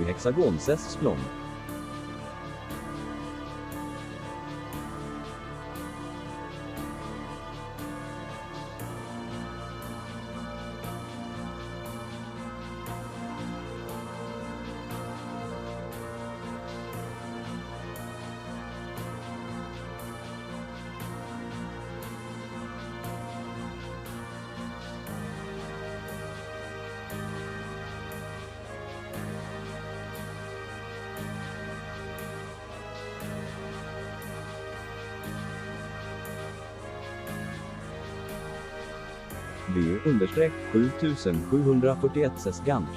hexagonsesplon. V_7741 ses gansch.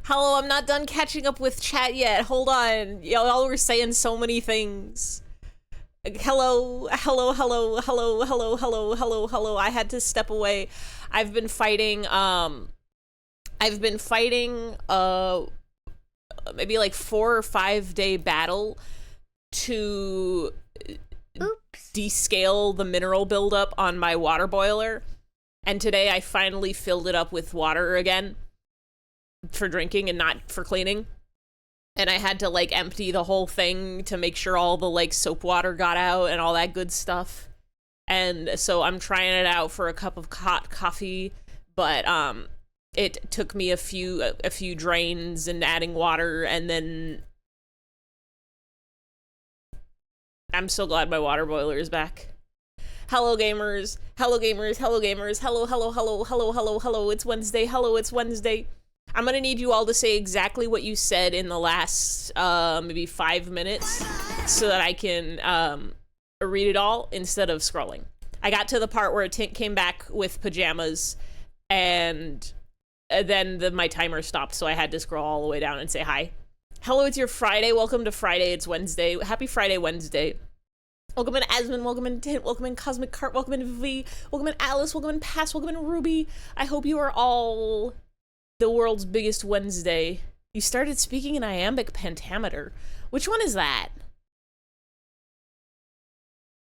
Hello, I'm not done catching up with chat yet. Hold on. Y'all were saying so many things. Hello, hello, hello, hello, hello, hello, hello, hello. I had to step away. I've been fighting, maybe like 4 or 5 day battle to descale the mineral buildup on my water boiler. And today I finally filled it up with water again for drinking and not for cleaning. And I had to like empty the whole thing to make sure all the like soap water got out and all that good stuff. And so I'm trying it out for a cup of hot coffee, but it took me a few drains and adding water, and then I'm so glad my water boiler is back. Hello gamers, hello gamers, hello gamers, hello, hello, hello, hello, hello, hello, it's Wednesday, hello, it's Wednesday. I'm gonna need you all to say exactly what you said in the last maybe 5 minutes so that I can read it all instead of scrolling. I got to the part where Tink came back with pajamas and then my timer stopped, so I had to scroll all the way down and say hi. Hello, it's your Friday. Welcome to Friday. It's Wednesday. Happy Friday, Wednesday. Welcome in Asmund, welcome in Tint, welcome in Cosmic Cart, welcome in V, welcome in Alice, welcome in Pass, welcome in Ruby. I hope you are all the world's biggest Wednesday. You started speaking in iambic pentameter. Which one is that?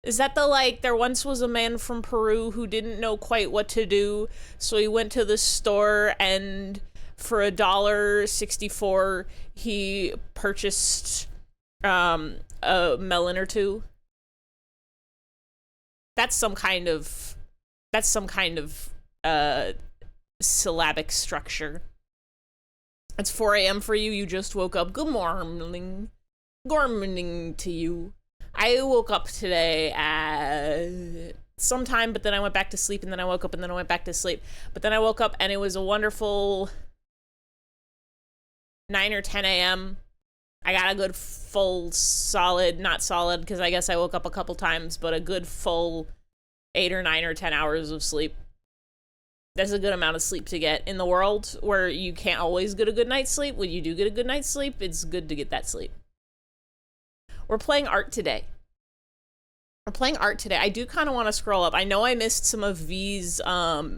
Is that the, like, there once was a man from Peru who didn't know quite what to do, so he went to the store and for $1.64 he purchased a melon or two? That's some kind of syllabic structure. It's 4 a.m. for you. You just woke up. Good morning. Good morning to you. I woke up today at sometime, but then I went back to sleep, and then I woke up, and then I went back to sleep. But then I woke up, and it was a wonderful 9 or 10 a.m. I got a good full solid, not solid, because I guess I woke up a couple times, but a good full 8 or 9 or 10 hours of sleep. That's a good amount of sleep to get in the world where you can't always get a good night's sleep. When you do get a good night's sleep, it's good to get that sleep. We're playing art today. I do kind of want to scroll up. I know I missed some of V's Mpreg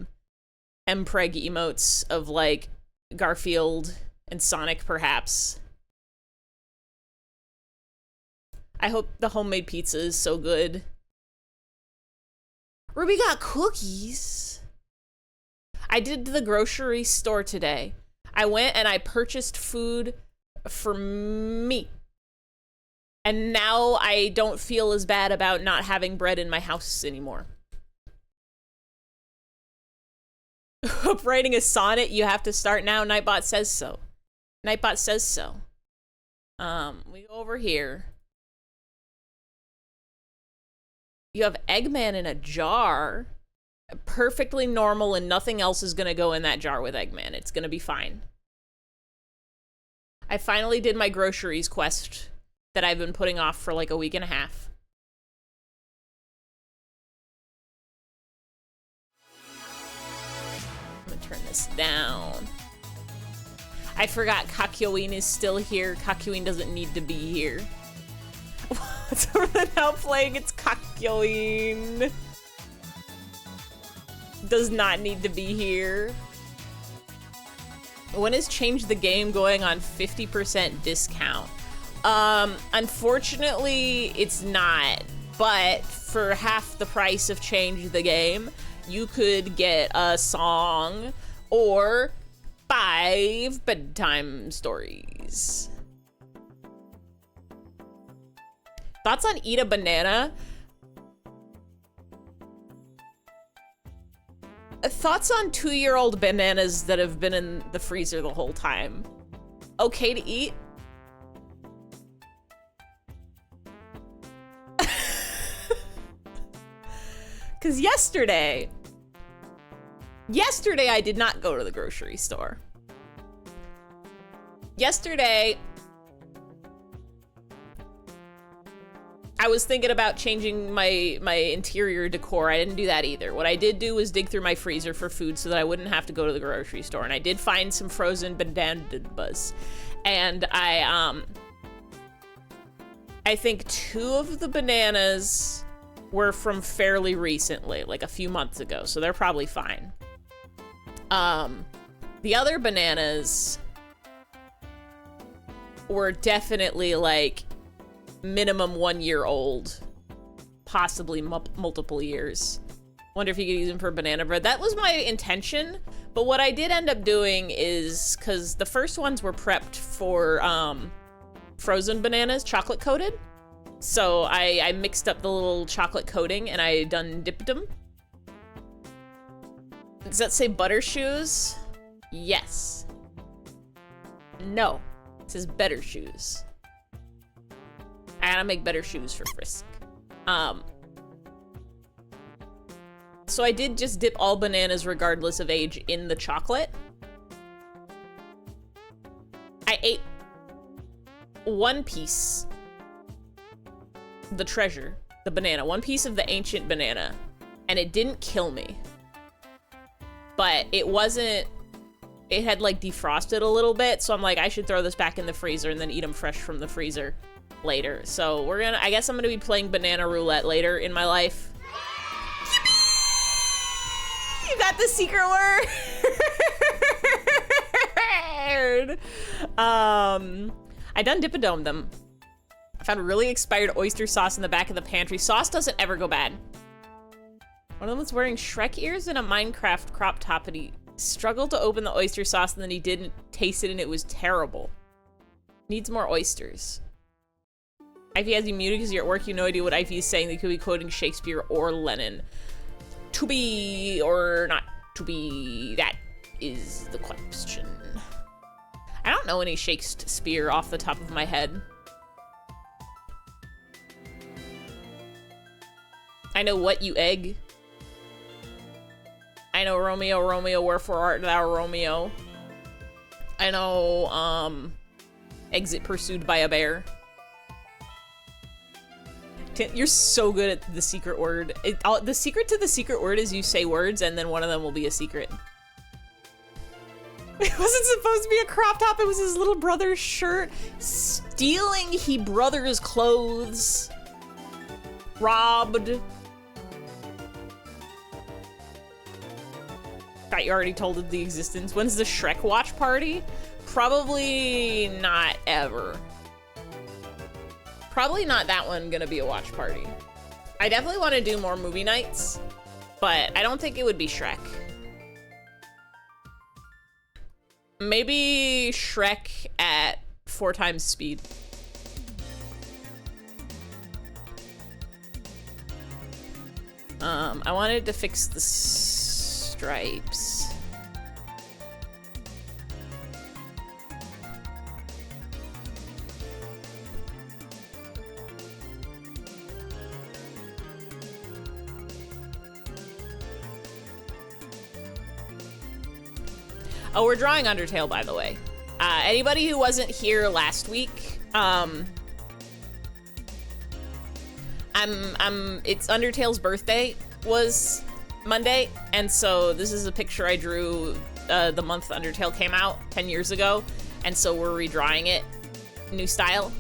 emotes of, like, Garfield and Sonic, perhaps. I hope the homemade pizza is so good. Ruby got cookies. I did the grocery store today. I went and I purchased food for me. And now I don't feel as bad about not having bread in my house anymore. Writing a sonnet, you have to start now. Nightbot says so. Nightbot says so. We go over here. You have Eggman in a jar. Perfectly normal, and nothing else is gonna go in that jar with Eggman. It's gonna be fine. I finally did my groceries quest that I've been putting off for like a week and a half. I'm gonna turn this down. I forgot Kakyoin is still here. Kakyoin doesn't need to be here. What's over now playing? It's Kakyoin. Does not need to be here. When is Change the Game going on 50% discount? Unfortunately, it's not. But for half the price of Change the Game, you could get a song or 5 bedtime stories. Thoughts on Eat a Banana? Thoughts on 2-year-old bananas that have been in the freezer the whole time? Okay to eat? Because yesterday I did not go to the grocery store. Yesterday, I was thinking about changing my interior decor. I didn't do that either. What I did do was dig through my freezer for food so that I wouldn't have to go to the grocery store. And I did find some frozen bananas. And I think 2 of the bananas were from fairly recently, like a few months ago. So they're probably fine. The other bananas were definitely like minimum 1 year old, possibly multiple years. Wonder if you could use them for banana bread. That was my intention, but what I did end up doing is, because the first ones were prepped for frozen bananas, chocolate coated. So I mixed up the little chocolate coating and I done dipped them. Does that say butter shoes? Yes. No. It says better shoes. I gotta make better shoes for Frisk. So I did just dip all bananas regardless of age in the chocolate. I ate one piece, the treasure, the banana, one piece of the ancient banana, and it didn't kill me. But it wasn't, it had like defrosted a little bit, so I'm like, I should throw this back in the freezer and then eat them fresh from the freezer later. So we're gonna, I guess I'm gonna be playing banana roulette later in my life. Yippee! You got the secret word. I done Dippadomed them. I found a really expired oyster sauce in the back of the pantry. Sauce doesn't ever go bad. One of them was wearing Shrek ears and a Minecraft crop top, and he struggled to open the oyster sauce, and then he didn't taste it, and it was terrible. Needs more oysters. Ivy has you muted because you're at work. You have no idea what Ivy is saying. They could be quoting Shakespeare or Lennon. To be or not to be, that is the question. I don't know any Shakespeare off the top of my head. I know what you egg. I know Romeo, Romeo, wherefore art thou, Romeo. I know, exit pursued by a bear. You're so good at the secret word. The secret to the secret word is you say words and then one of them will be a secret. It wasn't supposed to be a crop top, it was his little brother's shirt. Stealing he brother's clothes. Robbed. Thought you already told it the existence. When's the Shrek watch party? Probably not ever. Probably not that one gonna be a watch party. I definitely want to do more movie nights, but I don't think it would be Shrek. Maybe Shrek at 4 times speed. I wanted to fix the stripes. Oh, we're drawing Undertale, by the way. Anybody who wasn't here last week, it's Undertale's birthday was Monday, and so this is a picture I drew the month Undertale came out 10 years ago, and so we're redrawing it, new style.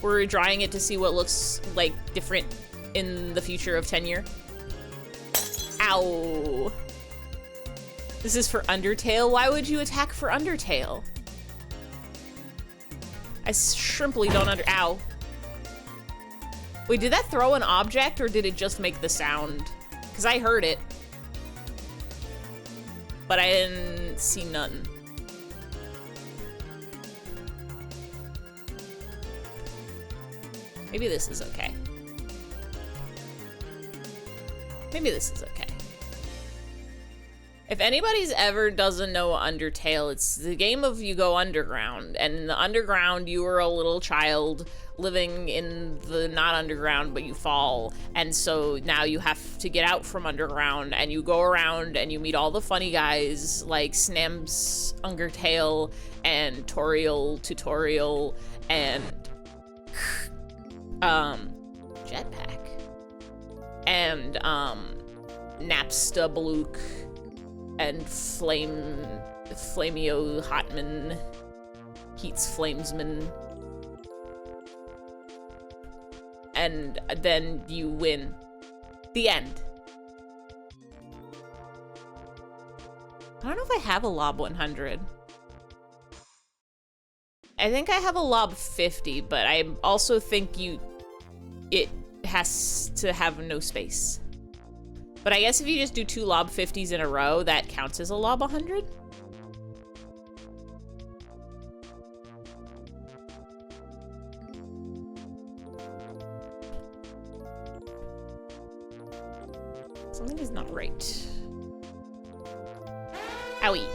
We're redrawing it to see what looks like different in the future of 10 year. Ow. This is for Undertale? Why would you attack for Undertale? I simply don't ow. Wait, did that throw an object or did it just make the sound? Because I heard it. But I didn't see none. Maybe this is okay. Maybe this is okay. If anybody's ever doesn't know Undertale, it's the game of you go underground, and in the underground you are a little child living in the not underground, but you fall, and so now you have to get out from underground, and you go around and you meet all the funny guys like Snam's Undertale and Toriel Tutorial and Jetpack and Napsta Blook and Flamio Hotman, Heats Flamesman, and then you win. The end. I don't know if I have a Lob 100. I think I have a Lob 50, but I also think it has to have no space. But I guess if you just do 2 Lob 50s in a row, that counts as a Lob 100? Something is not right. Owie.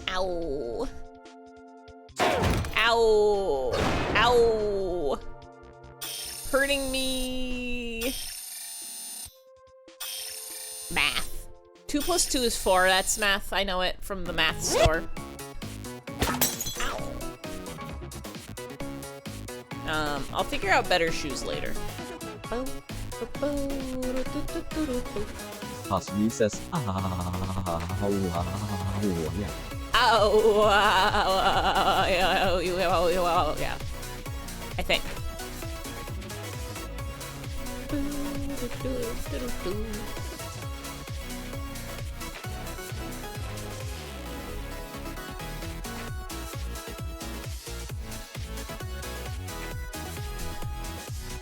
Ow. Ow! Ow! hurting me. Math. 2 plus 2 is 4. That's math. I know it from the math store. I'll figure out better shoes later. Hasmi says, yeah. Yeah. I think.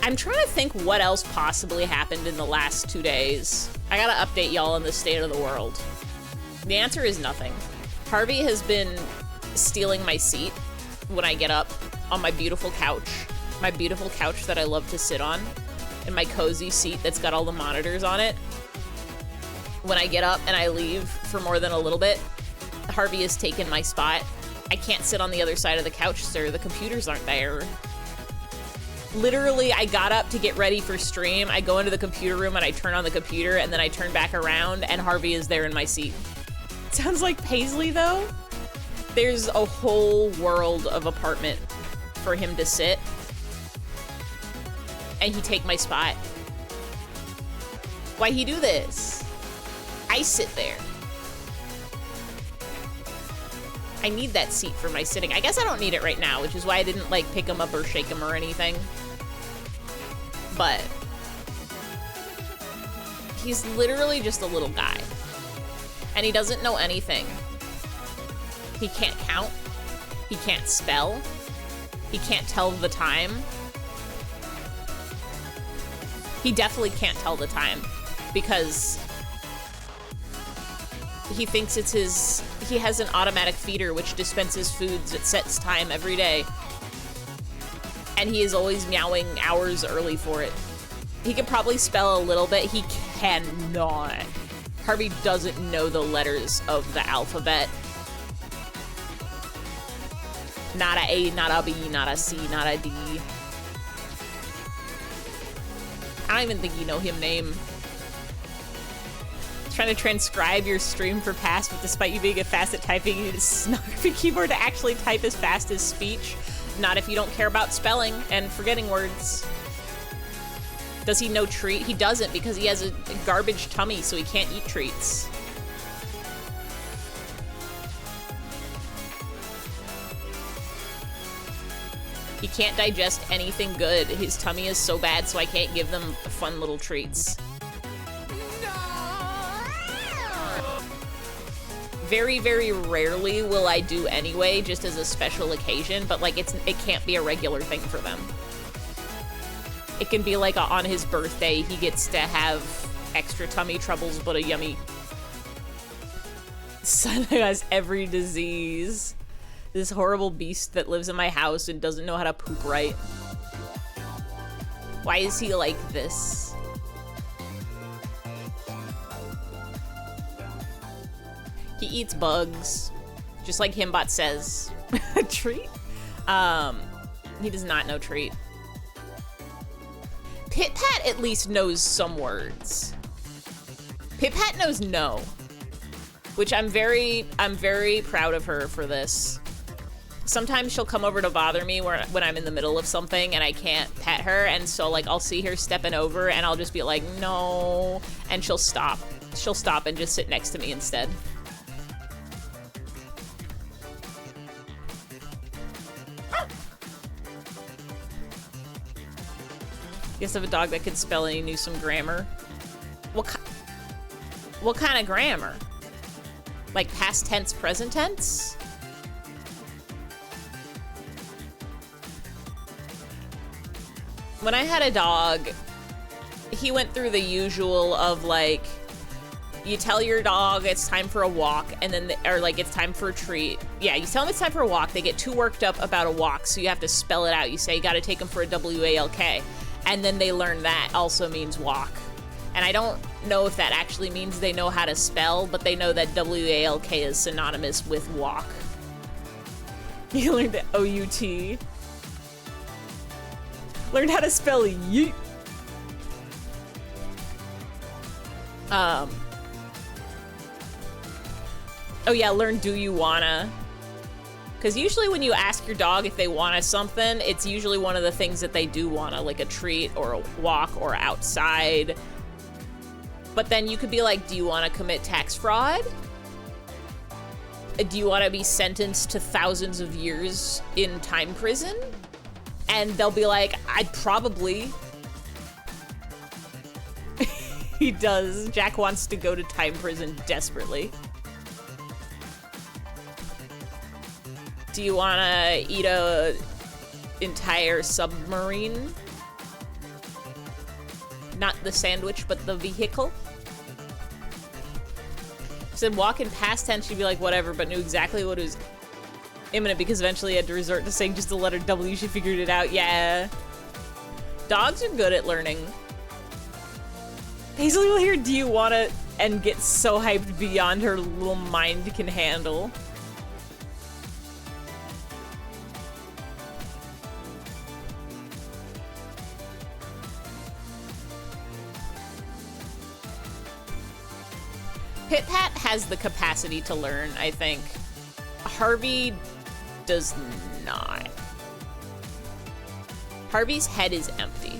I'm trying to think what else possibly happened in the last 2 days. I gotta update y'all on the state of the world. The answer is nothing. Harvey has been stealing my seat when I get up on my beautiful couch. My beautiful couch that I love to sit on. And my cozy seat that's got all the monitors on it. When I get up and I leave for more than a little bit, Harvey has taken my spot. I can't sit on the other side of the couch, sir. The computers aren't there. Literally, I got up to get ready for stream. I go into the computer room and I turn on the computer and then I turn back around and Harvey is there in my seat. Sounds like Paisley though. There's a whole world of apartment for him to sit. And he take my spot. Why he do this? I sit there. I need that seat for my sitting. I guess I don't need it right now, which is why I didn't like pick him up or shake him or anything. But he's literally just a little guy. And he doesn't know anything. He can't count. He can't spell. He can't tell the time. He definitely can't tell the time because he thinks it's his, he has an automatic feeder which dispenses foods. It sets time every day. And he is always meowing hours early for it. He could probably spell a little bit. He cannot. Harvey doesn't know the letters of the alphabet. Not a A, not a B, not a C, not a D. I don't even think you know him name. Trying to transcribe your stream for past, but despite you being fast at typing, you need a stenography keyboard to actually type as fast as speech. Not if you don't care about spelling and forgetting words. Does he know treat? He doesn't because he has a garbage tummy, so he can't eat treats. He can't digest anything good. His tummy is so bad, so I can't give them fun little treats. Very, very rarely will I do anyway, just as a special occasion, but like it can't be a regular thing for them. It can be like on his birthday, he gets to have extra tummy troubles, but a yummy son who has every disease. This horrible beast that lives in my house and doesn't know how to poop right. Why is he like this? He eats bugs, just like Himbot says. Treat? He does not know treat. Pit-Pat at least knows some words. Pit-Pat knows no, which I'm very proud of her for this. Sometimes she'll come over to bother me when I'm in the middle of something and I can't pet her, and so like I'll see her stepping over and I'll just be like, no, and she'll stop. She'll stop and just sit next to me instead. You guys have a dog that could spell and he knew some grammar. What kind of grammar? Like past tense, present tense? When I had a dog, he went through the usual of like, you tell your dog it's time for a walk, and then, or like it's time for a treat. Yeah, you tell them it's time for a walk. They get too worked up about a walk, so you have to spell it out. You say you got to take them for a WALK, and then they learn that also means walk. And I don't know if that actually means they know how to spell, but they know that WALK is synonymous with walk. You learned the OUT. Learned how to spell yeet. Oh yeah, learn do you wanna. Because usually when you ask your dog if they want something, it's usually one of the things that they do wanna, like a treat or a walk or outside. But then you could be like, do you wanna commit tax fraud? Do you wanna be sentenced to thousands of years in time prison? And they'll be like, I'd probably. He does. Jack wants to go to time prison desperately. Do you want to eat a entire submarine? Not the sandwich, but the vehicle? Said walk in past tense, she'd be like, whatever, but knew exactly what was imminent because eventually he had to resort to saying just the letter W. She figured it out. Yeah. Dogs are good at learning. Hazel will hear, do you want to, and get so hyped beyond her little mind can handle. Pit Pat has the capacity to learn, I think. Harvey does not. Harvey's head is empty.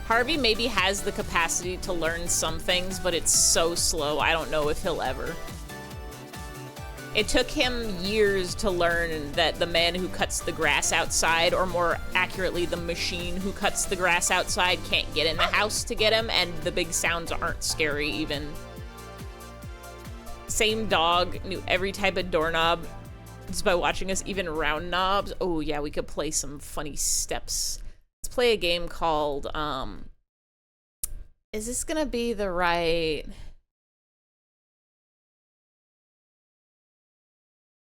Harvey maybe has the capacity to learn some things, but it's so slow, I don't know if he'll ever. It took him years to learn that the man who cuts the grass outside, or more accurately, the machine who cuts the grass outside, can't get in the house to get him, and the big sounds aren't scary even. Same dog, knew every type of doorknob just by watching us, even round knobs. Oh yeah, we could play some funny steps. Let's play a game called, is this gonna be the right...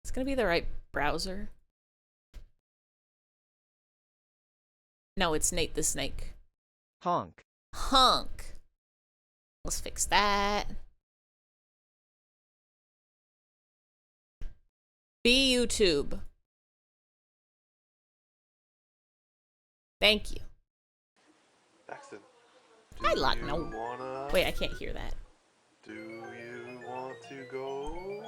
It's gonna be the right browser. No, it's Nate the Snake. Honk. Honk. Let's fix that. Be YouTube. Thank you. Paxton. I like no. Wait, I can't hear that. Do you want to go?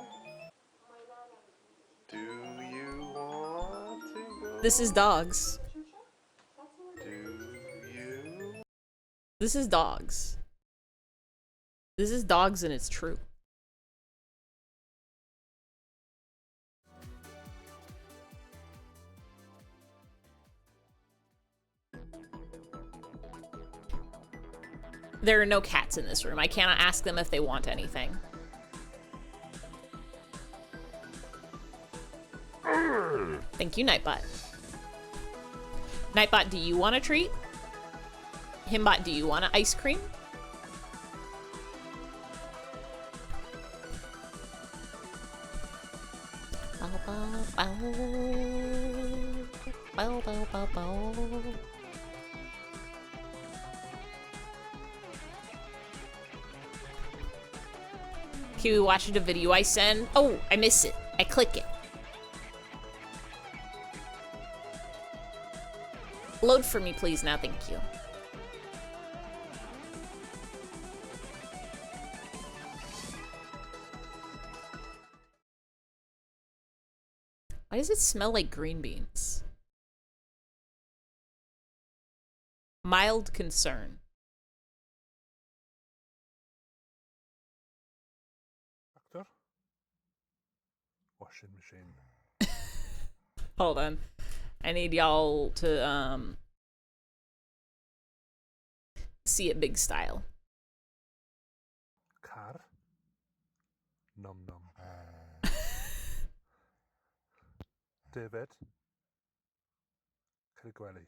Do you want to go? This is dogs. Do you? This is dogs. This is dogs and it's true. There are no cats in this room. I cannot ask them if they want anything. Thank you, Nightbot. Nightbot, do you want a treat? Himbot, do you want an ice cream? Bow, bow, bow. Bow, bow, bow, bow. Can we watch the video I send? Oh, I miss it. I click it. Load for me, please, now. Thank you. Why does it smell like green beans? Mild concern. Doctor? Washing machine. Hold on. I need y'all to see it big style. Car? Num num. David? Crigwelly.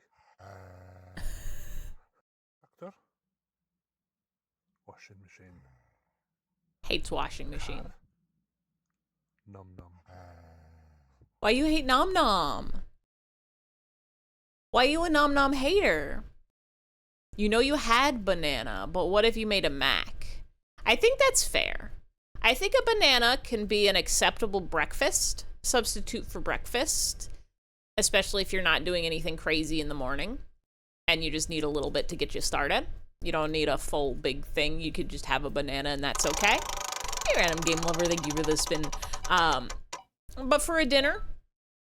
Doctor? Washing machine. Hates washing machine. Car? Num num. Why you hate Nom Nom? Why you a Nom Nom hater? You know you had banana, but what if you made a mac? I think that's fair. I think a banana can be an acceptable breakfast, substitute for breakfast. especially if you're not doing anything crazy in the morning and you just need a little bit to get you started. You don't need a full big thing. You could just have a banana and that's okay. Hey, Random Game Lover, thank you for the spin. But for a dinner,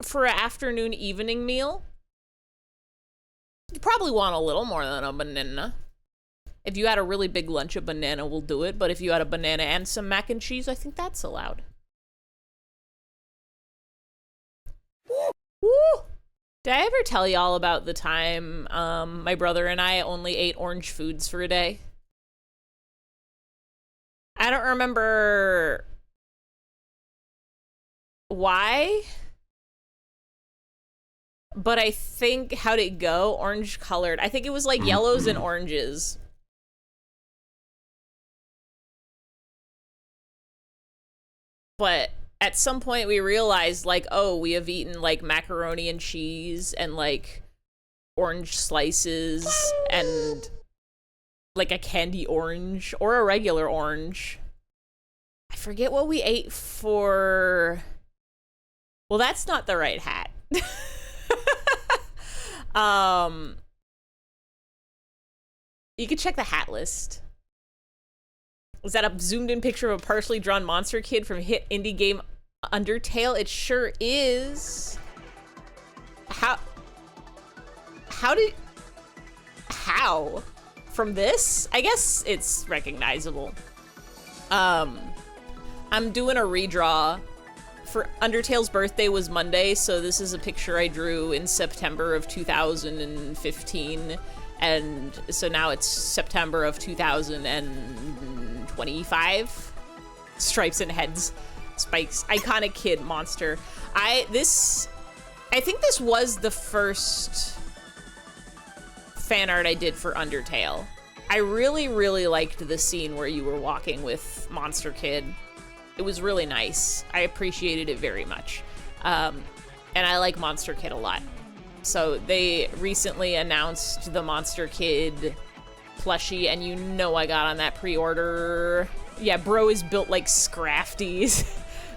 for an afternoon evening meal, you probably want a little more than a banana. If you had a really big lunch, a banana will do it. But if you had a banana and some mac and cheese, I think that's allowed. Woo! Did I ever tell y'all about the time my brother and I only ate orange foods for a day? I don't remember why, but I think, how'd it go? Orange colored. I think it was like yellows and oranges. But at some point we realized, like, oh, we have eaten like macaroni and cheese and like orange slices and like a candy orange or a regular orange. I forget what we ate for. Well, that's not the right hat. You could check the hat list. Was that a zoomed in picture of a partially drawn monster kid from hit indie game Undertale? It sure is. How from this? I guess it's recognizable. I'm doing a redraw. For Undertale's birthday was Monday, so this is a picture I drew in September of 2015, and so now it's September of 2025. Stripes and heads, spikes, iconic kid monster. I think this was the first fan art I did for Undertale. I really, really liked the scene where you were walking with Monster Kid. It was really nice. I appreciated it very much. And I like Monster Kid a lot. So they recently announced the Monster Kid plushie, and you know I got on that pre-order. Yeah, bro is built like Scrafties.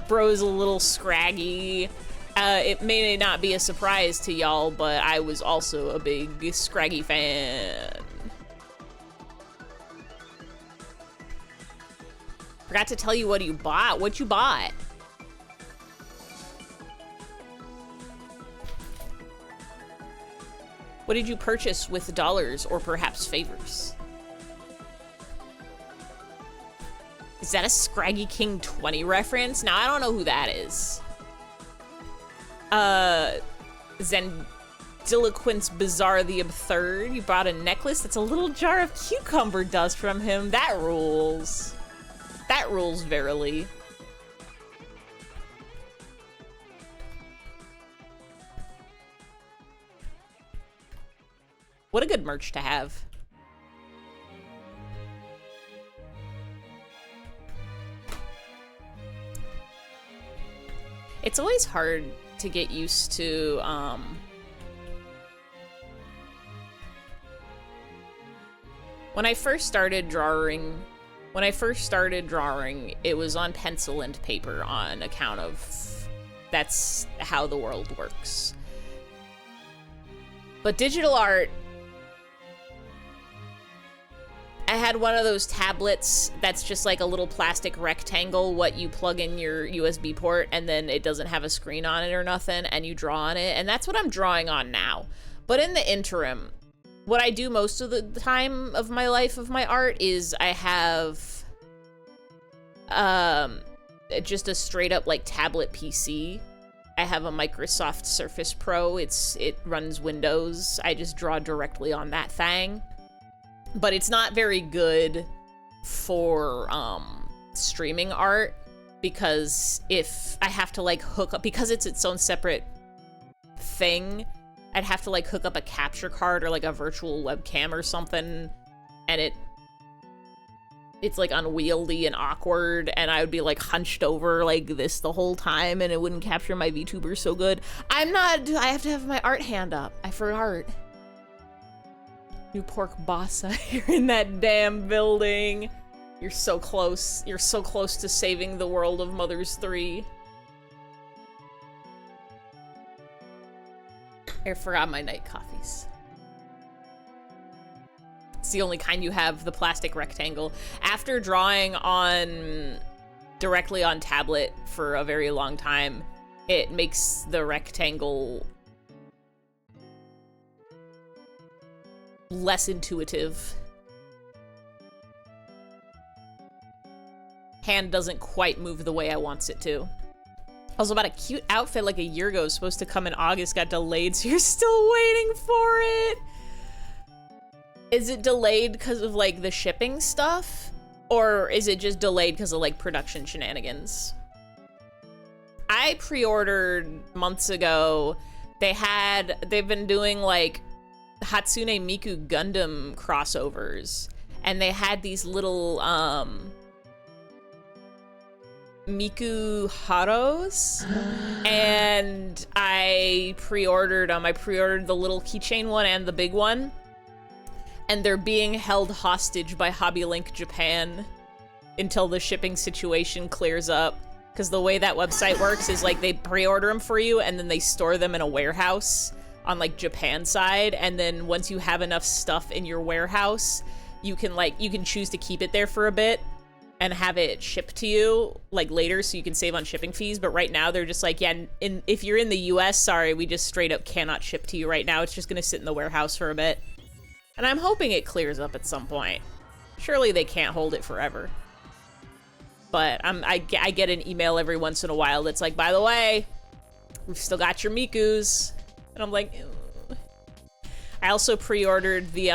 Bro is a little scraggy. It may not be a surprise to y'all, but I was also a big Scraggy fan. Forgot to tell you what you bought. What you bought? What did you purchase with dollars or perhaps favors? Is that a Scraggy King 20 reference? Now, I don't know who that is. Zendiloquence Bizarre the Absurd. You bought a necklace that's a little jar of cucumber dust from him. That rules. That rules, verily. What a good merch to have. It's always hard to get used to, when I first started drawing, it was on pencil and paper on account of that's how the world works. But digital art, I had one of those tablets that's just like a little plastic rectangle, what you plug in your USB port, and then it doesn't have a screen on it or nothing, and you draw on it, and that's what I'm drawing on now. But in the interim, what I do most of the time of my life of my art is I have just a straight up like tablet PC. I have a Microsoft Surface Pro. It runs Windows. I just draw directly on that thing. But it's not very good for streaming art, because if I have to like hook up, because it's its own separate thing, I'd have to like hook up a capture card or like a virtual webcam or something, and it's like unwieldy and awkward, and I would be like hunched over like this the whole time, and it wouldn't capture my VTuber so good. I have to have my art hand up. I forgot. New Pork Bossa, you're in that damn building. You're so close. You're so close to saving the world of Mothers 3. I forgot my night coffees. It's the only kind you have, the plastic rectangle. After drawing on directly on tablet for a very long time, it makes the rectangle less intuitive. Hand doesn't quite move the way I want it to. Also, about a cute outfit like a year ago was supposed to come in August, got delayed, so you're still waiting for it. Is it delayed because of like the shipping stuff? Or is it just delayed because of like production shenanigans? I pre-ordered months ago. They've been doing like Hatsune Miku Gundam crossovers, and they had these little Miku Haros, and I pre-ordered them. I pre-ordered the little keychain one and the big one, and they're being held hostage by Hobby Link Japan until the shipping situation clears up. Because the way that website works is like they pre-order them for you and then they store them in a warehouse on like Japan side, and then once you have enough stuff in your warehouse, you can choose to keep it there for a bit and have it shipped to you like later so you can save on shipping fees. But right now they're just like, yeah, if you're in the US, sorry, we just straight up cannot ship to you right now. It's just gonna sit in the warehouse for a bit. And I'm hoping it clears up at some point. Surely they can't hold it forever. But I get an email every once in a while that's like, by the way, we've still got your Mikus. And I'm like, ew. I also pre-ordered the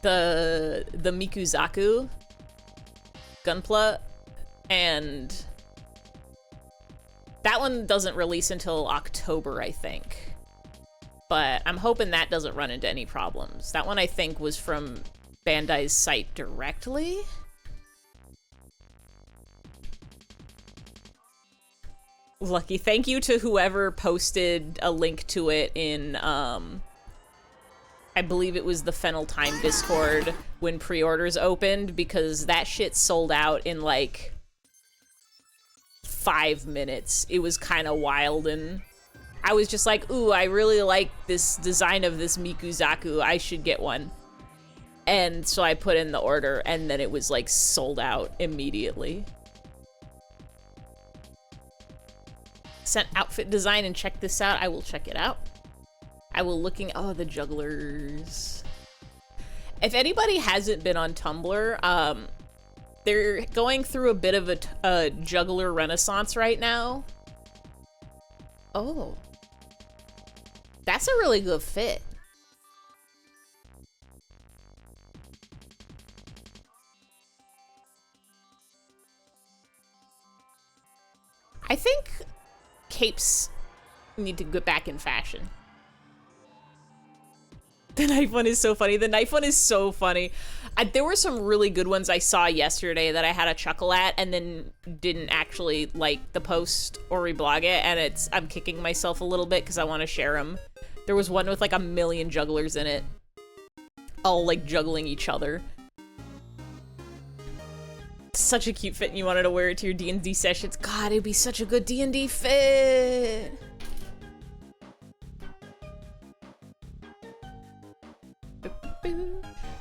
Mikuzaku Gunpla, and that one doesn't release until October, I think. But I'm hoping that doesn't run into any problems. That one, I think, was from Bandai's site directly. Lucky. Thank you to whoever posted a link to it in, I believe it was the Fennel Time Discord when pre-orders opened, because that shit sold out in like 5 minutes. It was kind of wild, and I was just like, ooh, I really like this design of this Mikuzaku. I should get one. And so I put in the order, and then it was like sold out immediately. Sent outfit design and check this out. I will check it out. I will oh, the jugglers. If anybody hasn't been on Tumblr, they're going through a bit of a juggler renaissance right now. Oh. That's a really good fit. I think capes need to get back in fashion. The knife one is so funny. The knife one is so funny. There were some really good ones I saw yesterday that I had a chuckle at and then didn't actually like the post or reblog it, and I'm kicking myself a little bit because I want to share them. There was one with like 1 million jugglers in it, all like juggling each other. Such a cute fit, and you wanted to wear it to your D&D sessions. God, it'd be such a good D&D fit.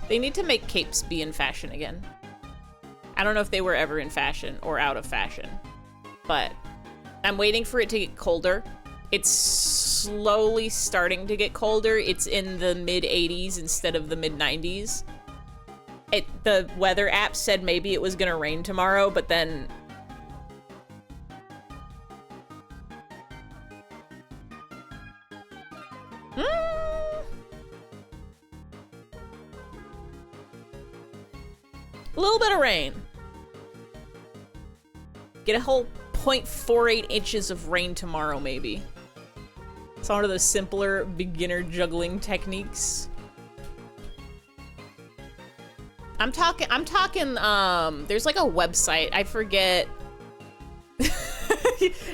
They need to make capes be in fashion again. I don't know if they were ever in fashion or out of fashion, but I'm waiting for it to get colder. It's slowly starting to get colder. It's in the mid 80s instead of the mid 90s. The weather app said maybe it was gonna rain tomorrow, but then a little bit of rain. Get a whole 0.48 inches of rain tomorrow, maybe. It's one of those simpler beginner juggling techniques. I'm talking, there's like a website, I forget.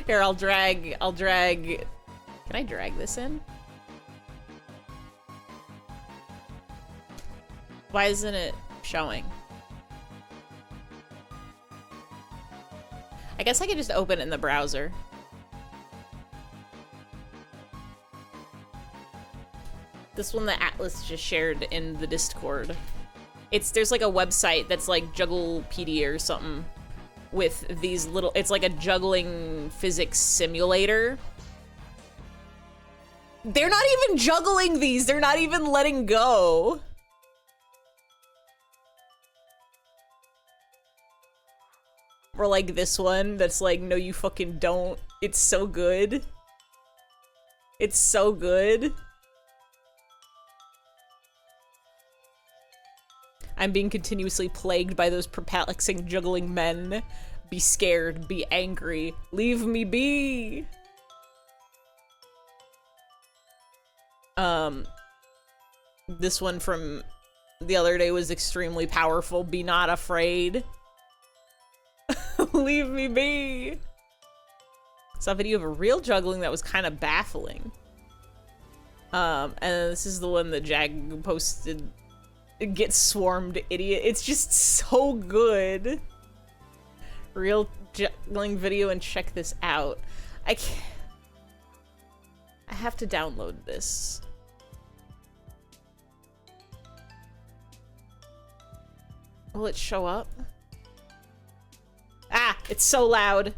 Here, I'll drag, can I drag this in? Why isn't it showing? I guess I could just open it in the browser. This one that Atlas just shared in the Discord. There's like a website that's like Jugglepedia or something with these little, it's like a juggling physics simulator. They're not even juggling these, they're not even letting go. Or like this one that's like, no you fucking don't. It's so good. It's so good. I'm being continuously plagued by those perplexing juggling men. Be scared, be angry, leave me be. This one from the other day was extremely powerful. Be not afraid. Leave me be. Saw a video of a real juggling that was kind of baffling. And this is the one that Jag posted. Get swarmed, idiot. It's just so good. Real juggling video, and check this out. I can't. I have to download this. Will it show up? Ah, it's so loud.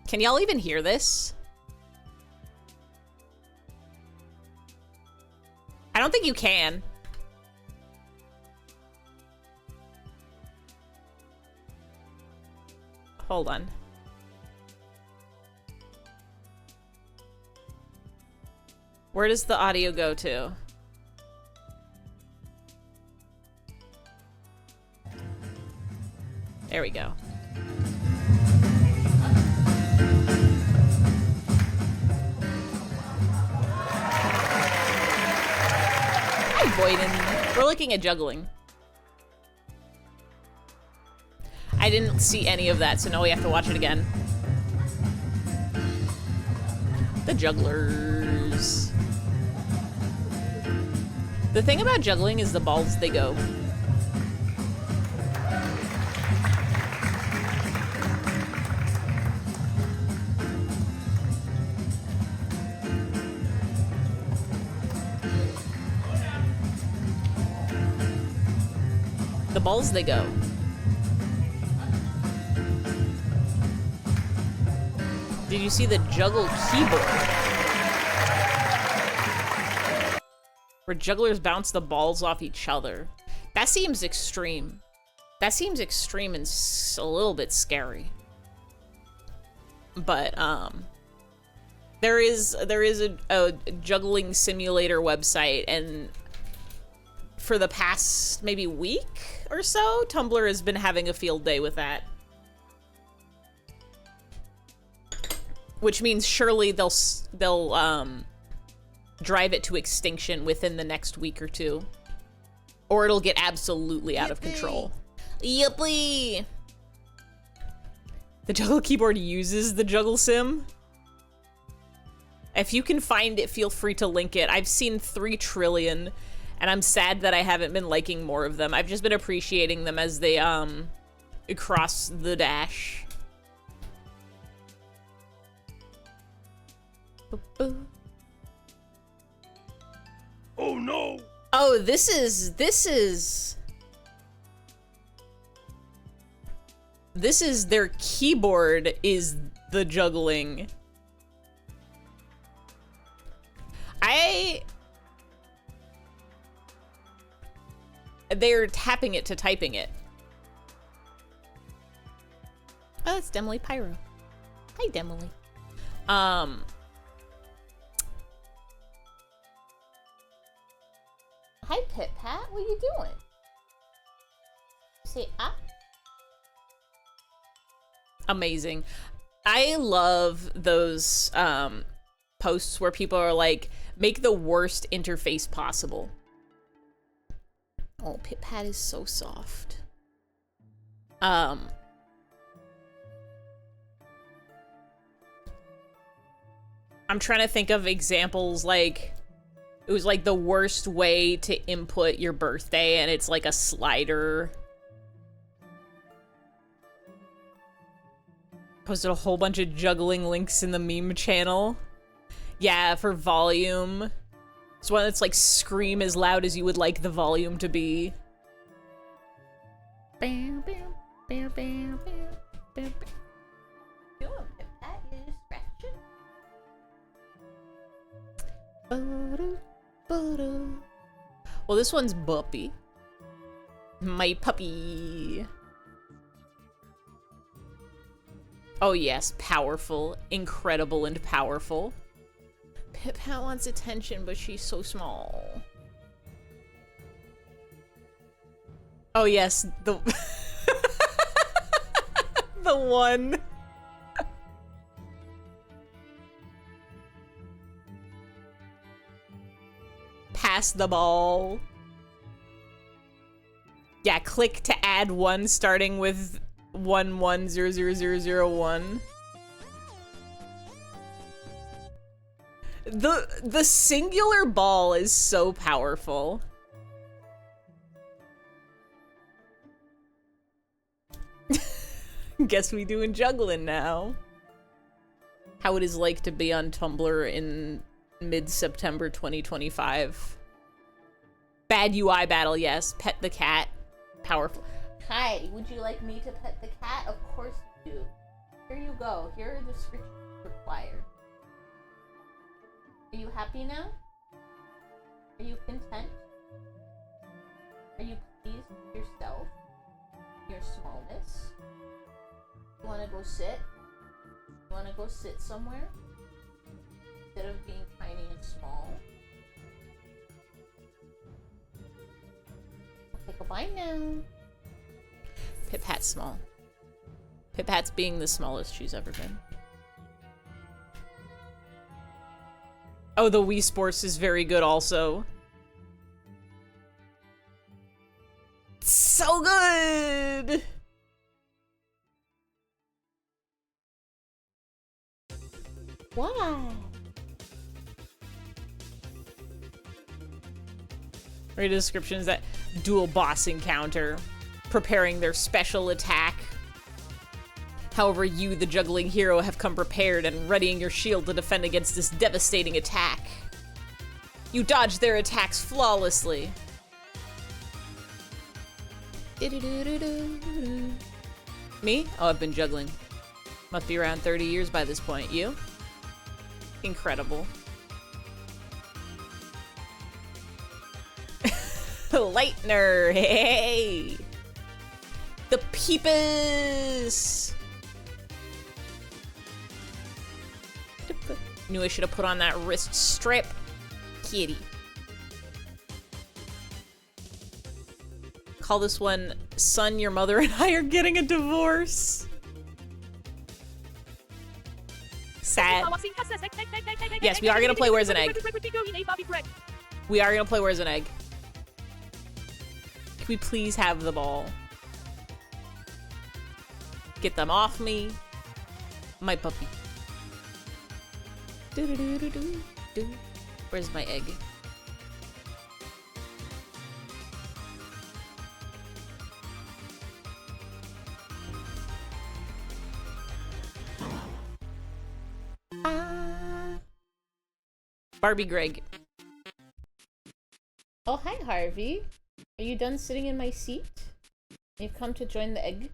Can y'all even hear this? I don't think you can. Hold on. Where does the audio go to? There we go. Hi, Boyden. We're looking at juggling. I didn't see any of that, so now we have to watch it again. The jugglers. The thing about juggling is the balls they go. The balls they go. Did you see the juggle keyboard? Where jugglers bounce the balls off each other. That seems extreme. That seems extreme and a little bit scary. But there is a juggling simulator website, and for the past maybe week or so, Tumblr has been having a field day with that. Which means surely they'll drive it to extinction within the next week or two. Or it'll get absolutely out of control. Yippee! The juggle keyboard uses the juggle sim. If you can find it, feel free to link it. I've seen 3 trillion, and I'm sad that I haven't been liking more of them. I've just been appreciating them as they cross the dash. Oh no! Oh, this is their keyboard is the juggling. They're tapping it to typing it. Oh, it's Demily Pyro. Hi, Demily. Hi, Pit Pat. What are you doing? Say ah. Amazing. I love those posts where people are like, make the worst interface possible. Oh, Pit Pat is so soft. I'm trying to think of examples, like it was like the worst way to input your birthday, and it's like a slider. Posted a whole bunch of juggling links in the meme channel. Yeah, for volume. It's one that's like scream as loud as you would like the volume to be. Bam, bam, bam, bam, bam, bam, bam. That is scratching. Well, this one's Buppy. My puppy. Oh yes, powerful, incredible, and powerful. Pip-Pat wants attention, but she's so small. Oh yes, the the one. Pass the ball. Yeah, click to add one starting with 110001. The singular ball is so powerful. Guess we doing juggling now. How it is like to be on Tumblr in mid-September 2025. Bad UI battle, yes. Pet the cat. Powerful. Hi, would you like me to pet the cat? Of course you do. Here you go. Here are the restrictions required. Are you happy now? Are you content? Are you pleased with yourself? Your smallness? You want to go sit? You want to go sit somewhere? Instead of being tiny and small? Okay, goodbye now. Pip-Pat's small. Pip-Pat's being the smallest she's ever been. Oh, the Wii Sports is very good also. So good! Why? Read the descriptions that dual boss encounter. Preparing their special attack. However, you, the juggling hero, have come prepared and readying your shield to defend against this devastating attack. You dodge their attacks flawlessly. Me? Oh, I've been juggling. Must be around 30 years by this point. You? Incredible. Lightner, hey! The Peepus! Knew I should have put on that wrist strip. Kitty. Call this one, Son, your mother and I are getting a divorce. Sad. Yes, we are gonna play Where's an Egg. We are gonna play Where's an Egg. Can we please have the ball? Get them off me. My puppy. Where's my egg? Barbie Greg. Oh, hi, Harvey. Are you done sitting in my seat? You've come to join the egg?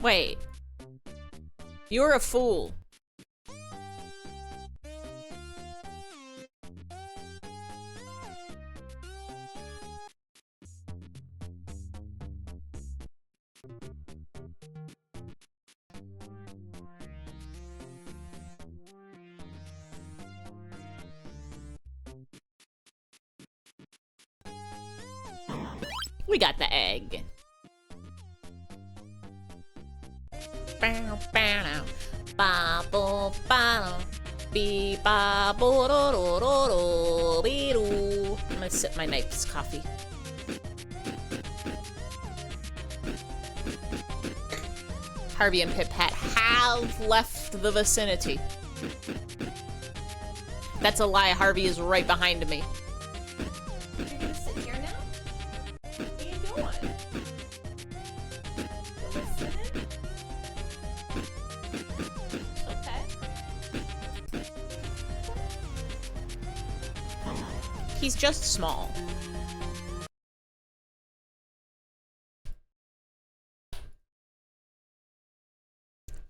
Wait. You're a fool. We got the egg. I'm gonna sip my night's coffee. Harvey and Pip-Pat have left just the vicinity. That's a lie. Harvey is right behind me. You're gonna sit here now? What are you doing? You listening? Okay. He's just small.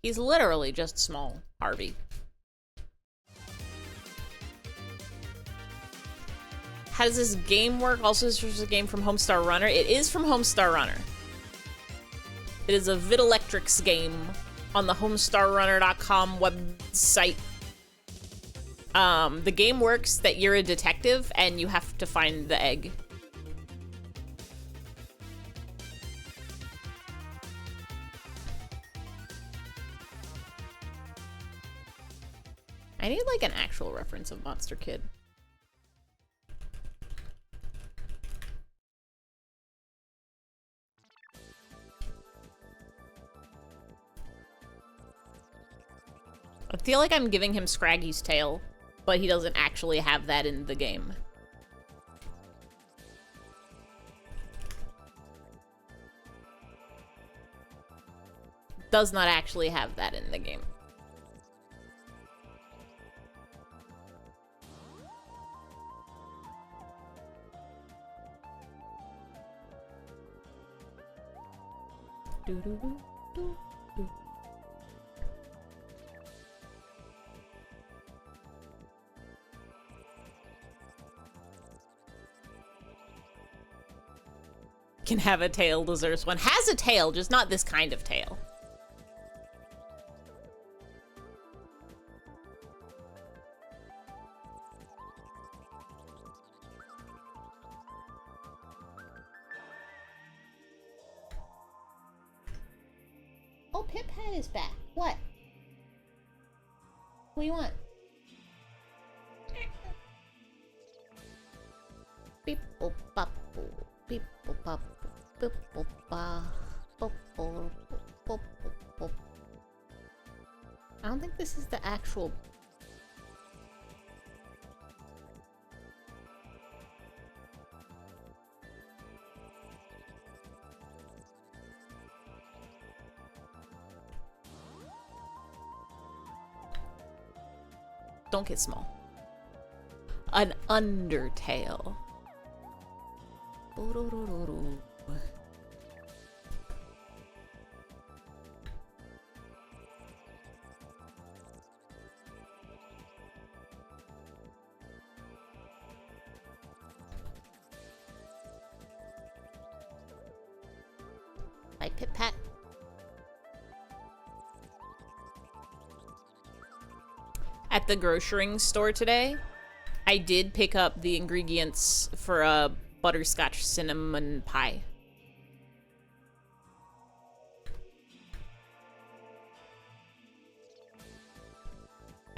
He's literally just small, Harvey. How does this game work? Also, this is a game from Homestar Runner. It is from Homestar Runner. It is a Videlectrix game on the homestarrunner.com website. The game works that you're a detective and you have to find the egg. I need like an actual reference of Monster Kid. I feel like I'm giving him Scraggy's tail, but he doesn't actually have that in the game. Does not actually have that in the game. Do. Can have a tail, deserves one. Has a tail, just not this kind of tail. Oh, Pip Hat is back. What? What do you want? Beep boop bop boop. Beep boop bop boop. Beep boop ba. Boop boop boop boop. I don't think this is the actual. Don't get small. An Undertale. By Pip Pat. At the grocery store today, I did pick up the ingredients for a butterscotch cinnamon pie.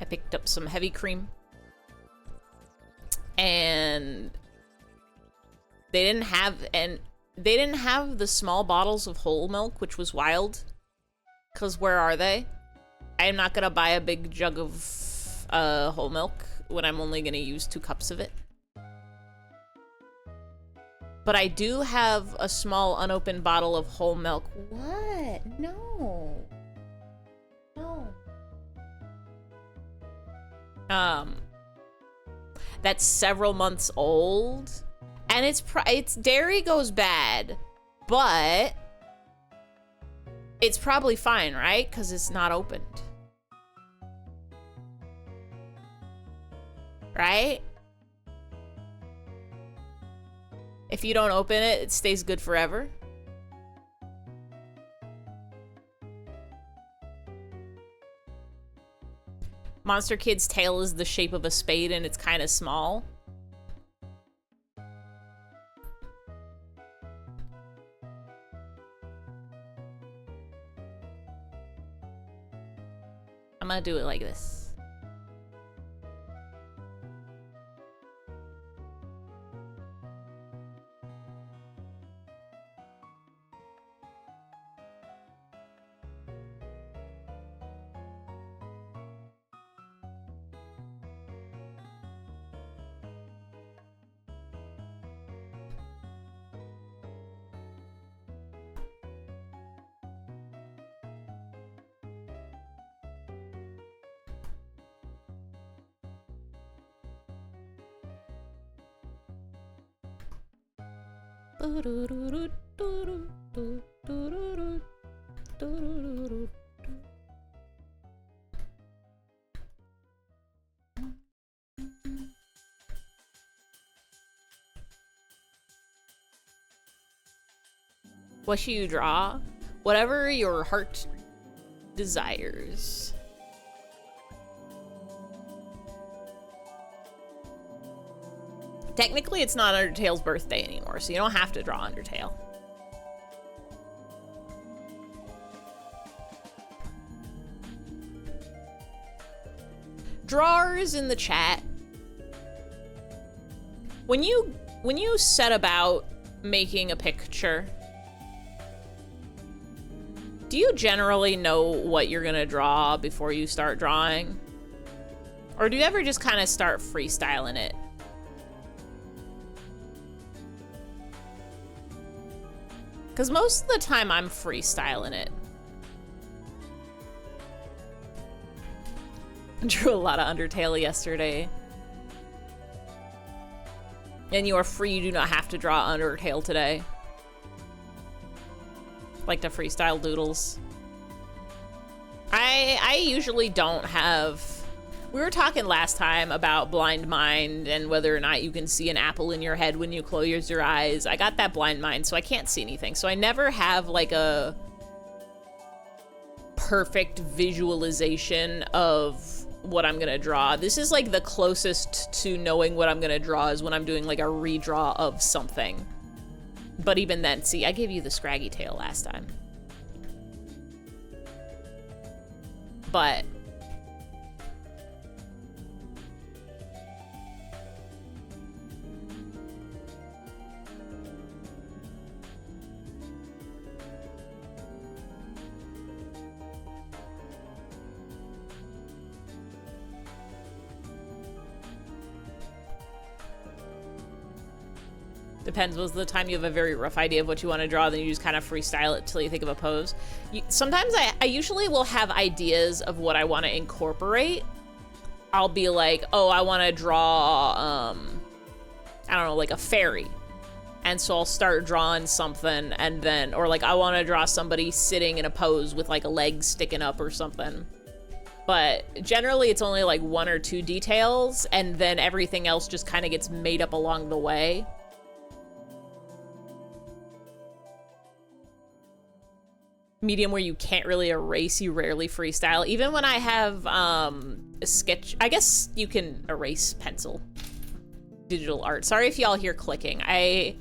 I picked up some heavy cream. And they didn't have the small bottles of whole milk, which was wild. 'Cause where are they? I'm not gonna buy a big jug of whole milk when I'm only gonna use 2 cups of it. But I do have a small unopened bottle of whole milk. What? No. No. That's several months old. And its dairy goes bad, but it's probably fine, right? 'Cause it's not opened. Right? If you don't open it, it stays good forever. Monster Kid's tail is the shape of a spade and it's kind of small. I'm gonna do it like this. What should you draw? Whatever your heart desires. Technically, it's not Undertale's birthday anymore, so you don't have to draw Undertale. Drawers in the chat. When you set about making a picture, do you generally know what you're gonna draw before you start drawing? Or do you ever just kind of start freestyling it? Because most of the time I'm freestyling it. I drew a lot of Undertale yesterday. And you are free, you do not have to draw Undertale today. Like to freestyle doodles. I usually don't have... We were talking last time about blind mind and whether or not you can see an apple in your head when you close your eyes. I got that blind mind, so I can't see anything. So I never have like a perfect visualization of what I'm gonna draw. This is like the closest to knowing what I'm gonna draw is when I'm doing like a redraw of something. But even then, see, I gave you the scraggy tail last time. But depends. Most of the time you have a very rough idea of what you want to draw, then you just kind of freestyle it till you think of a pose. Sometimes I usually will have ideas of what I want to incorporate. I'll be like, oh, I want to draw, I don't know, like a fairy. And so I'll start drawing something and then, or like I want to draw somebody sitting in a pose with like a leg sticking up or something. But generally it's only like one or two details and then everything else just kind of gets made up along the way. Medium where you can't really erase, you rarely freestyle. Even when I have a sketch, I guess you can erase pencil. Digital art. Sorry if y'all hear clicking. I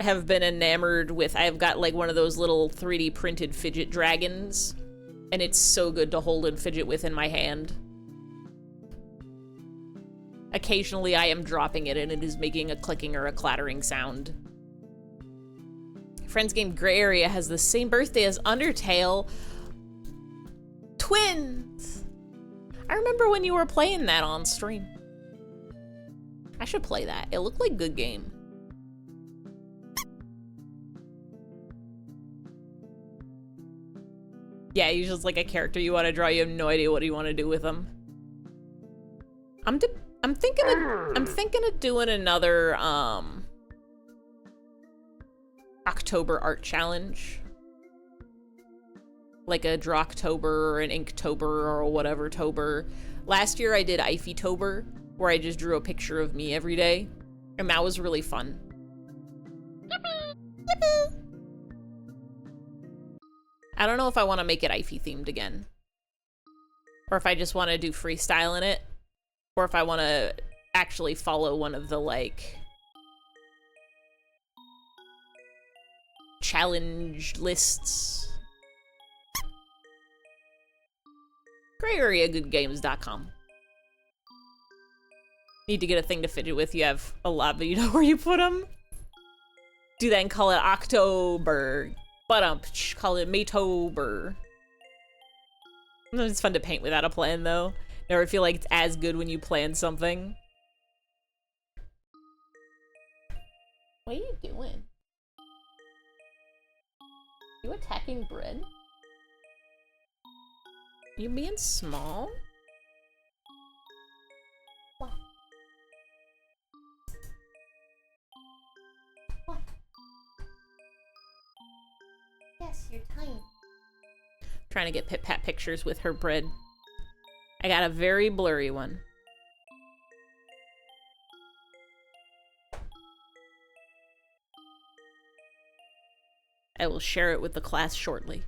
have been enamored with, I've got like one of those little 3D printed fidget dragons, and it's so good to hold and fidget with in my hand. Occasionally I am dropping it and it is making a clicking or a clattering sound. Friend's game Gray Area has the same birthday as Undertale. Twins! I remember when you were playing that on stream. I should play that. It looked like a good game. Yeah, he's just like a character you want to draw. You have no idea what you want to do with them. I'm thinking of doing another October art challenge. Like a Drawtober or an Inktober or whatever tober. Last year I did Ify-tober, where I just drew a picture of me every day. And that was really fun. Yippee! Yippee! I don't know if I want to make it Ify themed again. Or if I just want to do freestyle in it. Or if I want to actually follow one of the, like, challenge lists. GrayAreaGoodGames.com. Need to get a thing to fidget with. You have a lot, but you know where you put them? Do that and call it October. But call it Maytober. It's fun to paint without a plan, though. Never feel like it's as good when you plan something. What are you doing? You attacking bread? You being small? What? What? You're tired. Trying to get Pit Pat pictures with her bread. I got a very blurry one. I will share it with the class shortly.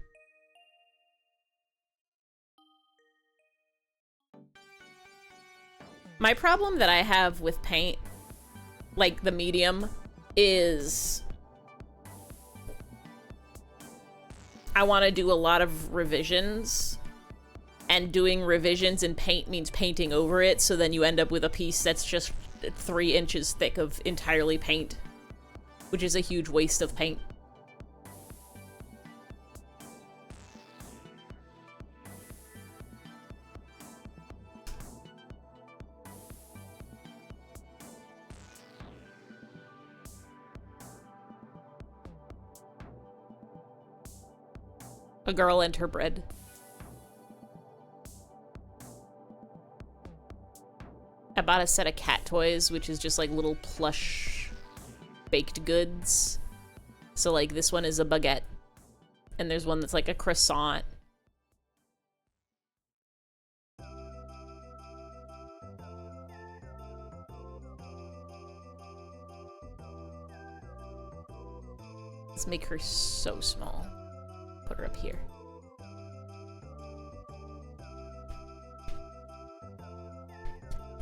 My problem that I have with paint, like the medium, is I want to do a lot of revisions, and doing revisions in paint means painting over it, so then you end up with a piece that's just 3 inches thick of entirely paint, which is a huge waste of paint. A girl and her bread. I bought a set of cat toys, which is just like little plush baked goods. So like this one is a baguette, and there's one that's like a croissant. Let's make her so small. Put her up here.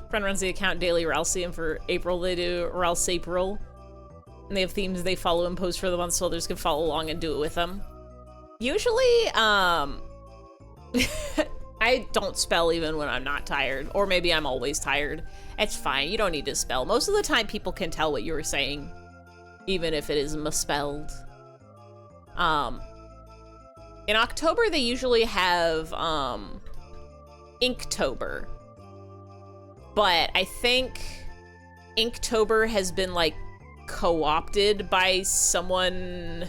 Friend runs the account Daily Ralcium for April. They do Ralce April. And they have themes they follow and post for the month so others can follow along and do it with them. Usually, I don't spell even when I'm not tired. Or maybe I'm always tired. It's fine. You don't need to spell. Most of the time people can tell what you were saying, even if it is misspelled. In October, they usually have, Inktober. But I think Inktober has been, like, co-opted by someone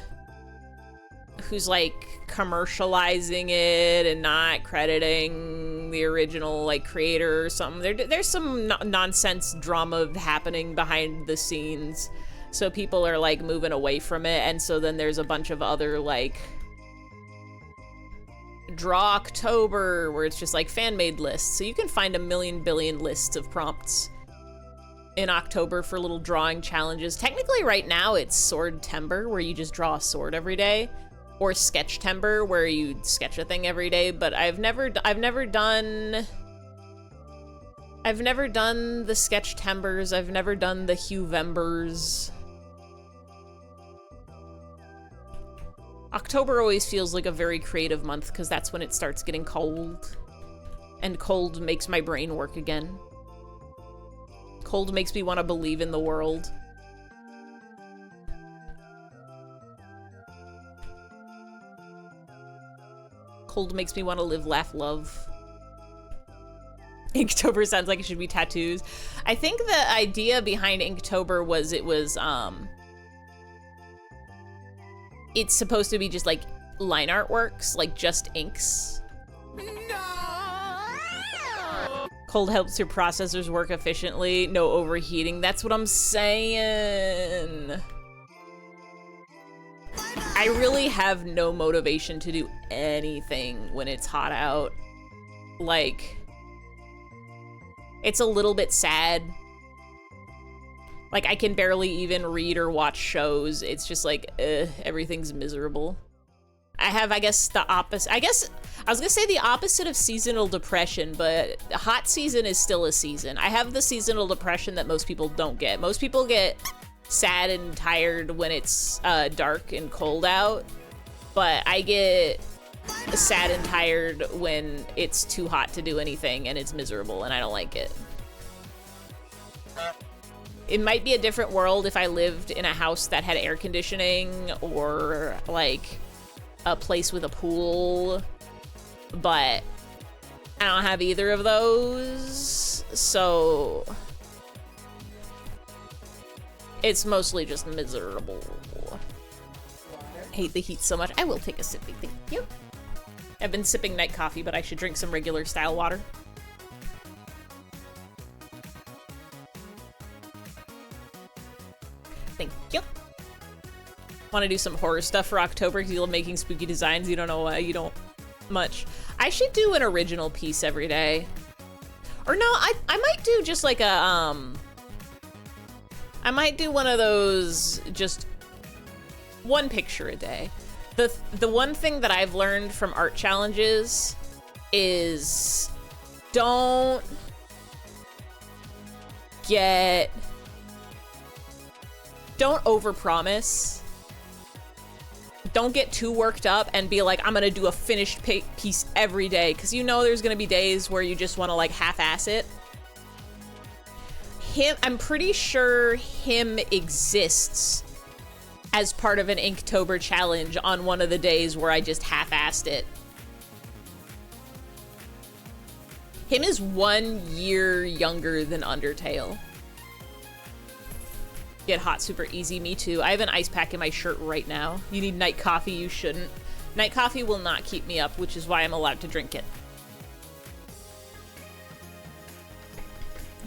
who's, like, commercializing it and not crediting the original, like, creator or something. There's some nonsense drama happening behind the scenes. So people are, like, moving away from it. And so then there's a bunch of other, like, Draw October, where it's just like fan-made lists. So you can find a million billion lists of prompts in October for little drawing challenges. Technically right now it's Sword-tember, where you just draw a sword every day, or Sketch-tember, where you sketch a thing every day. But I've never done the Sketch-tembers. I've never done the Hue-vembers. October always feels like a very creative month because that's when it starts getting cold. And cold makes my brain work again. Cold makes me want to believe in the world. Cold makes me want to live, laugh, love. Inktober sounds like it should be tattoos. I think the idea behind Inktober was it's supposed to be just like line artworks, like just inks. No! Cold helps your processors work efficiently, no overheating. That's what I'm saying. I really have no motivation to do anything when it's hot out. Like, it's a little bit sad. Like, I can barely even read or watch shows. It's just like, everything's miserable. I have, I guess, the opposite. I was gonna say the opposite of seasonal depression, but hot season is still a season. I have the seasonal depression that most people don't get. Most people get sad and tired when it's dark and cold out, but I get sad and tired when it's too hot to do anything and it's miserable and I don't like it. It might be a different world if I lived in a house that had air conditioning or like a place with a pool, but I don't have either of those, so it's mostly just miserable. I hate the heat so much. I will take a sipping, thank you. I've been sipping night coffee, but I should drink some regular style water. Thank you. Want to do some horror stuff for October because you love making spooky designs. You don't know why you don't much. I should do an original piece every day. Or no, I might do just like a, I might do one of those, just one picture a day. The one thing that I've learned from art challenges is don't overpromise. Don't get too worked up and be like, I'm gonna do a finished piece every day, because you know there's gonna be days where you just want to like half-ass it. I'm pretty sure him exists as part of an Inktober challenge on one of the days where I just half-assed it. Him is 1 year younger than Undertale. Get hot super easy, me too. I have an ice pack in my shirt right now. You need night coffee, you shouldn't. Night coffee will not keep me up, which is why I'm allowed to drink it.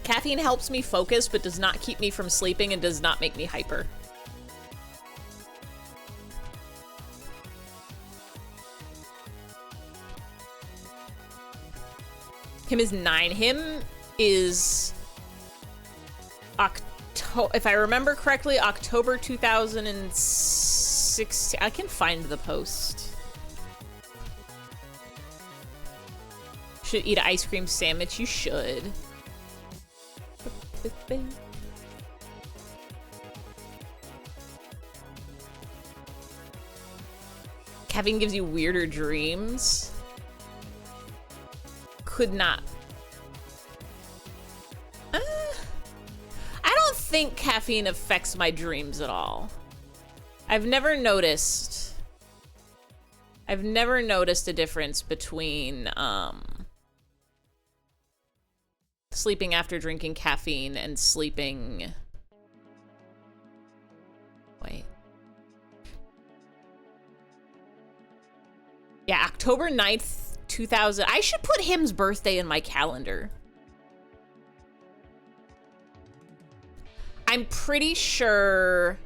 Caffeine helps me focus, but does not keep me from sleeping and does not make me hyper. Him is 9. Him is if I remember correctly, October 2016. I can find the post. Should eat an ice cream sandwich. You should. Caffeine gives you weirder dreams. Could not. I don't think caffeine affects my dreams at all. I've never noticed a difference between sleeping after drinking caffeine and sleeping. Wait. Yeah, October 9th, 2000. I should put him's birthday in my calendar. I'm pretty sure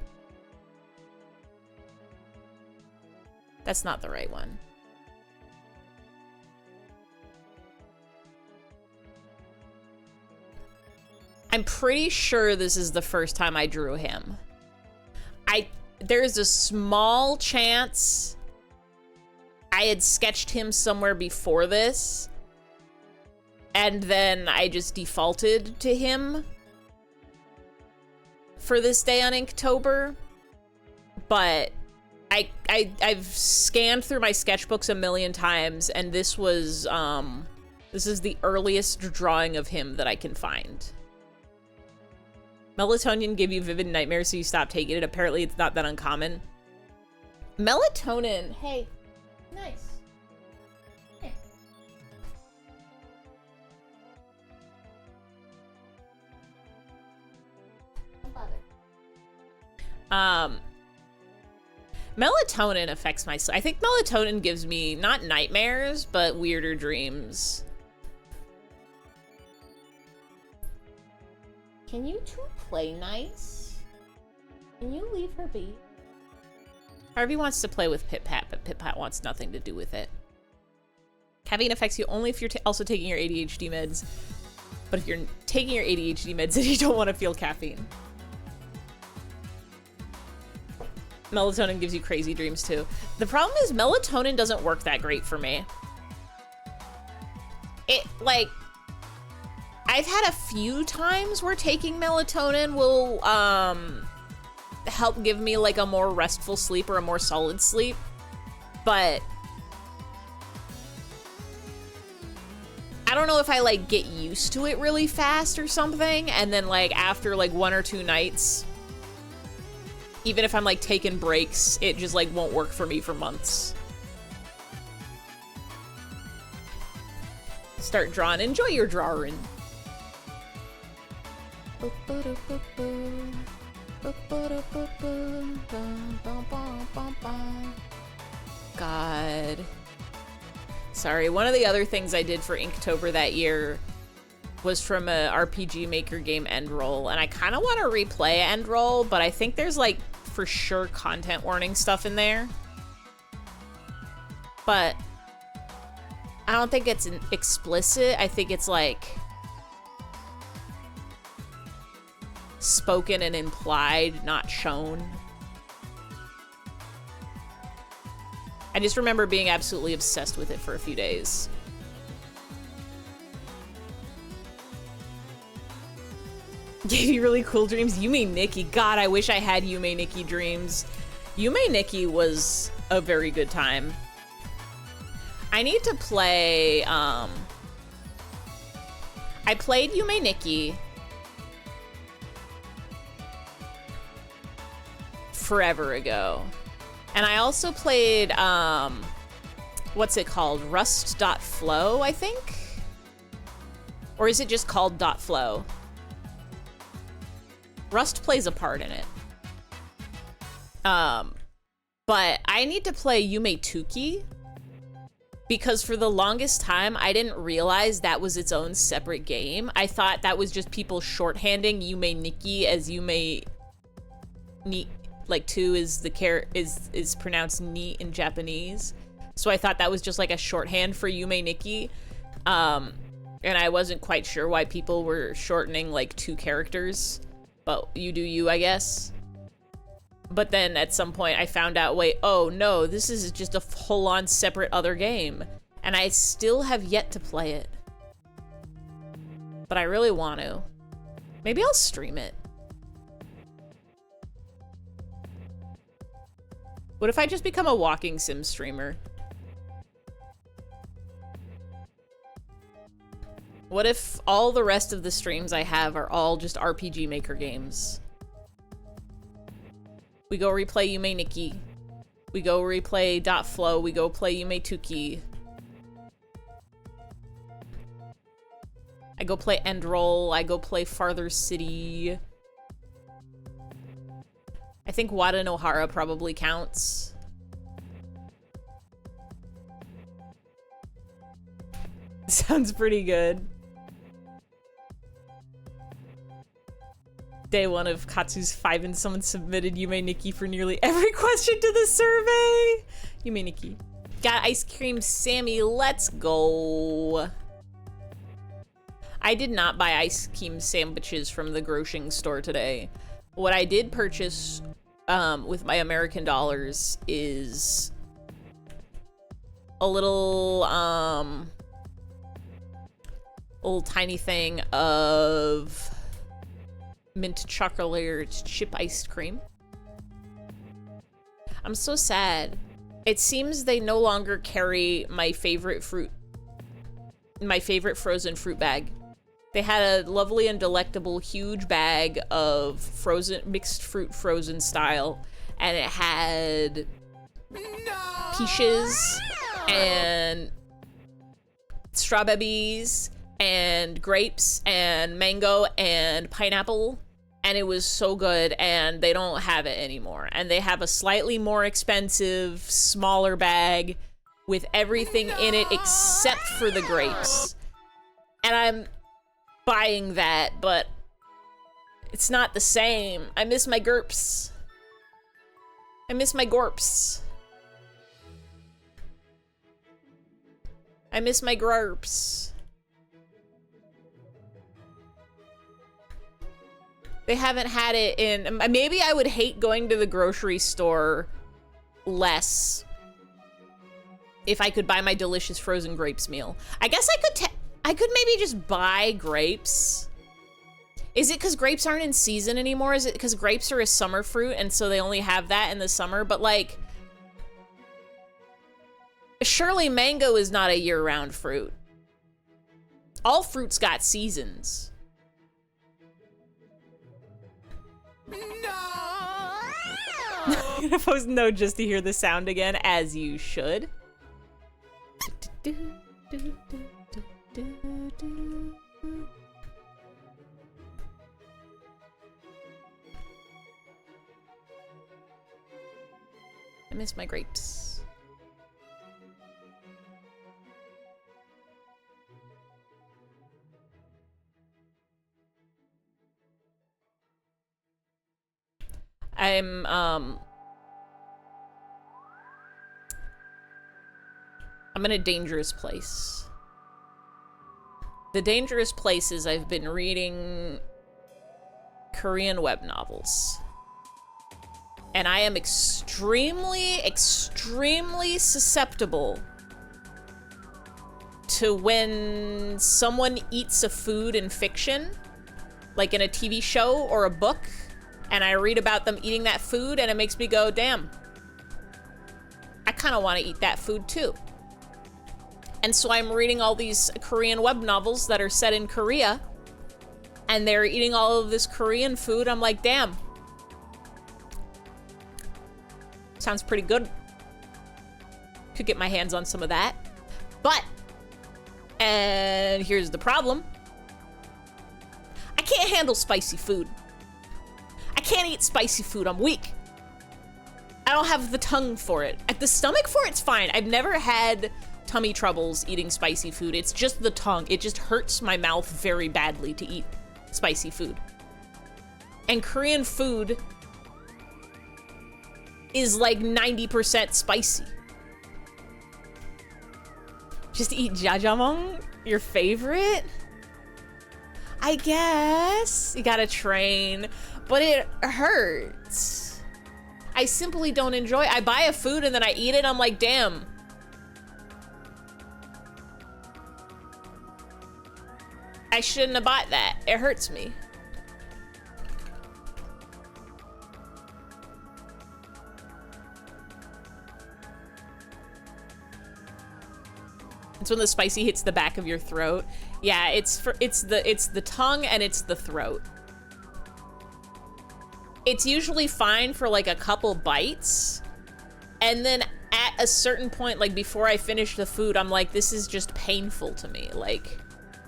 that's not the right one. I'm pretty sure this is the first time I drew him. There's a small chance I had sketched him somewhere before this, and then I just defaulted to him for this day on Inktober. But I've scanned through my sketchbooks a million times, and this is the earliest drawing of him that I can find. Melatonin give you vivid nightmares, so you stop taking it. Apparently it's not that uncommon. Melatonin, hey, nice. Hey. Don't bother. Melatonin affects my sleep. I think melatonin gives me not nightmares, but weirder dreams. Can you two play nice? Can you leave her be? Harvey wants to play with Pit Pat, but Pit Pat wants nothing to do with it. Caffeine affects you only if you're also taking your ADHD meds. But if you're taking your ADHD meds, then you don't want to feel caffeine. Melatonin gives you crazy dreams too. The problem is melatonin doesn't work that great for me. I've had a few times where taking melatonin will help give me like a more restful sleep or a more solid sleep, but I don't know if I like get used to it really fast or something, and then like after like 1 or 2 nights, even if I'm like taking breaks, it just like won't work for me for months. Start drawing. Enjoy your drawing. God. Sorry, one of the other things I did for Inktober that year was from a RPG Maker game End Roll, and I kind of want to replay End Roll, but I think there's like for sure content warning stuff in there. But I don't think it's an explicit. I think it's like spoken and implied, not shown. I just remember being absolutely obsessed with it for a few days. Gave you really cool dreams. Yume Nikki. God, I wish I had Yume Nikki dreams. Yume Nikki was a very good time. I need to play, I played Yume Nikki forever ago. And I also played, what's it called? Rust.flow, I think? Or is it just called .flow? Rust plays a part in it. But I need to play Yume Tuki, because for the longest time, I didn't realize that was its own separate game. I thought that was just people shorthanding Yume Nikki as Yume Ni, like two is the is pronounced ni in Japanese. So I thought that was just like a shorthand for Yume Nikki. And I wasn't quite sure why people were shortening like two characters, but you do you, I guess. But then at some point I found out, wait, oh no, this is just a full-on separate other game. And I still have yet to play it. But I really want to. Maybe I'll stream it. What if I just become a walking sim streamer? What if all the rest of the streams I have are all just RPG Maker games? We go replay Yume Nikki. We go replay .flow. We go play Yume Tuki. I go play Endroll. I go play Farther City. I think Wada Nohara probably counts. Sounds pretty good. Day one of Katsu's 5 and someone submitted Yume Nikki for nearly every question to the survey. Yume Nikki. Got ice cream, Sammy. Let's go. I did not buy ice cream sandwiches from the grocery store today. What I did purchase with my American dollars is a little tiny thing of mint chocolate chip ice cream. I'm so sad. It seems they no longer carry my favorite frozen fruit bag. They had a lovely and delectable huge bag of mixed fruit frozen style, and it had peaches and strawberries and grapes and mango and pineapple, and it was so good, and they don't have it anymore. And they have a slightly more expensive, smaller bag with everything in it except for the grapes. And I'm buying that, but it's not the same. I miss my GURPS. I miss my GORPS. I miss my GRURPS. They haven't had it in... Maybe I would hate going to the grocery store less if I could buy my delicious frozen grapes meal. I guess I could maybe just buy grapes. Is it because grapes aren't in season anymore? Is it because grapes are a summer fruit and so they only have that in the summer? But like, surely mango is not a year-round fruit. All fruits got seasons. No! I'm gonna post no just to hear the sound again, as you should. I miss my grapes. I'm in a dangerous place. The dangerous place is I've been reading Korean web novels. And I am extremely, extremely susceptible to when someone eats a food in fiction, like in a TV show or a book, and I read about them eating that food and it makes me go, damn, I kind of want to eat that food too. And so I'm reading all these Korean web novels that are set in Korea, and they're eating all of this Korean food. I'm like, damn. Sounds pretty good. Could get my hands on some of that. But, and here's the problem. I can't handle spicy food. I can't eat spicy food. I'm weak. I don't have the tongue for it. The stomach for it's fine. I've never had tummy troubles eating spicy food. It's just the tongue. It just hurts my mouth very badly to eat spicy food. And Korean food is like 90% spicy. Just eat jjajangmyeon, your favorite? I guess. You gotta train, but it hurts. I simply don't enjoy it. I buy a food and then I eat it, I'm like, damn. I shouldn't have bought that. It hurts me. It's when the spicy hits the back of your throat. Yeah, it's the tongue and it's the throat. It's usually fine for like a couple bites, and then at a certain point, like before I finish the food, I'm like, this is just painful to me. Like,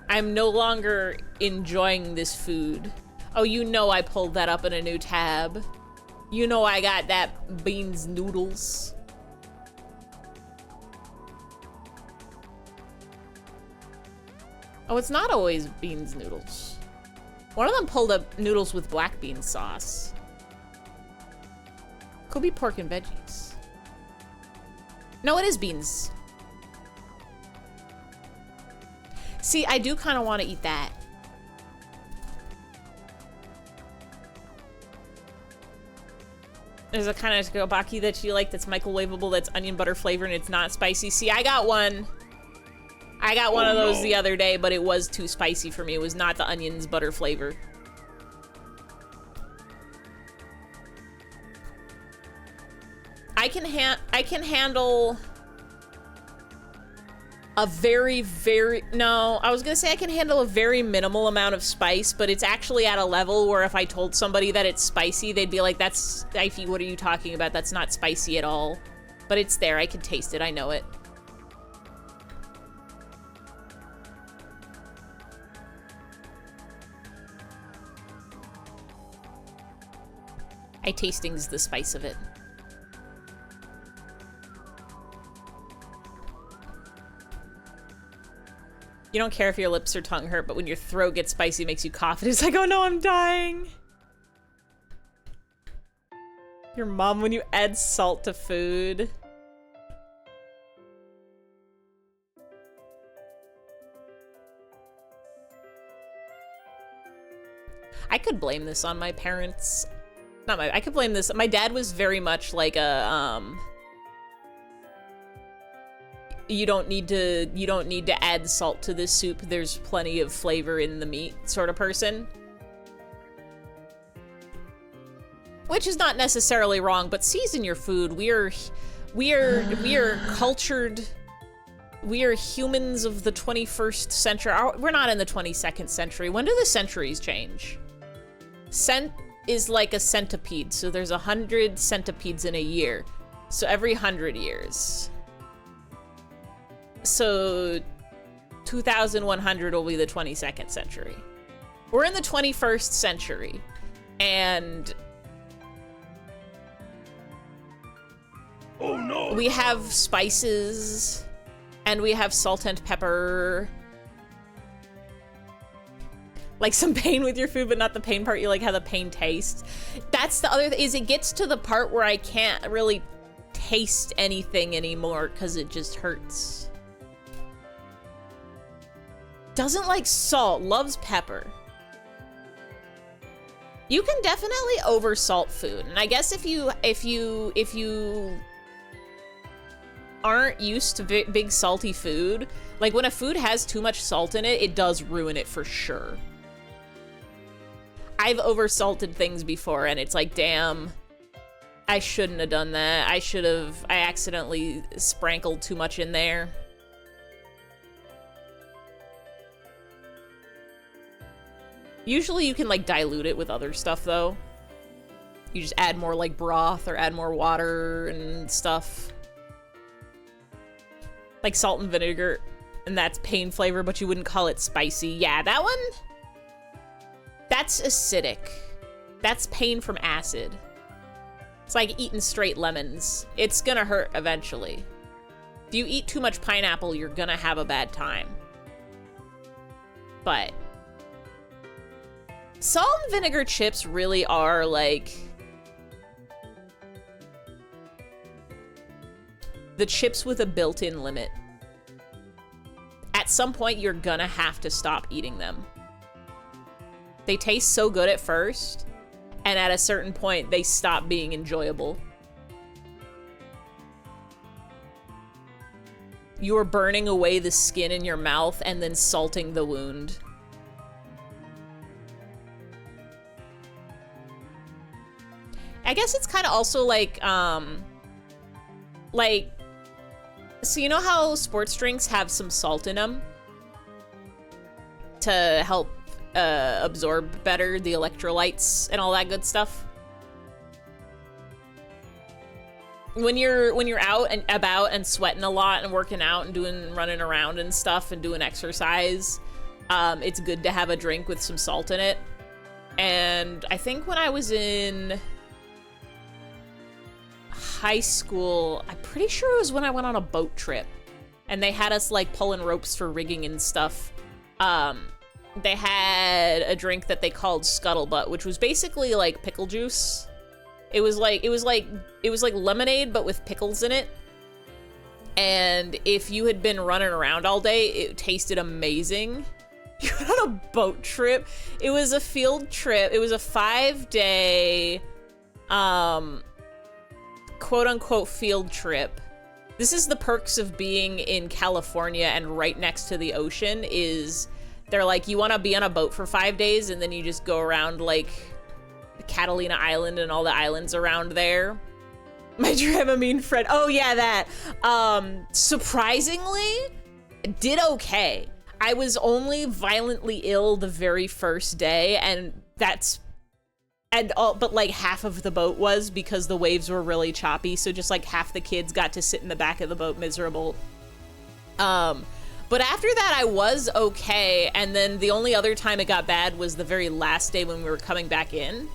I'm no longer enjoying this food. Oh, you know I pulled that up in a new tab. You know I got that beans noodles. Oh, it's not always beans noodles. One of them pulled up noodles with black bean sauce. Could be pork and veggies. No, it is beans. See, I do kind of want to eat that. There's a kind of gobaki that you like that's microwavable, that's onion butter flavor, and it's not spicy. See, I got one. I got one of those the other day, but it was too spicy for me. It was not the onions butter flavor. I can handle a very, no, I was gonna say I can handle a very minimal amount of spice, but it's actually at a level where if I told somebody that it's spicy, they'd be like, that's spicy, what are you talking about? That's not spicy at all. But it's there, I can taste it, I know it. Tasting's the spice of it. You don't care if your lips or tongue hurt, but when your throat gets spicy, it makes you cough. It's like, oh no, I'm dying. Your mom, when you add salt to food. I could blame this on my parents. I could blame this. My dad was very much like a, you don't need to add salt to this soup. There's plenty of flavor in the meat sort of person. Which is not necessarily wrong, but season your food. We are cultured. We are humans of the 21st century. We're not in the 22nd century. When do the centuries change? Cent is like a centipede, so there's 100 centipedes in a year. So every 100 years. So 2100 will be the 22nd century. We're in the 21st century, and oh no, we have spices, and we have salt and pepper. Like some pain with your food, but not the pain part. You like how the pain tastes. That's the other thing, is it gets to the part where I can't really taste anything anymore because it just hurts. Doesn't like salt, loves pepper. You can definitely over salt food. And I guess if you aren't used to big salty food, like when a food has too much salt in it, it does ruin it for sure. I've oversalted things before and it's like, damn, I shouldn't have done that. I accidentally sprinkled too much in there. Usually you can like dilute it with other stuff though. You just add more like broth or add more water and stuff. Like salt and vinegar, and that's pain flavor, but you wouldn't call it spicy. Yeah, that one, that's acidic. That's pain from acid. It's like eating straight lemons. It's gonna hurt eventually. If you eat too much pineapple, you're gonna have a bad time. But salt and vinegar chips really are like the chips with a built-in limit. At some point, you're gonna have to stop eating them. They taste so good at first, and at a certain point, they stop being enjoyable. You're burning away the skin in your mouth and then salting the wound. I guess it's kind of also like, so you know how sports drinks have some salt in them to help absorb better the electrolytes and all that good stuff? When you're out and about and sweating a lot and working out and running around and stuff and doing exercise, it's good to have a drink with some salt in it. And I think when I was in high school, I'm pretty sure it was when I went on a boat trip and they had us like pulling ropes for rigging and stuff. They had a drink that they called Scuttlebutt, which was basically like pickle juice. It was like lemonade but with pickles in it. And if you had been running around all day, it tasted amazing. You went on a boat trip. It was a field trip. It was a 5-day quote-unquote field trip. This is the perks of being in California and right next to the ocean. Is they're like, you want to be on a boat for 5 days and then you just go around like Catalina Island and all the islands around there. My Dramamine friend. Oh yeah, that. Surprisingly, did okay. I was only violently ill the very first day, but like half of the boat was because the waves were really choppy, so just like half the kids got to sit in the back of the boat miserable. But after that I was okay, and then the only other time it got bad was the very last day when we were coming back in.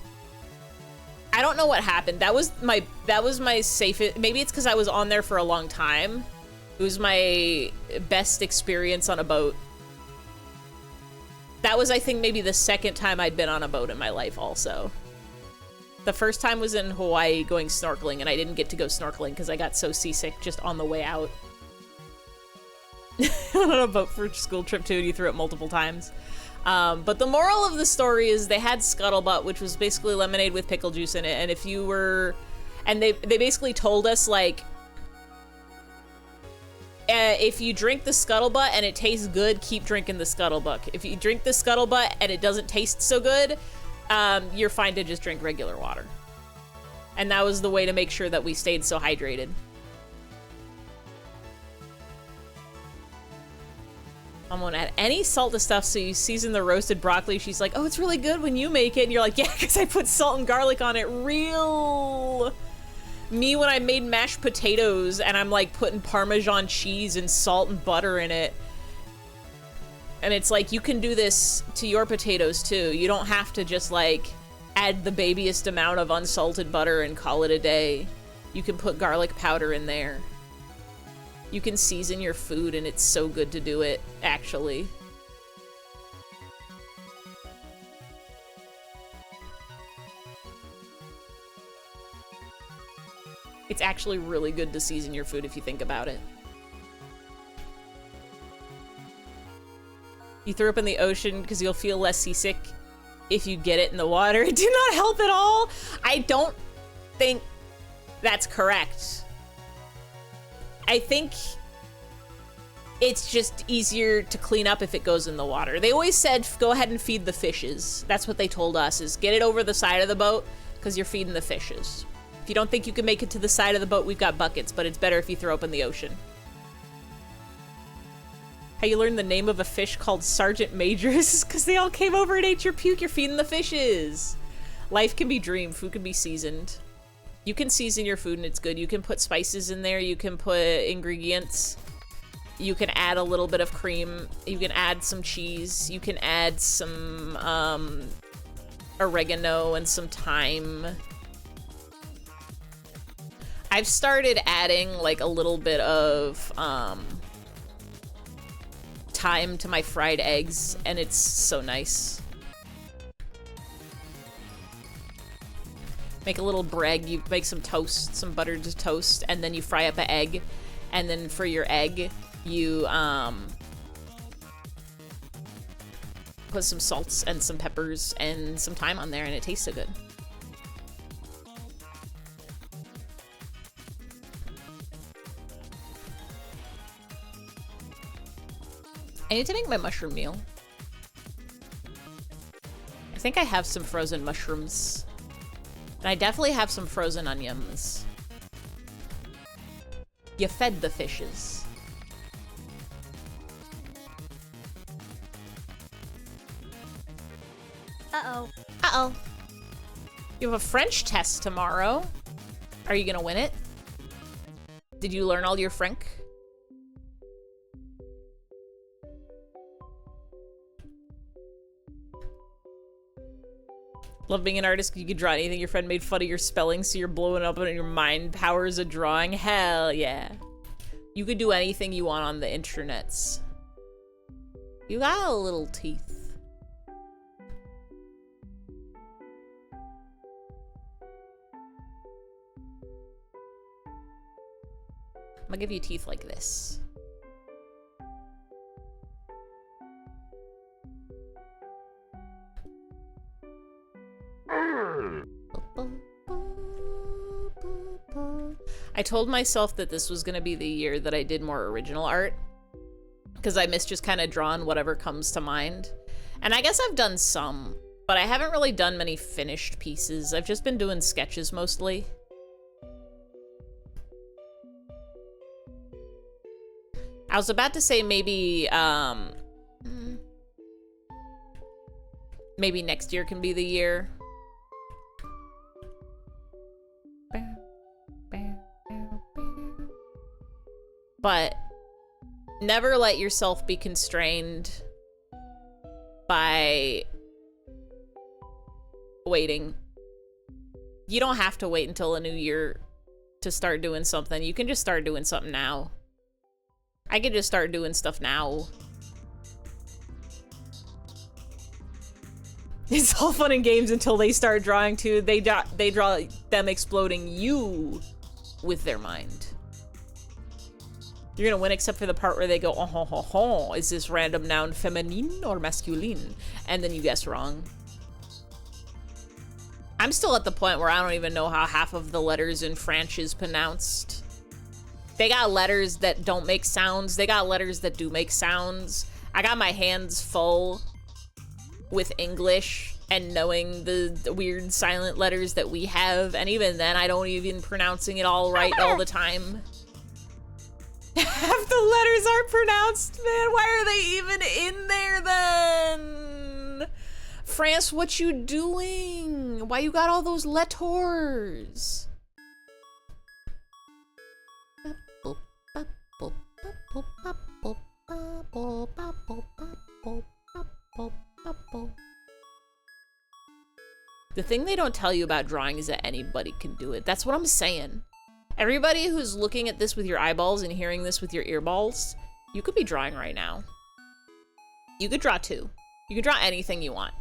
I don't know what happened. That was my safest. Maybe it's because I was on there for a long time. It was my best experience on a boat. That was, I think, maybe the second time I'd been on a boat in my life also. The first time was in Hawaii going snorkeling, and I didn't get to go snorkeling because I got so seasick just on the way out. On a boat for a school trip too, and you threw it multiple times. But the moral of the story is they had Scuttlebutt, which was basically lemonade with pickle juice in it, and if you were... And they basically told us, like, if you drink the Scuttlebutt and it tastes good, keep drinking the Scuttlebutt. If you drink the Scuttlebutt and it doesn't taste so good, you're fine to just drink regular water. And that was the way to make sure that we stayed so hydrated. I'm gonna add any salt to stuff, so you season the roasted broccoli. She's like, oh, it's really good when you make it. And you're like, yeah, because I put salt and garlic on it. Real me when I made mashed potatoes and I'm like putting Parmesan cheese and salt and butter in it. And it's like, you can do this to your potatoes too. You don't have to just like add the babyest amount of unsalted butter and call it a day. You can put garlic powder in there. You can season your food and it's so good to do it, actually. It's actually really good to season your food if you think about it. You threw up in the ocean because you'll feel less seasick if you get it in the water. It did not help at all. I don't think that's correct. I think it's just easier to clean up if it goes in the water. They always said, go ahead and feed the fishes. That's what they told us, is get it over the side of the boat because you're feeding the fishes. If you don't think you can make it to the side of the boat, we've got buckets, but it's better if you throw up in the ocean. How you learn the name of a fish called Sergeant Majors because they all came over and ate your puke. You're feeding the fishes. Life can be dreamed. Food can be seasoned. You can season your food and it's good. You can put spices in there. You can put ingredients. You can add a little bit of cream. You can add some cheese. You can add some oregano and some thyme. I've started adding like a little bit of thyme to my fried eggs, and it's so nice. Make a little bread, you make some toast, some buttered toast, and then you fry up an egg. And then for your egg, you put some salts and some peppers and some thyme on there, and it tastes so good. I need to make my mushroom meal. I think I have some frozen mushrooms. And I definitely have some frozen onions. You fed the fishes. Uh-oh. Uh-oh. You have a French test tomorrow. Are you gonna win it? Did you learn all your French? Love being an artist. You could draw anything. Your friend made fun of your spelling, so you're blowing up and your mind powers a drawing. Hell yeah. You could do anything you want on the internets. You got a little teeth. I'm gonna give you teeth like this. I told myself that this was gonna be the year that I did more original art, because I miss just kind of drawing whatever comes to mind. And I guess I've done some, but I haven't really done many finished pieces. I've just been doing sketches mostly. I was about to say maybe maybe next year can be the year. But never let yourself be constrained by waiting. You don't have to wait until a new year to start doing something. You can just start doing something now. I could just start doing stuff now. It's all fun and games until they start drawing too. They draw them exploding you with their mind. You're gonna win except for the part where they go, oh ho ho ho, is this random noun feminine or masculine? And then you guess wrong. I'm still at the point where I don't even know how half of the letters in French is pronounced. They got letters that don't make sounds. They got letters that do make sounds. I got my hands full with English and knowing the weird silent letters that we have. And even then, I don't even pronouncing it all right all the time. Half the letters aren't pronounced, man. Why are they even in there then? France, what you doing? Why you got all those letters? The thing they don't tell you about drawing is that anybody can do it. That's what I'm saying. Everybody who's looking at this with your eyeballs and hearing this with your earballs, you could be drawing right now. You could draw too. You could draw anything you want.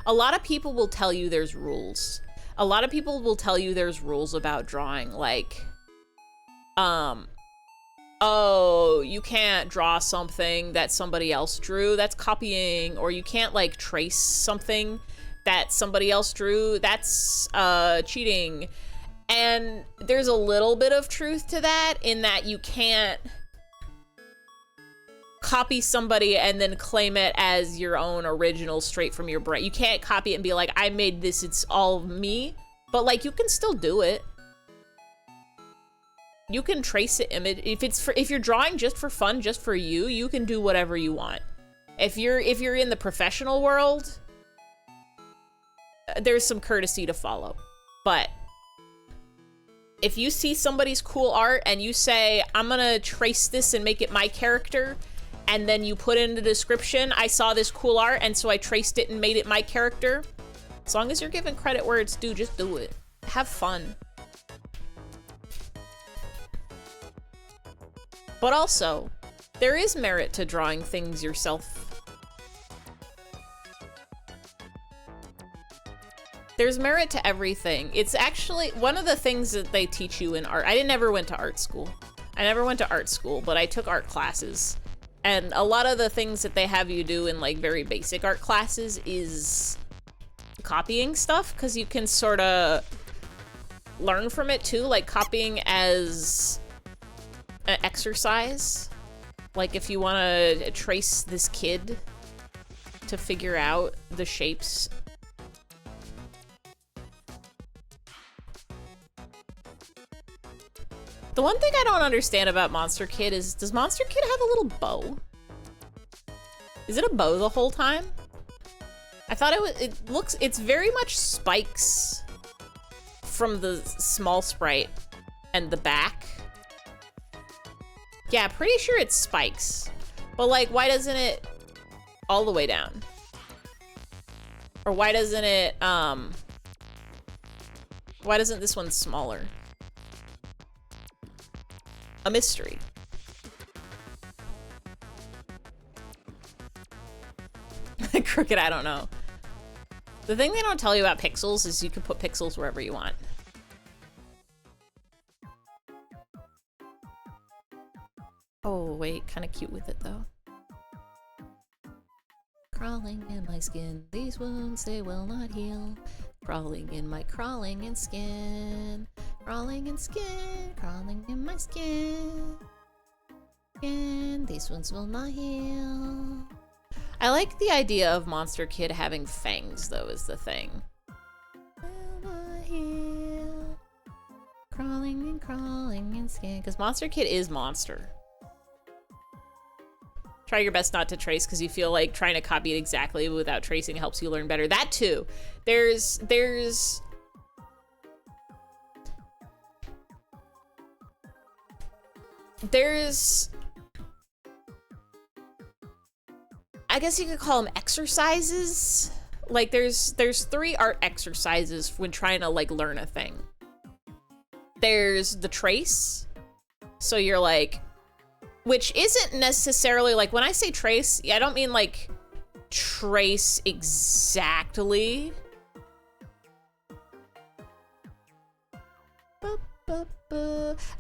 A lot of people will tell you there's rules. a lot of people will tell you there's rules about drawing, like, oh, you can't draw something that somebody else drew, that's copying, or you can't, like, trace something that somebody else drew, that's cheating. And there's a little bit of truth to that, in that you can't copy somebody and then claim it as your own original straight from your brain. You can't copy it and be like, I made this, it's all me. But like, you can still do it. You can trace the image. If you're drawing just for fun, just for you, you can do whatever you want. If you're in the professional world, there's some courtesy to follow. But if you see somebody's cool art and you say, I'm gonna trace this and make it my character, and then you put in the description, I saw this cool art and so I traced it and made it my character, as long as you're giving credit where it's due, just do it. Have fun. But also, there is merit to drawing things yourself. There's merit to everything. It's actually one of the things that they teach you in art. I never went to art school. But I took art classes. And a lot of the things that they have you do in like very basic art classes is copying stuff, because you can sort of learn from it too, like copying as an exercise. Like if you want to trace this kid to figure out the shapes. The one thing I don't understand about Monster Kid is, does Monster Kid have a little bow? Is it a bow the whole time? I thought it's very much spikes from the small sprite and the back. Yeah, pretty sure it's spikes. But like, why doesn't it all the way down? Or why doesn't it, why doesn't this one smaller? A mystery. Crooked, I don't know. The thing they don't tell you about pixels is you can put pixels wherever you want. Oh, wait, kind of cute with it though. Crawling in my skin, these wounds, they will not heal. Crawling in my crawling in skin. Crawling in skin, crawling in my skin. And these ones will not heal. I like the idea of Monster Kid having fangs, though, is the thing. Will not heal. Crawling in skin. Because Monster Kid is monster. Try your best not to trace, because you feel like trying to copy it exactly without tracing helps you learn better. That too. There's I guess you could call them exercises. Like there's 3 art exercises when trying to like learn a thing. There's the trace. So you're like, which isn't necessarily like, when I say trace, I don't mean like trace exactly.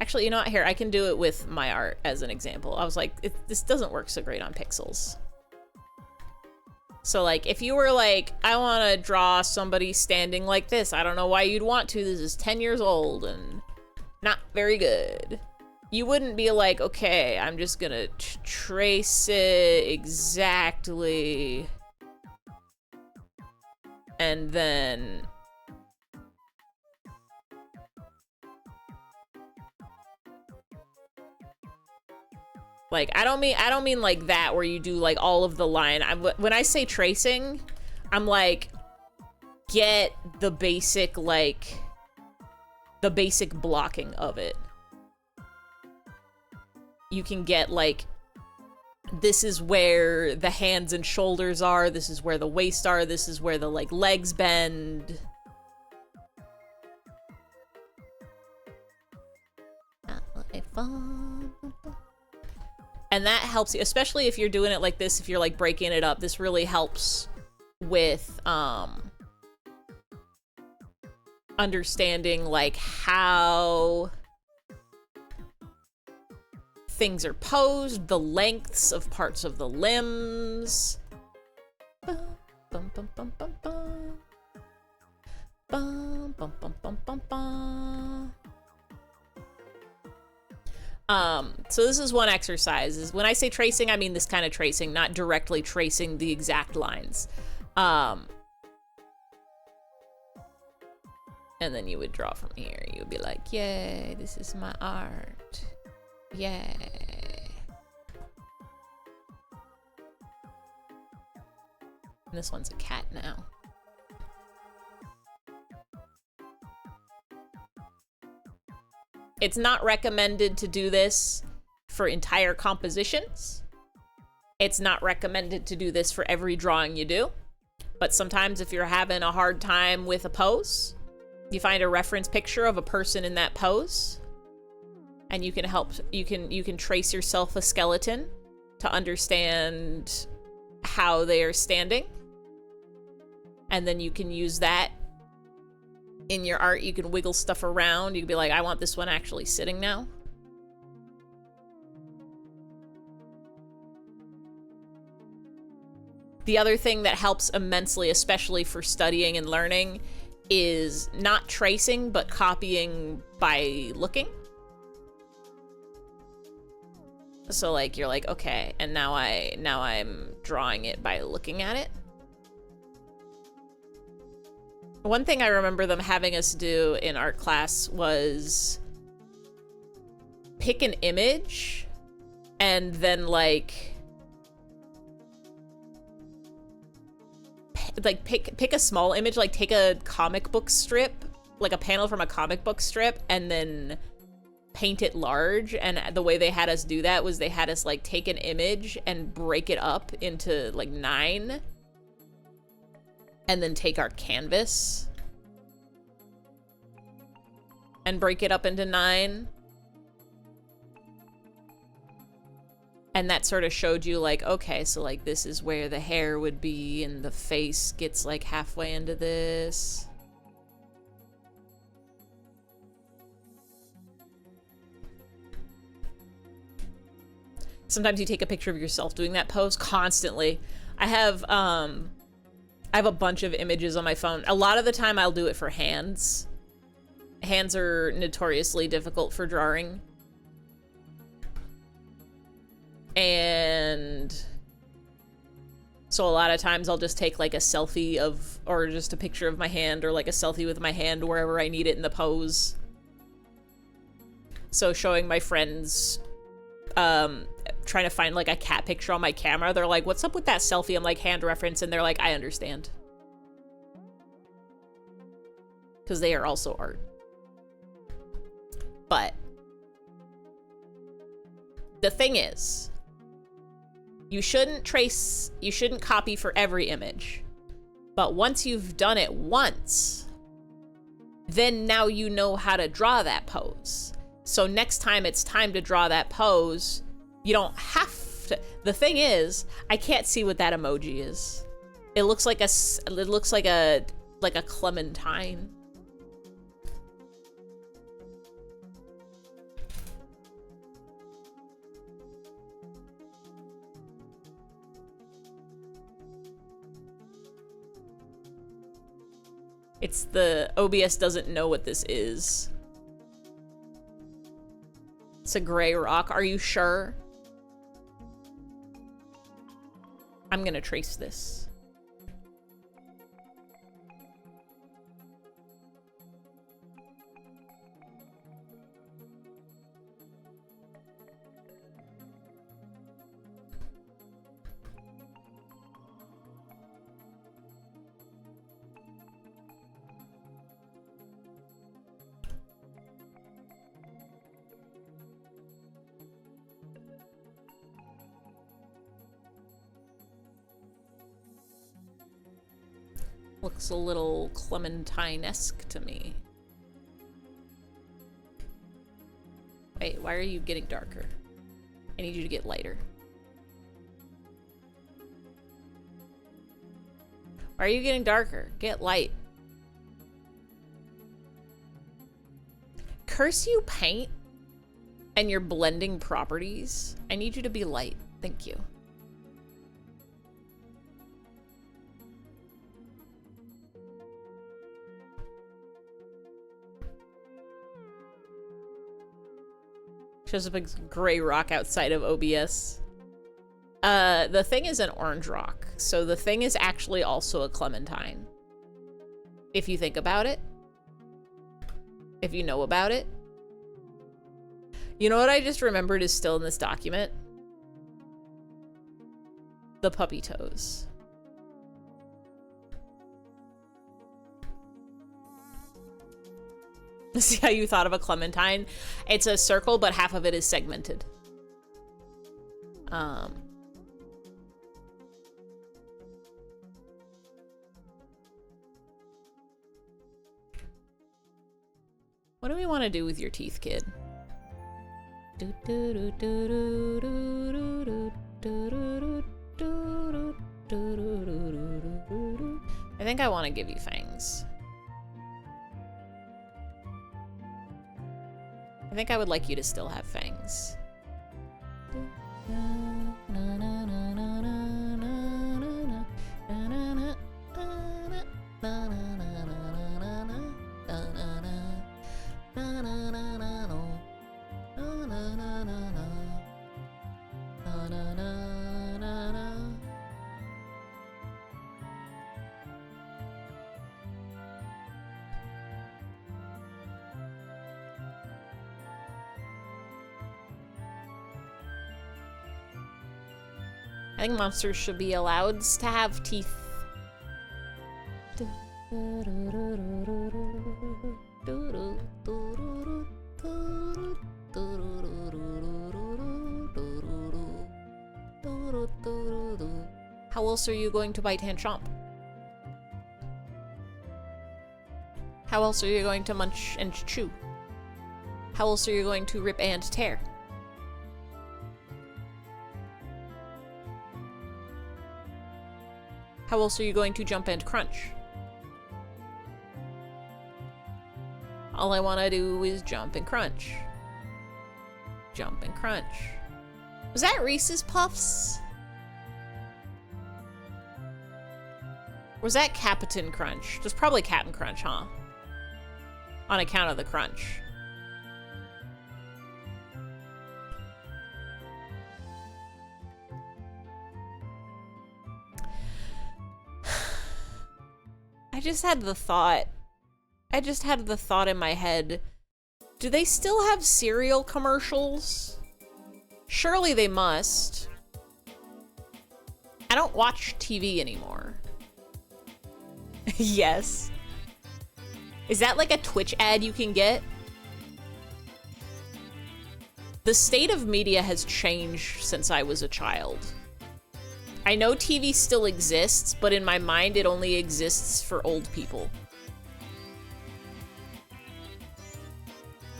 Actually, you know what? Here, I can do it with my art as an example. I was like, this doesn't work so great on pixels. So like, if you were like, I want to draw somebody standing like this, I don't know why you'd want to. This is 10 years old and not very good. You wouldn't be like, okay, I'm just gonna trace it exactly. And then like, I don't mean like that where you do like all of the line. When I say tracing, I'm like, get the basic, like the basic blocking of it. You can get like, this is where the hands and shoulders are, this is where the waist are, this is where the like legs bend. And that helps you, especially if you're doing it like this, if you're like breaking it up, this really helps with understanding like how things are posed, the lengths of parts of the limbs. Bum, bum, bum, bum, bum, bum. Bum, bum, bum, bum, bum, bum. So this is one exercise. Is when I say tracing, I mean this kind of tracing, not directly tracing the exact lines. And then you would draw from here. You would be like, yay, this is my art. Yay. And this one's a cat now. It's not recommended to do this for entire compositions. It's not recommended to do this for every drawing you do. But sometimes if you're having a hard time with a pose, you find a reference picture of a person in that pose, and you can trace yourself a skeleton to understand how they are standing. And then you can use that in your art. You can wiggle stuff around. You can be like, I want this one actually sitting now. The other thing that helps immensely, especially for studying and learning, is not tracing, but copying by looking. So like, you're like, okay, and now I'm drawing it by looking at it. One thing I remember them having us do in art class was pick an image and then like pick a small image, like take a comic book strip, like a panel from a comic book strip, and then paint it large. And the way they had us do that was they had us like take an image and break it up into like 9, and then take our canvas and break it up into 9. And that sort of showed you like, okay, so like this is where the hair would be, and the face gets like halfway into this. Sometimes you take a picture of yourself doing that pose constantly. I have a bunch of images on my phone. A lot of the time I'll do it for hands. Hands are notoriously difficult for drawing. And so a lot of times I'll just take like a selfie of, or just a picture of my hand, or like a selfie with my hand wherever I need it in the pose. So showing my friends, trying to find like a cat picture on my camera, they're like, what's up with that selfie? I'm like, hand reference, and they're like, I understand. Because they are also art. But the thing is, you shouldn't copy for every image. But once you've done it once, then now you know how to draw that pose. So next time it's time to draw that pose, you don't have to. The thing is, I can't see what that emoji is. It looks like a clementine. It's the OBS doesn't know what this is. It's a gray rock. Are you sure? I'm gonna trace this. Looks a little Clementine-esque to me. Wait, why are you getting darker? I need you to get lighter. Why are you getting darker? Get light. curse you paint and your blending properties. I need you to be light. Thank you. Shows up a gray rock outside of OBS. The thing is an orange rock, so the thing is actually also a clementine. If you think about it. If you know about it. You know what I just remembered is still in this document? The puppy toes. See how you thought of a clementine? It's a circle, but half of it is segmented. What do we want to do with your teeth, kid? I think I want to give you fangs. I think I would like you to still have fangs. I think monsters should be allowed to have teeth. How else are you going to bite and chomp? How else are you going to munch and chew? How else are you going to rip and tear? How else are you going to jump and crunch? All I want to do is jump and crunch. Jump and crunch. Was that Reese's Puffs? Or was that Captain Crunch? It was probably Captain Crunch, huh? On account of the crunch. I just had the thought in my head, do they still have cereal commercials? Surely they must. I don't watch TV anymore. Yes. Is that like a Twitch ad you can get? The state of media has changed since I was a child. I know TV still exists, but in my mind it only exists for old people.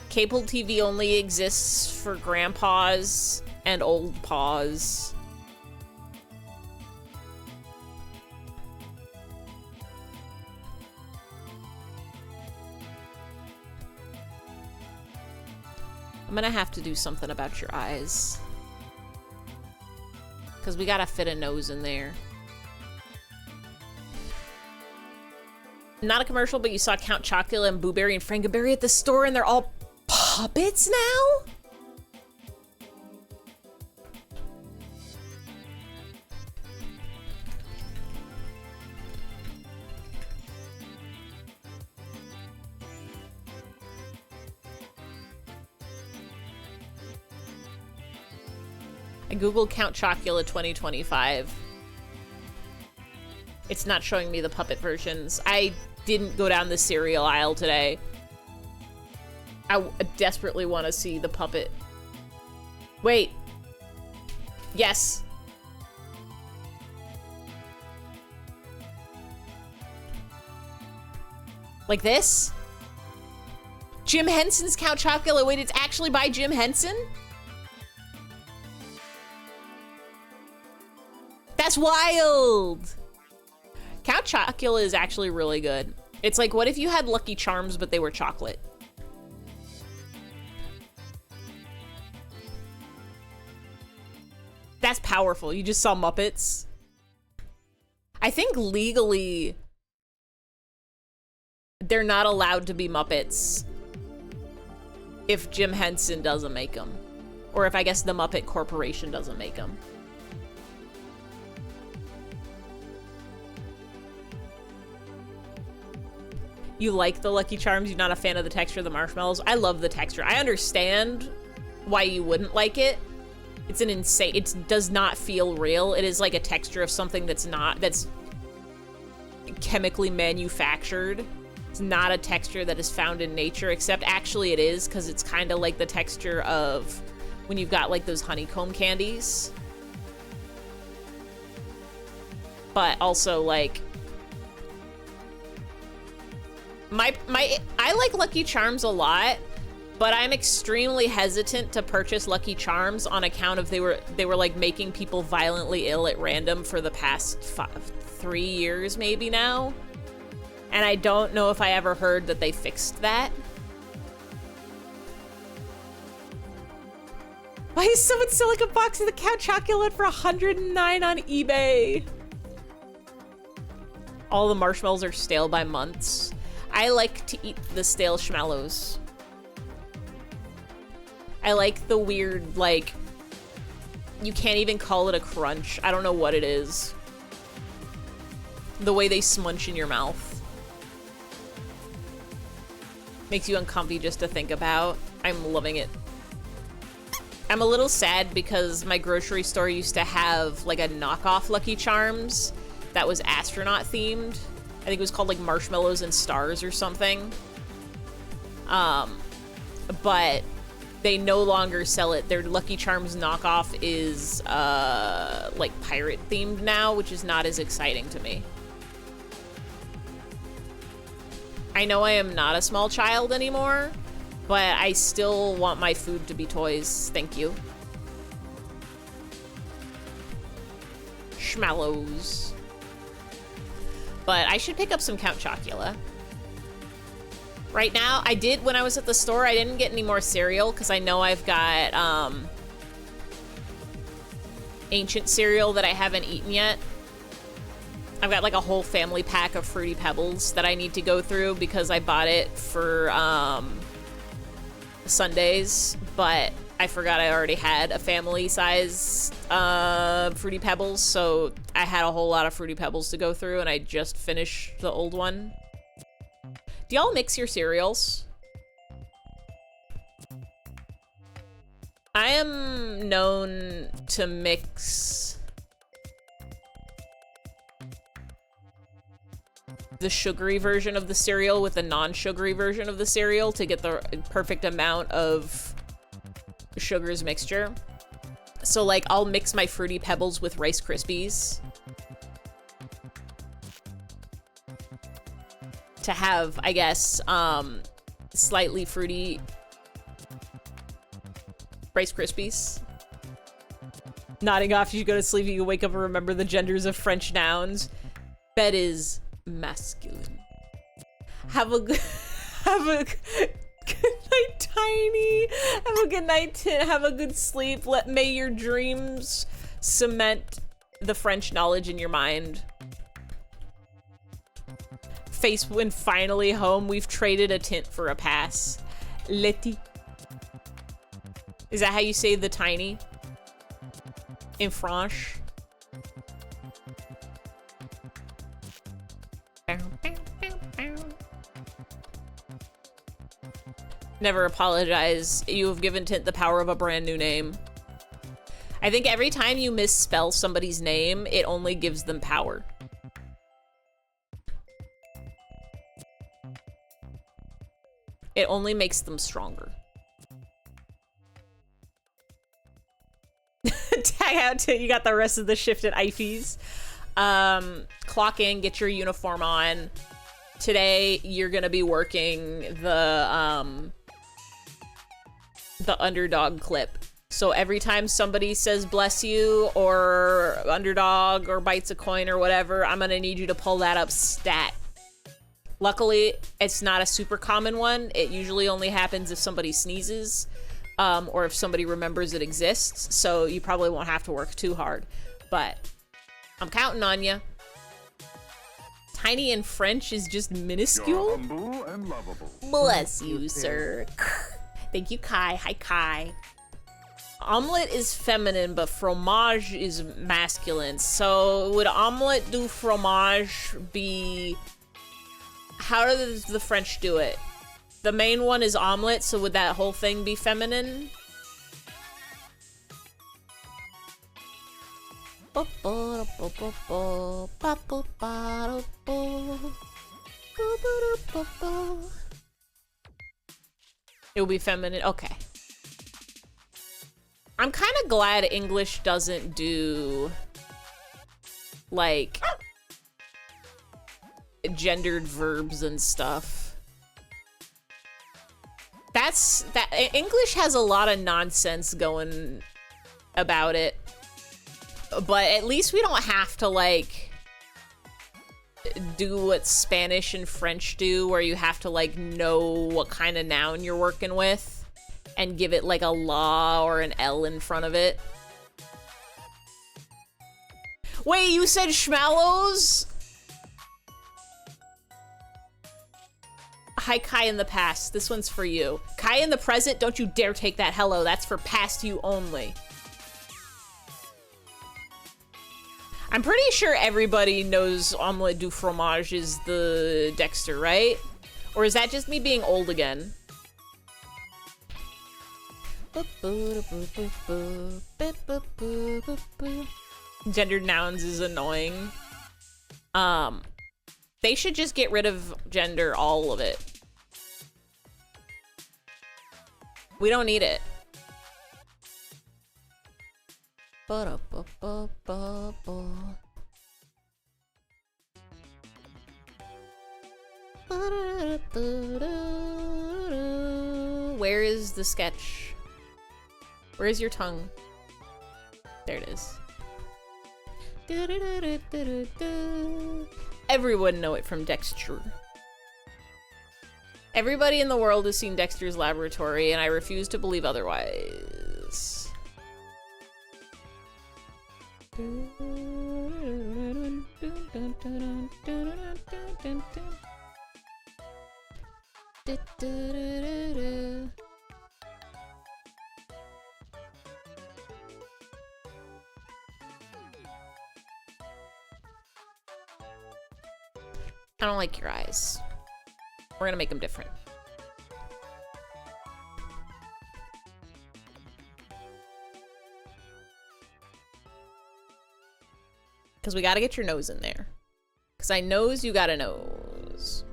Cable TV only exists for grandpas and old paws. I'm gonna have to do something about your eyes. Because we gotta fit a nose in there. Not a commercial, but you saw Count Chocula and Boo Berry and Frankenberry at the store and they're all puppets now? I googled Count Chocula 2025. It's not showing me the puppet versions. I didn't go down the cereal aisle today. I desperately want to see the puppet. Wait. Yes. Like this? Jim Henson's Count Chocula. Wait, it's actually by Jim Henson? That's wild! Count Chocula is actually really good. It's like, what if you had Lucky Charms, but they were chocolate? That's powerful. You just saw Muppets. I think legally they're not allowed to be Muppets if Jim Henson doesn't make them. Or if I guess the Muppet Corporation doesn't make them. You like the Lucky Charms? You're not a fan of the texture of the marshmallows? I love the texture. I understand why you wouldn't like it. It's an insane, it does not feel real. It is like a texture of something that's chemically manufactured. It's not a texture that is found in nature, except actually it is, because it's kind of like the texture of when you've got like those honeycomb candies. But also like, I like Lucky Charms a lot, but I'm extremely hesitant to purchase Lucky Charms on account of they were like making people violently ill at random for the past 3 years maybe now. And I don't know if I ever heard that they fixed that. Why is someone selling a box of the Count Chocolate for $109 on eBay? All the marshmallows are stale by months. I like to eat the stale schmallows. I like the weird, like, you can't even call it a crunch. I don't know what it is. The way they smunch in your mouth. Makes you uncomfy just to think about. I'm loving it. I'm a little sad because my grocery store used to have like a knockoff Lucky Charms that was astronaut themed. I think it was called like Marshmallows and Stars or something. But they no longer sell it. Their Lucky Charms knockoff is like pirate themed now, which is not as exciting to me. I know I am not a small child anymore, but I still want my food to be toys. Thank you. Schmallows. But I should pick up some Count Chocula. Right now, I did, when I was at the store, I didn't get any more cereal because I know I've got ancient cereal that I haven't eaten yet. I've got like a whole family pack of Fruity Pebbles that I need to go through because I bought it for Sundays, but I forgot I already had a family size Fruity Pebbles, so I had a whole lot of Fruity Pebbles to go through, and I just finished the old one. Do y'all mix your cereals? I am known to mix the sugary version of the cereal with the non-sugary version of the cereal to get the perfect amount of sugars mixture. So like I'll mix my Fruity Pebbles with Rice Krispies to have, I guess, slightly fruity Rice Krispies. Nodding off, you go to sleep, you can wake up and remember the genders of French nouns. Bed is masculine. Have a good night, Tiny. Have a good night, Tin. Have a good sleep. May your dreams cement the French knowledge in your mind. Face when finally home, we've traded a tint for a pass. Letty. Is that how you say the Tiny? In French? Never apologize. You have given Tint the power of a brand new name. I think every time you misspell somebody's name, it only gives them power. It only makes them stronger. Tag out to you got the rest of the shift at IFES. Clock in, get your uniform on. Today you're gonna be working the underdog clip. So every time somebody says bless you or underdog or bites a coin or whatever, I'm gonna need you to pull that up stat. Luckily, it's not a super common one. It usually only happens if somebody sneezes, or if somebody remembers it exists, so you probably won't have to work too hard. But I'm counting on you. Tiny in French is just minuscule? Humble and lovable. Bless you, sir. Thank you, Kai. Hi, Kai. Omelette is feminine, but fromage is masculine. So would omelette du fromage be... How does the French do it? The main one is omelette, so would that whole thing be feminine? It will be feminine. Okay. I'm kind of glad English doesn't do like gendered verbs and stuff. English has a lot of nonsense going about it. But at least we don't have to, like, do what Spanish and French do, where you have to, like, know what kind of noun you're working with and give it, like, a la or an L in front of it. Wait, you said schmallows? Hi, Kai in the past. This one's for you. Kai in the present, don't you dare take that hello. That's for past you only. I'm pretty sure everybody knows omelette du fromage is the Dexter, right? Or is that just me being old again? Gendered nouns is annoying. They should just get rid of gender, all of it. We don't need it. Where is the sketch? Where is your tongue? There it is. Everyone know it from Dexter. Everybody in the world has seen Dexter's Laboratory, and I refuse to believe otherwise. I don't like your eyes. We're gonna make them different. Because we gotta get your nose in there. Because I knows you got a nose.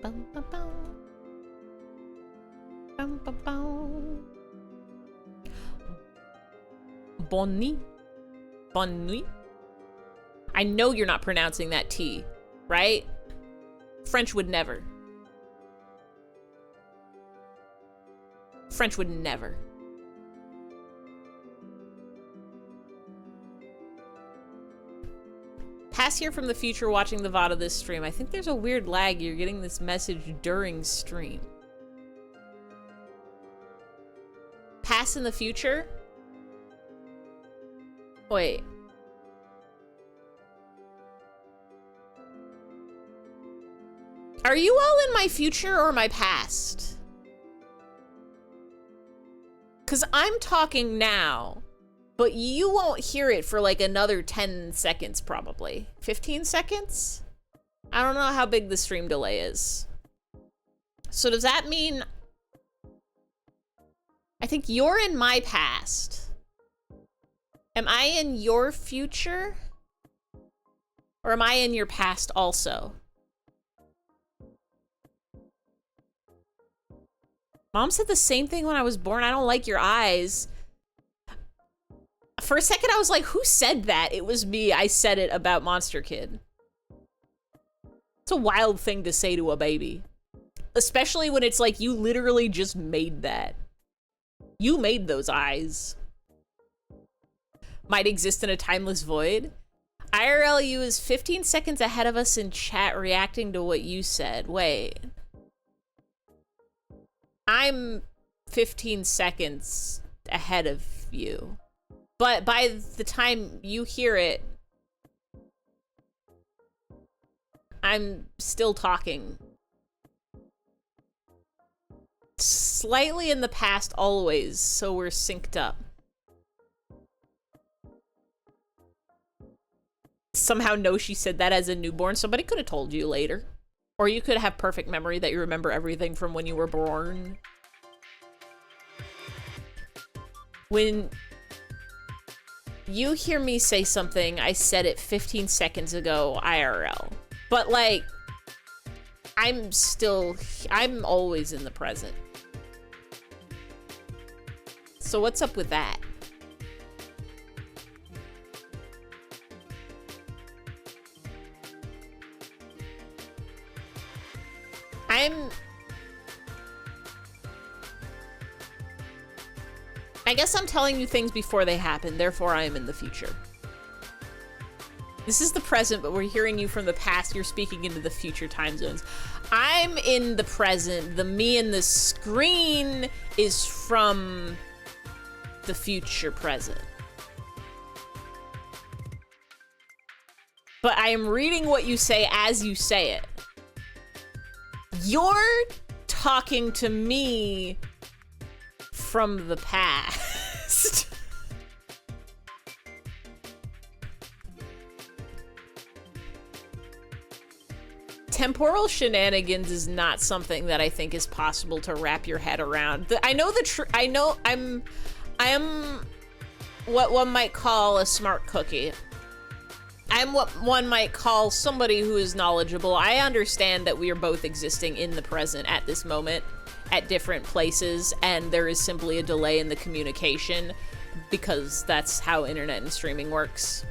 Bum, bum, bum. Bum, bum, bum. Bonne nuit. Bonne nuit. I know you're not pronouncing that T, right? French would never. French would never. Pass here from the future watching the VOD of this stream. I think there's a weird lag. You're getting this message during stream. Pass in the future? Wait. Are you all in my future or my past? Because I'm talking now, but you won't hear it for like another 10 seconds probably. 15 seconds? I don't know how big the stream delay is. So does that mean... I think you're in my past. Am I in your future? Or am I in your past also? Mom said the same thing when I was born. I don't like your eyes. For a second, I was like, who said that? It was me. I said it about Monster Kid. It's a wild thing to say to a baby. Especially when it's like, you literally just made that. You made those eyes. Might exist in a timeless void. IRLU is 15 seconds ahead of us in chat reacting to what you said. Wait. I'm 15 seconds ahead of you. But by the time you hear it, I'm still talking. Slightly in the past always, so we're synced up. Somehow know she said that as a newborn. Somebody could have told you later. Or you could have perfect memory that you remember everything from when you were born. When you hear me say something, I said it 15 seconds ago IRL. But like, I'm always in the present. So what's up with that? I guess I'm telling you things before they happen, therefore I am in the future. This is the present, but we're hearing you from the past. You're speaking into the future time zones. I'm in the present. The me in the screen is from the future present. But I am reading what you say as you say it. You're talking to me from the past. Temporal shenanigans is not something that I think is possible to wrap your head around. I am what one might call a smart cookie. I'm what one might call somebody who is knowledgeable. I understand that we are both existing in the present at this moment at different places, and there is simply a delay in the communication because that's how internet and streaming works.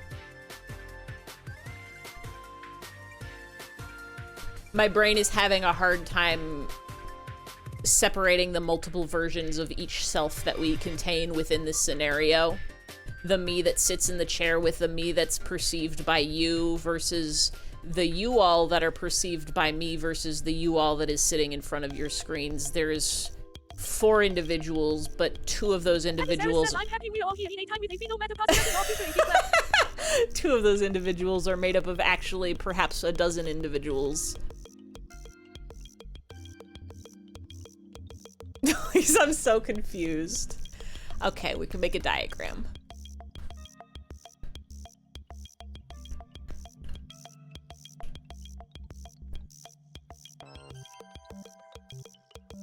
My brain is having a hard time separating the multiple versions of each self that we contain within this scenario. The me that sits in the chair with the me that's perceived by you versus the you all that are perceived by me versus the you all that is sitting in front of your screens. There's 4 individuals, but 2 of those individuals... Two of those individuals are made up of actually perhaps a dozen individuals. I'm so confused. Okay, we can make a diagram.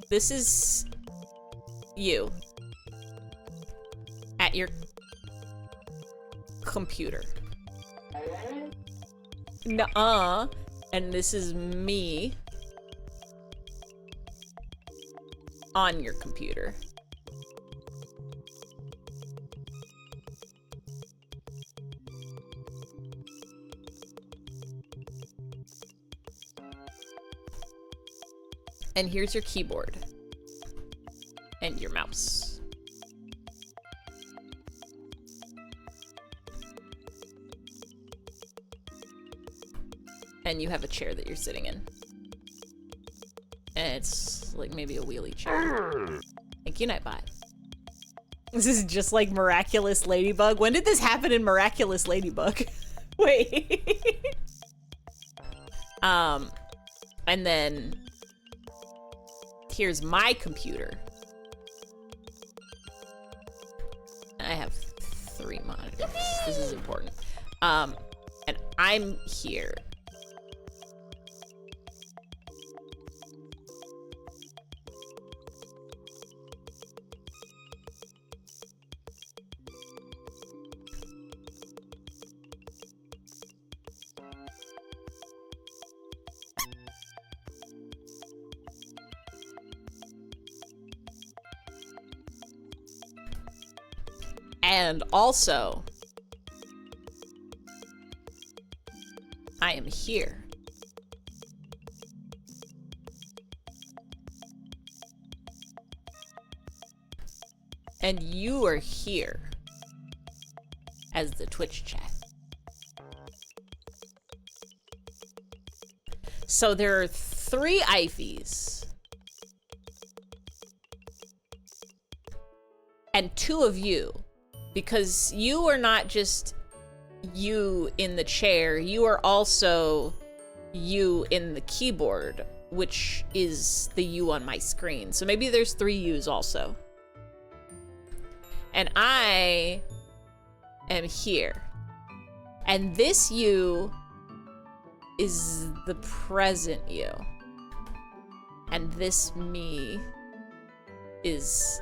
This is you at your computer. Nuh-uh. And this is me on your computer. And here's your keyboard. And your mouse. And you have a chair that you're sitting in. And it's like maybe a wheelie chair. Thank you, Nightbot. This is just like Miraculous Ladybug. When did this happen in Miraculous Ladybug? Wait. And then here's my computer. I have 3 monitors. This is important. And I'm here. And also, I am here. And you are here as the Twitch chat. So there are 3 Ivies. and 2 of you, because you are not just you in the chair, you are also you in the keyboard, which is the you on my screen. So maybe there's 3 yous also. And I am here. And this you is the present you. And this me is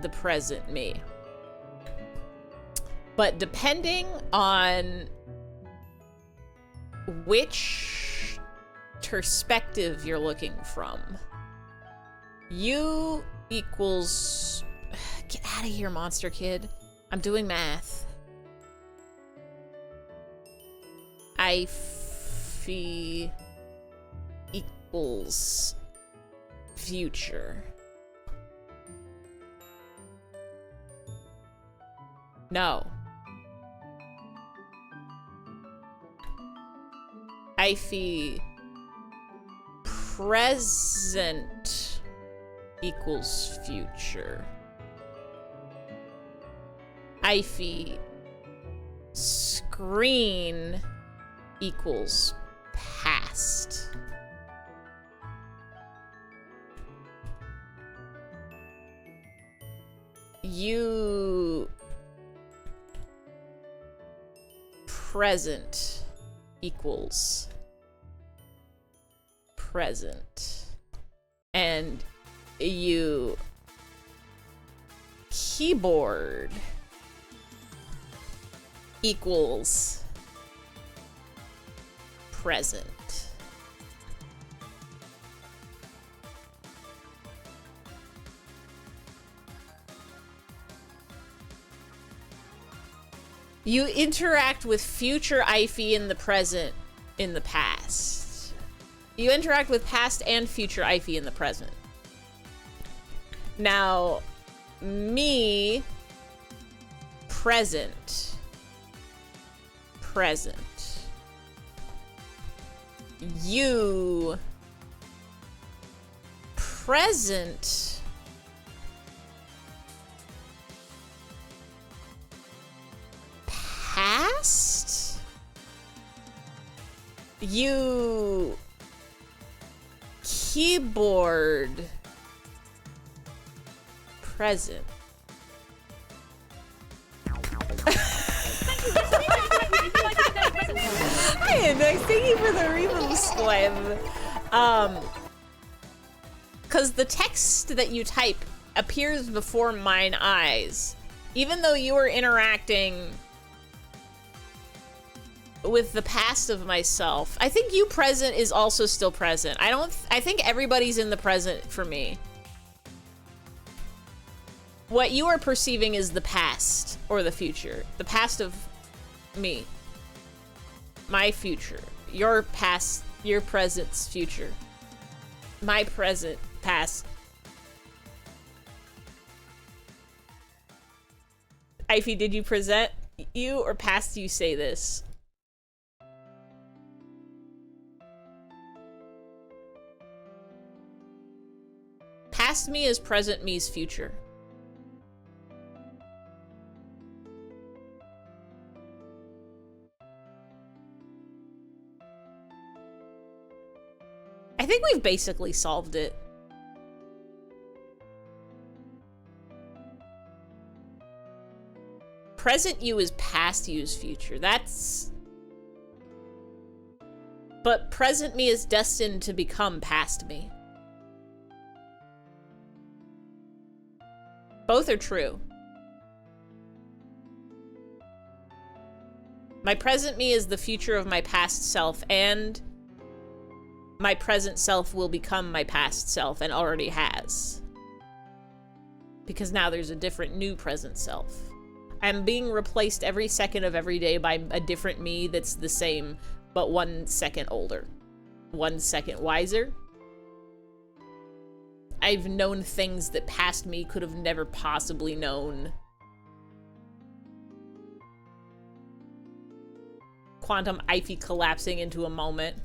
the present me. But depending on which perspective you're looking from, you equals... Get out of here, monster kid. I'm doing math. I equals future. No. Present equals future. Screen equals past. You present equals present. And you keyboard equals present. You interact with future Iphy in the present, in the past. You interact with past and future Iphy in the present. Now, me, present. You, present. Past. You, keyboard. Present. Hi, Index. Thank you for the remove slam. Because the text that you type appears before mine eyes. Even though you are interacting with the past of myself, I think you present is also still present. I think everybody's in the present for me. What you are perceiving is the past or the future. The past of me. My future. Your past, your present's future. My present, past. Iphy, did you present you or past you say this? Past me is present me's future. I think we've basically solved it. Present you is past you's future. That's... But present me is destined to become past me. Both are true. My present me is the future of my past self, and my present self will become my past self, and already has. Because now there's a different new present self. I'm being replaced every second of every day by a different me that's the same, but 1 second older. 1 second wiser. I've known things that past me could have never possibly known. Quantum Iphy collapsing into a moment.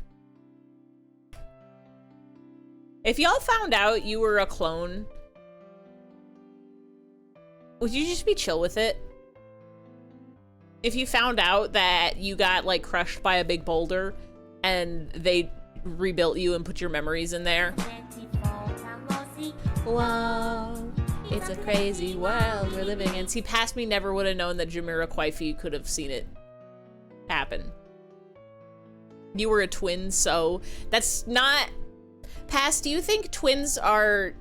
If y'all found out you were a clone, Would you just be chill with it? If you found out that you got, like, crushed by a big boulder and they rebuilt you and put your memories in there. Whoa, it's a crazy world we're living in. See, past me never would have known that Jamiroquai could have seen it happen. You were a twin, so that's not... Past, do you think twins are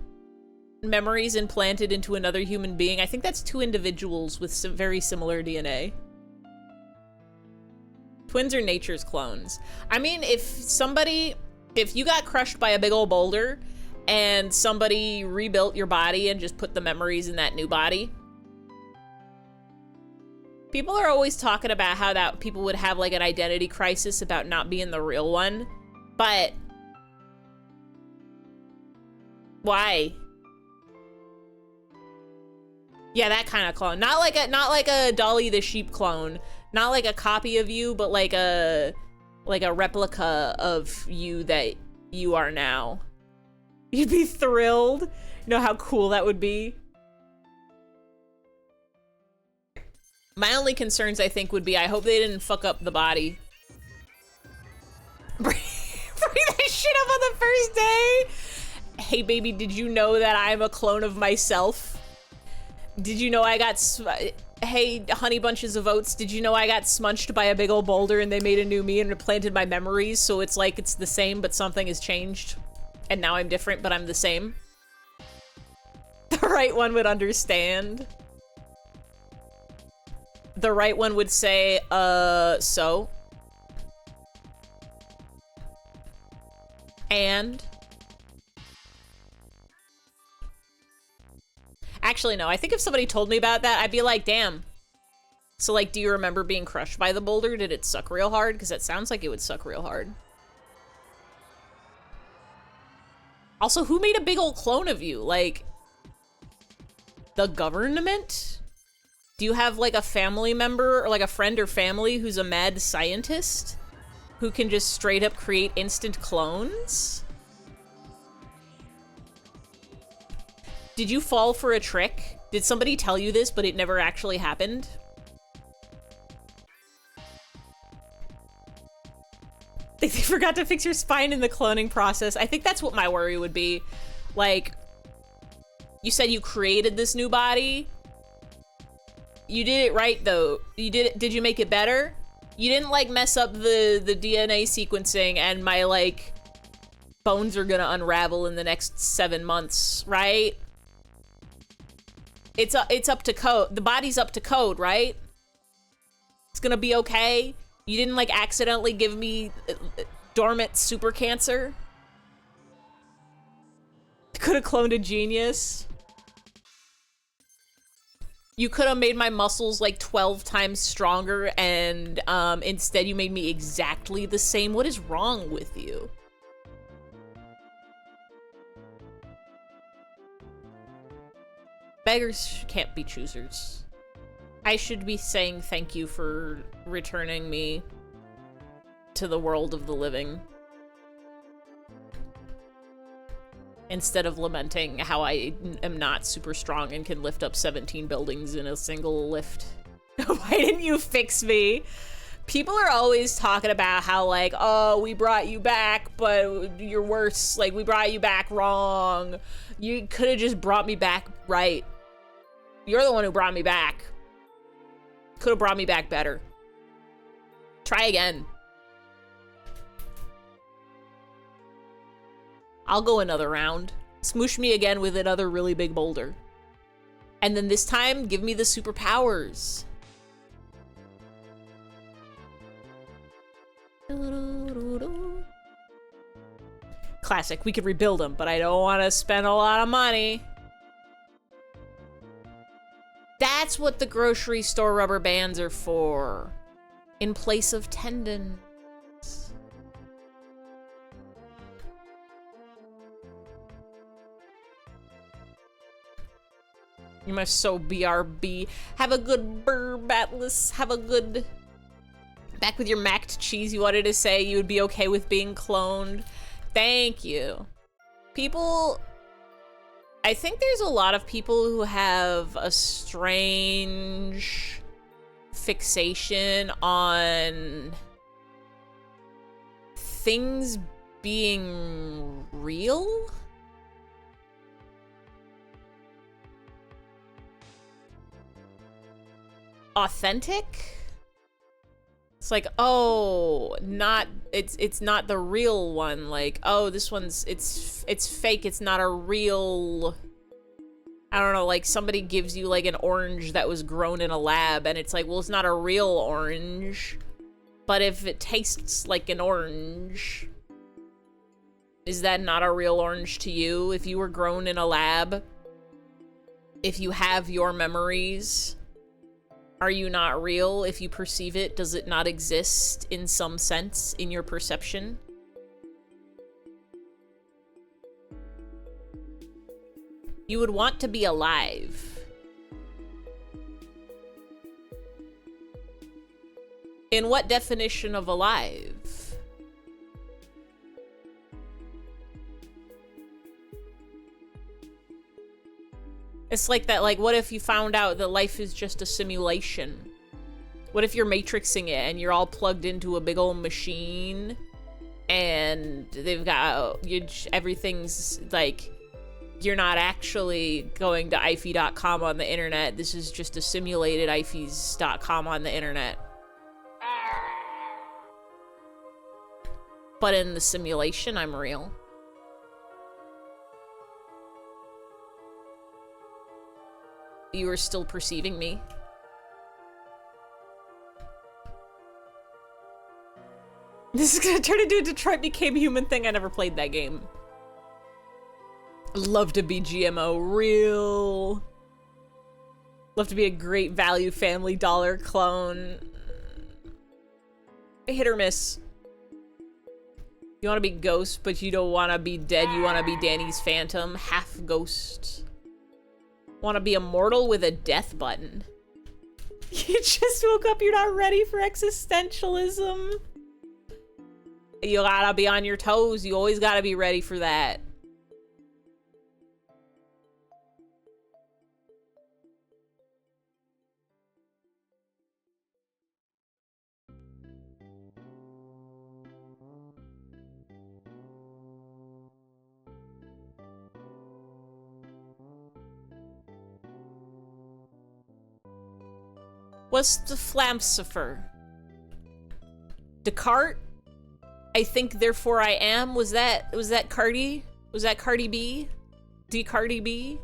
memories implanted into another human being? I think that's two individuals with some very similar DNA. Twins are nature's clones. I mean, if you got crushed by a big old boulder and somebody rebuilt your body and just put the memories in that new body, people are always talking about how that people would have like an identity crisis about not being the real one, but why? Yeah, that kind of clone. Not like a Dolly the sheep clone. Not like a copy of you, but like a replica of you that you are now. You'd be thrilled. You know how cool that would be? My only concerns, I think, would be I hope they didn't fuck up the body. Bring that shit up on the first day? Hey, baby, did you know that I'm a clone of myself? Did you know I got... Hey, honey bunches of oats, did you know I got smunched by a big old boulder and they made a new me and implanted my memories, so it's like it's the same, but something has changed? And now I'm different, but I'm the same? The right one would understand. The right one would say, so? And? Actually, no, I think if somebody told me about that, I'd be like, damn. So, like, do you remember being crushed by the boulder? Did it suck real hard? Because that sounds like it would suck real hard. Also, who made a big old clone of you? Like, the government? Do you have, like, a family member, or, like, a friend or family who's a mad scientist? Who can just straight up create instant clones? Did you fall for a trick? Did somebody tell you this, but it never actually happened? They forgot to fix your spine in the cloning process. I think that's what my worry would be. Like, you said you created this new body. You did it right, though. Did you make it better? You didn't, like, mess up the DNA sequencing and my, like, bones are gonna unravel in the next 7 months, right? It's up to code. The body's up to code, right? It's gonna be okay. You didn't, like, accidentally give me dormant super cancer. Could have cloned a genius. You could have made my muscles, like, 12 times stronger, and instead you made me exactly the same. What is wrong with you? Beggars can't be choosers. I should be saying thank you for returning me to the world of the living, instead of lamenting how I am not super strong and can lift up 17 buildings in a single lift. Why didn't you fix me? People are always talking about how, like, oh, we brought you back, but you're worse. Like, we brought you back wrong. You could have just brought me back right. You're the one who brought me back. Could have brought me back better. Try again. I'll go another round. Smoosh me again with another really big boulder. And then this time, give me the superpowers. Classic. We could rebuild them, but I don't want to spend a lot of money. That's what the grocery store rubber bands are for. In place of tendons. You must so BRB. Have a good burb, Atlas. Have a good... Back with your macked cheese, you wanted to say you would be okay with being cloned. Thank you. People I think there's a lot of people who have a strange fixation on things being real. Authentic. It's like, oh, it's not the real one. Like, oh, this one's it's fake. It's not a real. I don't know, like somebody gives you like an orange that was grown in a lab and it's like, well, it's not a real orange. But if it tastes like an orange, is that not a real orange to you? If you were grown in a lab, if you have your memories, are you not real? If you perceive it, does it not exist in some sense in your perception? You would want to be alive. In what definition of alive? It's like that, like, what if you found out that life is just a simulation? What if you're matrixing it and you're all plugged into a big old machine and they've got, everything's like, you're not actually going to ify.com on the internet. This is just a simulated ifys.com on the internet. But in the simulation, I'm real. You are still perceiving me. This is gonna turn into a Detroit Became Human thing. I never played that game. Love to be GMO real. Love to be a great value Family Dollar clone. Hit or miss. You want to be Ghost, but you don't want to be dead. You want to be Danny's Phantom. Half Ghost. Want to be immortal with a death button. You just woke up, you're not ready for existentialism. You gotta be on your toes. You always gotta be ready for that. What's the Flamsifer? Descartes? I think, therefore I am. Was that Cardi? Was that Cardi B? Cardi B?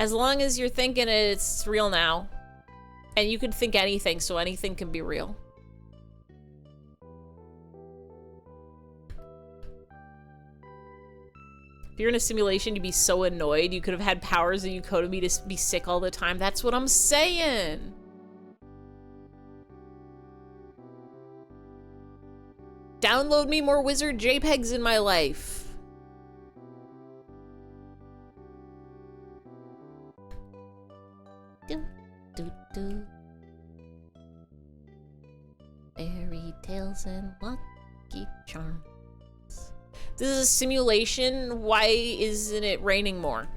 As long as you're thinking it's real now. And you can think anything, so anything can be real. If you're in a simulation, you'd be so annoyed. You could have had powers that you coded me to be sick all the time. That's what I'm saying. Download me more wizard JPEGs in my life. Do, do, do. Fairy tales and lucky charms. This is a simulation. Why isn't it raining more?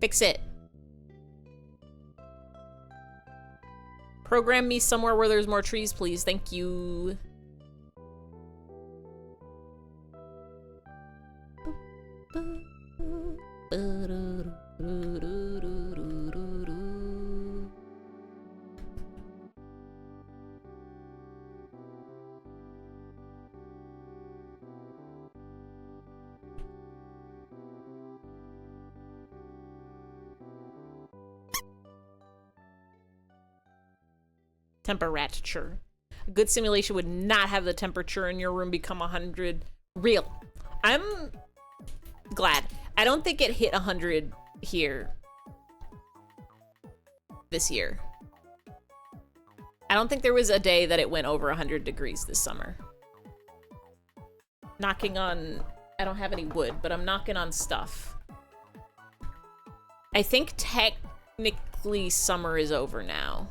Fix it. Program me somewhere where there's more trees, please. Thank you. Temperature. A good simulation would not have the temperature in your room become 100. Real. I'm glad. I don't think it hit 100 here this year. I don't think there was a day that it went over 100 degrees this summer. Knocking on... I don't have any wood, but I'm knocking on stuff. I think technically summer is over now.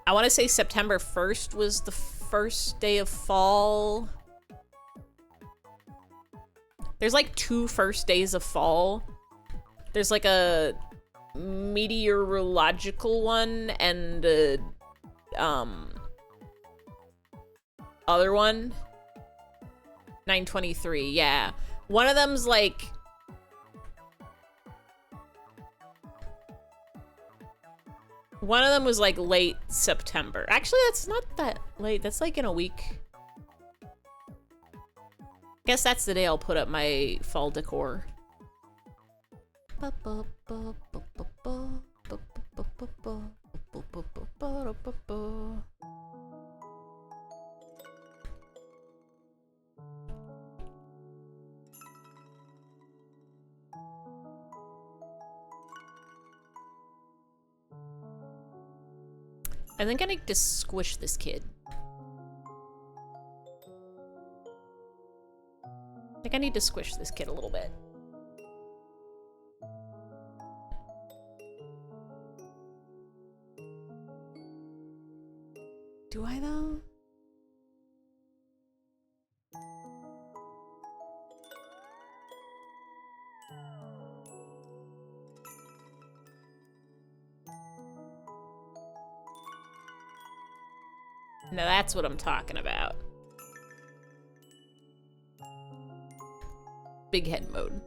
I want to say September 1st was the first day of fall. There's like 2 first days of fall. There's like a meteorological one and a, other one. 9/23, yeah. One of them's like... One of them was like late September. Actually, that's not that late. That's like in a week. Guess that's the day I'll put up my fall decor. I think I need to squish this kid. I think I need to squish this kid a little bit. Do I though? Now that's what I'm talking about. Big head mode.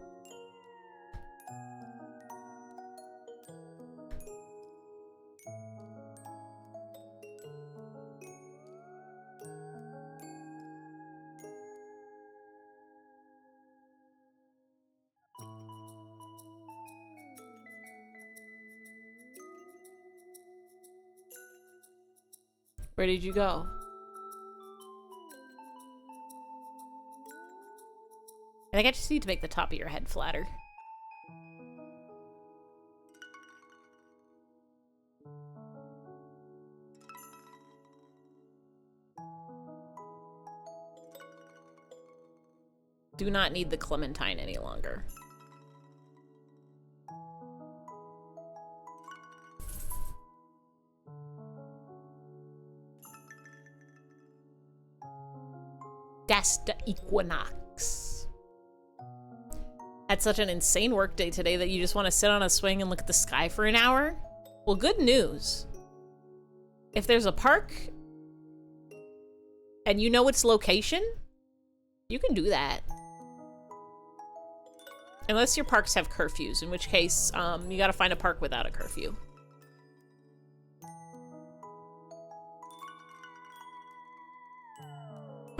Where did you go? I think I just need to make the top of your head flatter. Do not need the clementine any longer. That's the equinox. Had such an insane work day today that you just want to sit on a swing and look at the sky for an hour? Well, good news. If there's a park and you know its location, you can do that. Unless your parks have curfews, in which case you gotta find a park without a curfew.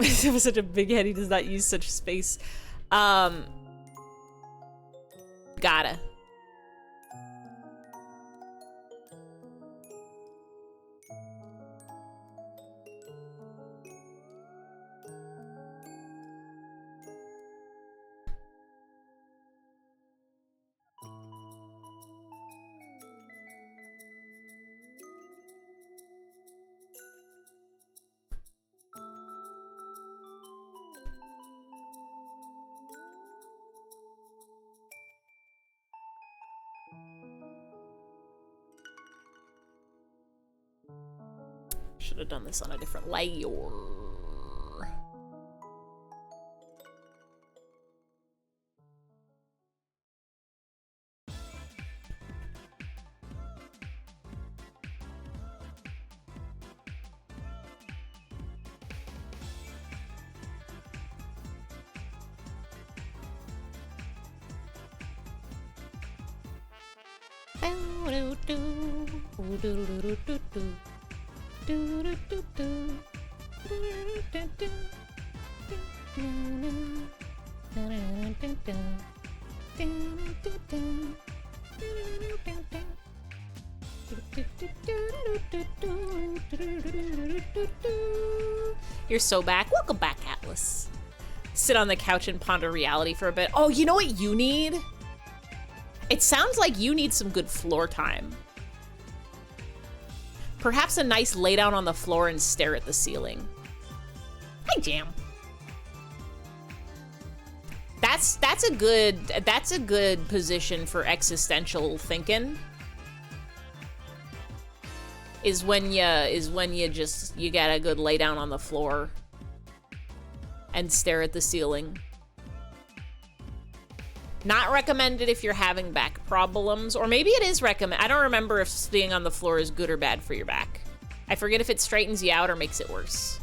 It was such a big head, he does not use such space. Gotta. Should have done this on a different layer. You're so back. Welcome back, Atlas. Sit on the couch and ponder reality for a bit. Oh, you know what you need? It sounds like you need some good floor time. Perhaps a nice lay down on the floor and stare at the ceiling. Hi, Jam. That's a good position for existential thinking. is when you get a good lay down on the floor and stare at the ceiling. Not recommended if you're having back problems, or maybe it is recommended. I don't remember if being on the floor is good or bad for your back. I forget if it straightens you out or makes it worse.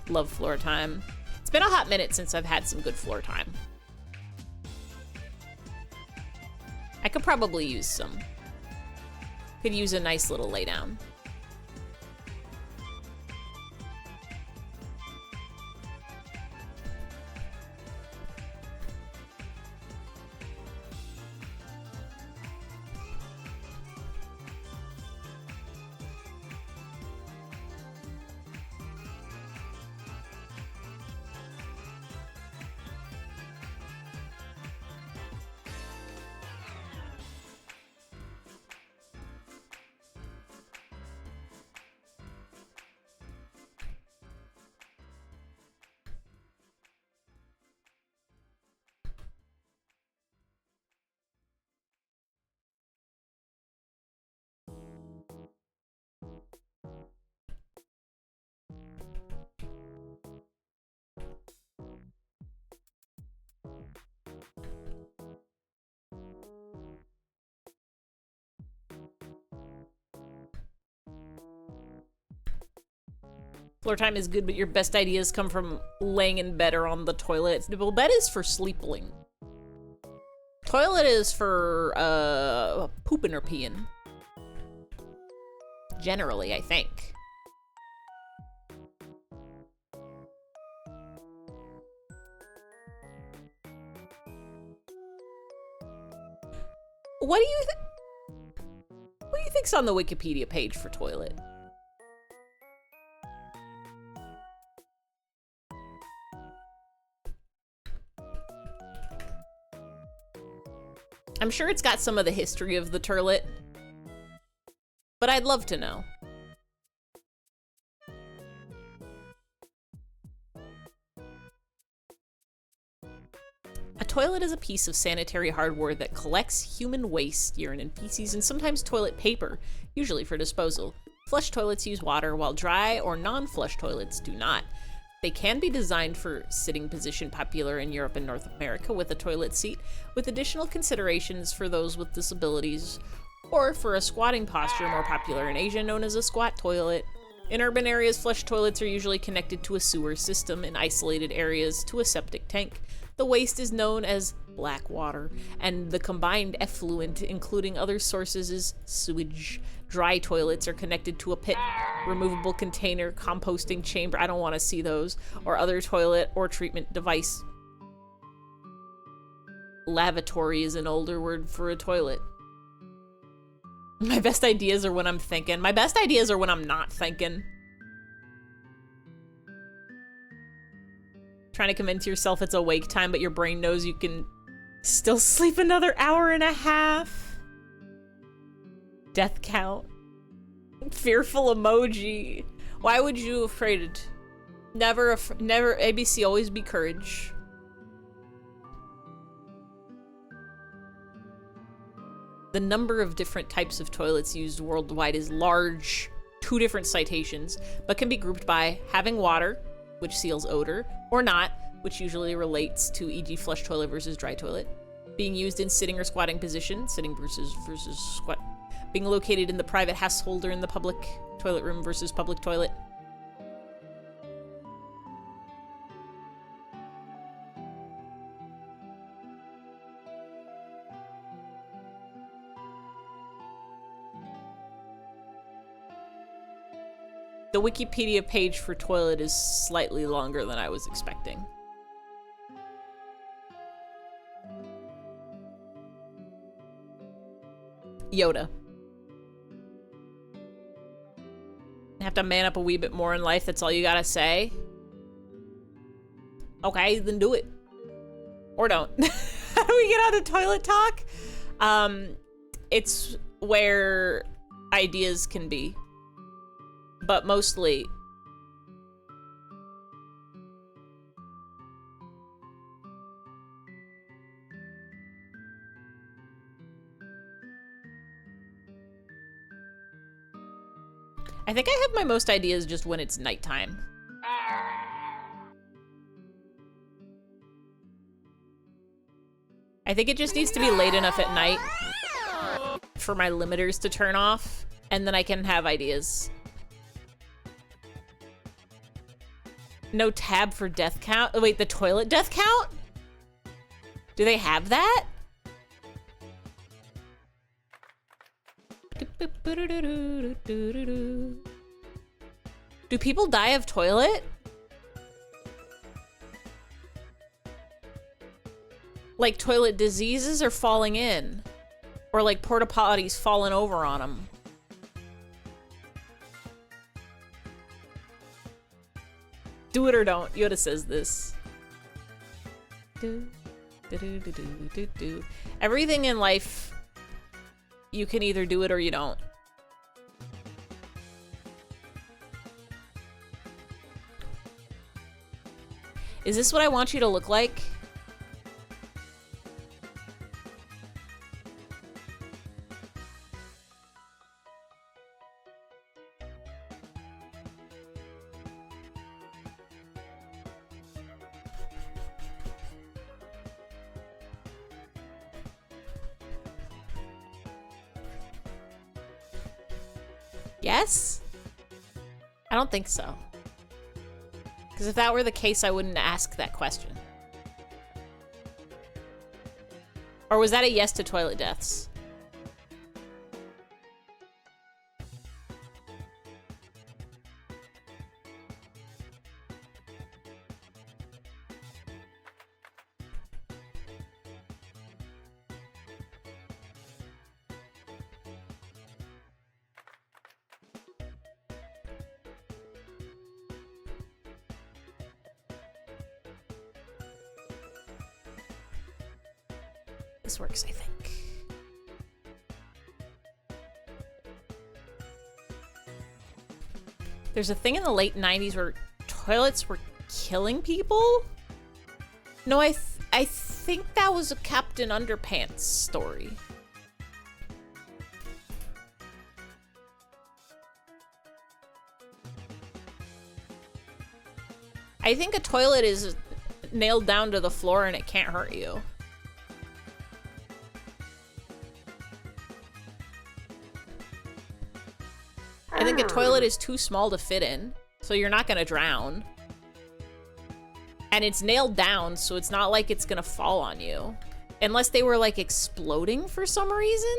Love floor time. It's been a hot minute since I've had some good floor time. I could probably use some. Could use a nice little lay down. Floor time is good, but your best ideas come from laying in bed or on the toilet. Well, bed is for sleeping. Toilet is for pooping or peeing. Generally, I think. What do you think's on the Wikipedia page for toilet? I'm sure it's got some of the history of the turlet, but I'd love to know. A toilet is a piece of sanitary hardware that collects human waste, urine and feces, and sometimes toilet paper, usually for disposal. Flush toilets use water, while dry or non-flush toilets do not. They can be designed for sitting position, popular in Europe and North America with a toilet seat, with additional considerations for those with disabilities, or for a squatting posture, more popular in Asia, known as a squat toilet. In urban areas, flush toilets are usually connected to a sewer system, in isolated areas to a septic tank. The waste is known as black water, and the combined effluent, including other sources, is sewage. Dry toilets are connected to a pit, removable container, composting chamber, I don't want to see those, or other toilet or treatment device. Lavatory is an older word for a toilet. My best ideas are when I'm thinking. My best ideas are when I'm not thinking. Trying to convince yourself it's awake time, but your brain knows you can still sleep another hour and a half. Death count. Fearful emoji. Why would you afraid it? Never, ABC, always be courage. The number of different types of toilets used worldwide is large. 2 different citations, but can be grouped by having water, which seals odor, or not, which usually relates to e.g. flush toilet versus dry toilet. Being used in sitting or squatting position, sitting versus squat. Being located in the private household or in the public toilet room versus public toilet. The Wikipedia page for toilet is slightly longer than I was expecting. Yoda. Have to man up a wee bit more in life, that's all you gotta say? Okay, then do it. Or don't. How do we get on to toilet talk? It's where ideas can be. But mostly, I think I have my most ideas just when it's nighttime. I think it just needs to be late enough at night for my limiters to turn off, and then I can have ideas. No tab for death count. Oh, wait, the toilet death count? Do they have that? Do people die of toilet? Like toilet diseases or falling in? Or like porta potties falling over on them? Do it or don't. Yoda says this. Everything in life, you can either do it or you don't. Is this what I want you to look like? Yes? I don't think so. Because if that were the case, I wouldn't ask that question. Or was that a yes to toilet deaths? This works, I think. There's a thing in the late 90s where toilets were killing people? No, I think that was a Captain Underpants story. I think a toilet is nailed down to the floor and it can't hurt you. I think a toilet is too small to fit in, so you're not gonna drown. And it's nailed down, so it's not like it's gonna fall on you. Unless they were, like, exploding for some reason?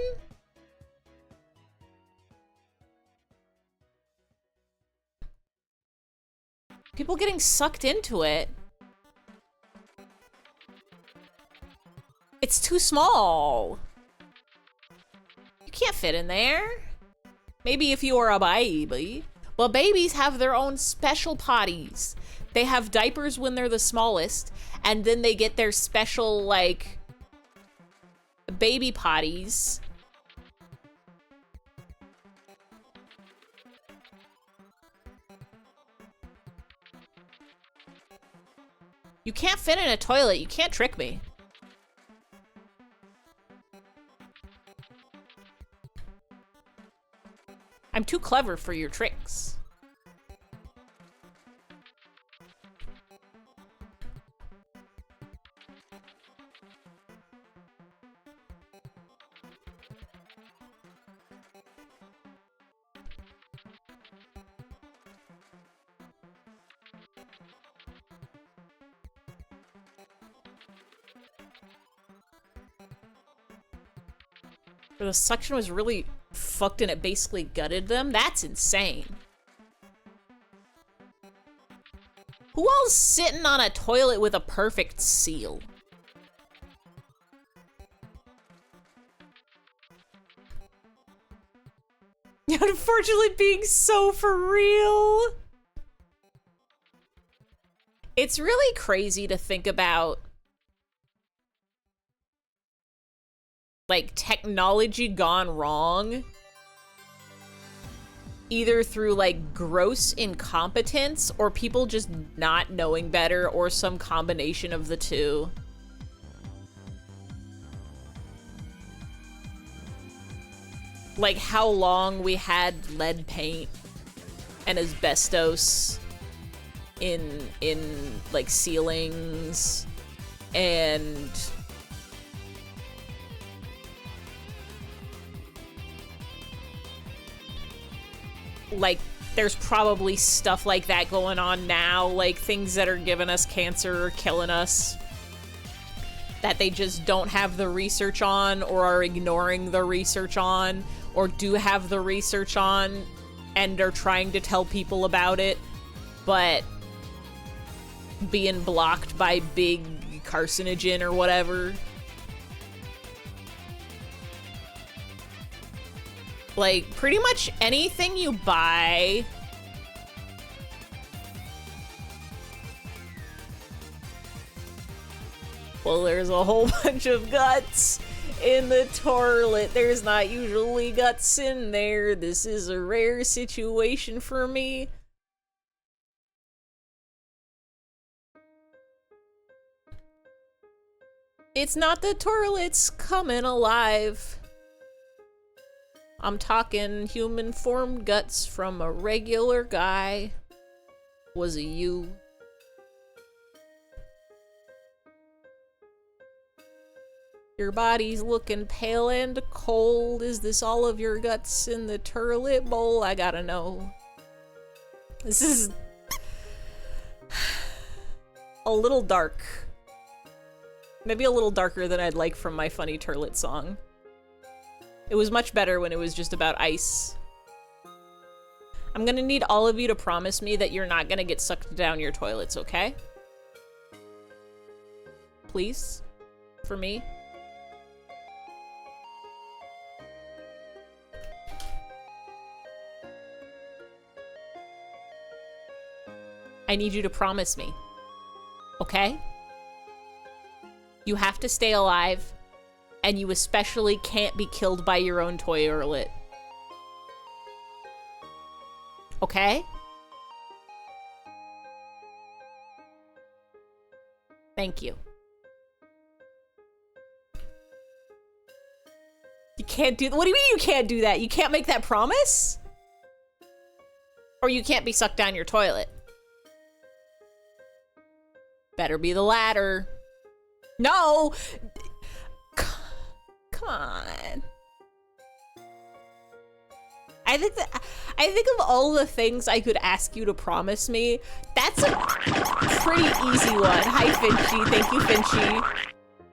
People getting sucked into it. It's too small. You can't fit in there. Maybe if you are a baby. But babies have their own special potties. They have diapers when they're the smallest, and then they get their special, like, baby potties. You can't fit in a toilet. You can't trick me. I'm too clever for your tricks. The suction was really fucked and it basically gutted them? That's insane. Who else sitting on a toilet with a perfect seal? Unfortunately, being so for real. It's really crazy to think about, like, technology gone wrong, either through, like, gross incompetence or people just not knowing better or some combination of the two. Like how long we had lead paint and asbestos in like ceilings, and like there's probably stuff like that going on now, like things that are giving us cancer or killing us that they just don't have the research on, or are ignoring the research on, or do have the research on and are trying to tell people about it, but being blocked by big carcinogen or whatever. Like, pretty much anything you buy well, there's a whole bunch of guts in the toilet. There's not usually guts in there. This is a rare situation for me. It's not the toilets coming alive. I'm talking human-formed guts from a regular guy. Was it you? Your body's looking pale and cold. Is this all of your guts in the toilet bowl? I gotta know. This is a little dark. Maybe a little darker than I'd like from my funny turlet song. It was much better when it was just about ice. I'm gonna need all of you to promise me that you're not gonna get sucked down your toilets, okay? Please? For me? I need you to promise me, okay? You have to stay alive, and you especially can't be killed by your own toilet. Okay? Thank you. You can't do- what do you mean you can't do that? You can't make that promise? Or you can't be sucked down your toilet? Better be the latter. No! Come on. I think of all the things I could ask you to promise me, that's a pretty easy one. Hi, Finchy. Thank you, Finchy.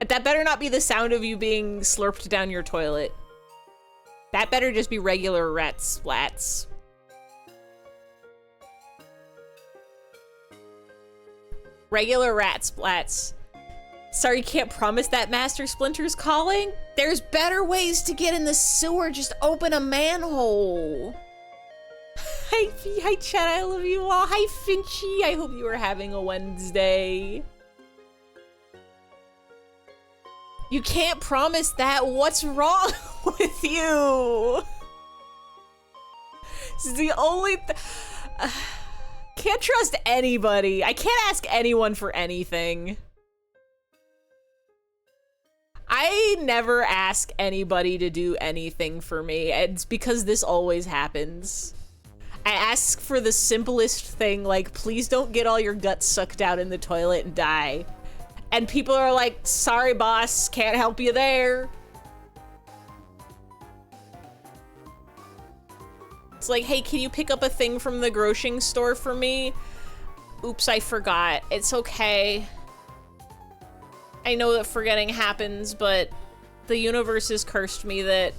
That better not be the sound of you being slurped down your toilet. That better just be regular rat splats. Regular rat splats. Sorry, can't promise that Master Splinter's calling? There's better ways to get in the sewer. Just open a manhole. Hi, chat. I love you all. Hi, Finchy. I hope you are having a Wednesday. You can't promise that. What's wrong with you? This is the only can't trust anybody. I can't ask anyone for anything. I never ask anybody to do anything for me. It's because this always happens. I ask for the simplest thing, like, please don't get all your guts sucked out in the toilet and die. And people are like, sorry, boss, can't help you there. It's like, hey, can you pick up a thing from the grocery store for me? Oops, I forgot. It's okay. I know that forgetting happens, but the universe has cursed me that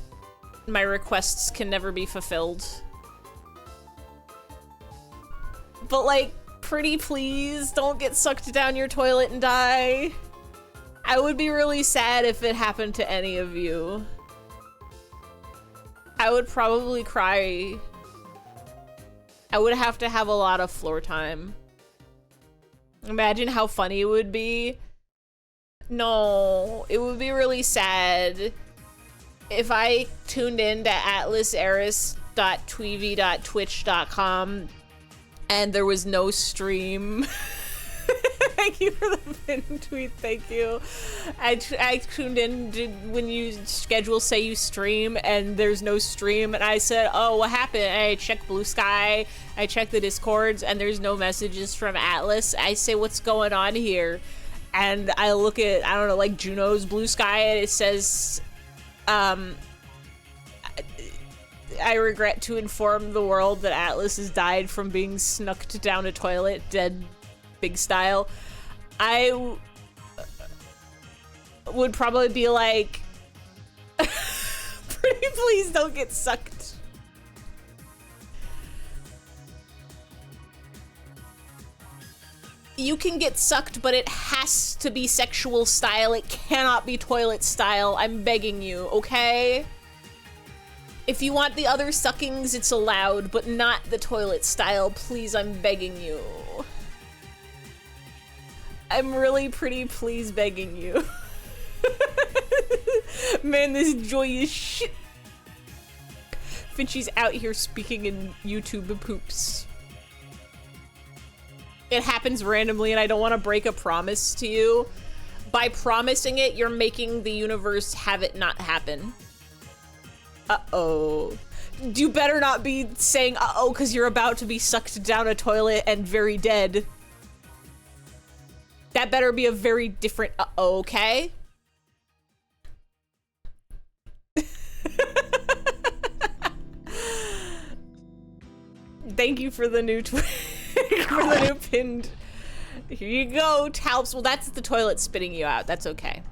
my requests can never be fulfilled. But like, pretty please, don't get sucked down your toilet and die. I would be really sad if it happened to any of you. I would probably cry. I would have to have a lot of floor time. Imagine how funny it would be. No, it would be really sad if I tuned in to atlaseris.tweevy.twitch.com and there was no stream. Thank you for the pinned tweet. Thank you. I tuned in when you schedule say you stream and there's no stream, and I said, oh, what happened? And I checked Blue Sky, I checked the Discords, and there's no messages from Atlas. I say, what's going on here? And I look at, I don't know, like Juno's Blue Sky, and it says, I regret to inform the world that Atlas has died from being snucked down a toilet, dead big style. I would probably be like, pretty please don't get sucked. You can get sucked, but it has to be sexual style. It cannot be toilet style. I'm begging you, okay? If you want the other suckings, it's allowed, but not the toilet style. Please, I'm begging you. I'm really pretty please begging you. Man, this joyous shit. Finchie's out here speaking in YouTube poops. It happens randomly and I don't want to break a promise to you. By promising it, you're making the universe have it not happen. Uh-oh. You better not be saying uh-oh because you're about to be sucked down a toilet and very dead. That better be a very different uh-oh, okay? Thank you for the new for the new pinned. Here you go, Talps. Well, that's the toilet spitting you out. That's okay.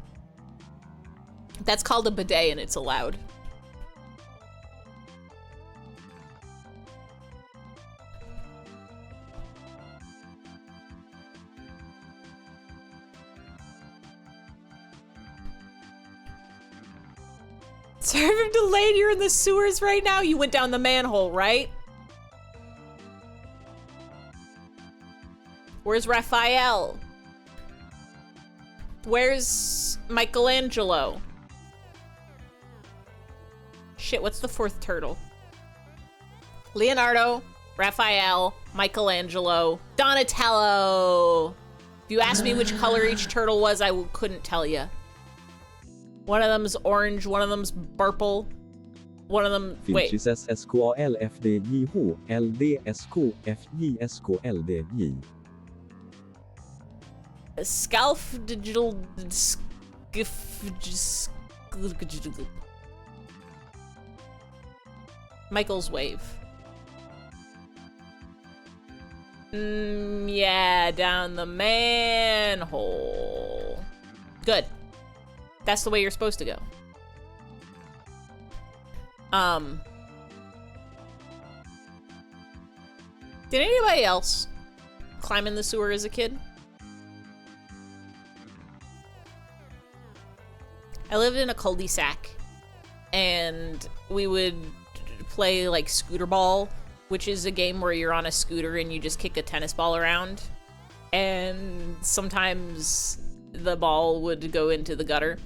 That's called a bidet and it's allowed. Sorry if I'm delayed, you're in the sewers right now? You went down the manhole, right? Where's Raphael? Where's Michelangelo? Shit, what's the fourth turtle? Leonardo, Raphael, Michelangelo, Donatello. If you asked me which color each turtle was, I couldn't tell you. One of them's orange, one of them's purple, one of them, wait. Finchie says SKALFDJH, LDSKFJSKLDJ. Scalf digital Michael's wave. Yeah, down the manhole. Good. That's the way you're supposed to go. Did anybody else climb in the sewer as a kid? I lived in a cul-de-sac, and we would play like scooter ball, which is a game where you're on a scooter and you just kick a tennis ball around, and sometimes the ball would go into the gutter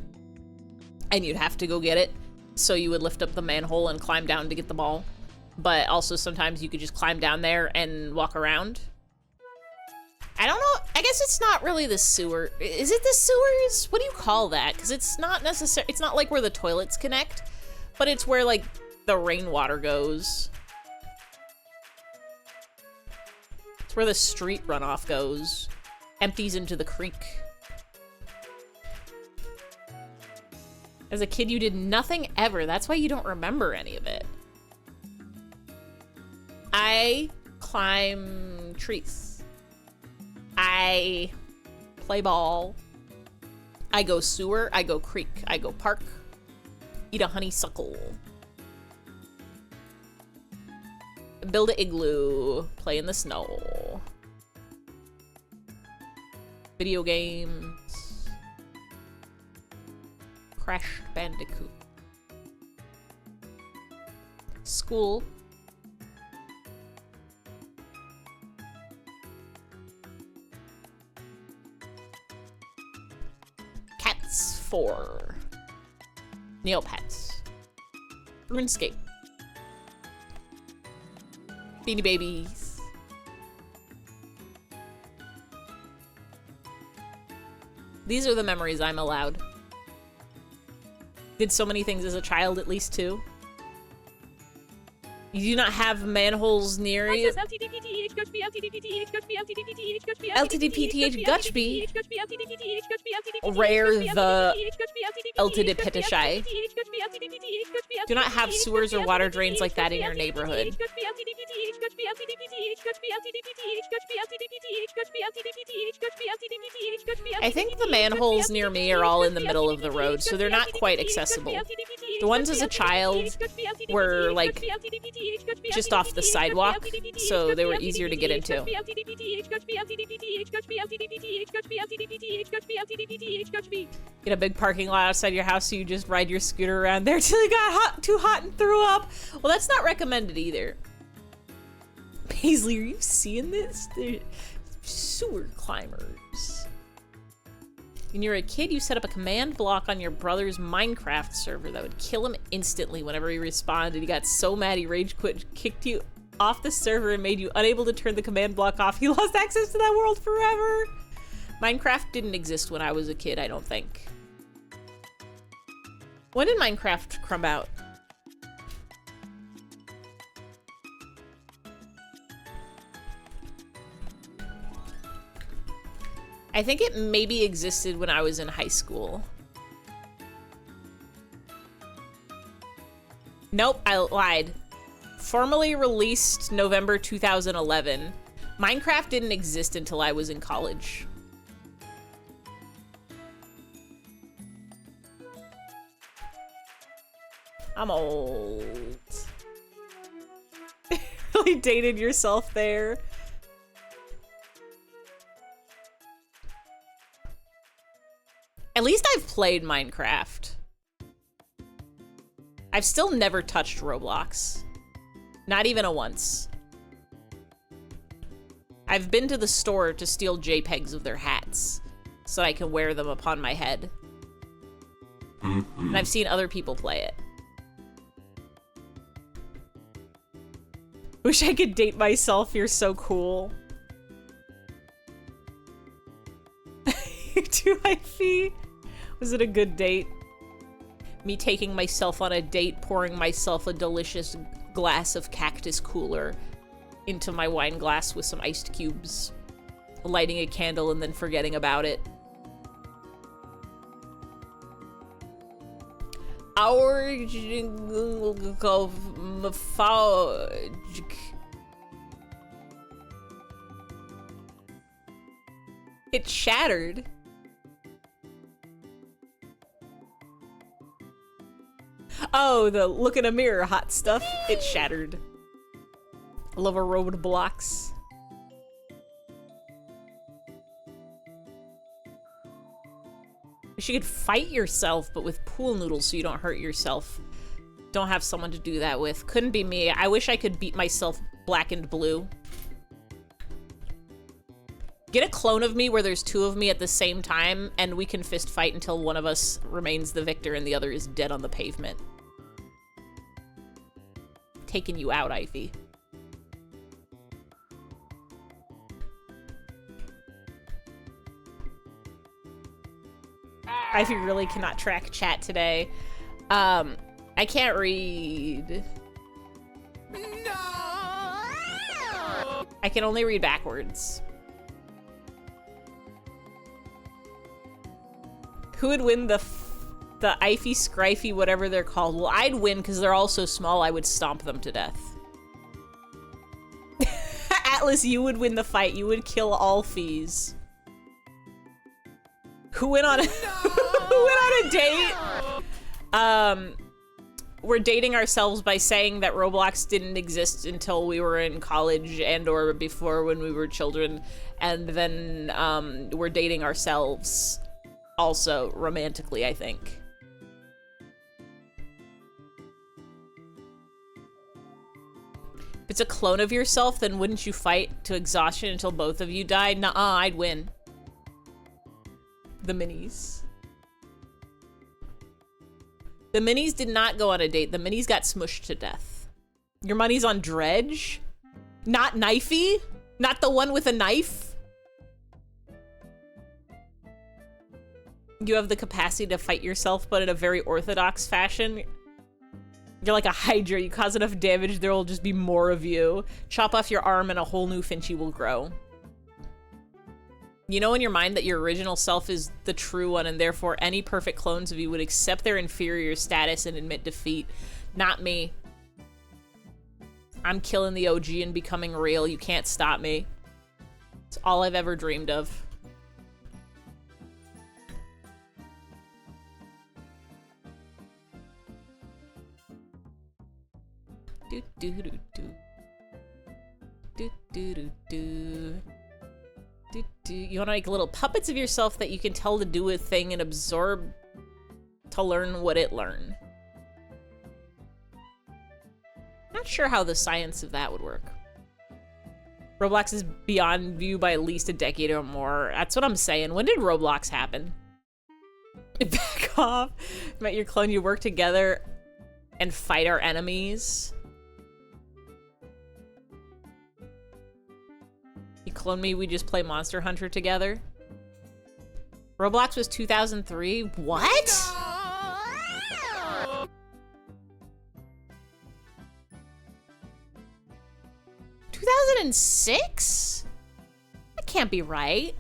and you'd have to go get it. So you would lift up the manhole and climb down to get the ball. But also sometimes you could just climb down there and walk around. I don't know. I guess it's not really the sewer. Is it the sewers? What do you call that? Because it's not necessary. It's not like where the toilets connect, but it's where like the rainwater goes. It's where the street runoff goes. Empties into the creek. As a kid, you did nothing ever. That's why you don't remember any of it. I climb trees. I play ball. I go sewer. I go creek. I go park. Eat a honeysuckle. Build an igloo. Play in the snow. Video games. Crash Bandicoot. School. Cats 4. Neopets. RuneScape. Beanie Babies. These are the memories I'm allowed. Did so many things as a child, at least two. You do not have manholes near you. LTDPTH Gutchby. Rare the LTDPTShy. Do not have sewers or water drains like that in your neighborhood. I think the manholes near me are all in the middle of the road, so they're not quite accessible. The ones as a child were, like, just off the sidewalk, so they were easier to get into. Get a big parking lot outside your house, so you just ride your scooter around there till you got too hot and threw up. Well, that's not recommended either. Paisley, are you seeing this? They're sewer climbers. When you were a kid, you set up a command block on your brother's Minecraft server that would kill him instantly whenever he responded. He got so mad he rage quit, kicked you off the server, and made you unable to turn the command block off. He lost access to that world forever. Minecraft didn't exist when I was a kid, I don't think. When did Minecraft come out? I think it maybe existed when I was in high school. Nope, I lied. Formally released November 2011. Minecraft didn't exist until I was in college. I'm old. Really dated yourself there. At least I've played Minecraft. I've still never touched Roblox. Not even a once. I've been to the store to steal JPEGs of their hats so I can wear them upon my head. And I've seen other people play it. Wish I could date myself, you're so cool. You're too hyphy. Was it a good date? Me taking myself on a date, pouring myself a delicious glass of cactus cooler into my wine glass with some iced cubes, lighting a candle and then forgetting about it. It shattered. Oh, the look in a mirror hot stuff. It shattered. I love a roadblocks. Wish you could fight yourself, but with pool noodles so you don't hurt yourself. Don't have someone to do that with. Couldn't be me. I wish I could beat myself black and blue. Get a clone of me where there's two of me at the same time, and we can fist fight until one of us remains the victor and the other is dead on the pavement. Taking you out, Ivy. Ivy really cannot track chat today. I can't read. No! I can only read backwards. Who would win the Ify, Scryfy, whatever they're called? Well, I'd win because they're all so small I would stomp them to death. Atlas, you would win the fight. You would kill all fees. Who went on a who went on a date? We're dating ourselves by saying that Roblox didn't exist until we were in college and or before when we were children, and then we're dating ourselves also romantically, I think. If it's a clone of yourself, then wouldn't you fight to exhaustion until both of you died? Nuh-uh, I'd win. The minis. The minis did not go on a date. The minis got smushed to death. Your money's on Dredge? Not Knifey? Not the one with a knife? You have the capacity to fight yourself, but in a very orthodox fashion. You're like a Hydra. You cause enough damage, there will just be more of you. Chop off your arm and a whole new Finchy will grow. You know in your mind that your original self is the true one, and therefore any perfect clones of you would accept their inferior status and admit defeat. Not me. I'm killing the OG and becoming real. You can't stop me. It's all I've ever dreamed of. Do do do do. Do do do do. You want to make little puppets of yourself that you can tell to do a thing and absorb to learn what it learned. Not sure how the science of that would work. Roblox is beyond view by at least a decade or more. That's what I'm saying. When did Roblox happen? Back off. Met your clone, you work together and fight our enemies. You clone me, we just play Monster Hunter together. Roblox was 2003? What? No! 2006? That can't be right.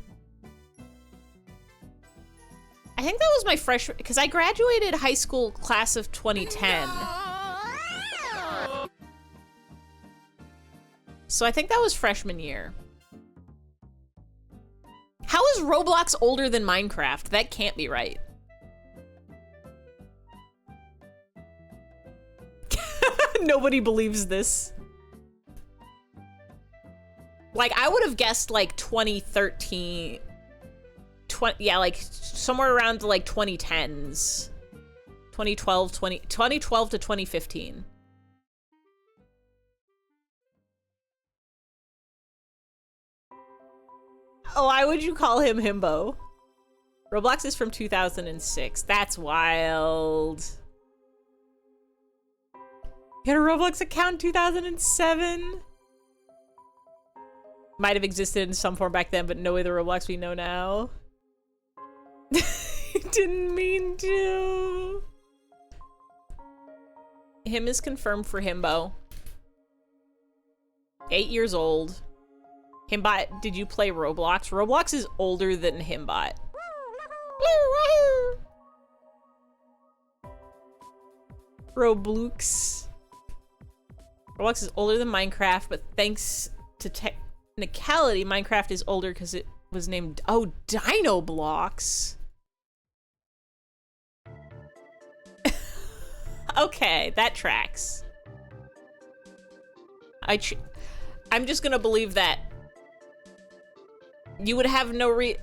I think that was my freshman, because I graduated high school class of 2010. So I think that was freshman year. How is Roblox older than Minecraft? That can't be right. Nobody believes this. Like, I would have guessed like 2013. Yeah, like somewhere around like 2010s. 2012 to 2015. Oh, why would you call him Himbo? Roblox is from 2006. That's wild. You had a Roblox account in 2007? Might have existed in some form back then, but no way the Roblox we know now. Didn't mean to. Him is confirmed for Himbo. 8 years old. Himbot, did you play Roblox? Roblox is older than Himbot. Roblox. Roblox is older than Minecraft, but thanks to technicality, Minecraft is older because it was named, oh, Dino Blocks. Okay, that tracks. I'm just gonna believe that you would have no I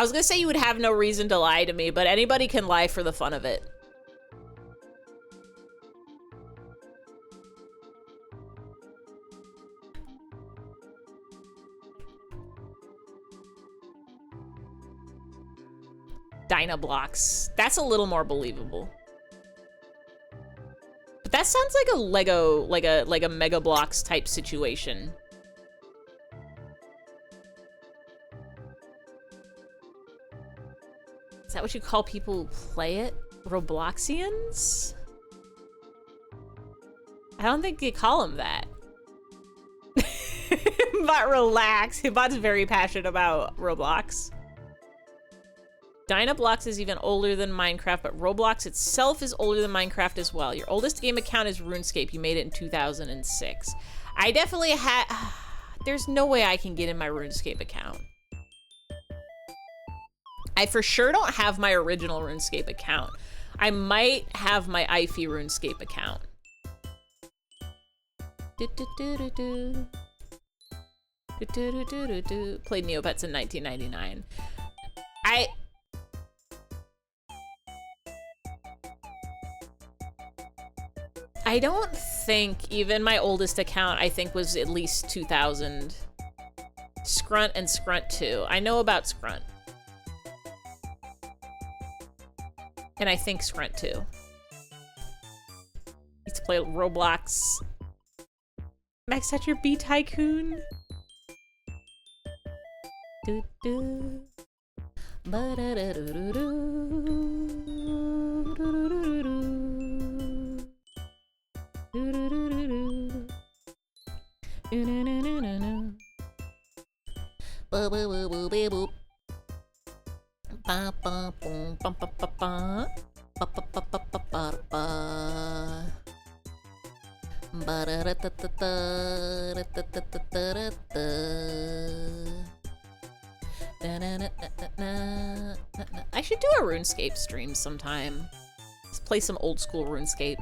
was gonna say you would have no reason to lie to me, but anybody can lie for the fun of it. Dynablocks. That's a little more believable. But that sounds like a Lego, like a Mega Bloks type situation. Is that what you call people who play it? Robloxians? I don't think you call them that. But relax. Himbot's very passionate about Roblox. Dynablocks is even older than Minecraft, but Roblox itself is older than Minecraft as well. Your oldest game account is RuneScape. You made it in 2006. I definitely had... There's no way I can get in my RuneScape account. I for sure don't have my original RuneScape account. I might have my IFE RuneScape account. Played Neopets in 1999. I don't think even my oldest account, I think, was at least 2000. Scrunt and Scrunt 2. I know about Scrunt. And I think Scrunt 2. Need to play Roblox. Max Hatcher B Tycoon. I should do a RuneScape stream sometime. Let's play some old school RuneScape.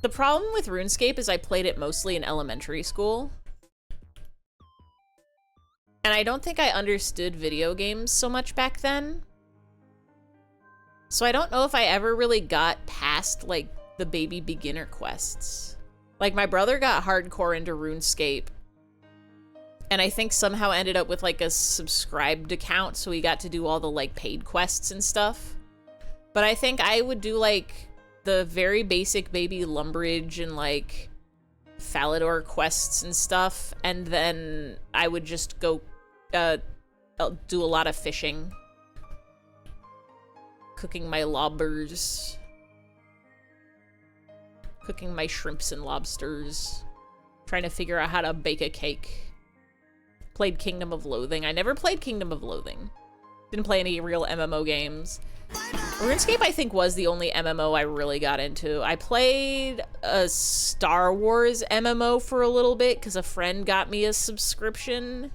The problem with RuneScape is I played it mostly in elementary school. And I don't think I understood video games so much back then. So I don't know if I ever really got past, like, the baby beginner quests. Like, my brother got hardcore into RuneScape. And I think somehow ended up with, like, a subscribed account, so he got to do all the, like, paid quests and stuff. But I think I would do, like, the very basic baby Lumbridge and, like, Falador quests and stuff, and then I would just go, do a lot of fishing. Cooking my lobbers. Cooking my shrimps and lobsters. Trying to figure out how to bake a cake. Played Kingdom of Loathing. I never played Kingdom of Loathing. Didn't play any real MMO games. RuneScape, I think, was the only MMO I really got into. I played a Star Wars MMO for a little bit because a friend got me a subscription.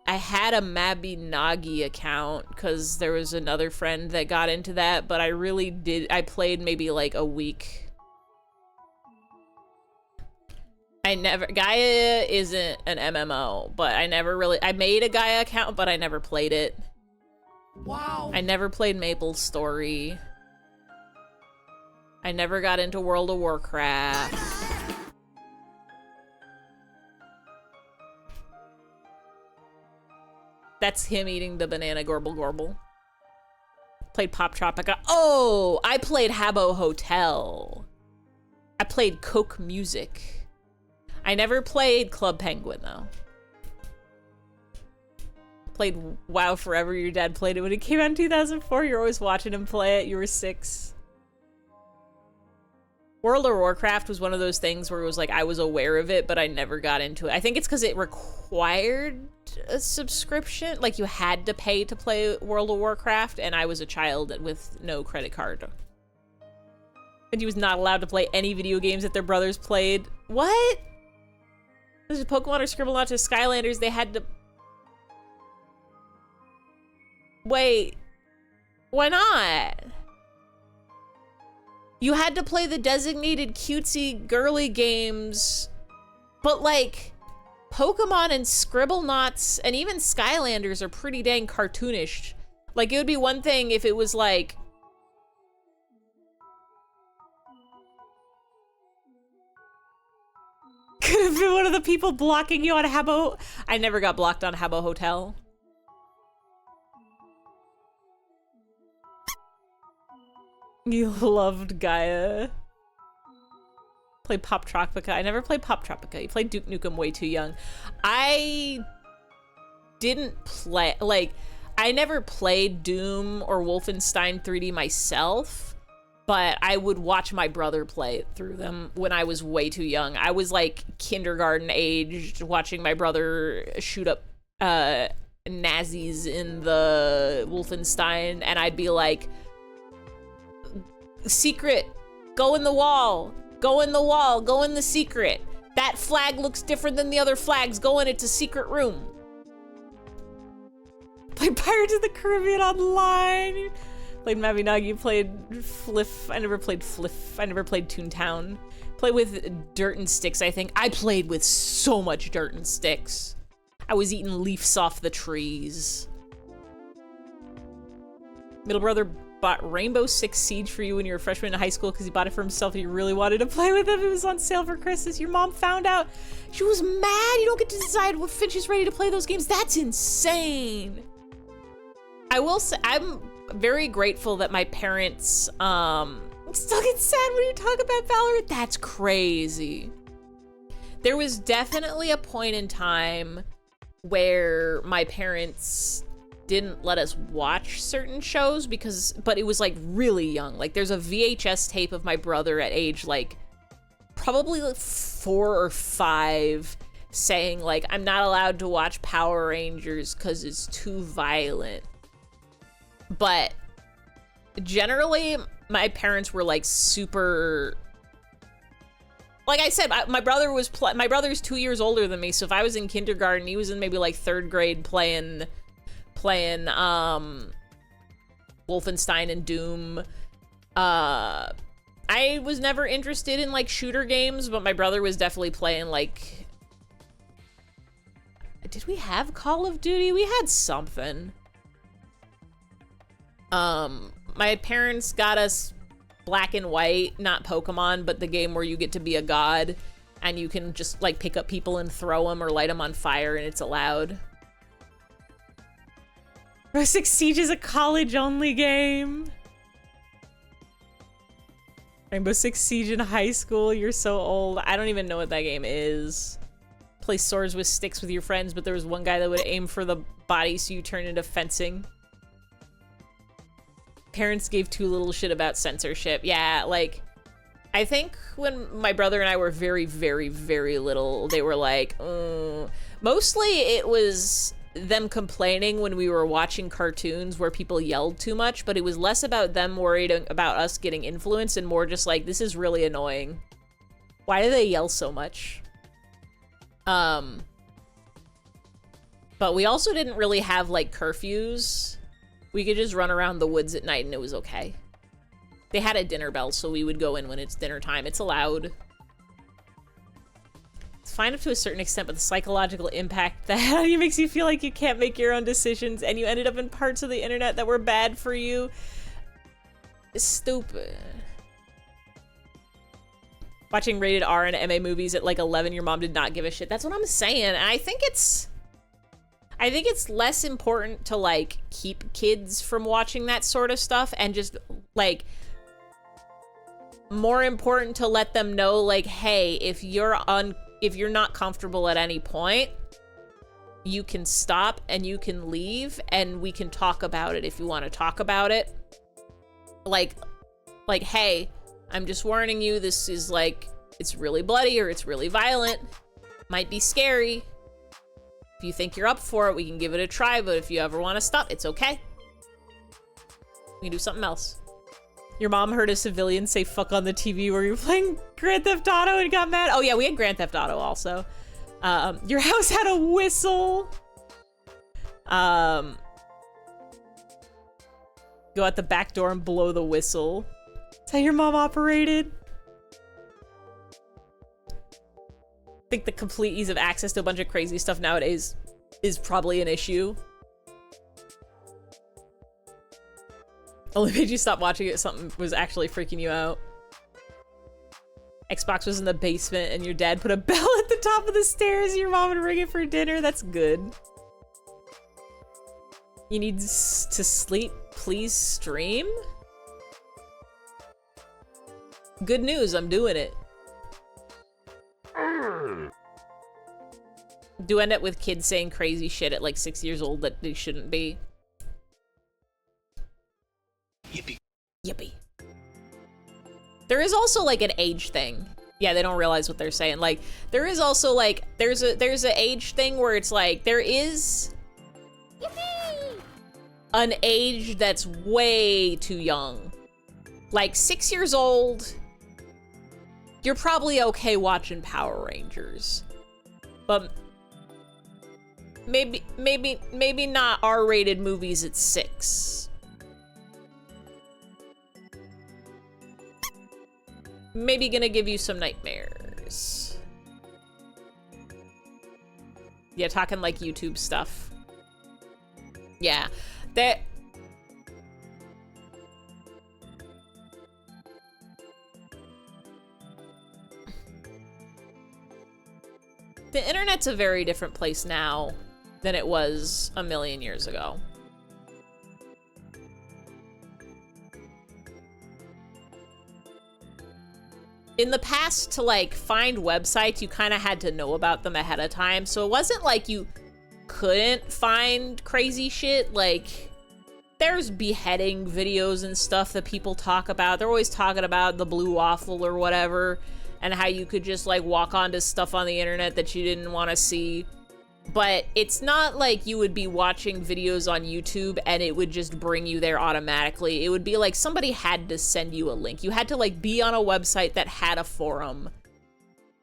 I had a Mabinagi account because there was another friend that got into that, but I played maybe like a week. Gaia isn't an MMO, but I made a Gaia account, but I never played it. Wow. I never played Maple Story. I never got into World of Warcraft. That's him eating the banana gorble gorble. Played Pop Tropica. Oh, I played Habbo Hotel. I played Coke Music. I never played Club Penguin, though. Played WoW Forever. Your dad played it when it came out in 2004. You're always watching him play it. You were 6. World of Warcraft was one of those things where it was like, I was aware of it, but I never got into it. I think it's because it required a subscription. Like, you had to pay to play World of Warcraft, and I was a child with no credit card. And he was not allowed to play any video games that their brothers played. What? This is Pokemon or Scribblenauts or Skylanders. They had to... Wait. Why not? You had to play the designated cutesy girly games, but like Pokemon and Scribblenauts and even Skylanders are pretty dang cartoonish. Like, it would be one thing if it was like... Could have been one of the people blocking you on Habbo. I never got blocked on Habbo Hotel. You loved Gaia. Played Pop Tropica. I never played Pop Tropica. You played Duke Nukem way too young. I didn't play, like, I never played Doom or Wolfenstein 3D myself, but I would watch my brother play through them when I was way too young. I was like kindergarten aged, watching my brother shoot up Nazis in the Wolfenstein, and I'd be like, secret, go in the wall, go in the wall, go in the secret. That flag looks different than the other flags, go in, it's a secret room. Played Pirates of the Caribbean online. Played Mabinagi, played Fliff. I never played Fliff. I never played Toontown. Played with Dirt and Sticks, I think. I played with so much Dirt and Sticks. I was eating leaves off the trees. Middle brother bought Rainbow Six Siege for you when you were a freshman in high school because he bought it for himself and he really wanted to play with it. It was on sale for Christmas. Your mom found out. She was mad. You don't get to decide when Finch is ready to play those games. That's insane. I will say, I'm very grateful that my parents, still get sad when you talk about Valorant. That's crazy. there was definitely a point in time where my parents didn't let us watch certain shows but it was like really young. Like there's a VHS tape of my brother at age like probably like 4 or 5 saying like, I'm not allowed to watch Power Rangers because it's too violent. But generally my parents were like super, like I said, my brother's 2 years older than me, so if I was in kindergarten, he was in maybe like 3rd grade playing Wolfenstein and Doom. I was never interested in like shooter games, but my brother was definitely playing like, did we have Call of Duty? We had something. My parents got us Black and White, not Pokemon, but the game where you get to be a god and you can just like pick up people and throw them or light them on fire and it's allowed. Rainbow Six Siege is a college-only game. Rainbow Six Siege in high school, you're so old. I don't even know what that game is. Play swords with sticks with your friends, but there was one guy that would aim for the body so you turn into fencing. Parents gave too little shit about censorship. Yeah, like, I think when my brother and I were very, very, very little, they were like, mostly it was them complaining when we were watching cartoons where people yelled too much, but it was less about them worried about us getting influenced and more just like, this is really annoying. Why do they yell so much? But we also didn't really have like curfews. We could just run around the woods at night and it was okay. They had a dinner bell, so we would go in when it's dinner time. It's allowed. It's fine up to a certain extent, but the psychological impact that had on you makes you feel like you can't make your own decisions and you ended up in parts of the internet that were bad for you. It's stupid. Watching rated R and MA movies at like 11, your mom did not give a shit. That's what I'm saying. And I think it's less important to like keep kids from watching that sort of stuff and just like more important to let them know like, hey, if you're not comfortable at any point, you can stop and you can leave and we can talk about it if you want to talk about it. Like, hey, I'm just warning you, this is like, it's really bloody or it's really violent. Might be scary. If you think you're up for it, we can give it a try, but if you ever want to stop, it's okay. We can do something else. Your mom heard a civilian say fuck on the TV where you're playing Grand Theft Auto and got mad? Oh yeah, we had Grand Theft Auto also. Your house had a whistle. Go out the back door and blow the whistle. That's how your mom operated. I think the complete ease of access to a bunch of crazy stuff nowadays is probably an issue. Only made you stop watching it, something was actually freaking you out. Xbox was in the basement and your dad put a bell at the top of the stairs and your mom would ring it for dinner. That's good. You need to sleep, please stream? Good news, I'm doing it. Do end up with kids saying crazy shit at like 6 years old that they shouldn't be. Yippee. Yippee. There is also like an age thing. Yeah, they don't realize what they're saying. Like, there is also like, there's a age thing where it's like, there is an age that's way too young. Like 6 years old, you're probably okay watching Power Rangers. But maybe not R-rated movies at 6. Maybe gonna give you some nightmares. Yeah, talking like YouTube stuff. Yeah, that. The internet's a very different place now than it was a million years ago. in the past, to like find websites, you kind of had to know about them ahead of time. So it wasn't like you couldn't find crazy shit. Like, there's beheading videos and stuff that people talk about. They're always talking about the blue waffle or whatever, and how you could just like walk onto stuff on the internet that you didn't want to see. But it's not like you would be watching videos on YouTube and it would just bring you there automatically. It would be like somebody had to send you a link. You had to like be on a website that had a forum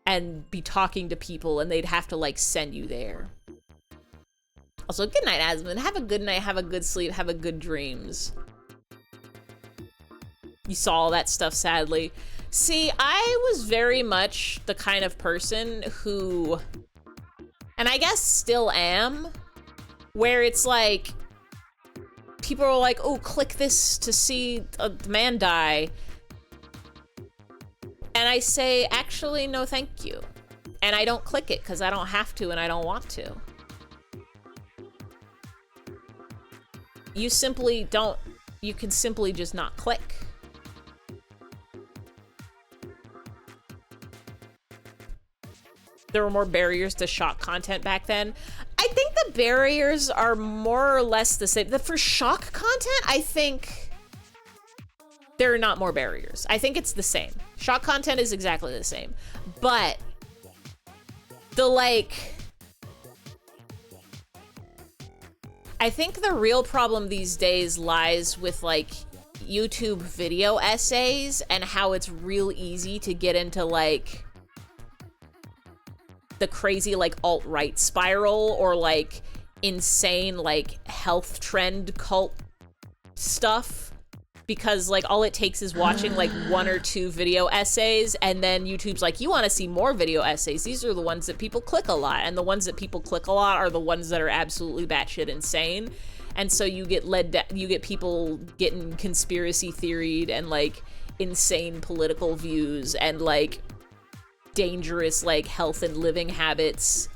and be talking to people, and they'd have to like send you there. Also, good night, Asmund. Have a good night, have a good sleep, have a good dreams. You saw all that stuff, sadly. See, I was very much the kind of person who, and I guess still am, where it's like, people are like, oh, click this to see a man die. And I say, actually, no, thank you. And I don't click it because I don't have to and I don't want to. You simply don't, you can simply just not click. There were more barriers to shock content back then. I think the barriers are more or less the same. For shock content, I think there are not more barriers. I think it's the same. Shock content is exactly the same. But the like, I think the real problem these days lies with like YouTube video essays and how it's real easy to get into like the crazy like alt-right spiral or like insane like health trend cult stuff, because like all it takes is watching like 1 or 2 video essays, and then YouTube's like, you want to see more video essays, these are the ones that people click a lot, and the ones that people click a lot are the ones that are absolutely batshit insane. And so you get you get people getting conspiracy theoried and like insane political views and like dangerous like health and living habits.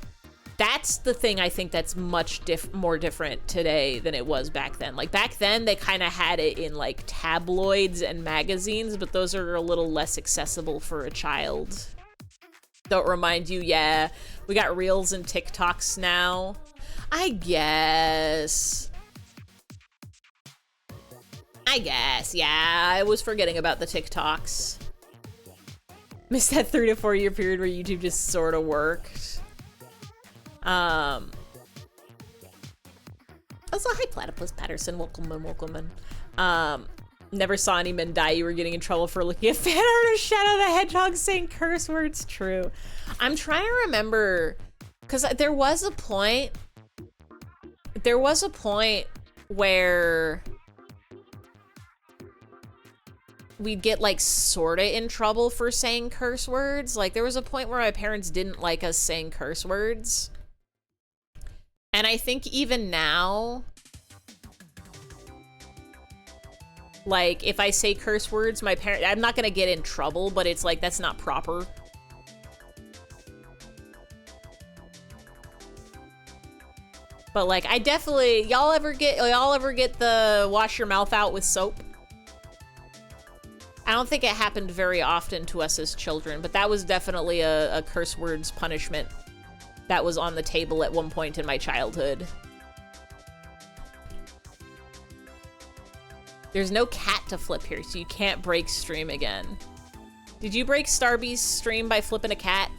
That's the thing I think that's much more different today than it was back then. Like back then they kind of had it in like tabloids and magazines, but those are a little less accessible for a child. Don't remind you, yeah, we got Reels and TikToks now. I guess, yeah, I was forgetting about the TikToks. Missed that 3 to 4 year period where YouTube just sort of worked. Also, hi Platypus Patterson, welcome in. Never saw any men die. You were getting in trouble for looking at fan art of Shadow the Hedgehog saying curse words. True. I'm trying to remember, because there was a point where we'd get like sorta in trouble for saying curse words. Like there was a point where my parents didn't like us saying curse words. And I think even now, like if I say curse words, I'm not gonna get in trouble, but it's like, that's not proper. But like, I definitely, y'all ever get the wash your mouth out with soap? I don't think it happened very often to us as children, but that was definitely a curse words punishment that was on the table at one point in my childhood. There's no cat to flip here, so you can't break stream again. Did you break Starby's stream by flipping a cat?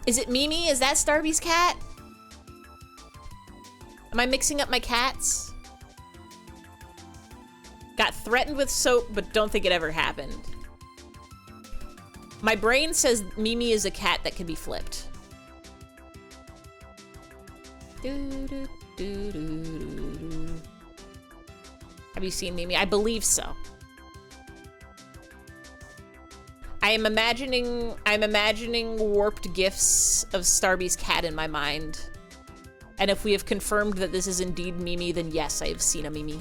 Is it Mimi? Is that Starby's cat? Am I mixing up my cats? Got threatened with soap, but don't think it ever happened. My brain says Mimi is a cat that can be flipped. Have you seen Mimi? I believe so. I'm imagining warped gifs of Starby's cat in my mind. And if we have confirmed that this is indeed Mimi, then yes, I have seen a Mimi.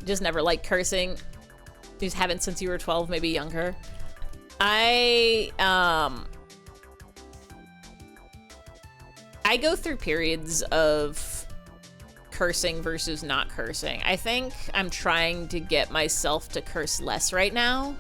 Just never liked cursing. You just haven't since you were 12, maybe younger. I I go through periods of cursing versus not cursing. I think I'm trying to get myself to curse less right now.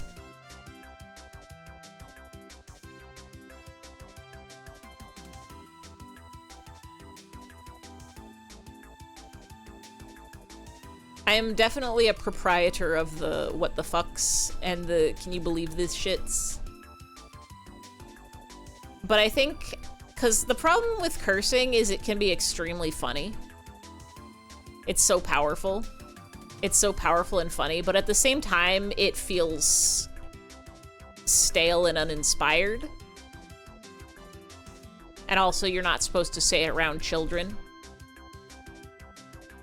I am definitely a proprietor of the what the fucks and the can you believe this shits. But I think, because the problem with cursing is it can be extremely funny. It's so powerful. It's so powerful and funny, but at the same time, it feels stale and uninspired. And also, you're not supposed to say it around children,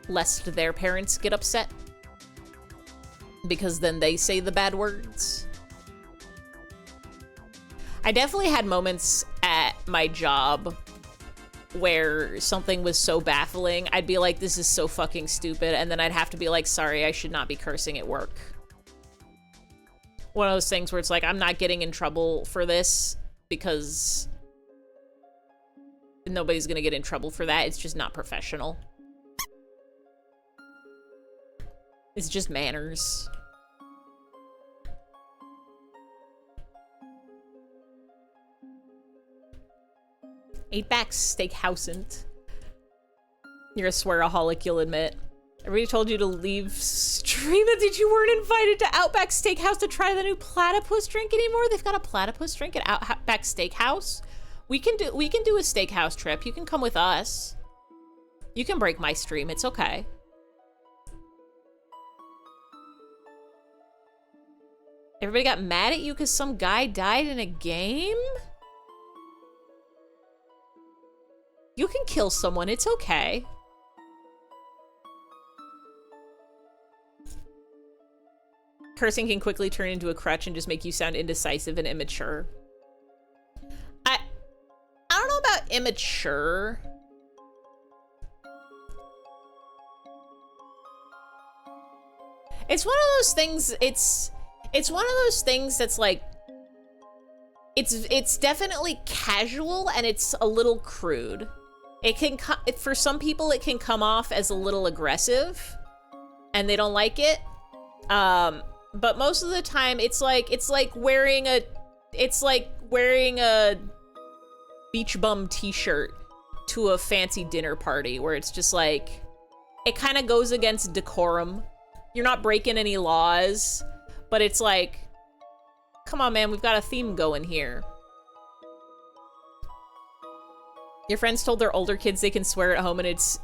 lest their parents get upset, because then they say the bad words. I definitely had moments at my job where something was so baffling, I'd be like, this is so fucking stupid, and then I'd have to be like, sorry, I should not be cursing at work. One of those things where it's like, I'm not getting in trouble for this because nobody's gonna get in trouble for that. It's just not professional. It's just manners. Outback Steakhouse-ant. You're a swearaholic, you'll admit. Everybody told you to leave stream that you weren't invited to Outback Steakhouse to try the new platypus drink anymore. They've got a platypus drink at Outback Steakhouse. We can do a steakhouse trip. You can come with us. You can break my stream. It's okay. Everybody got mad at you because some guy died in a game? You can kill someone, it's okay. Cursing can quickly turn into a crutch and just make you sound indecisive and immature. I don't know about immature. It's one of those things, it's one of those things that's like, it's definitely casual and it's a little crude. It can, for some people, it can come off as a little aggressive, and they don't like it. But most of the time, it's like wearing a beach bum t-shirt to a fancy dinner party, where it's just like, it kind of goes against decorum. You're not breaking any laws, but it's like, come on, man, we've got a theme going here. Your friends told their older kids they can swear at home and it's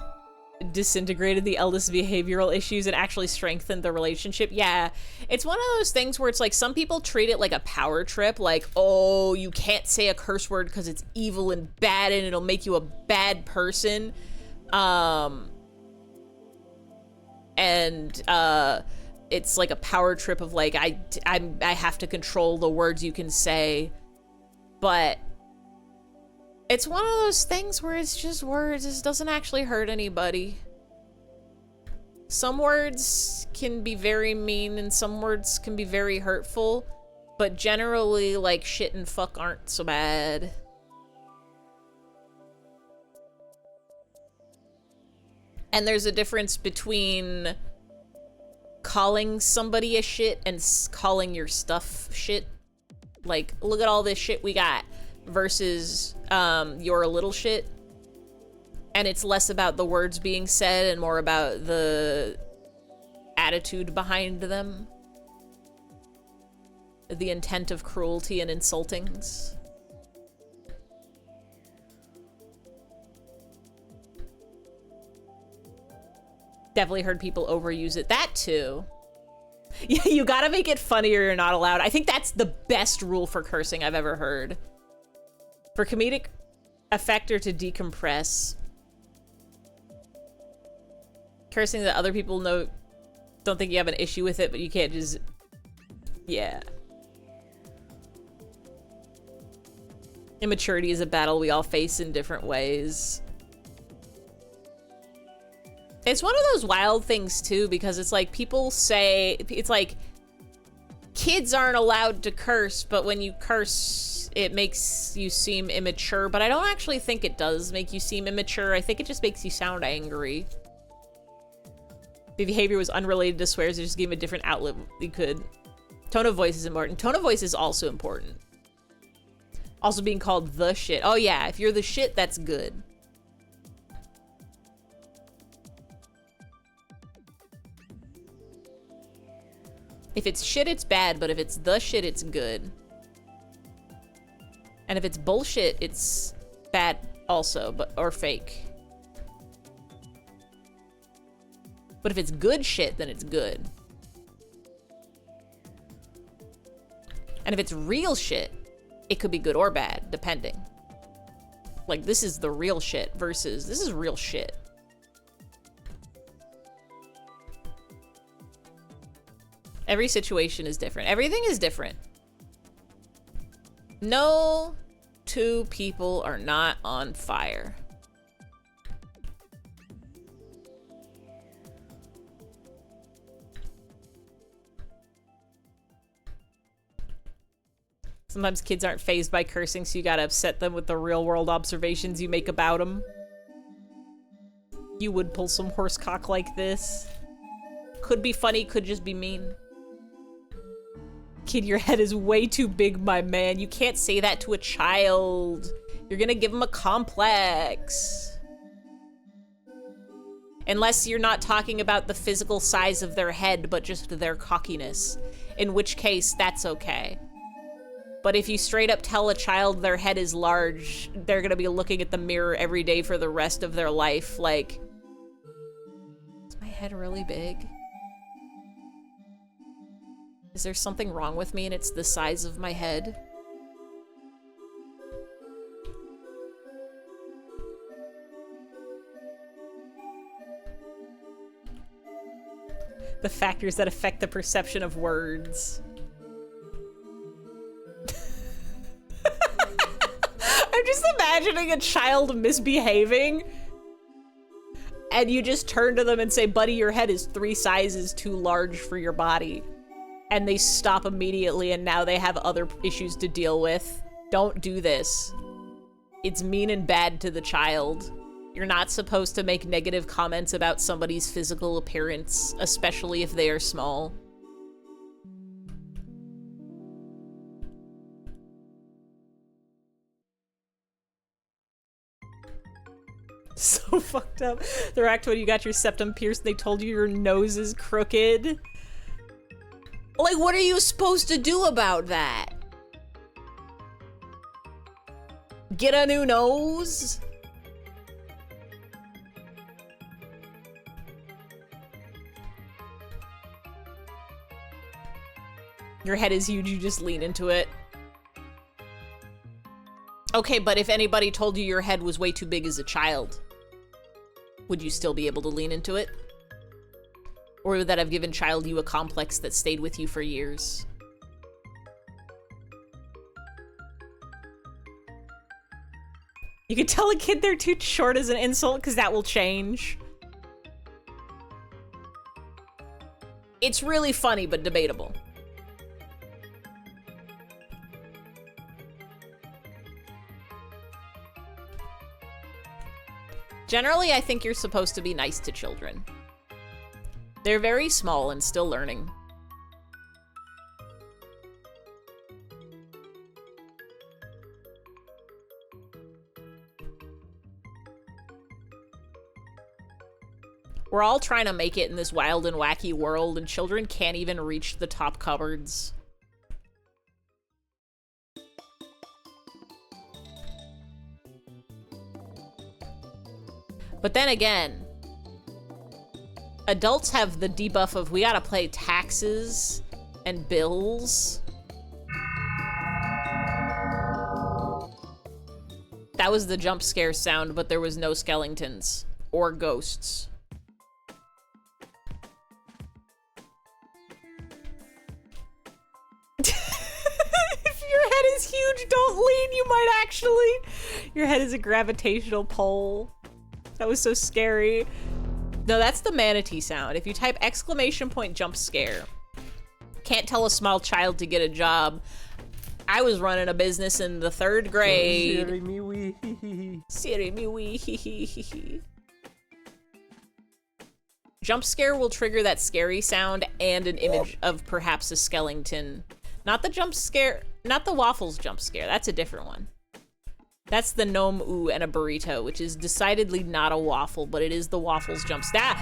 disintegrated the eldest behavioral issues and actually strengthened the relationship. Yeah, it's one of those things where it's like some people treat it like a power trip, like, oh, you can't say a curse word because it's evil and bad and it'll make you a bad person. It's like a power trip of like, I have to control the words you can say, but it's one of those things where it's just words. It doesn't actually hurt anybody. Some words can be very mean and some words can be very hurtful, but generally, like, shit and fuck aren't so bad. And there's a difference between calling somebody a shit and calling your stuff shit. Like, look at all this shit we got, versus you're a little shit. And it's less about the words being said and more about the attitude behind them. The intent of cruelty and insultings. Definitely heard people overuse it. That too. Yeah, you gotta make it funny or you're not allowed. I think that's the best rule for cursing I've ever heard. For comedic effect or to decompress. Cursing that other people don't think you have an issue with it, but you can't just... Yeah. Immaturity is a battle we all face in different ways. It's one of those wild things too, because it's like people say, it's like kids aren't allowed to curse, but when you curse, it makes you seem immature. But I don't actually think it does make you seem immature. I think it just makes you sound angry. The behavior was unrelated to swears, it just gave him a different outlet you could. Tone of voice is important. Tone of voice is also important. Also being called the shit. Oh yeah, if you're the shit, that's good. If it's shit, it's bad, but if it's the shit, it's good. And if it's bullshit, it's bad also, but or fake. But if it's good shit, then it's good. And if it's real shit, it could be good or bad, depending. Like, this is the real shit versus this is real shit. Every situation is different. Everything is different. No two people are not on fire. Sometimes kids aren't fazed by cursing, so you gotta upset them with the real-world observations you make about them. You would pull some horsecock like this. Could be funny, could just be mean. Kid, your head is way too big, my man. You can't say that to a child. You're gonna give them a complex. Unless you're not talking about the physical size of their head, but just their cockiness. In which case, that's okay. But if you straight up tell a child their head is large, they're gonna be looking at the mirror every day for the rest of their life, like, is my head really big? Is there something wrong with me and it's the size of my head? The factors that affect the perception of words. I'm just imagining a child misbehaving and you just turn to them and say, buddy, your head is 3 sizes too large for your body. And they stop immediately and now they have other issues to deal with. Don't do this. It's mean and bad to the child. You're not supposed to make negative comments about somebody's physical appearance, especially if they are small. So fucked up. The act when you got your septum pierced, they told you your nose is crooked. Like, what are you supposed to do about that? Get a new nose? Your head is huge, you just lean into it. Okay, but if anybody told you your head was way too big as a child, would you still be able to lean into it? Or would that have given child you a complex that stayed with you for years? You could tell a kid they're too short as an insult, because that will change. It's really funny, but debatable. Generally, I think you're supposed to be nice to children. They're very small and still learning. We're all trying to make it in this wild and wacky world, and children can't even reach the top cupboards. But then again, adults have the debuff of we gotta pay taxes and bills. That was the jump scare sound, but there was no skeletons or ghosts. If your head is huge, don't lean, you might actually. Your head is a gravitational pull. That was so scary. No, that's the manatee sound. If you type !jump scare, Can't tell a small child to get a job. I was running a business in the 3rd grade. Siri me wee. Siri me wee. Jump scare will trigger that scary sound and an image of perhaps a skeleton. Not the jump scare, not the waffles jump scare. That's a different one. That's the gnome ooh and a burrito, which is decidedly not a waffle, but it is the waffles jump scare.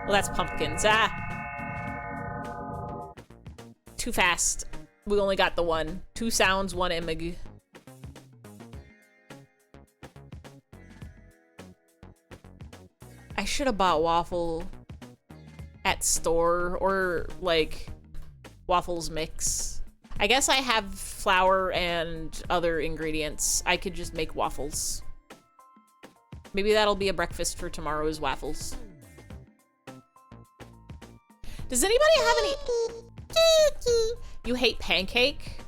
Well, that's pumpkins. Too fast. We only got the one. 2 sounds, 1 image. I should have bought waffle at store or like waffles mix. I guess I have flour and other ingredients. I could just make waffles. Maybe that'll be a breakfast for tomorrow's waffles. Does anybody have any... You hate pancake?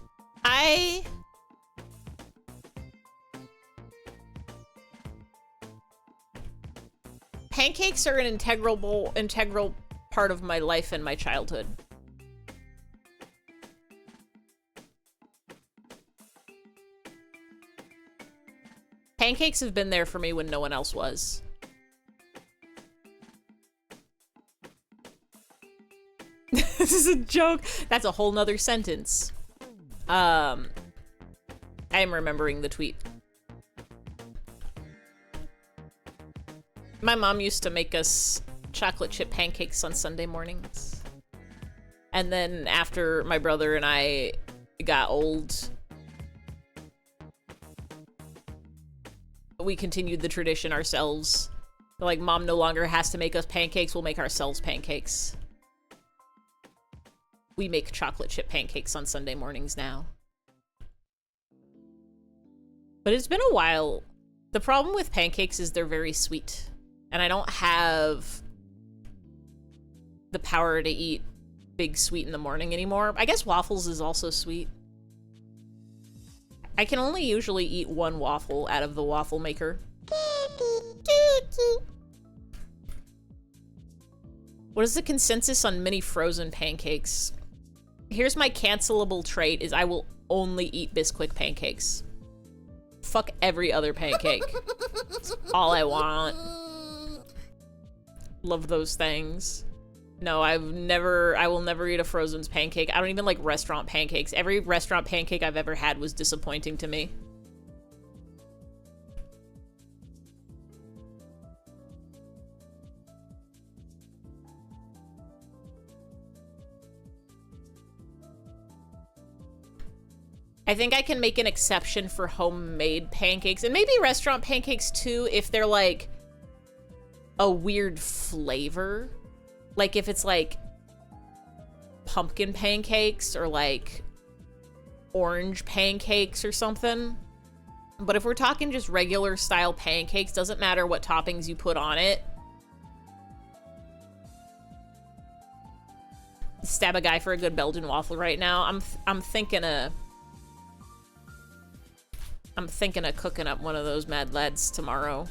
Pancakes are an integral part of my life and my childhood. Pancakes have been there for me when no one else was. This is a joke. That's a whole nother sentence. I am remembering the tweet. My mom used to make us chocolate chip pancakes on Sunday mornings. And then after my brother and I got old, we continued the tradition ourselves. Like, Mom no longer has to make us pancakes, we'll make ourselves pancakes. We make chocolate chip pancakes on Sunday mornings now. But it's been a while. The problem with pancakes is they're very sweet. And I don't have the power to eat big sweet in the morning anymore. I guess waffles is also sweet. I can only usually eat 1 waffle out of the waffle maker. What is the consensus on mini frozen pancakes? Here's my cancelable trait, is I will only eat Bisquick pancakes. Fuck every other pancake. That's all I want. Love those things. No, I will never eat a frozen pancake. I don't even like restaurant pancakes. Every restaurant pancake I've ever had was disappointing to me. I think I can make an exception for homemade pancakes, and maybe restaurant pancakes too, if they're like a weird flavor. Like if it's like pumpkin pancakes or like orange pancakes or something. But if we're talking just regular style pancakes, doesn't matter what toppings you put on it. Stab a guy for a good Belgian waffle right now. I'm thinking of cooking up one of those mad lads tomorrow.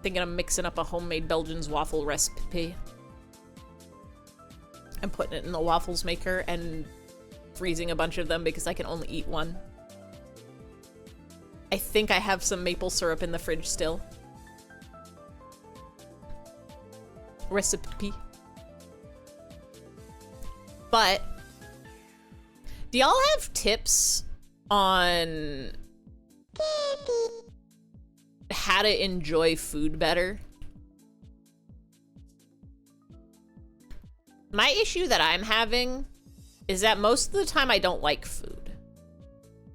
Thinking of mixing up a homemade Belgian's waffle recipe. I'm putting it in the waffles maker and freezing a bunch of them because I can only eat 1. I think I have some maple syrup in the fridge still. Recipe. But do y'all have tips on how to enjoy food better? My issue that I'm having is that most of the time I don't like food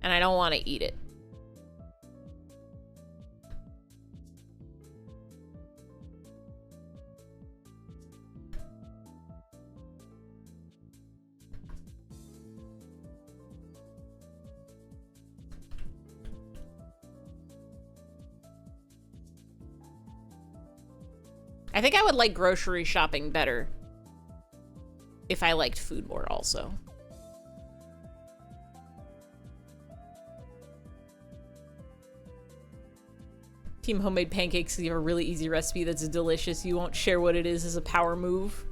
and I don't want to eat it. I think I would like grocery shopping better if I liked food more also. Team Homemade Pancakes, you have a really easy recipe that's delicious. You won't share what it is as a power move.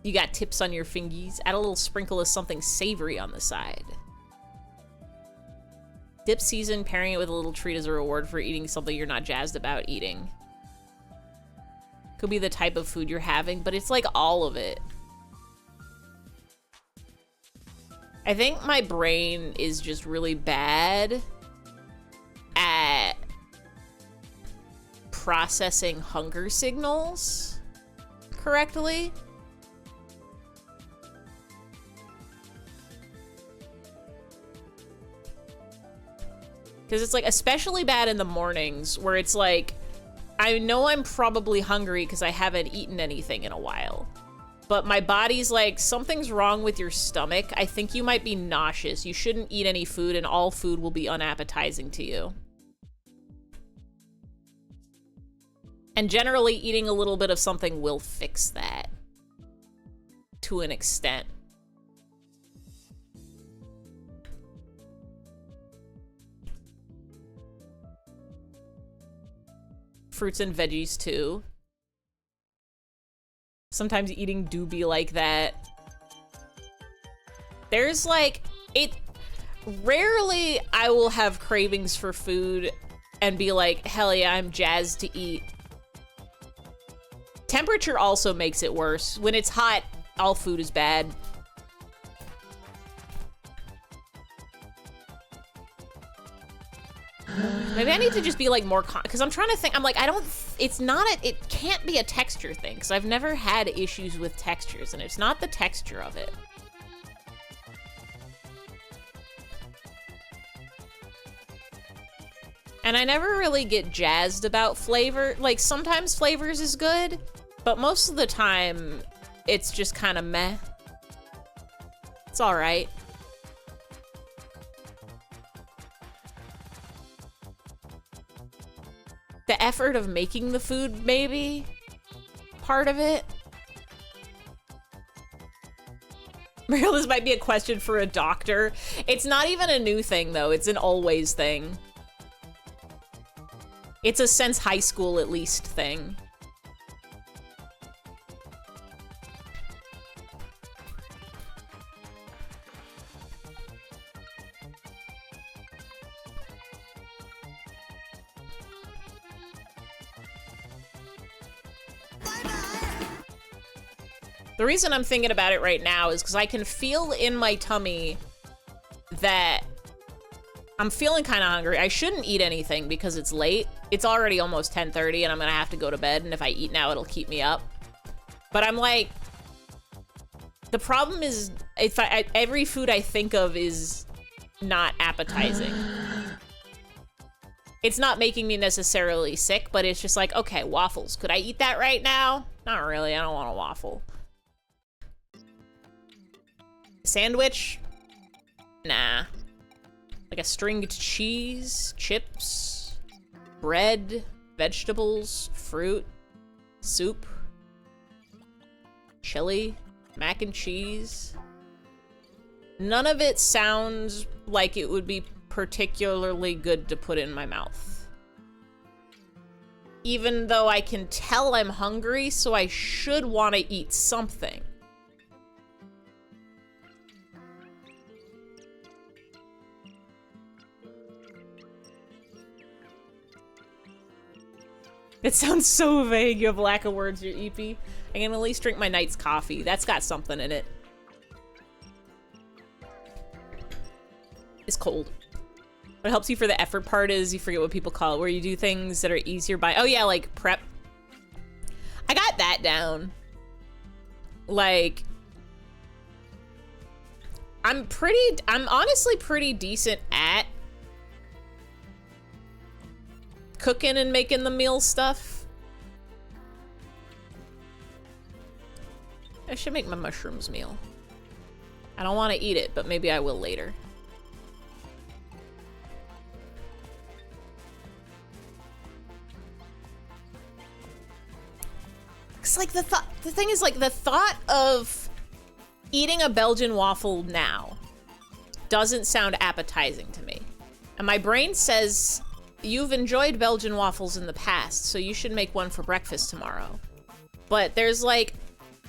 You got tips on your fingies. Add a little sprinkle of something savory on the side. Dip season, pairing it with a little treat as a reward for eating something you're not jazzed about eating. Could be the type of food you're having, but it's like all of it. I think my brain is just really bad at processing hunger signals correctly. Because it's like especially bad in the mornings where it's like, I know I'm probably hungry because I haven't eaten anything in a while. But my body's like, something's wrong with your stomach. I think you might be nauseous. You shouldn't eat any food and all food will be unappetizing to you. And generally eating a little bit of something will fix that. To an extent. Fruits and veggies too. Sometimes eating do be like that. There's like, rarely I will have cravings for food and be like, hell yeah, I'm jazzed to eat. Temperature also makes it worse. When it's hot, all food is bad. Maybe I need to just be like more because I'm trying to think. I'm like, it can't be a texture thing because I've never had issues with textures and it's not the texture of it. And I never really get jazzed about flavor. Like sometimes flavors is good, but most of the time it's just kind of meh. It's all right. The effort of making the food, maybe? Part of it? Real, this might be a question for a doctor. It's not even a new thing, though. It's an always thing. It's a since high school, at least, thing. The reason I'm thinking about it right now is because I can feel in my tummy that I'm feeling kind of hungry. I shouldn't eat anything because it's late. It's already almost 10:30 and I'm gonna have to go to bed, and if I eat now, it'll keep me up. But I'm like, the problem is if every food I think of is not appetizing. It's not making me necessarily sick, but it's just like, okay, waffles. Could I eat that right now? Not really, I don't want a waffle. Sandwich? Nah. Like a stringed cheese, chips, bread, vegetables, fruit, soup, chili, mac and cheese. None of it sounds like it would be particularly good to put in my mouth. Even though I can tell I'm hungry, so I should want to eat something. It sounds so vague. You have lack of words, you're eepy. I can at least drink my night's coffee. That's got something in it. It's cold. What helps you for the effort part is you forget what people call it, where you do things that are easier by, oh yeah, like prep. I got that down. Like, I'm honestly pretty decent at cooking and making the meal stuff. I should make my mushrooms meal. I don't want to eat it, but maybe I will later. It's like the thing is, like, the thought of eating a Belgian waffle now doesn't sound appetizing to me. And my brain says you've enjoyed Belgian waffles in the past, so you should make one for breakfast tomorrow. But there's like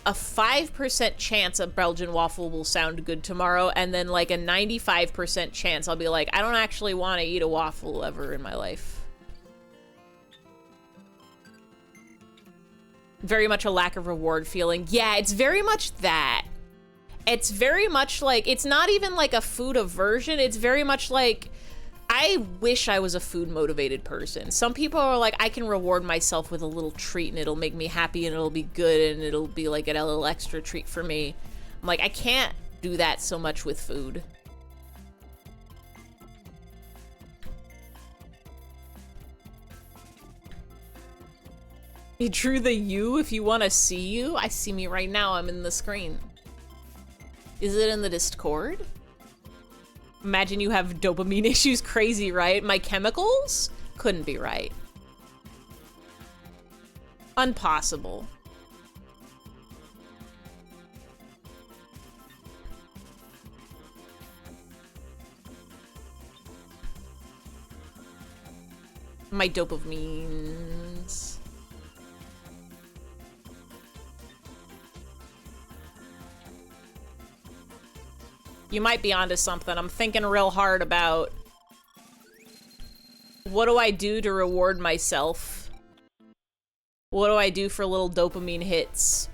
a 5% chance a Belgian waffle will sound good tomorrow, and then like a 95% chance I'll be like, I don't actually want to eat a waffle ever in my life. Very much a lack of reward feeling. Yeah, it's very much that. It's very much like, it's not even like a food aversion, it's very much like, I wish I was a food motivated person. Some people are like, I can reward myself with a little treat and it'll make me happy and it'll be good and it'll be like a little extra treat for me. I'm like, I can't do that so much with food. You drew the U if you want to see you? I see me right now, I'm in the screen. Is it in the Discord? Imagine you have dopamine issues, crazy, right? My chemicals? Couldn't be right. Impossible. My dopamines. You might be onto something. I'm thinking real hard about what do I do to reward myself? What do I do for little dopamine hits?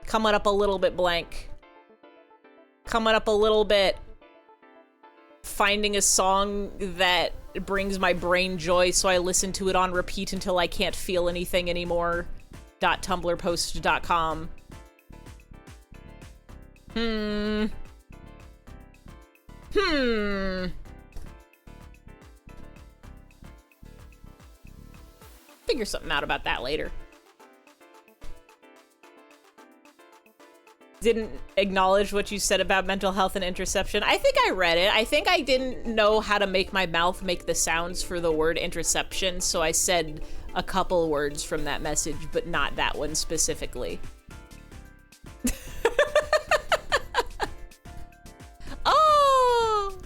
Coming up a little bit blank. Coming up a little bit. Finding a song that brings my brain joy, so I listen to it on repeat until I can't feel anything anymore. .tumblrpost.com. Figure something out about that later. Didn't acknowledge what you said about mental health and interception. I think I read it. I think I didn't know how to make my mouth make the sounds for the word interception, so I said a couple words from that message, but not that one specifically. Oh!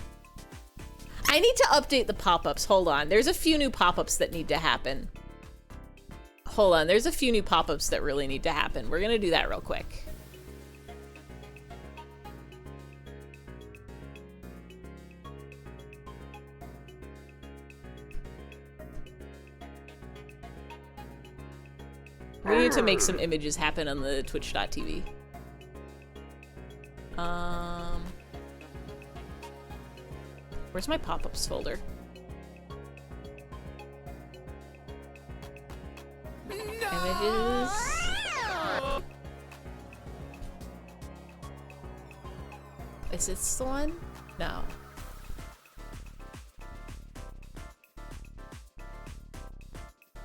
I need to update the pop-ups. Hold on. There's a few new pop-ups that need to happen. Hold on. There's a few new pop-ups that really need to happen. We're gonna do that real quick. We need to make some images happen on the twitch.tv. Where's my pop-ups folder? Images. Is this the one? No.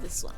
This one.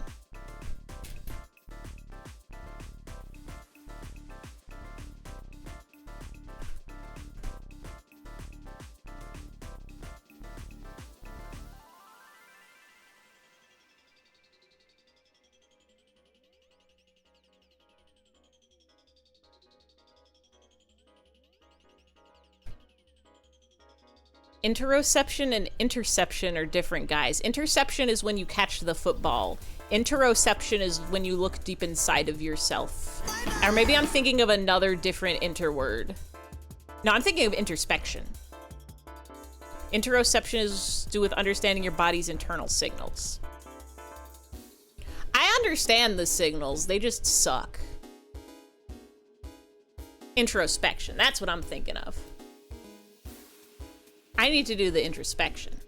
Interoception and interception are different, guys. Interception is when you catch the football. Interoception is when you look deep inside of yourself. Or maybe I'm thinking of another different interword. No, I'm thinking of introspection. Interoception is to do with understanding your body's internal signals. I understand the signals, they just suck. Introspection, that's what I'm thinking of. I need to do the introspection.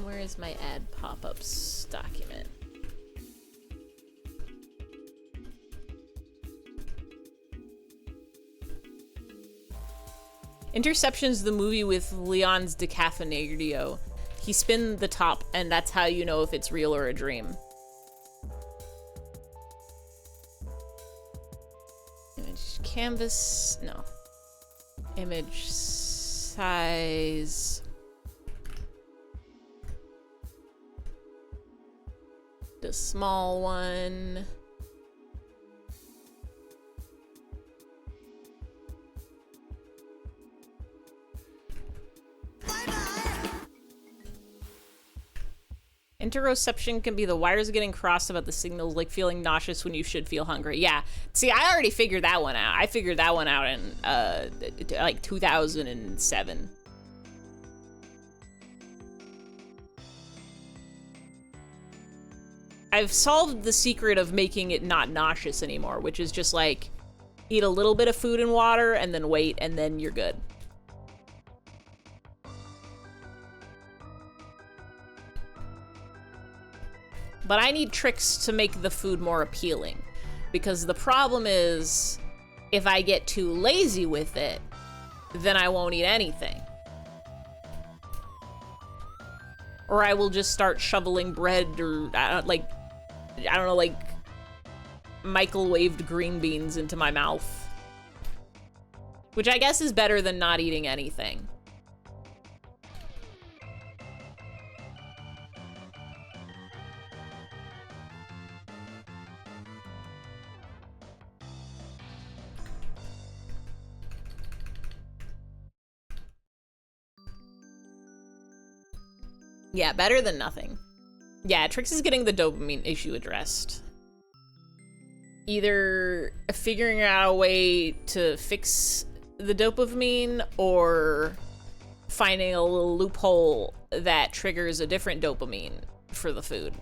Where is my add pop-ups document? Interception's the movie with Leon's DiCaprio. He spin the top, and that's how you know if it's real or a dream. Image canvas, no. Image size. The small one. Interoception can be the wires getting crossed about the signals, like feeling nauseous when you should feel hungry. Yeah. See, I already figured that one out. I figured that one out in, like 2007. I've solved the secret of making it not nauseous anymore, which is just like, eat a little bit of food and water and then wait, and then you're good. But I need tricks to make the food more appealing, because the problem is, if I get too lazy with it, then I won't eat anything. Or I will just start shoveling bread or, I don't know, like, microwaved green beans into my mouth. Which I guess is better than not eating anything. Yeah, better than nothing. Yeah, Trix is getting the dopamine issue addressed. Either figuring out a way to fix the dopamine or finding a little loophole that triggers a different dopamine for the food.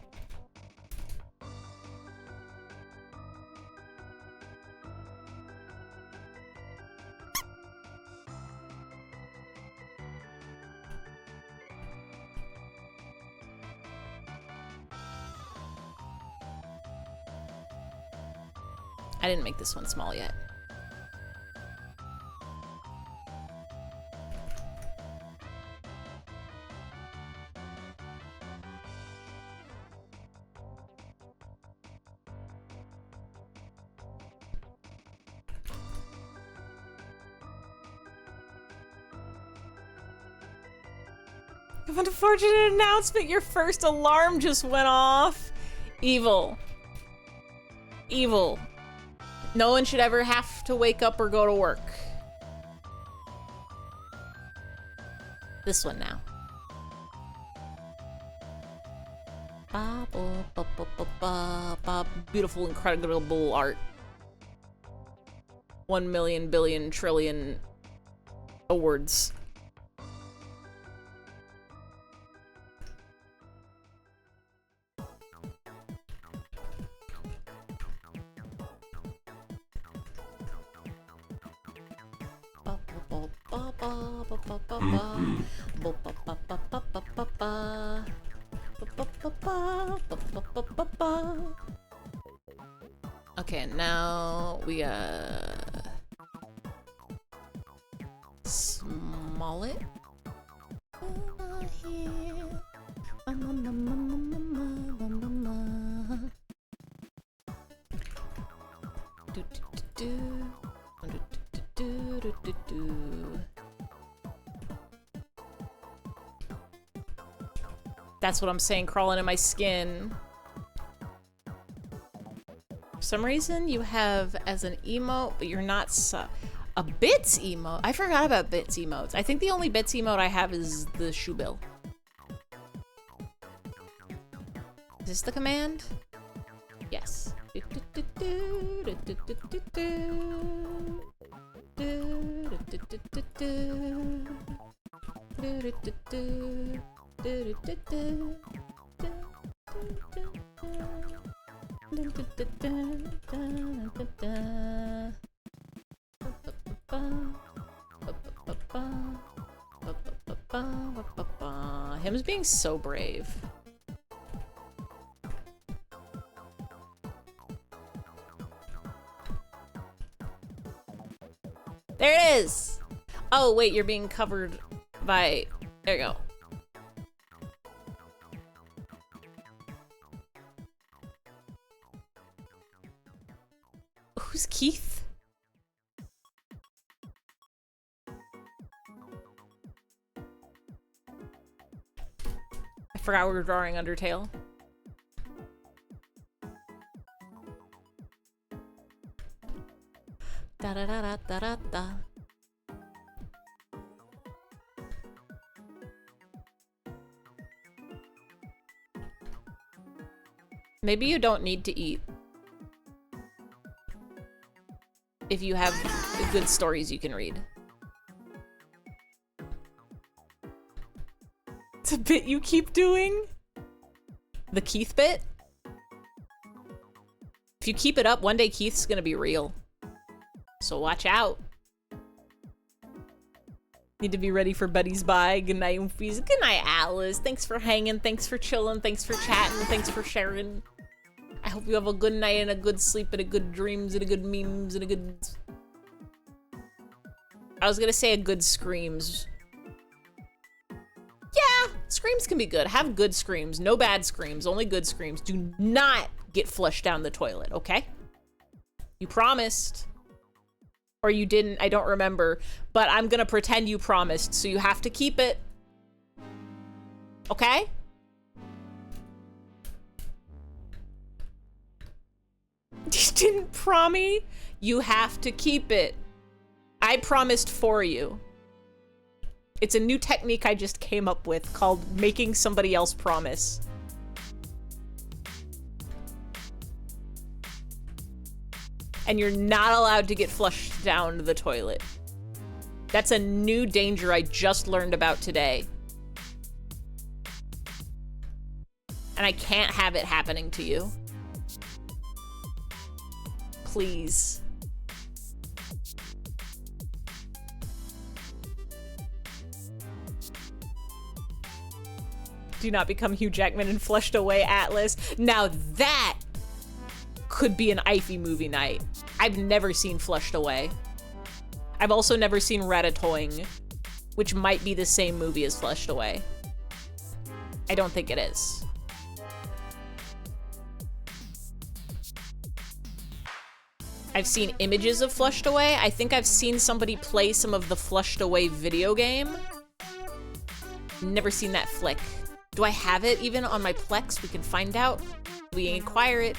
I didn't make this one small yet. An unfortunate announcement, your first alarm just went off. Evil. Evil. No one should ever have to wake up or go to work. This one now. Beautiful, incredible art. 1 million billion trillion awards. Okay, now we small it. That's what I'm saying, crawling in my skin. For some reason, you have as an emote, but you're not a bits emote. I forgot about bits emotes. I think the only bits emote I have is the shoe bill. Is this the command? Yes. Him's being so brave. There it is! Oh, wait, you're being covered by... There you go. Who's Keith? Forgot we were drawing Undertale. Da da da da da da da. Maybe you don't need to eat if you have good stories you can read. It's a bit you keep doing. The Keith bit. If you keep it up, one day Keith's gonna be real. So watch out. Need to be ready for Buddy's bye. Good night, Oomfies. Good night, Atlas. Thanks for hanging. Thanks for chilling. Thanks for chatting. Thanks for sharing. I hope you have a good night and a good sleep and a good dreams and a good memes and a good... I was gonna say a good screams. Yeah, screams can be good. Have good screams. No bad screams. Only good screams. Do not get flushed down the toilet, okay? You promised. Or you didn't, I don't remember. But I'm gonna pretend you promised, so you have to keep it. Okay? You didn't promise? You have to keep it. I promised for you. It's a new technique I just came up with called making somebody else promise. And you're not allowed to get flushed down the toilet. That's a new danger I just learned about today. And I can't have it happening to you. Please. Do not become Hugh Jackman and flushed away Atlas. Now that could be an Ify movie night. I've never seen Flushed Away. I've also never seen Ratatouille, which might be the same movie as Flushed Away. I don't think it is. I've seen images of Flushed Away. I think I've seen somebody play some of the Flushed Away video game. Never seen that flick. Do I have it even on my Plex? We can find out. We inquire it.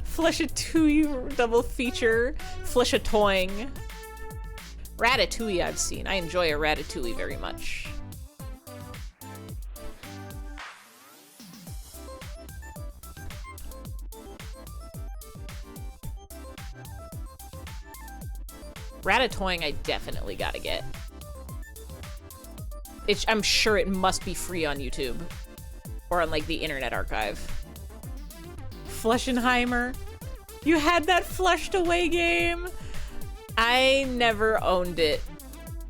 Flushatouille double feature. Flushatouille. Ratatouille I've seen. I enjoy a Ratatouille very much. Ratatouille I definitely gotta get. I'm sure it must be free on YouTube. Or on, like, the Internet Archive. Flushенheimer. You had that Flushed Away game? I never owned it.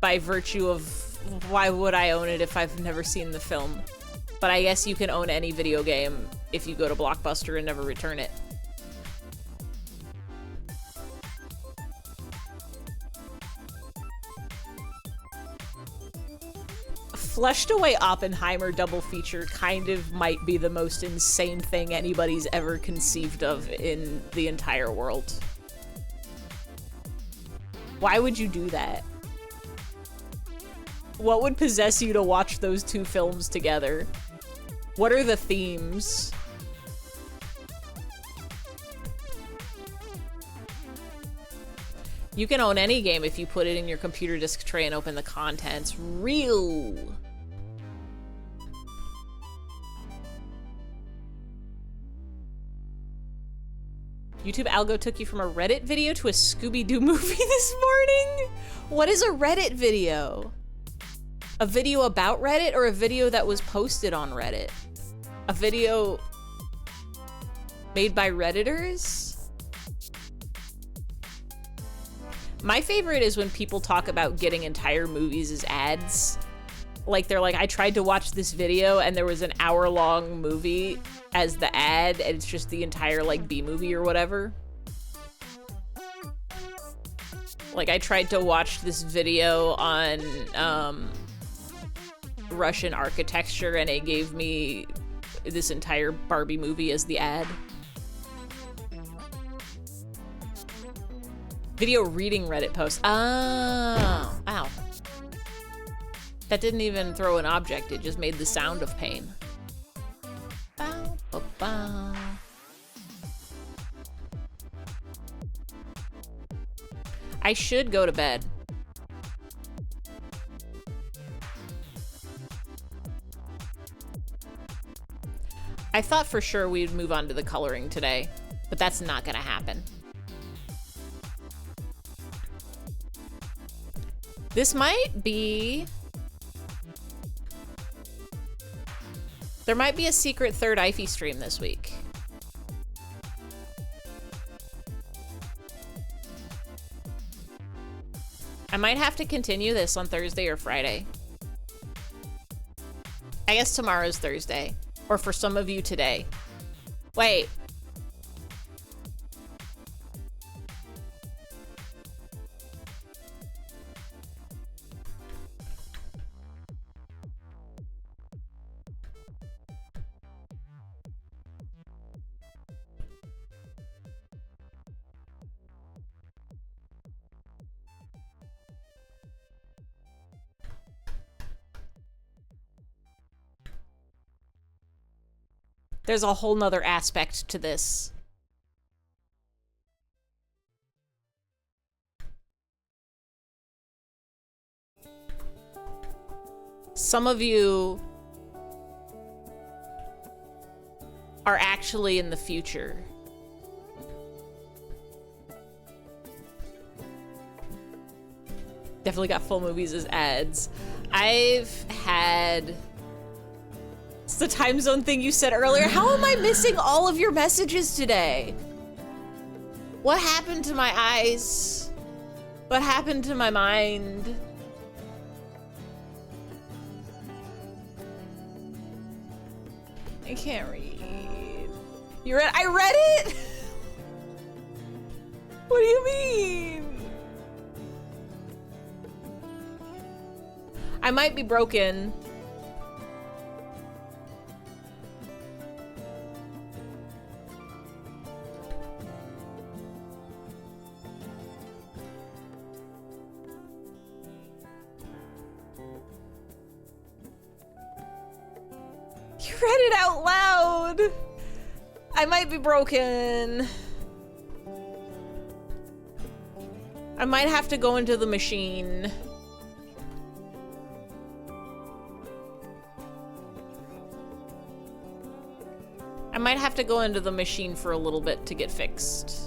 By virtue of... Why would I own it if I've never seen the film? But I guess you can own any video game if you go to Blockbuster and never return it. Flushed Away Oppenheimer double feature kind of might be the most insane thing anybody's ever conceived of in the entire world. Why would you do that? What would possess you to watch those two films together? What are the themes? You can own any game if you put it in your computer disk tray and open the contents. Real. YouTube algo took you from a Reddit video to a Scooby-Doo movie this morning? What is a Reddit video? A video about Reddit or a video that was posted on Reddit? A video made by Redditors? My favorite is when people talk about getting entire movies as ads. Like, they're like, I tried to watch this video and there was an hour-long movie as the ad, and it's just the entire, like, B-movie or whatever. Like, I tried to watch this video on, Russian architecture, and it gave me this entire Barbie movie as the ad. Video reading Reddit post. Oh, ow. That didn't even throw an object, it just made the sound of pain. Bow, bow, bow. I should go to bed. I thought for sure we'd move on to the coloring today, but that's not gonna happen. This might be... There might be a secret third Ify stream this week. I might have to continue this on Thursday or Friday. I guess tomorrow's Thursday. Or for some of you today. Wait. There's a whole nother aspect to this. Some of you are actually in the future. Definitely got full movies as ads. I've had... It's the time zone thing you said earlier. How am I missing all of your messages today? What happened to my eyes? What happened to my mind? I can't read. You read? I read it? What do you mean? I might be broken. You read it out loud. I might be broken. I might have to go into the machine. I might have to go into the machine for a little bit to get fixed.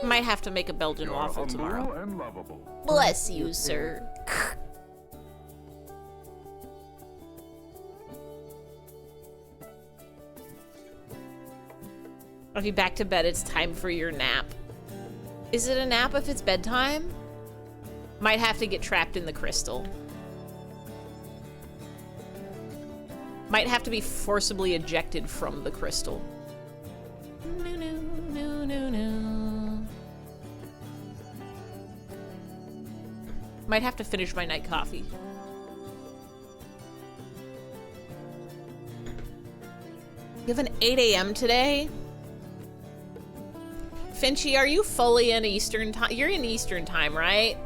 Might have to make a Belgian waffle tomorrow. Bless you, sir. I'll be back to bed. It's time for your nap. Is it a nap if it's bedtime? Might have to get trapped in the crystal. Might have to be forcibly ejected from the crystal. No, no, no, no, no. Might have to finish my night coffee. You have an 8 a.m. today? Finchy, are you fully in Eastern time? You're in Eastern time, right?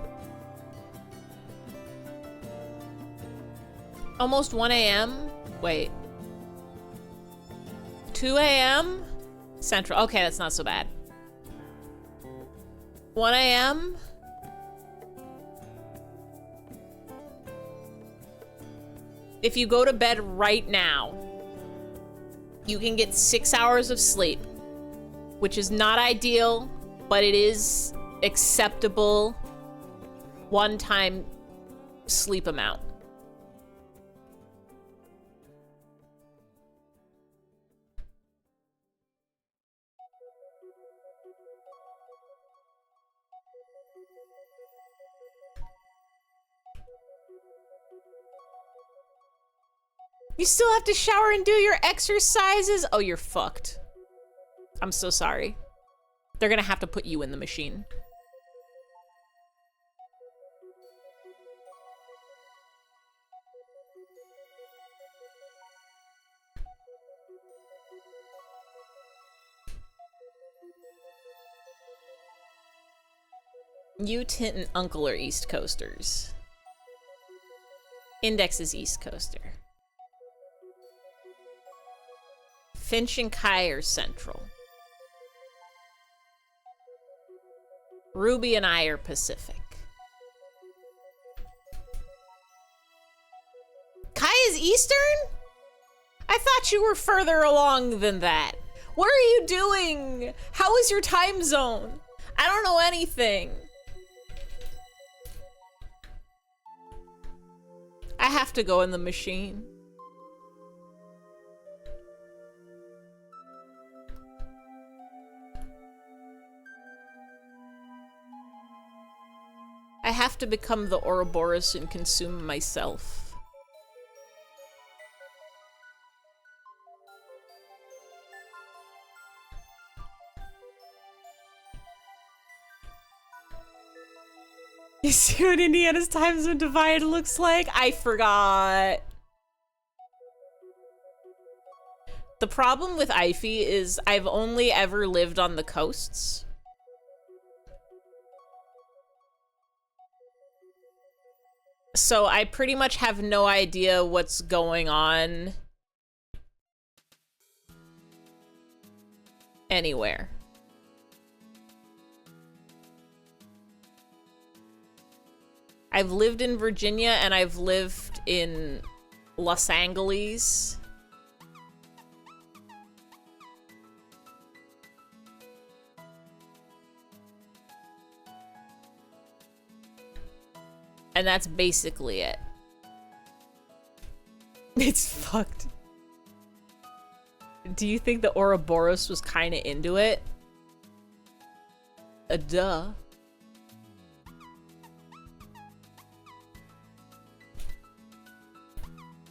Almost 1 a.m.? Wait. 2 a.m.? Central. Okay, that's not so bad. 1 a.m.? If you go to bed right now, you can get 6 hours of sleep, which is not ideal, but it is acceptable one-time sleep amount. You still have to shower and do your exercises? Oh, you're fucked. I'm so sorry. They're gonna have to put you in the machine. You, Tint, and Uncle are East Coasters. Index is East Coaster. Finch and Kai are Central. Ruby and I are Pacific. Kai is Eastern? I thought you were further along than that. What are you doing? How is your time zone? I don't know anything. I have to go in the machine. I have to become the Ouroboros and consume myself. You see what Indiana's time zone divide looks like? I forgot. The problem with Ify is I've only ever lived on the coasts. So I pretty much have no idea what's going on anywhere. I've lived in Virginia and I've lived in Los Angeles. And that's basically it. It's fucked. Do you think the Ouroboros was kind of into it? Duh.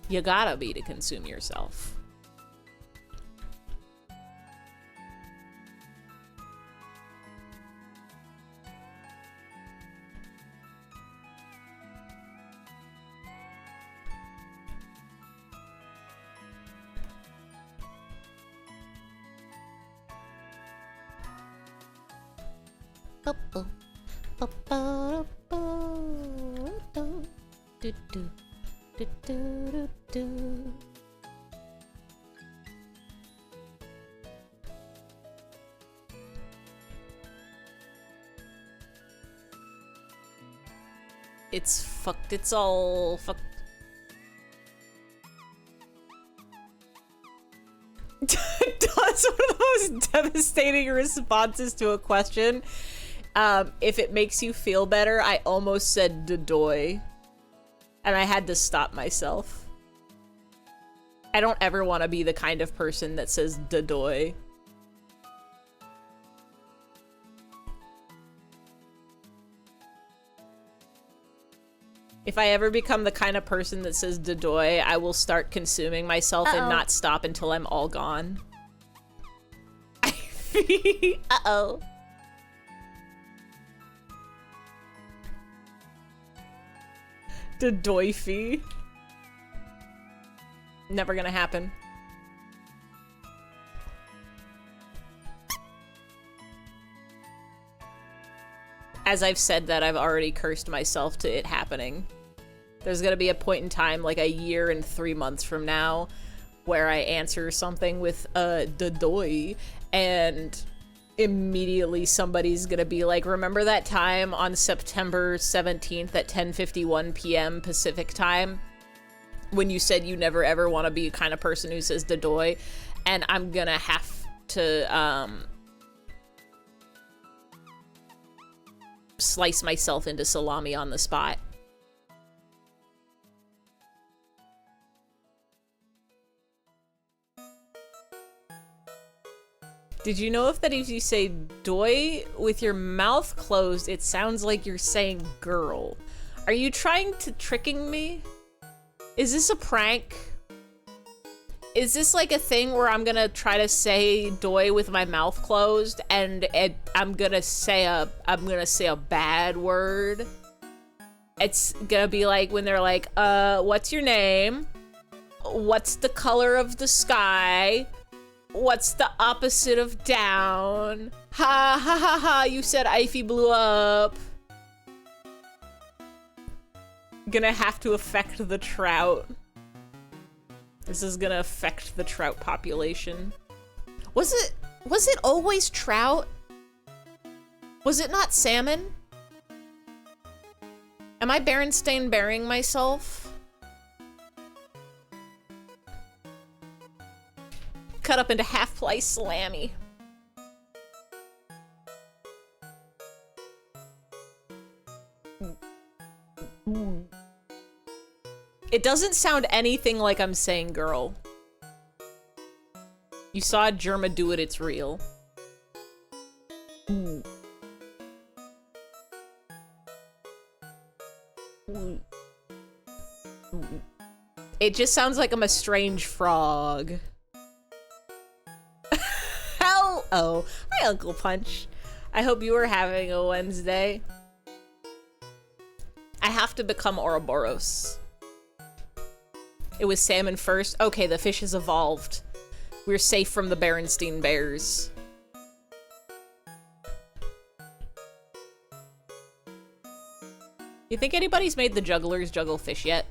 You gotta be to consume yourself. It's fucked. It's all fucked. That's one of the most devastating responses to a question. If it makes you feel better, I almost said "dodoy," and I had to stop myself. I don't ever want to be the kind of person that says "dodoy." If I ever become the kind of person that says "dodoy," I will start consuming myself and not stop until I'm all gone. Uh-oh. Dodoyfy. Never gonna happen. As I've said that, I've already cursed myself to it happening. There's gonna be a point in time, like a year and 3 months from now, where I answer something with dodoy, and immediately somebody's gonna be like, remember that time on September 17th at 10:51 p.m. Pacific time when you said you never ever want to be a kind of person who says dodoy? And I'm gonna have to slice myself into salami on the spot. Did you know that if you say doy with your mouth closed, it sounds like you're saying girl? Are you trying to tricking me? Is this a prank? Is this like a thing where I'm gonna try to say doy with my mouth closed and I'm gonna say a bad word? It's gonna be like when they're like, what's your name? What's the color of the sky? What's the opposite of down? Ha ha ha ha, you said Ify blew up. gonna have to affect the trout. This is gonna affect the trout population. Was it always trout? Was it not salmon? Am I Berenstain Bearing myself? Cut up into half-slice salami. It doesn't sound anything like I'm saying girl. You saw Germa do it, it's real. It just sounds like I'm a strange frog. Hello. Hi, Uncle Punch. I hope you are having a Wednesday. I have to become Ouroboros. It was salmon first. Okay, the fish has evolved. We're safe from the Berenstain Bears. You think anybody's made the jugglers juggle fish yet?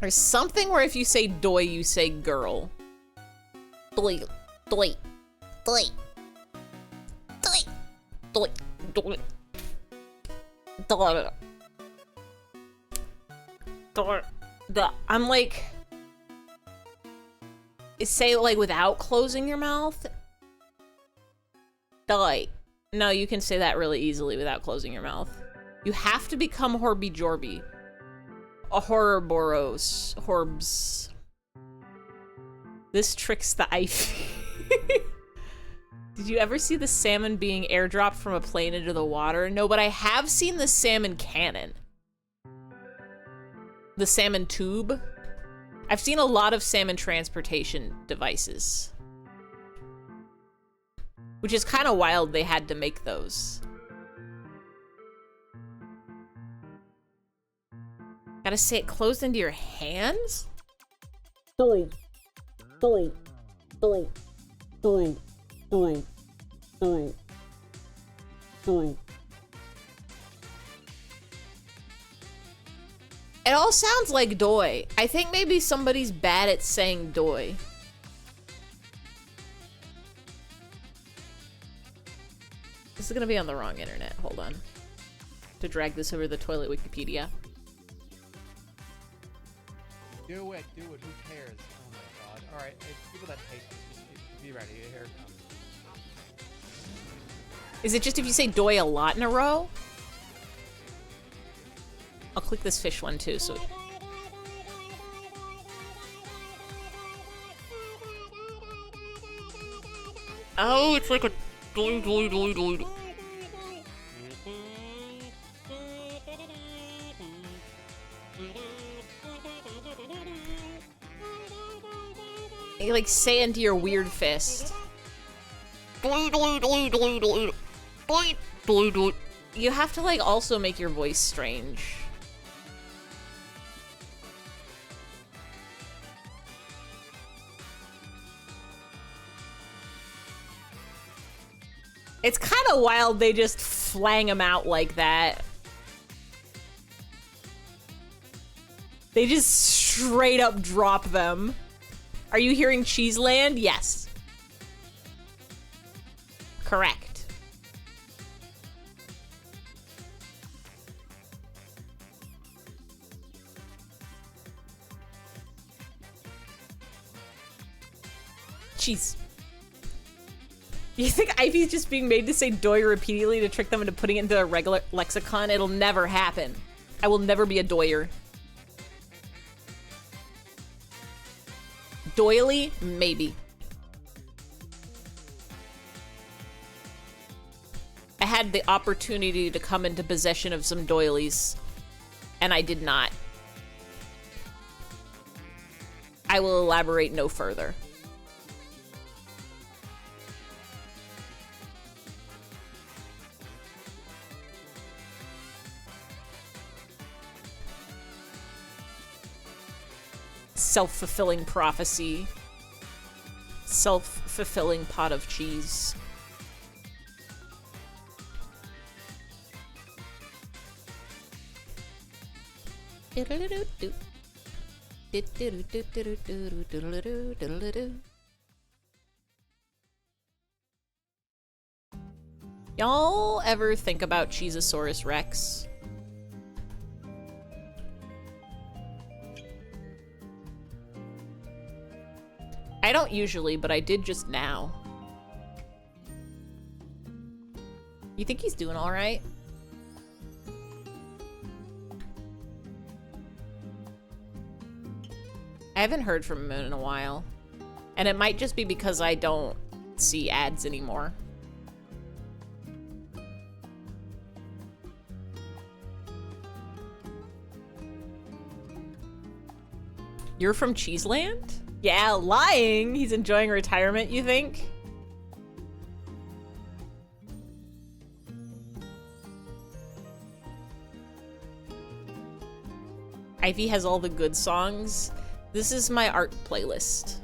There's something where if you say doy, you say girl. Doy, doy, doy, doy, doy, doy, doy, doy. I'm like, say it like without closing your mouth. Doy. No, you can say that really easily without closing your mouth. You have to become Horby Jorby. A Horrorboros. Horbs. This tricks the Ivy. Did you ever see the salmon being airdropped from a plane into the water? No, but I have seen the salmon cannon. The salmon tube. I've seen a lot of salmon transportation devices. Which is kind of wild they had to make those. Gotta say it closed into your hands? Doy, doy, doy, doy, doy, doy, doy. It all sounds like doy. I think maybe somebody's bad at saying doy. This is gonna be on the wrong internet. Hold on. To drag this over the toilet Wikipedia. Do it, who cares? Oh my god. Alright, people that hate this, just be ready, here it comes. Is it just if you say doy a lot in a row? I'll click this fish one too, so... Oh, it's like a doy doy doy doy. You like say into your weird fist. You have to like also make your voice strange. It's kind of wild they just flang them out like that. They just straight up drop them. Are you hearing Cheeseland? Yes. Correct. Cheese. You think Ivy's just being made to say doy repeatedly to trick them into putting it into a regular lexicon? It'll never happen. I will never be a doyer. Doily? Maybe. I had the opportunity to come into possession of some doilies, and I did not. I will elaborate no further. Self-fulfilling prophecy. self-fulfilling pot of cheese. Y'all ever think about Cheezosaurus Rex? I don't usually, but I did just now. You think he's doing all right? I haven't heard from him in a while. And it might just be because I don't see ads anymore. You're from Cheeseland? Yeah, lying! He's enjoying retirement, you think? Ivy has all the good songs. This is my art playlist.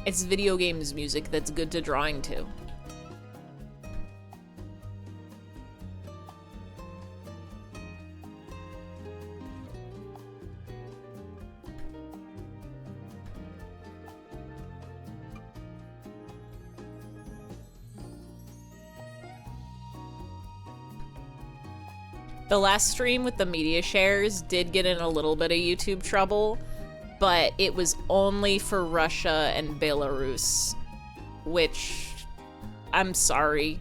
It's video games music that's good to drawing to. The last stream with the media shares did get in a little bit of YouTube trouble, but it was only for Russia and Belarus, which I'm sorry.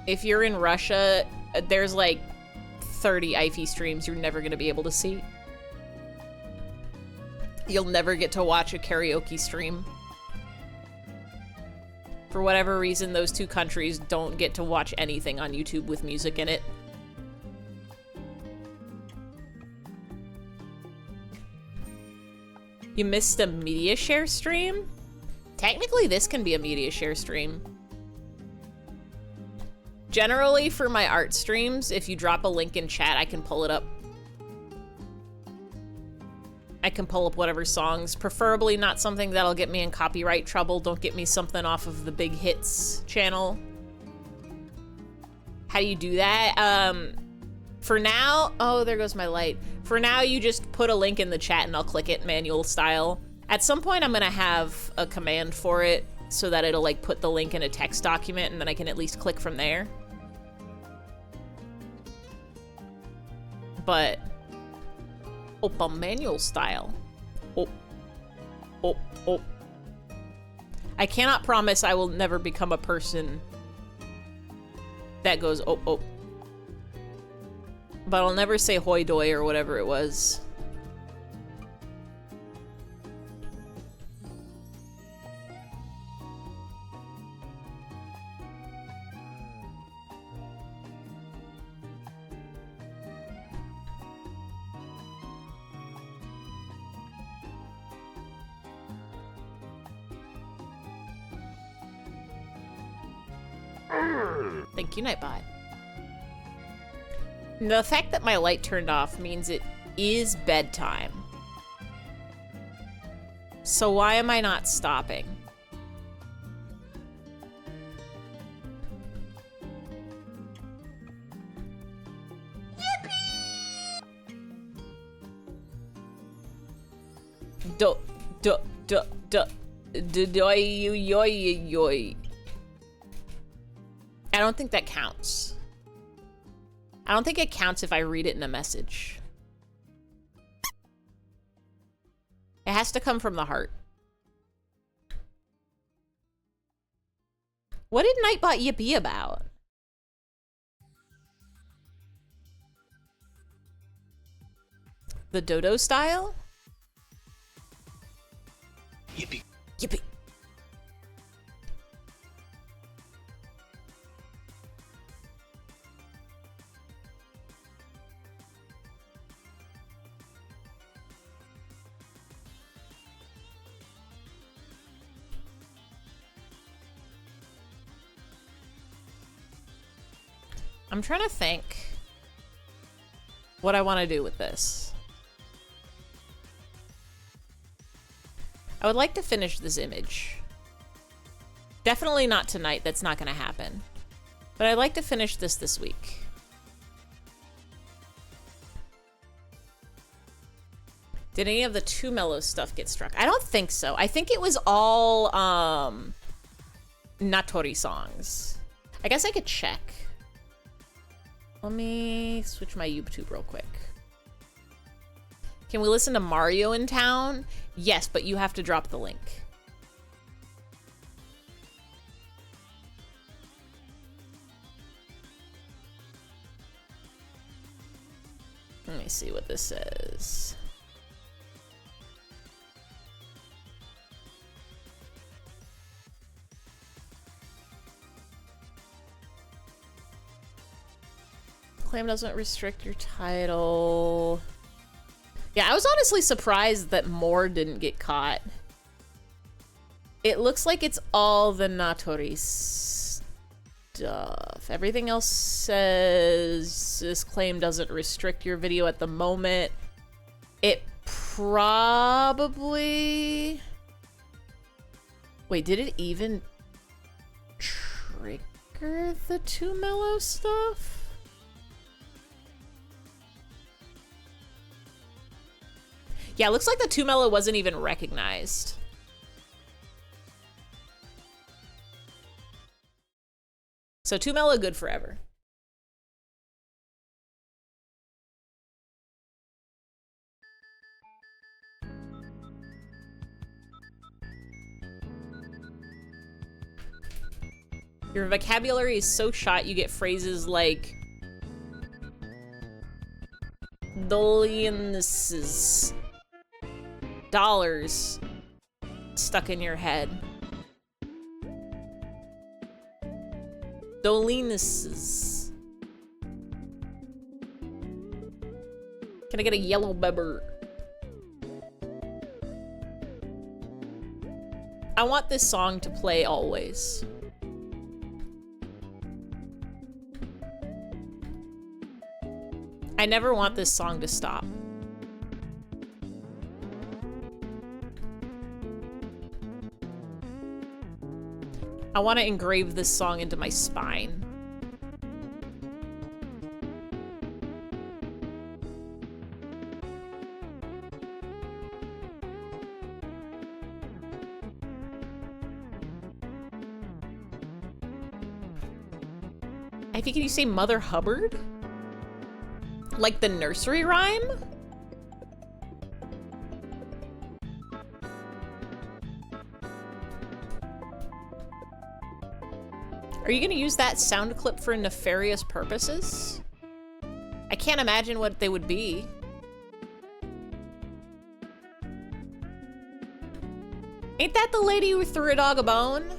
If you're in Russia, there's like 30 IFE streams you're never gonna be able to see. You'll never get to watch a karaoke stream. For whatever reason, those two countries don't get to watch anything on YouTube with music in it. You missed a media share stream? Technically, this can be a media share stream. Generally, for my art streams, if you drop a link in chat, I can pull it up. I can pull up whatever songs, preferably not something that'll get me in copyright trouble. Don't get me something off of the Big Hits channel. How do you do that? For now, oh, there goes my light. For now, you just put a link in the chat and I'll click it manual style. At some point, I'm gonna have a command for it so that it'll like put the link in a text document and then I can at least click from there. But, opa, manual style. Oh, oh, oh. I cannot promise I will never become a person that goes, oh, oh. But I'll never say hoi doi or whatever it was. Thank you, Nightbot. The fact that my light turned off means it is bedtime. So why am I not stopping? I don't think that counts. I don't think it counts if I read it in a message. It has to come from the heart. What did Nightbot yippee about? The dodo style? Yippee. Yippee. I'm trying to think what I want to do with this. I would like to finish this image. Definitely not tonight, that's not gonna happen. But I'd like to finish this week. Did any of the Too Mellow stuff get struck? I don't think so. I think it was all Natori songs. I guess I could check. Let me switch my YouTube real quick. Can we listen to Mario in Town? Yes, but you have to drop the link. Let me see what this says. Claim doesn't restrict your title. Yeah, I was honestly surprised that more didn't get caught. It looks like it's all the Natori stuff. Everything else says this claim doesn't restrict your video at the moment. It probably... Wait, did it even trigger the Too Mellow stuff? Yeah, it looks like the Too Mellow wasn't even recognized. So Too Mellow, good forever. Your vocabulary is so shot you get phrases like dolliances, dollars stuck in your head. Dolinuses. Can I get a yellow bebber? I want this song to play always. I never want this song to stop. I want to engrave this song into my spine. I think, can you say Mother Hubbard? Like the nursery rhyme? Are you gonna use that sound clip for nefarious purposes? I can't imagine what they would be. Ain't that the lady who threw a dog a bone?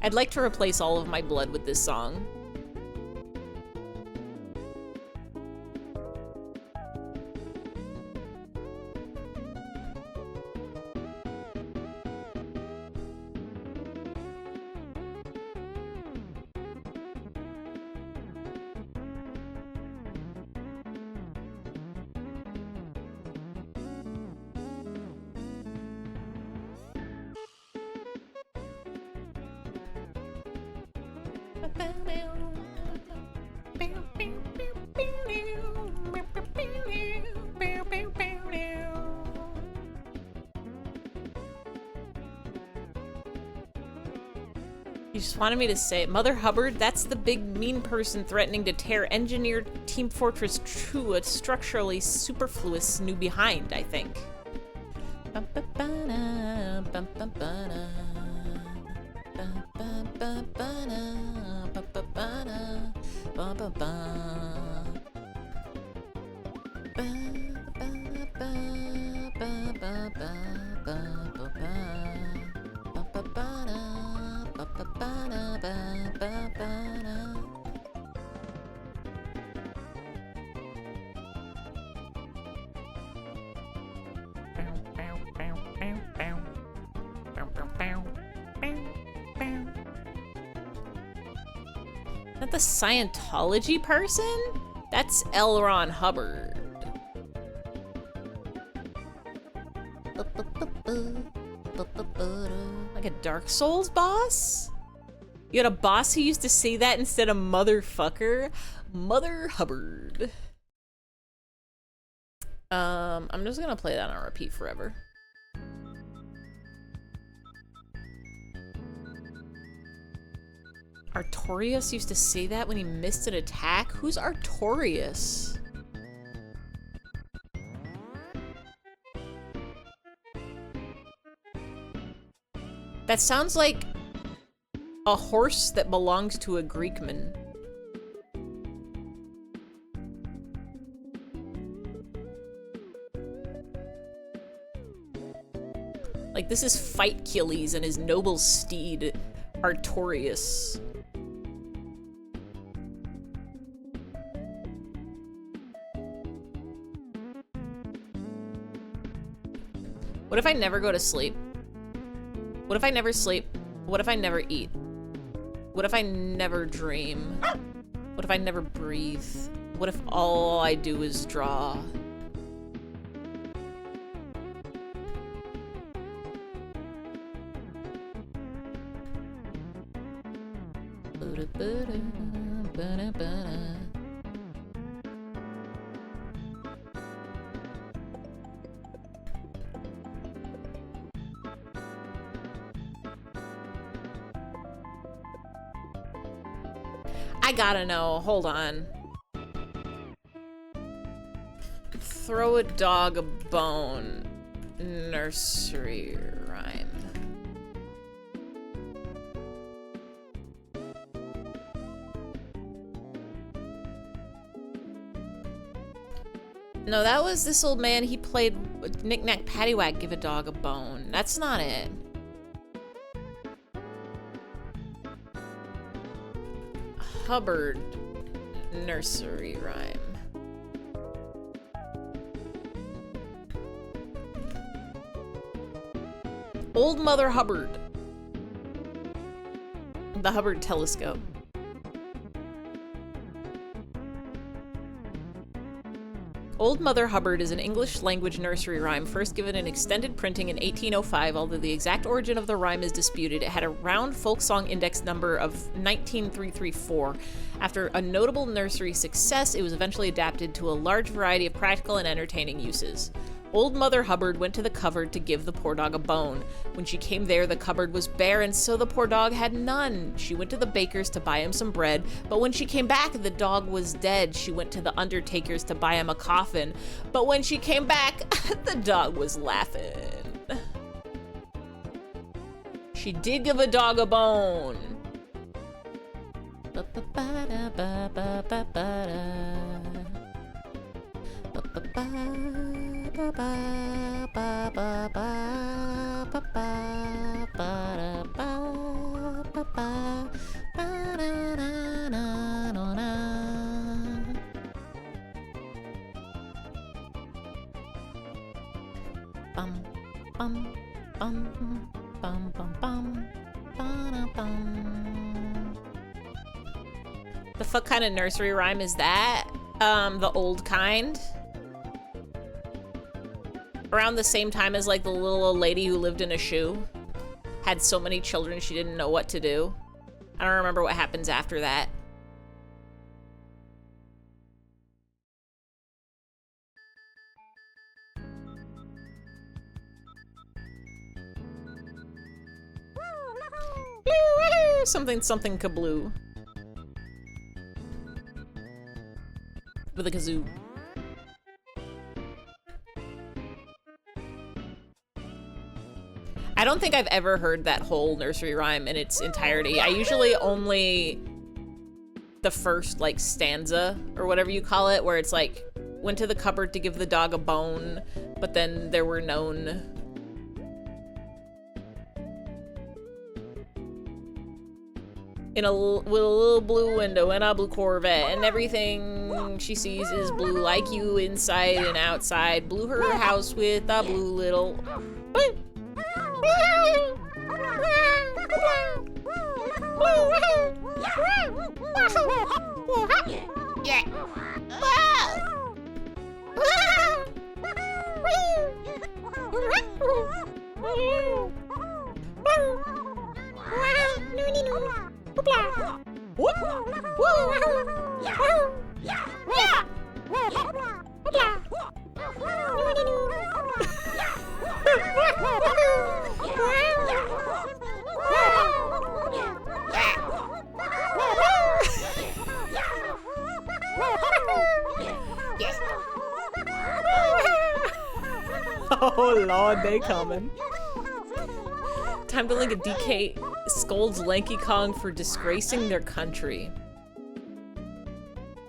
I'd like to replace all of my blood with this song. You just wanted me to say it. Mother Hubbard, that's the big mean person threatening to tear engineered Team Fortress 2, a structurally superfluous new behind, I think. Not the Scientology person? That's L. Ron Hubbard. Like a Dark Souls boss? You had a boss who used to say that instead of motherfucker? Mother Hubbard. I'm just gonna play that on repeat forever. Artorias used to say that when he missed an attack? Who's Artorias? That sounds like a horse that belongs to a Greekman. Like, this is Fight Achilles and his noble steed, Artorias. What if I never go to sleep? What if I never sleep? What if I never eat? What if I never dream? What if I never breathe? What if all I do is draw? I gotta know. Hold on. Throw a dog a bone. Nursery rhyme. No, that was this old man. He played Knick-Knack Paddywhack, Give a Dog a Bone. That's not it. Hubbard nursery rhyme. Old Mother Hubbard. The Hubbard telescope. Old Mother Hubbard is an English language nursery rhyme first given in extended printing in 1805, although the exact origin of the rhyme is disputed. It had a round folk song index number of 19334. After a notable nursery success, it was eventually adapted to a large variety of practical and entertaining uses. Old Mother Hubbard went to the cupboard to give the poor dog a bone. When she came there, the cupboard was bare, and so the poor dog had none. She went to the baker's to buy him some bread, but when she came back, the dog was dead. She went to the undertaker's to buy him a coffin, but when she came back, the dog was laughing. She did give a dog a bone. The fuck kind of nursery rhyme is that? The old kind? Around the same time as like the little old lady who lived in a shoe. Had so many children she didn't know what to do. I don't remember what happens after that. Something something kabloo. With a kazoo. I don't think I've ever heard that whole nursery rhyme in its entirety. I usually only the first like stanza or whatever you call it, where it's like, went to the cupboard to give the dog a bone, but then there were known. With a little blue window and a blue Corvette, and everything she sees is blue, like you inside and outside. Blew her house with a blue little. Yeah. Oh lord, they coming. Time to link a DK scolds Lanky Kong for disgracing their country.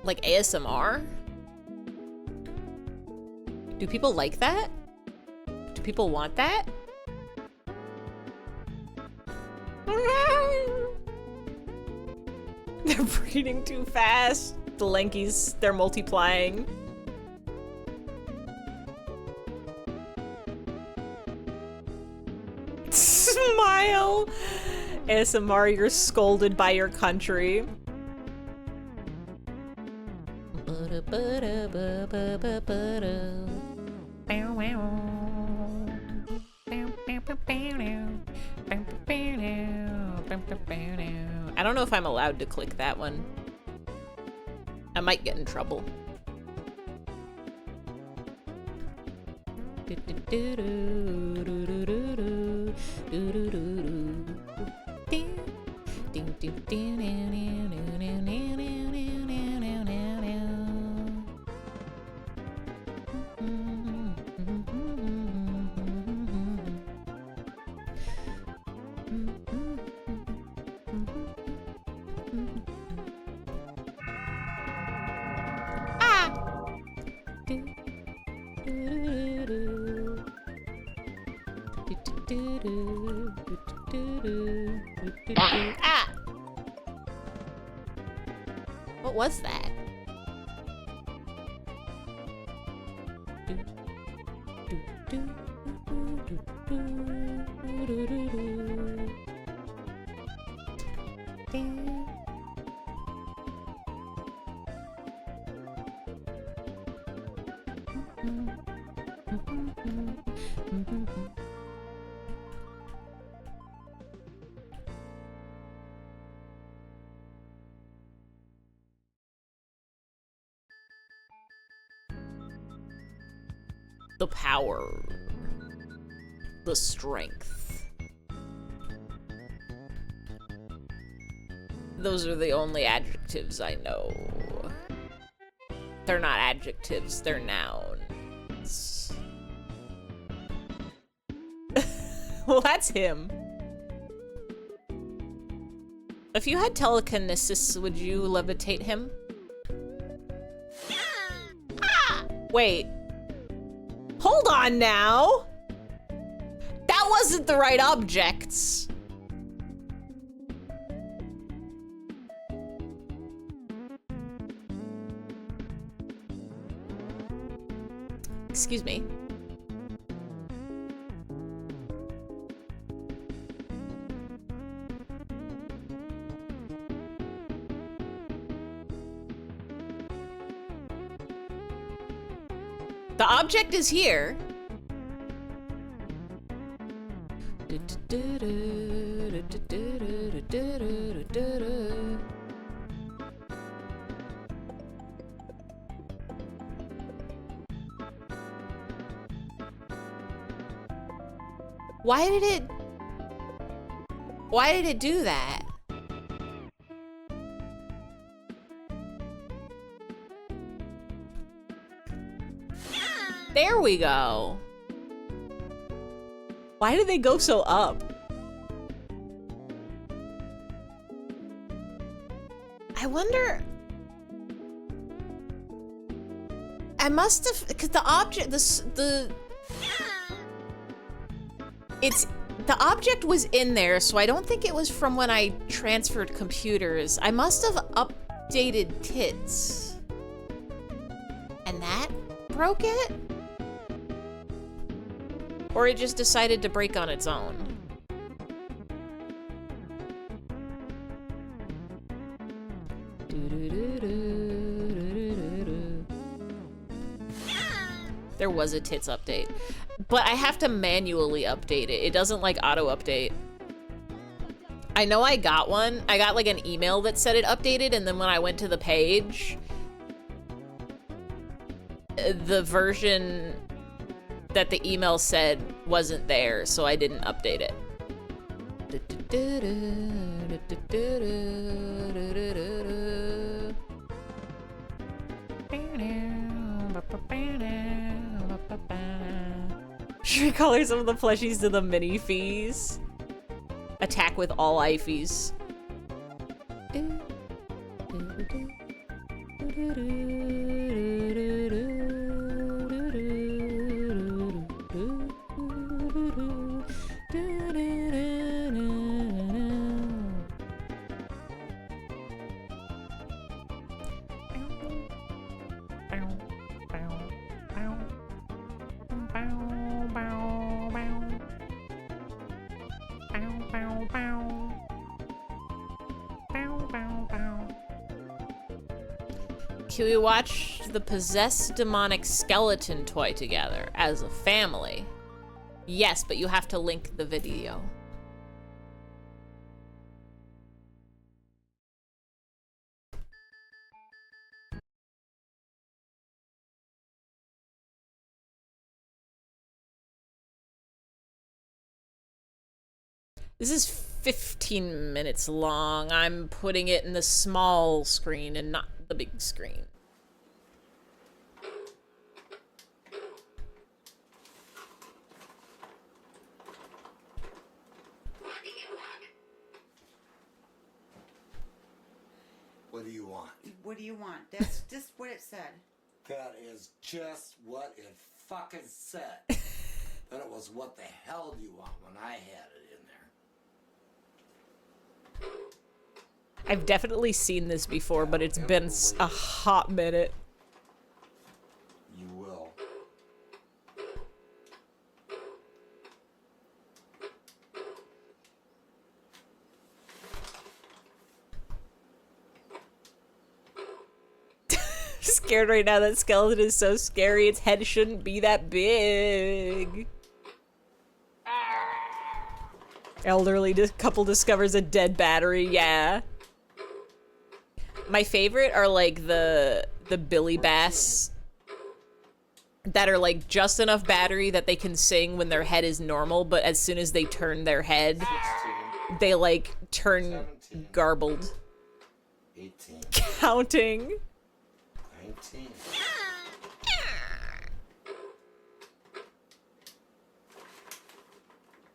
Like ASMR? Do people like that? Do people want that? They're breeding too fast. The Lankies, they're multiplying. Smile! ASMR, you're scolded by your country. I don't know if I'm allowed to click that one. I might get in trouble. Ah! What was that? The power. The strength. Those are the only adjectives I know. They're not adjectives, they're nouns. Well, that's him. If you had telekinesis, would you levitate him? Ah! Wait. Hold on now! That wasn't the right objects. Excuse me. The object is here. Why did it do that? There we go. Why did they go so up? I wonder. I must have, because the object, the object was in there, so I don't think it was from when I transferred computers. I must have updated tits. And that broke it? Or it just decided to break on its own. was a tits update. But I have to manually update it. It doesn't like auto update. I know I got one. I got like an email that said it updated, and then when I went to the page, the version that the email said wasn't there, so I didn't update it. Should we color some of the plushies to the mini fees? Attack with all IFEs. Can we watch the possessed demonic skeleton toy together as a family? Yes, but you have to link the video. This is 15 minutes long. I'm putting it in the small screen and not the big screen. What do you want? What do you want? That's just what it said. That is just what it fucking said. But it was what the hell do you want when I had it in there. I've definitely seen this before, but it's been a hot minute. You will. Scared right now. That skeleton is so scary. Its head shouldn't be that big. Elderly couple discovers a dead battery. Yeah. My favorite are like the Billy Bass that are like just enough battery that they can sing when their head is normal, but as soon as they turn their head, 16, they like turn 17, garbled. 18, Counting. 19.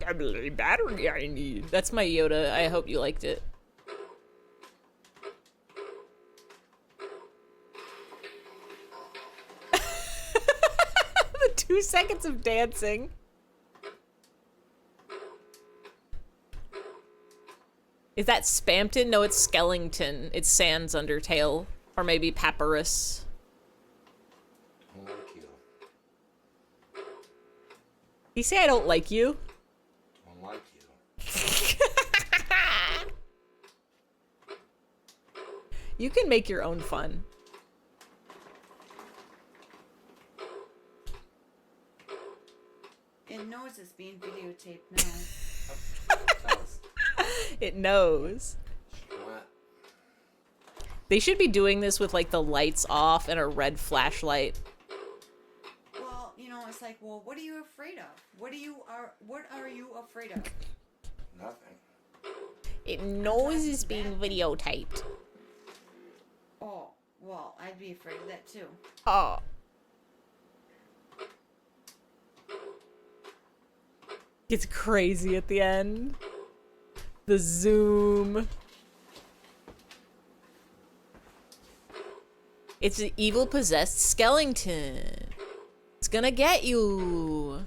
How many battery I need? That's my Yoda. I hope you liked it. The 2 seconds of dancing. Is that Spampton? No, it's Skellington. It's Sans Undertale. Or maybe Papyrus. I like you. You say I don't like you? I like you. You can make your own fun. It knows it's being videotaped now. It knows. What? They should be doing this with like the lights off and a red flashlight. Well, you know, it's like, well, what are you afraid of? What are you afraid of? Nothing. It knows it's being videotaped. Oh, well, I'd be afraid of that too. Oh. It's crazy at the end. The zoom. It's an evil possessed skeleton. It's gonna get you.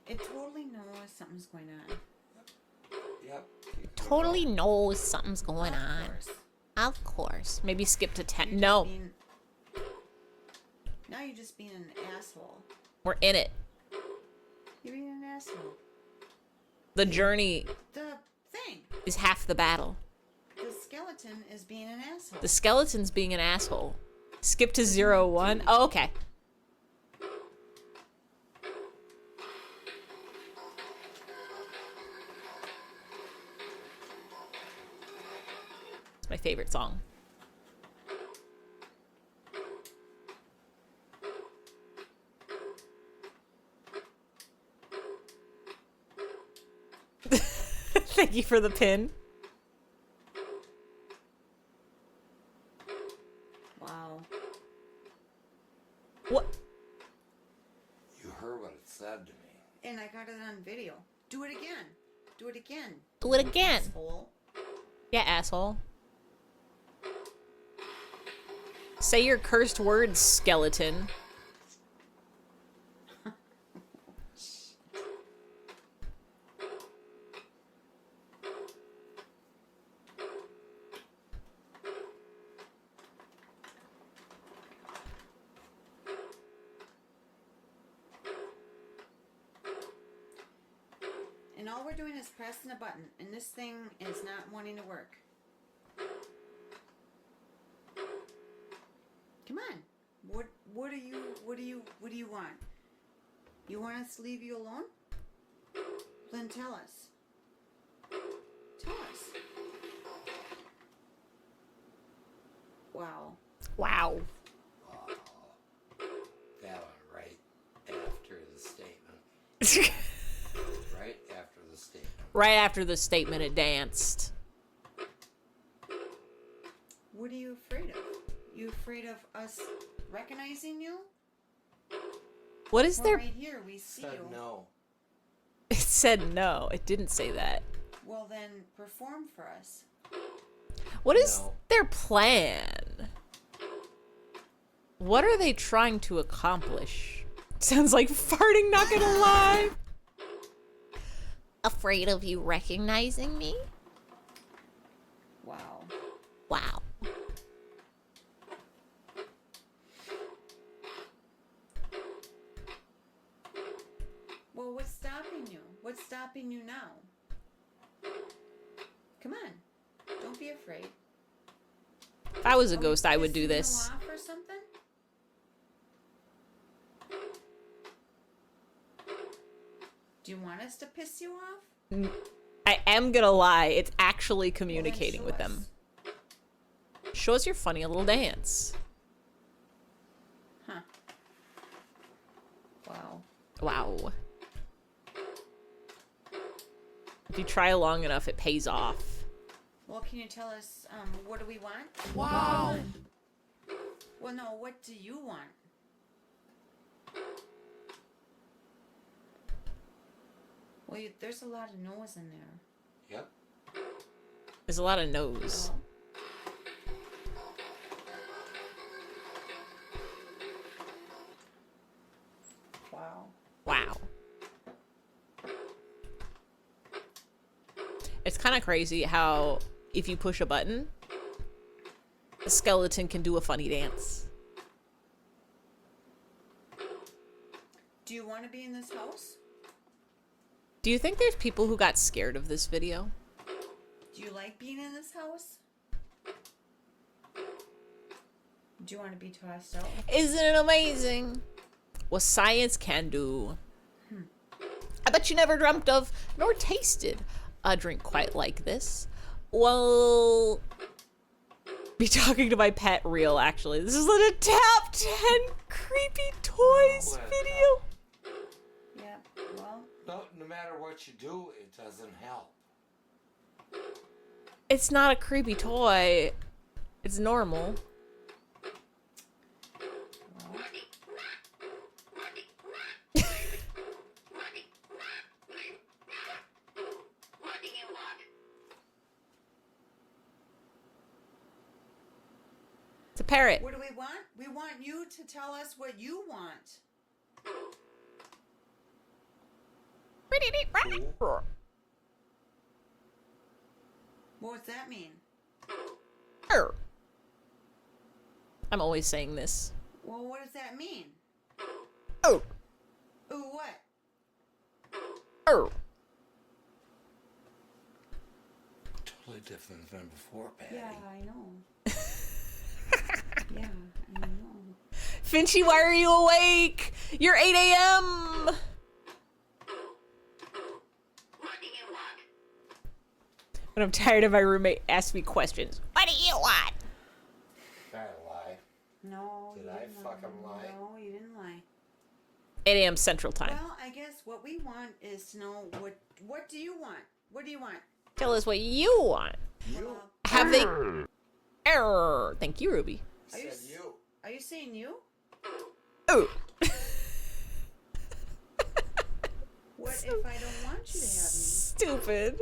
It totally knows something's going on. Yep. Totally knows something's going on. course. Of course. Maybe skip to 10. You're No, just now you're just being an asshole. we're in it. You're being an asshole. The journey The thing. is half the battle. The skeleton is being an asshole. The skeleton's being an asshole. Skip to 0, 1. Oh, okay. It's my favorite song. Thank you for the pin. Wow. What? You heard what it said to me. And I got it on video. Do it again. Do it again. Do it again. Asshole. Yeah, asshole. Say your cursed words, skeleton. And all we're doing is pressing a button, and this thing is not wanting to work. Come on. What do you want? You want us to leave you alone? Then tell us. Tell us. Wow. Wow. That one right after the statement. Right after the statement. Right after the statement, it danced. What are you afraid of? You afraid of us recognizing you? What is Well, there? right here, we see Said you. no. It said no. It didn't say that. Well, then perform for us. What is No. their plan? What are they trying to accomplish? Sounds like farting, not gonna lie. Afraid of you recognizing me? Wow. Wow. Well, what's stopping you? What's stopping you now? Come on. Don't be afraid. If I was a Are we ghost, I would do pissing this. you off or something? Do you want us to piss you off? I am gonna lie, it's actually Well, then communicating show with us. them. Show us your funny little dance. Huh. Wow. Wow. If you try long enough, it pays off. Well, can you tell us, what do we want? Wow. Well, no, what do you want? Well, there's a lot of no's in there. Yep. There's a lot of no's. Oh. Wow. Wow. It's kind of crazy how if you push a button, the skeleton can do a funny dance. Do you want to be in this house? Do you think there's people who got scared of this video? Do you like being in this house? Do you want to be tossed out? Isn't it amazing what science can do? I bet you never dreamt of nor tasted a drink quite like this. Well, be talking to my pet real, actually. This is a top 10 creepy toys video. Yeah, well, No matter what you do, it doesn't help. It's not a creepy toy. It's normal. well. It's a parrot. What do we want? We want you to tell us what you want. What does that mean? I'm always saying this. Well, what does that mean? Oh. Ooh, what? Oh. Totally different than before, Patty. Yeah, I know. Yeah, I know. Finchy, why are you awake? You're 8 a.m. But I'm tired of my roommate asking me questions. What do you fucking lie. No, you didn't lie. 8 a.m. Central Time. Well, I guess what we want is to know what do you want? What do you want? Tell us what you want. You Have they... Error. Thank you, Ruby. Are you, said you. are you saying you? Oh. What if I don't want you to have me? Stupid.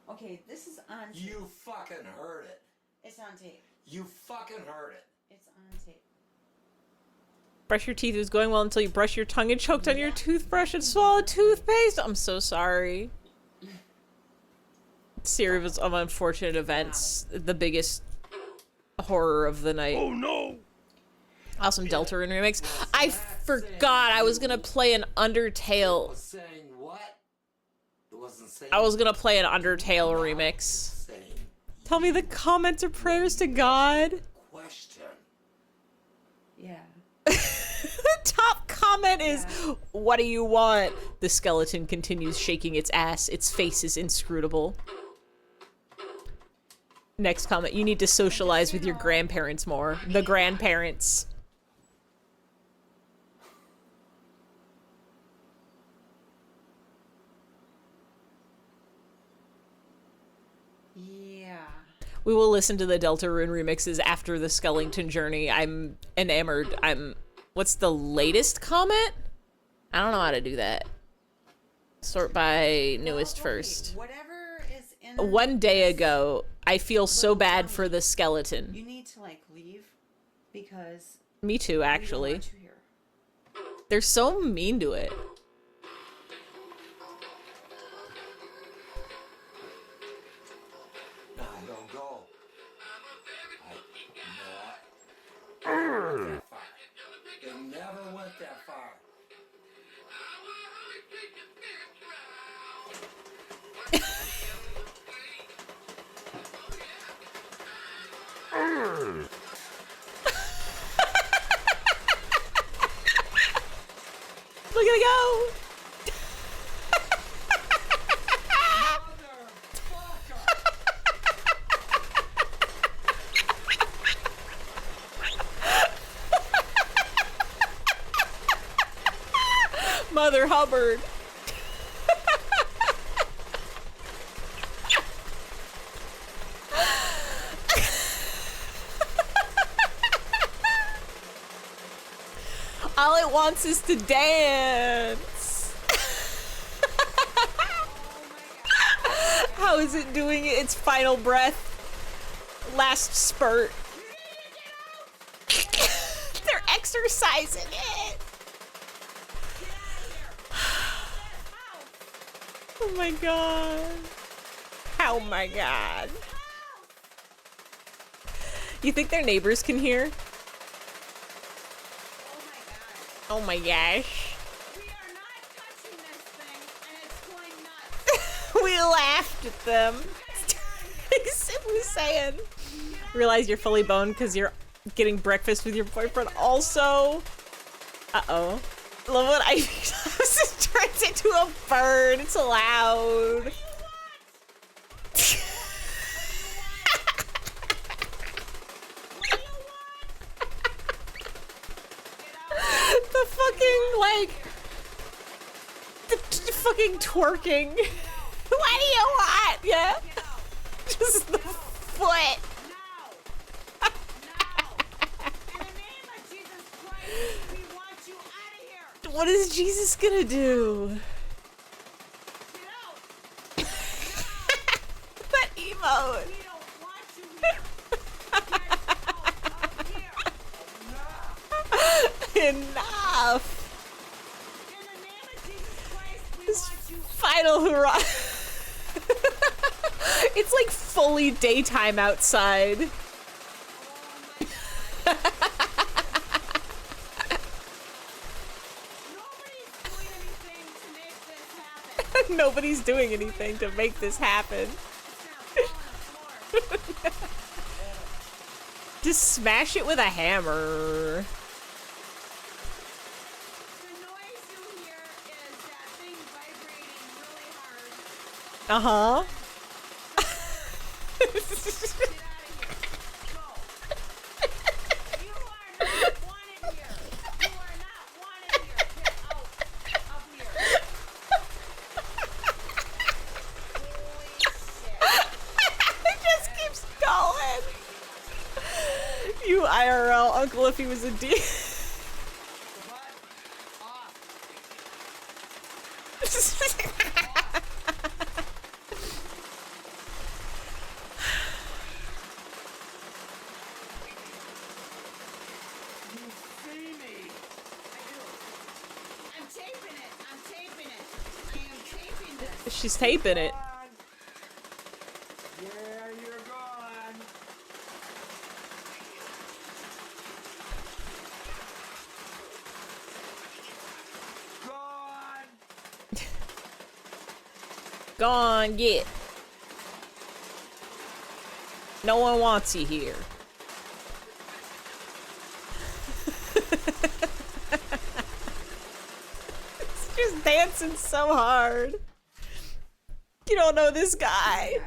Okay, this is on tape. You fucking heard it. It's on tape. You fucking heard it. It's on tape. Brush your teeth. It was going well until you brushed your tongue and choked on your toothbrush and swallowed toothpaste. I'm so sorry. Series of unfortunate events. The biggest horror of the night. Oh no! Awesome Deltarune remix. I forgot I was gonna play an It Undertale. was saying what? It wasn't saying. I was gonna play an Undertale remix. saying Tell me the comments or prayers to God. question. Yeah. The top comment is, "What do you want?" The skeleton continues shaking its ass. Its face is inscrutable. Next comment, you need to socialize with your grandparents more. The grandparents. Yeah. We will listen to the Deltarune remixes after the Skellington journey. I'm enamored. What's the latest comment? I don't know how to do that. Sort by newest Okay, first. Whatever is in. 1 day ago, I feel so bad for the skeleton. You need to like leave because. Me too, we don't actually. want you here. They're so mean to it. No, don't go. No. It never went that far. Look at it go! Mother Hubbard. All it wants is to dance. How is it doing its final breath? Last spurt. They're exercising it. Oh my god. Oh my god. You think their neighbors can hear? Oh my gosh. We are not touching this thing, and it's going nuts. We laughed at them. Simply saying. Realize you're fully boned because you're getting breakfast with your boyfriend also. Uh-oh. Love what I just turns into a bird. It's loud. The fucking, like, the fucking twerking. What do you want? Yeah. Just the foot. No! In the name of Jesus Christ, we want you out of here! What is Jesus gonna do? Get out! That emote. We don't want you here! Get out of here! Enough. In the name of Jesus Christ, we This want you final hurrah. It's like fully daytime outside. Nobody's doing anything to make this happen. Nobody's doing anything to make this happen. It's gonna fall on the floor. Just smash it with a hammer. The noise you hear is that thing vibrating really hard. Uh-huh. Get out of here. uncle if he was a deer. I'm taping it. I'm taping it. I am taping this. She's taping it. Yeah, you're gone. Gone. Go on, get. No one wants you here. It's just dancing so hard. You don't know this guy.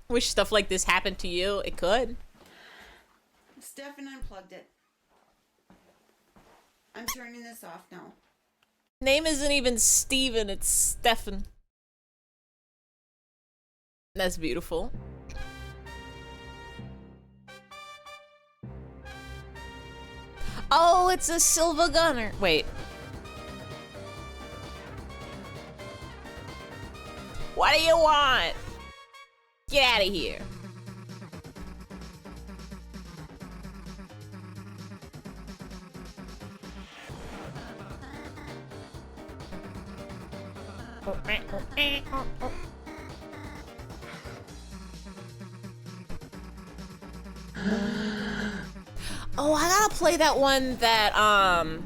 Wish stuff like this happened to you. It could. Stefan unplugged it. I'm turning this off now. Name isn't even Steven, it's Stefan. That's beautiful. Oh, it's a Silva Gunner. Wait. What do you want? Get out of here. Oh, I gotta play that one that, can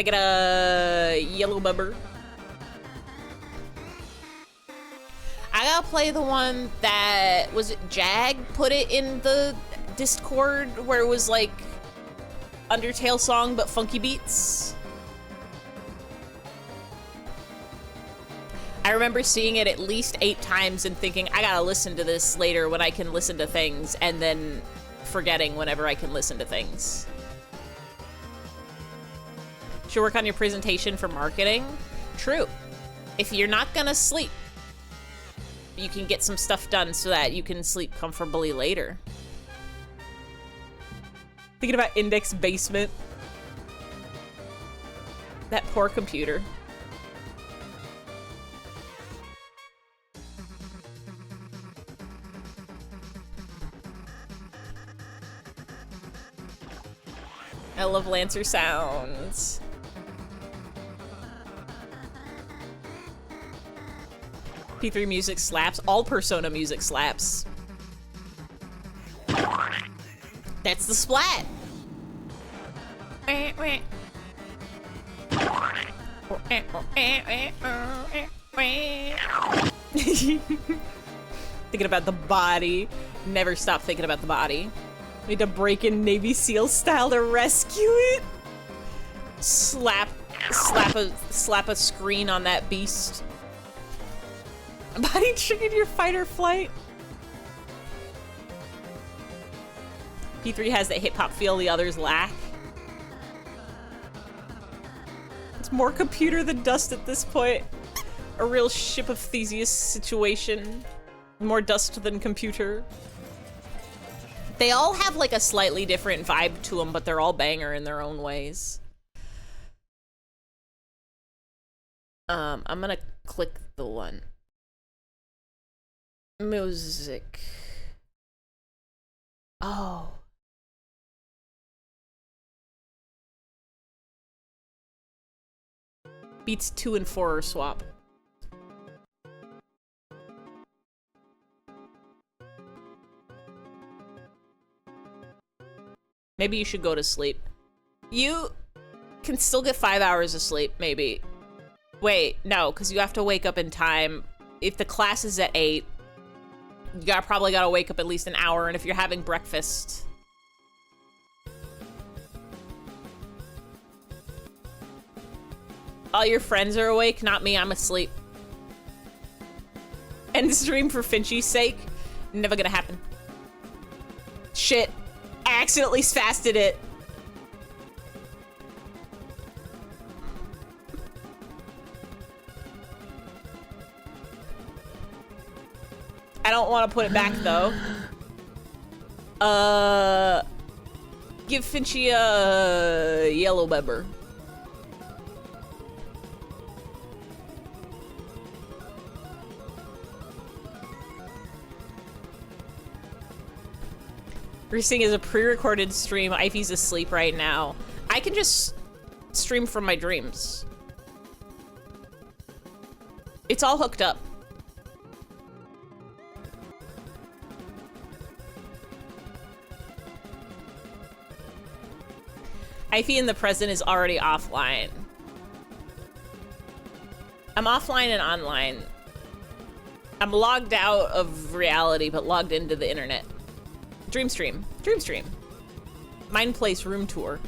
I get a yellow bubber? I gotta play the one that, was it Jag put it in the Discord where it was like Undertale song but funky beats? I remember seeing it at least 8 times and thinking, I gotta listen to this later when I can listen to things, and then forgetting whenever I can listen to things. Should work on your presentation for marketing. True. If you're not gonna sleep, you can get some stuff done so that you can sleep comfortably later. Thinking about Index Basement. That poor computer. I love Lancer sounds. P3 music slaps. All Persona music slaps. That's the splat. Thinking about the body. Never stop thinking about the body. Need to break in Navy SEAL style to rescue it. Slap a screen on that beast. Body triggered your fight or flight. P3 has that hip hop feel the others lack. It's more computer than dust at this point. A real Ship of Theseus situation. More dust than computer. They all have like a slightly different vibe to them, but they're all banger in their own ways. I'm gonna click the one. Music. Oh. Beats 2 and 4 are swap. Maybe you should go to sleep. You can still get 5 hours of sleep, maybe. Wait, no, because you have to wake up in time. If the class is at 8, you probably gotta wake up at least an hour, and if you're having breakfast. All your friends are awake, not me, I'm asleep. End stream for Finchy's sake? Never gonna happen. Shit. I accidentally fasted it. I don't want to put it back though. give Finchy a yellow pepper. We're seeing as a pre-recorded stream. Ify's asleep right now. I can just stream from my dreams. It's all hooked up. Ify in the present is already offline. I'm offline and online. I'm logged out of reality, but logged into the internet. Dream stream. Dream stream. Mind Place room tour.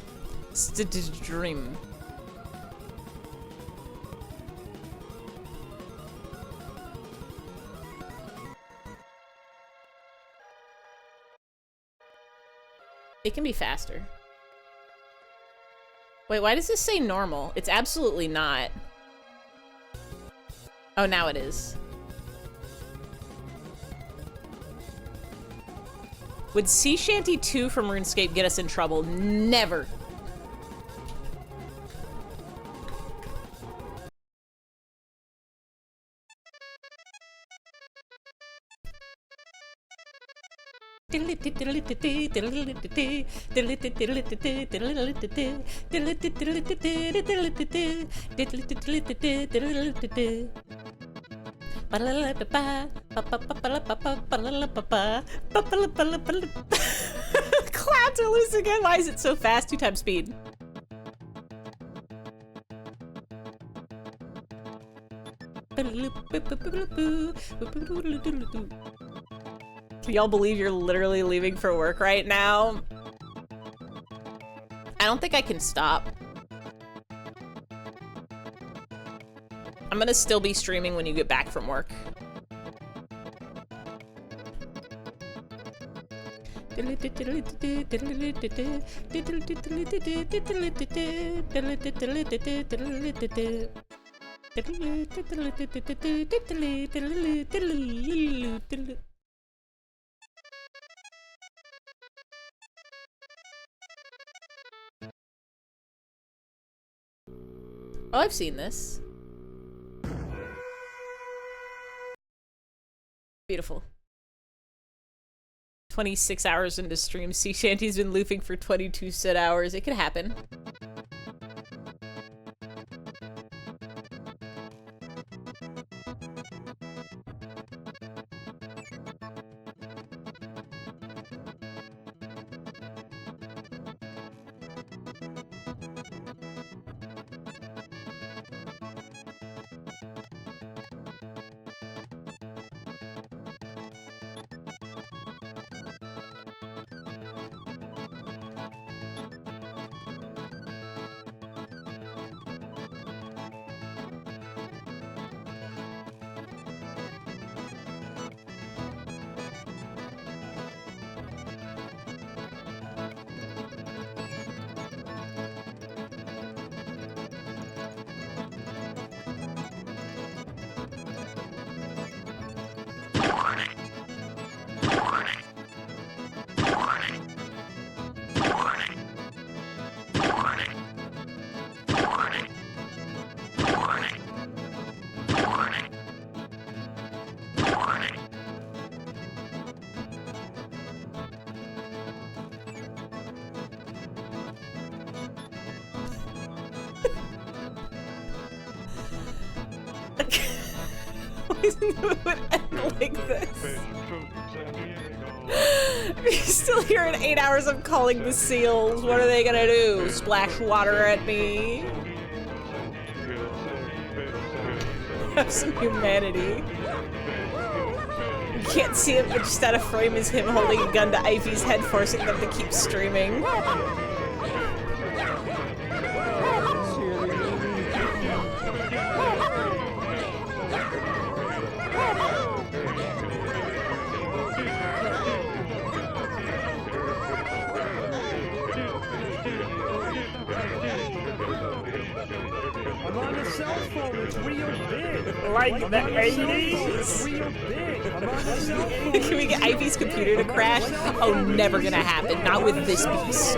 Dream. It can be faster. Wait, why does this say normal? It's absolutely not. Oh, now it is. Would Sea Shanty 2 from RuneScape get us in trouble? Never. Clouds are loose again. Why is it so fast? 2 times speed. Can y'all believe you're literally leaving for work right now? I don't think I can stop. I'm gonna still be streaming when you get back from work. Oh, I've seen this. Beautiful. 26 hours into stream. Sea Shanty's been looping for 22 set hours. It could happen. It would end like this. You're still here in 8 hours of calling the seals. What are they gonna do? Splash water at me? Have some humanity. You can't see it, but just out of frame is him holding a gun to Ify's head, forcing them to keep streaming. I'm on a cell phone, it's real big. Like the 80s? It's real big. I'm on a cell phone. Can we get Ify's computer to crash? Oh, never gonna happen. Not with this beast.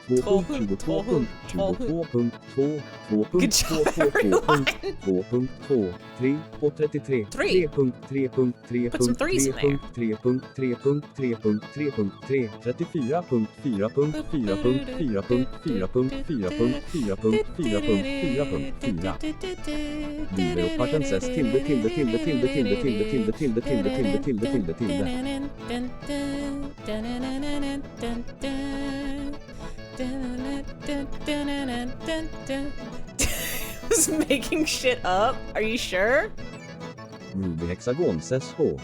Good job, everyone. 2.2.2.3 och 33 Three. 3.3.3 Put some threes in there. 3.3.3.3 34.4.4.4.4.4.4.4 Leoparden tilde tilde tilde tilde tilde tilde tilde tilde tilde tilde tilde tilde Was making shit up? Are you sure? Ruby hexagon says H.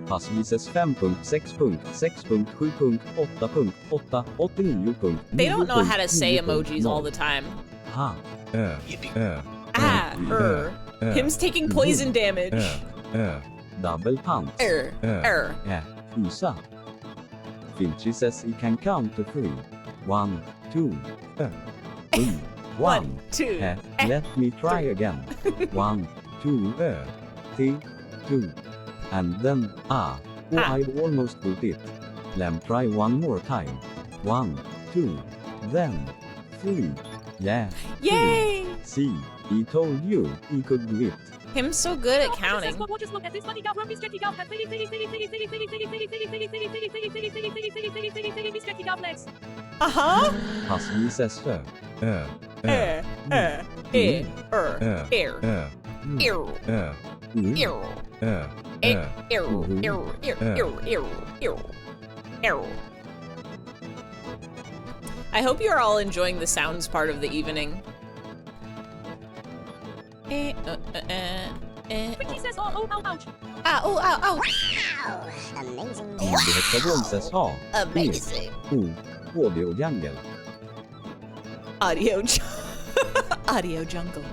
Passvises 5.6.6.7.8.8.89. They don't know how to say emojis all the time. Ha. Him's taking poison damage. Double punch. Isa. Filtry says he can count to 3. 1, 2, 3. 1, 2. Let me try again. 1, 2, 3, 2. And then, I almost got it. Let try one more time. 1, 2, then 3. Yeah. Yay! See, he told you he could do it. Him's so good at counting. Just look at this money got rupees 50 got legs. Uh-huh. Passvi says I hope you're all enjoying the sounds part of the evening. Ricky says, oh, ouch. Amazing. Ruby hexagon says ha. Amazing. Audio jungle. Audio jungle.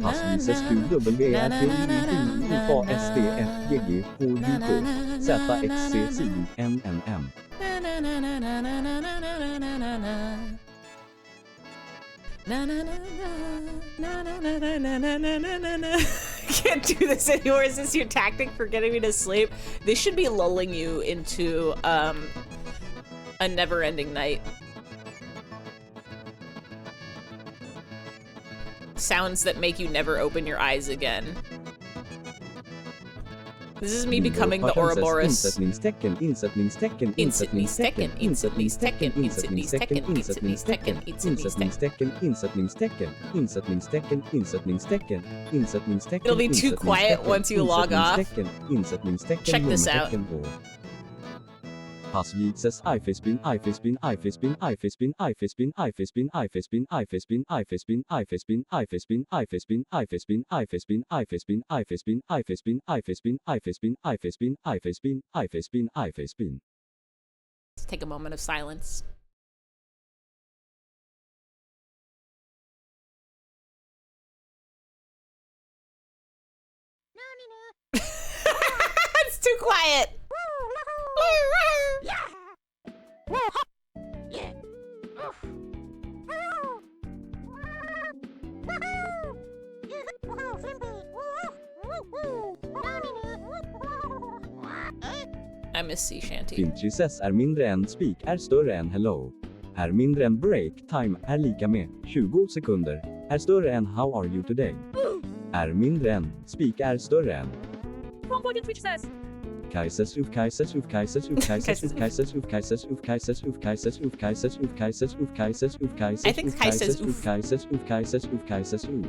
Passvi says QWRTUFGGHUK Can't do this anymore. Is this your tactic for getting me to sleep? This should be lulling you into a never-ending night. Sounds that make you never open your eyes again. This is me becoming the Ouroboros. Insättningstecken. It'll be too quiet once you log off. Check this out. Passvi says iFacepin. Let's take a moment of silence. It's too quiet. I miss sea shanty. Finchi says är mindre än speak är större än hello. Är mindre än break time är lika med 20 sekunder. Är större än how are you today. Är mindre än speak är större än. From Twitch says. Kaises uf kaises uf kaises uf kaises uf kaises uf kaises uf kaises uf kaises uf kaises uf kaises uf kaises uf kaises I think Kai says oof. uf kaises uf kaises uf kaises uf.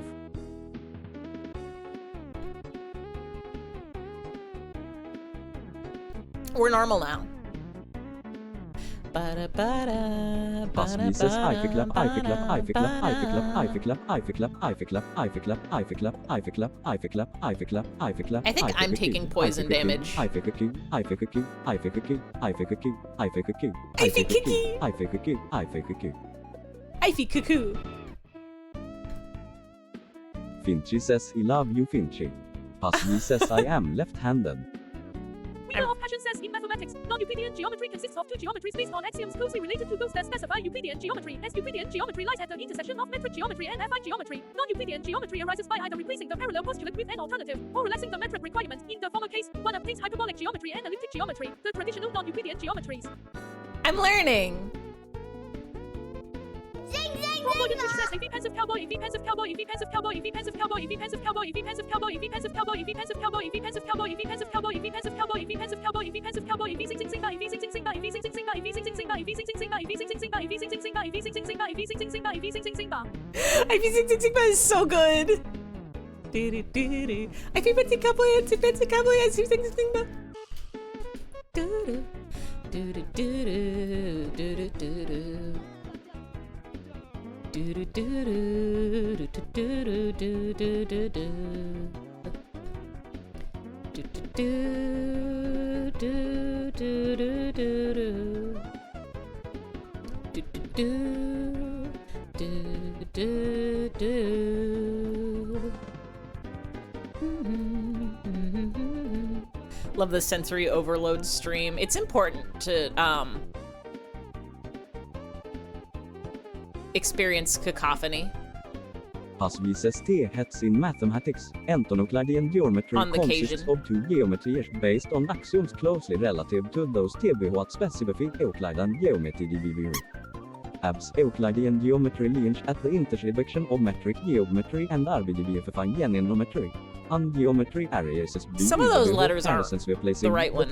We're normal now. Passvis says I fick clap, I fick clap, I fick clap, I fick clap, I fick clap, I fick clap, I fick clap, I fick clap, I fick clap, I fick clap, I fick clap, I fick clap, I fick clap. I think I'm taking poison damage. I fick a Q, I fick a Q, I fick a Q, I fick a Q, I fick a Q, I fick a Q, I fick a Q, I fick a Q. I fick cuckoo. Finchy says he love you Finchy. Passvis says I am left-handed. Wheel of Passion says in mathematics, non-Euclidean geometry consists of two geometries based on axioms closely related to those that specify Euclidean geometry. As Euclidean geometry lies at the intersection of metric geometry and affine geometry. Non-Euclidean geometry arises by either replacing the parallel postulate with an alternative, or relaxing the metric requirement. In the former case, one obtains hyperbolic geometry and elliptic geometry, the traditional non-Euclidean geometries. I'm learning. Twitch says if pensive cowboy, if pensive cowboy, if pensive cowboy, if pensive cowboy, if pensive cowboy, if pensive cowboy, if pensive cowboy, if pensive cowboy, if pensive cowboy, if pensive cowboy, if pensive cowboy, if pensive cowboy, if pensive cowboy, if sing sing by, if sing sing by, if sing sing by, if sing sing by, if sing sing by, if sing sing by, if sing sing by, if sing sing by, if sing sing by, if sing sing by. I think sing is so good. I think pensive cowboy, I think pensive cowboy, I think sing by. Do do do do do do do. Do do do do do do do do do do. Do do do do do do do. Do do do do do. Love the sensory overload stream. It's important to experience cacophony. Passvis says T-hets in mathematics. Euclidean geometry On the consists occasion. of two geometries based on axioms closely relative to those TBH specific Euclidean geometry. Abs Euclidean geometry lies at the intersection of metric geometry and RBGBFFine genometry. Geometry areas Some of those letters are the right ones.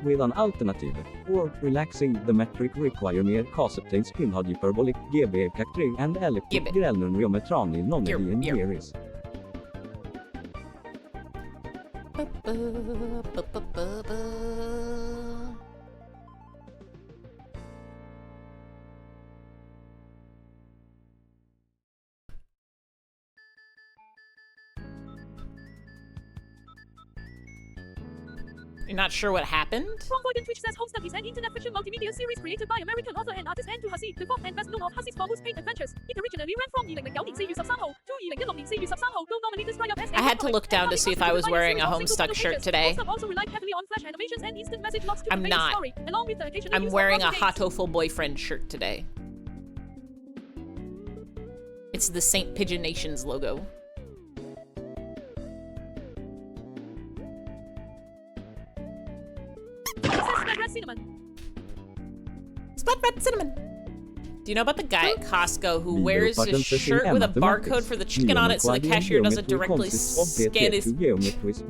With an alternative, or relaxing the metric require mer conceptains inhad hyperbolic GB-3 and elliptic grelnun geometrani non-Euclidean geometries. You're not sure what happened? From Twitch says Homestuck is an internet fiction multimedia series created by American author and artist Andrew Hussey, the fourth and best known of Hussey's famous paint adventures. It originally ran from 2019 to 2019, though normally described as I had to look down to see if I was wearing a Homestuck shirt today. Also relied heavily on flash animations and instant message logs to I'm convey the not. story, along with the occasional I'm use of wearing a graphic aids. Hatoful boyfriend shirt today. It's the St. Pigeon Nations logo. Splat red cinnamon. Do you know about the guy at Costco who wears a shirt with a barcode for the chicken on it so the cashier doesn't directly scan his...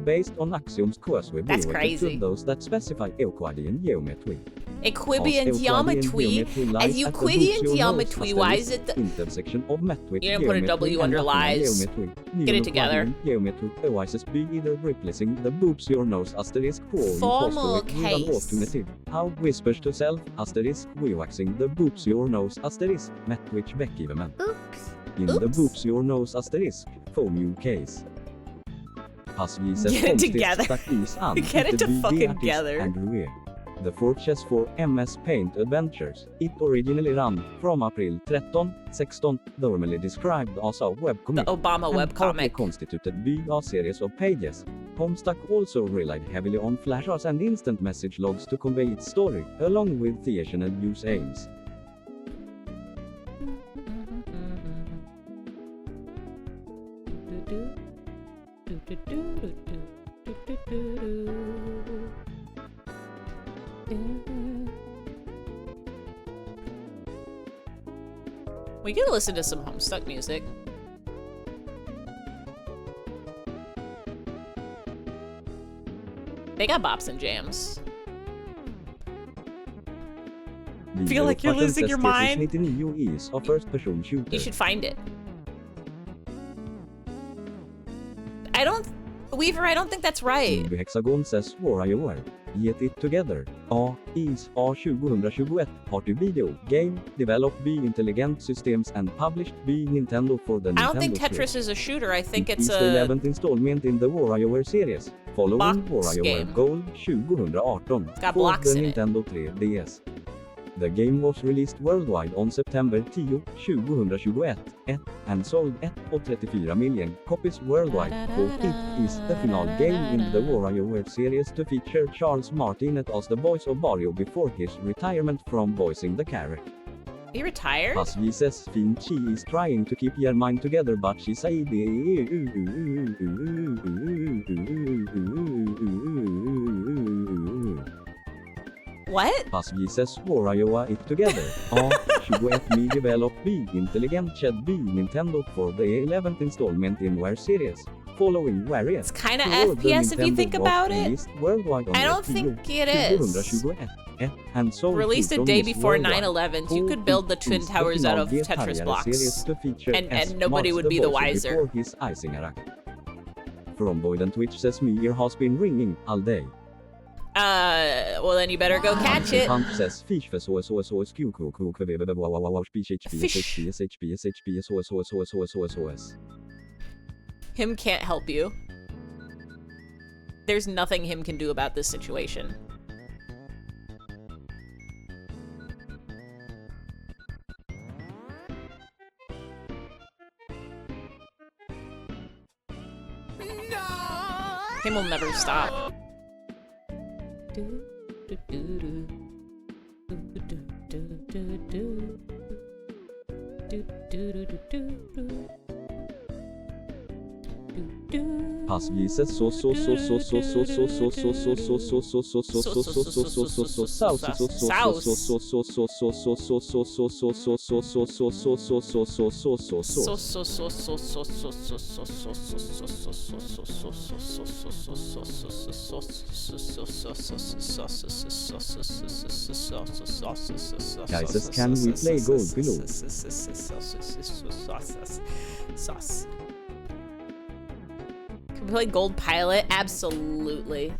based on axioms That's crazy. Those that specify Euclidean geometry. Euclidean geometry? As Euclidean geometry, why is it the... intersection of metric You didn't put a W under lies. Get it together. Geometry arises by either replacing the boobs your nose asterisk or Formal with an case. alternative. How whispers to self asterisk waxing the boobs your nose asterisk metric backgiven. Oops. In the Oops. boobs your nose asterisk foam you case. Passvis Get it together. Get it to fucking together. Andrew. The Fortress for MS Paint Adventures. It originally ran from April 13, 16, normally described as a webcomic. The Obama and partly webcomic. constituted by a series of pages. Homestuck also relied heavily on flashes and instant message logs to convey its story, along with theatrical use aims. We could listen to some Homestuck music. They got bops and jams. Feel like you're losing your mind? 99 is a first-person shooter. You should find it. Weaver, I don't think that's right. Hexagon says WarioWare. Get it together. Is A2021 party video game developed by Intelligent Systems and published by Nintendo for the Nintendo I don't think Switch. Tetris is a shooter. I think it's the 11th installment in the WarioWare series, following box WarioWare game. Gold 2018 Got for blocks the in it. Nintendo 3DS. The game was released worldwide on September 10, 2021, and sold 1,34 million copies worldwide. It is the final game in the WarioWare series to feature Charles Martinet as the voice of Wario before his retirement from voicing the character. He retired? As vi says, Finn, she is trying to keep your mind together, but she said What? Fast vi ses WarioWare it together. A21 me developed by Intelligent Shed by Nintendo for the 11th installment in Ware series, following Wario. It's kind of FPS if you think about it. I don't think it is. And sold Released a day before 9/11, you could build the Twin Towers out of Tetris blocks. And nobody would be the wiser. From Boyd and Twitch says my ear has been ringing all day. Well then you better go catch it. Hunt says fish for Him can't help you. There's nothing him can do about this situation. Him will never stop. Pass viset så Guys, can we play gold below? Sauce. Can we play Gold Pilot? Absolutely.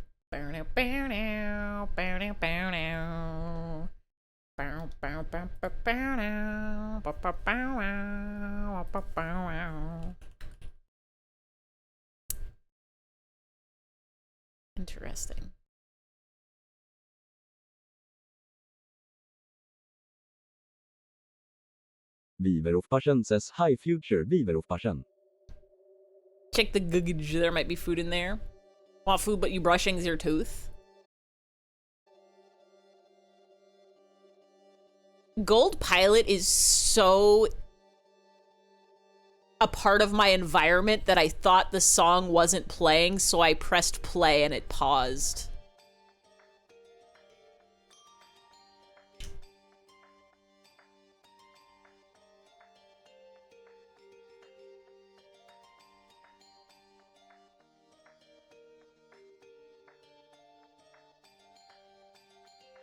Interesting. Weaver of Passion says hi future Weaver of Passion. Check the guggage, there might be food in there. Want food but you brushing your tooth? Gold Pilot is so a part of my environment that I thought the song wasn't playing, so I pressed play and it paused.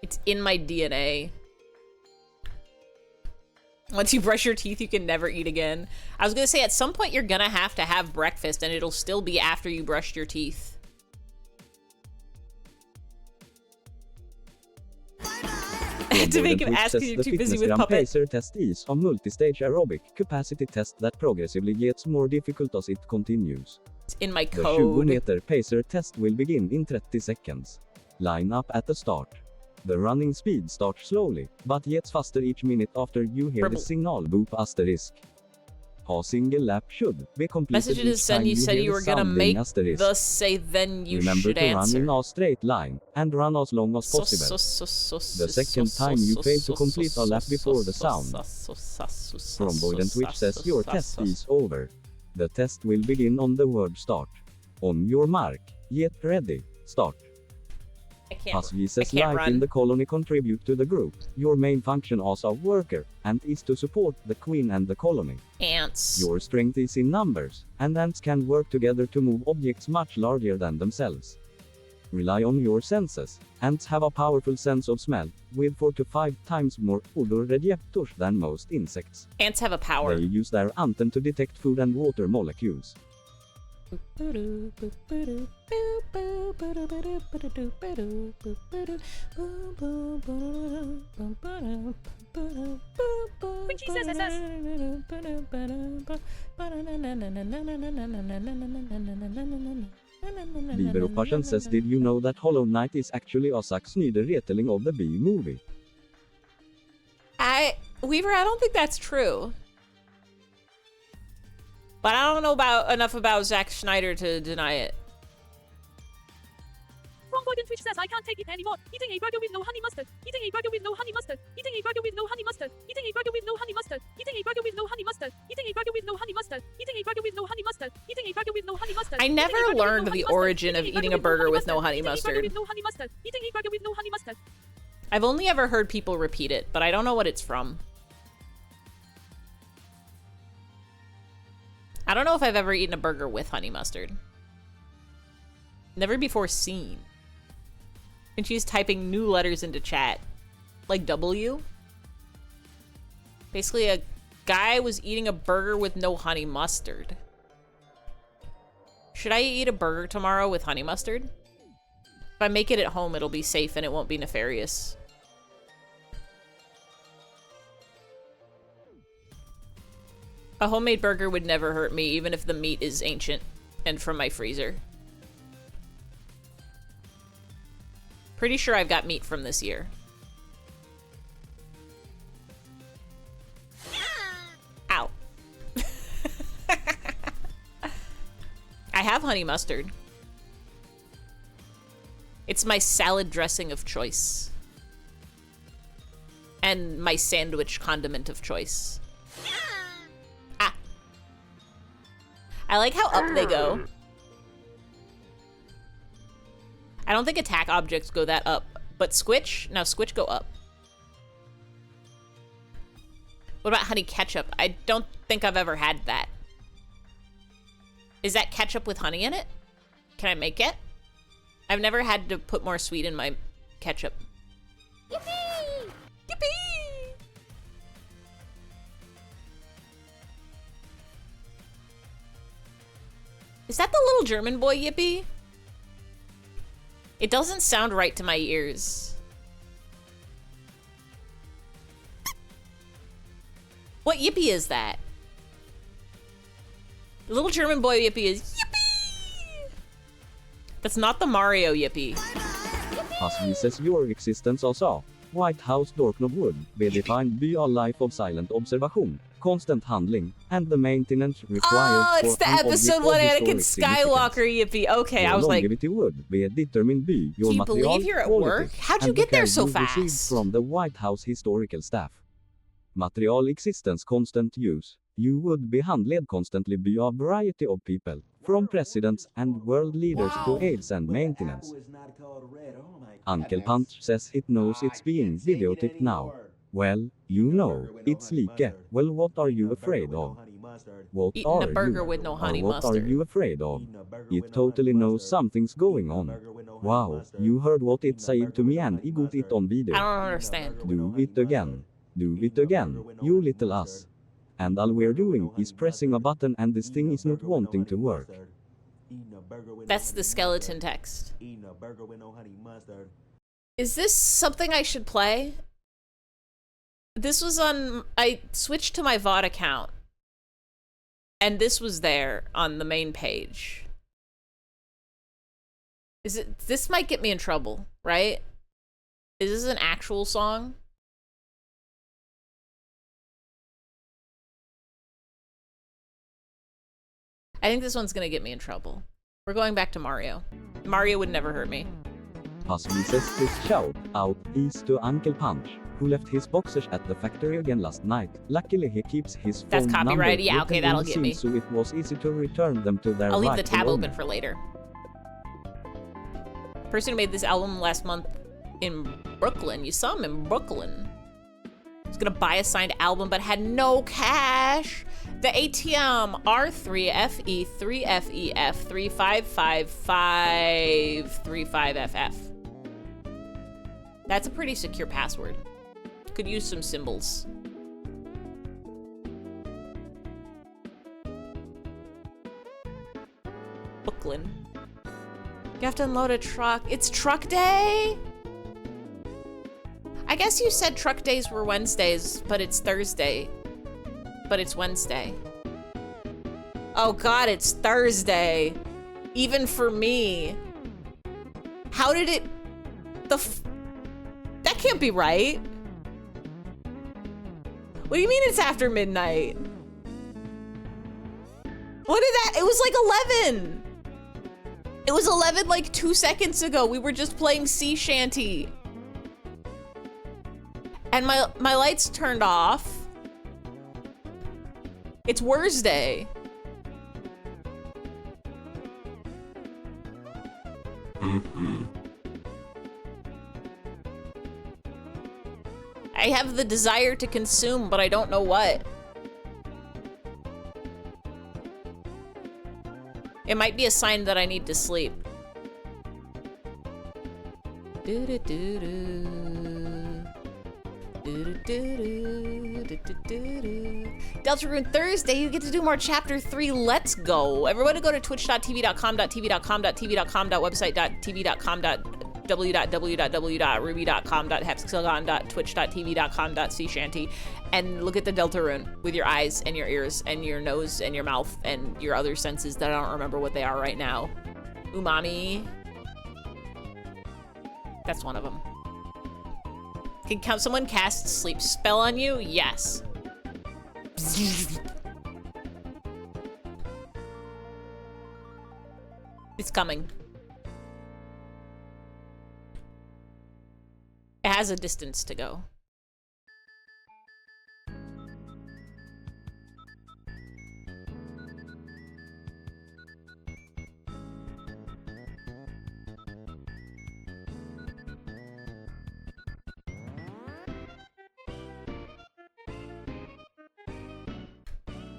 It's in my DNA. Once you brush your teeth, you can never eat again. I was gonna say, at some point you're gonna have to have breakfast and it'll still be after you brushed your teeth. To make him ask because you're too busy with Puppet. Pacer test is a multi-stage aerobic capacity test that progressively gets more difficult as it continues. It's in my The code. 20-meter pacer test will begin in 30 seconds. Line up at the start. The running speed starts slowly, but gets faster each minute after you hear the Purple. signal boop asterisk. A single lap should be completed Messages each send time you said hear you the were gonna sounding make asterisk. the say then you Remember should to run answer. in a straight line, and run as long as possible. The second time you fail to complete a lap before the sound. From Boyden Twitch says your test is over. The test will begin on the word start. On your mark, get ready, start. As we says can't life in run. the colony contribute to the group, your main function as a worker, and is to support the queen and the colony. Ants. Your strength is in numbers, and ants can work together to move objects much larger than themselves. Rely on your senses. Ants have a powerful sense of smell, with 4 to 5 times more odor receptors than most insects. Ants have a power. They use their antennae to detect food and water molecules. When she says SS. Beaver of Passion says, did you know that Hollow Knight is actually a Zack Snyder retelling of the Bee movie? Weaver, I don't think that's true. But I don't know enough about Zack Snyder to deny it. From Boyden Twitch says I can't take it anymore. Eating a burger with no honey mustard. Eating a burger with no honey mustard. Eating a burger with no honey mustard. Eating a burger with no honey mustard. Eating a burger with no honey mustard. Eating a burger with no honey mustard. Eating a burger with no honey mustard. Eating a burger with no honey mustard. I never learned the origin of eating a burger with no honey mustard. Eating a burger with no honey mustard. I've only ever heard people repeat it, but I don't know what it's from. I don't know if I've ever eaten a burger with honey mustard. Never before seen. And she's typing new letters into chat. Like W. Basically, a guy was eating a burger with no honey mustard. Should I eat a burger tomorrow with honey mustard? If I make it at home, it'll be safe and it won't be nefarious. A homemade burger would never hurt me, even if the meat is ancient and from my freezer. Pretty sure I've got meat from this year. Ow. I have honey mustard. It's my salad dressing of choice. And my sandwich condiment of choice. Ah. I like how up they go. I don't think attack objects go that up, but Squitch? No, Squitch go up. What about honey ketchup? I don't think I've ever had that. Is that ketchup with honey in it? Can I make it? I've never had to put more sweet in my ketchup. Yippee! Yippee! Is that the little German boy, Yippee? It doesn't sound right to my ears. What Yippee is that? The little German boy Yippee is Yippee! That's not the Mario Yippee. As says your existence also. White House Dorknob would be defined by a life of silent observation, constant handling, and the maintenance required Oh, it's for the an episode object one of Anakin historic Skywalker Yippee. Okay, I was like, longevity would be determined by your can you material believe you're at quality work? How'd you and the get there care so you received fast? from the White House historical staff. Material existence constant use. You would be handled constantly by a variety of people, from presidents and world leaders to aides and maintenance. Uncle Punch says it knows it's being videotaped now. Well, you know, it's leaky. Well, what are you afraid of? What Eating are a burger you? with no Or honey what mustard. are you afraid of? It totally knows something's going on. Wow, you heard what it said to me and I got it on video. I don't understand. Do it again. Do it again, you little ass. And all we're doing is pressing a button and this thing is not wanting to work. That's the skeleton text. Is this something I should play? This was on... I switched to my VOD account. And this was there on the main page. Is it... This might get me in trouble, right? Is this an actual song? I think this one's gonna get me in trouble. We're going back to Mario. Mario would never hurt me. Pasmises this shout out is to Uncle Punch, who left his boxers at the factory again last night. Luckily he keeps his phone That's copyrighted. number Yeah, okay, written in that'll the get seal, me. so it was easy to return them to their I'll leave the rightful tab owner. open for later. Person who made this album last month in Brooklyn. You saw him in Brooklyn. Was gonna buy a signed album but had no cash. The ATM R3FE3FEF3555535FF. That's a pretty secure password. Could use some symbols. Brooklyn. You have to unload a truck. It's truck day? I guess you said truck days were Wednesdays, but it's Thursday. But it's Wednesday. Oh God, it's Thursday. Even for me. How did it... That can't be right. What do you mean it's after midnight? What did that... It was like 11. It was 11 like 2 seconds ago. We were just playing sea shanty. And my lights turned off. It's Thursday. I have the desire to consume, but I don't know what. It might be a sign that I need to sleep. Deltarune Thursday, you get to do more Chapter 3. Let's go. Everybody go to twitch.tv.com.tv.com.website.tv.com.ruby.com.hexagon.twitch.tv.com.seashanty and look at the Deltarune with your eyes and your ears and your nose and your mouth and your other senses that I don't remember what they are right now. Umami. That's one of them. Can someone cast sleep spell on you? Yes. It's coming. It has a distance to go.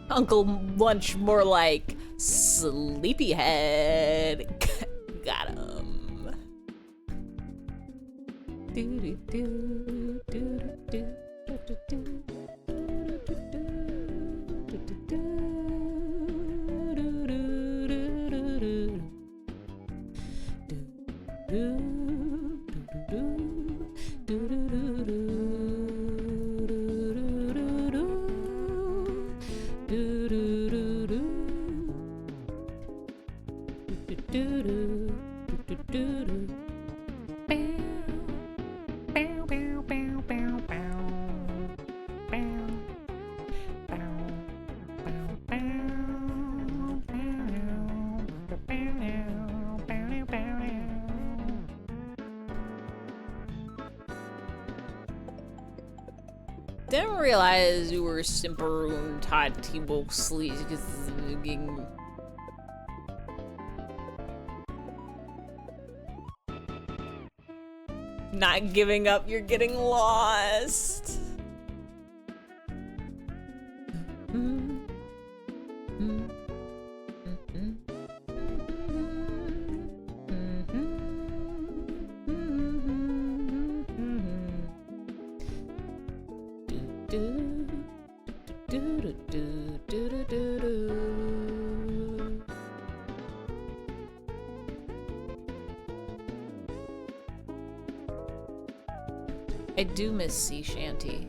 Uncle Lunch, more like sleepyhead. Got him. Didn't realize you were Simperoon Tatibo Sleaze. Not giving up, you're getting lost. I do miss Sea Shanty.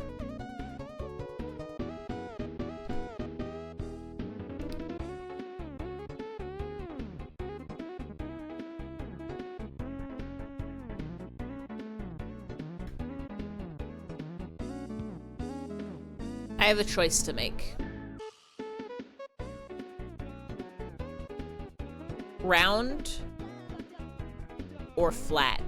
I have a choice to make. Round or flat?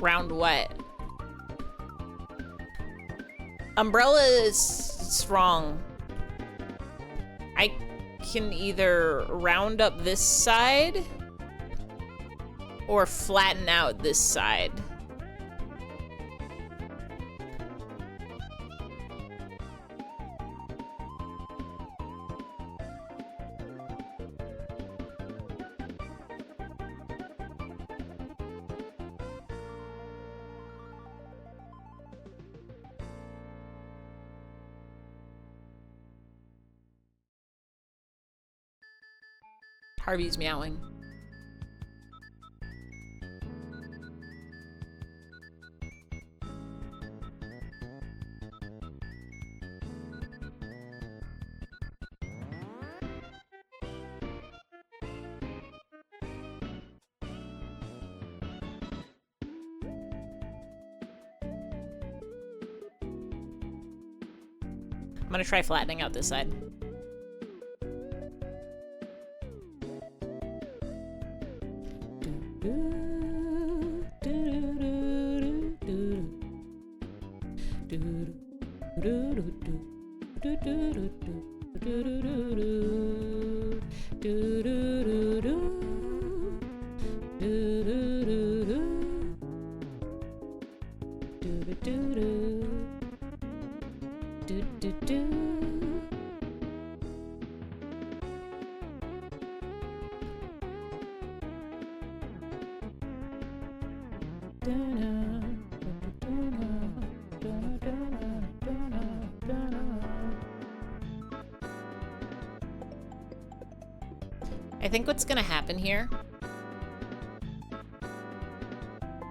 Round what? Umbrella is strong. I can either round up this side or flatten out this side. Harvey's meowing. I'm gonna try flattening out this side. I think what's gonna happen here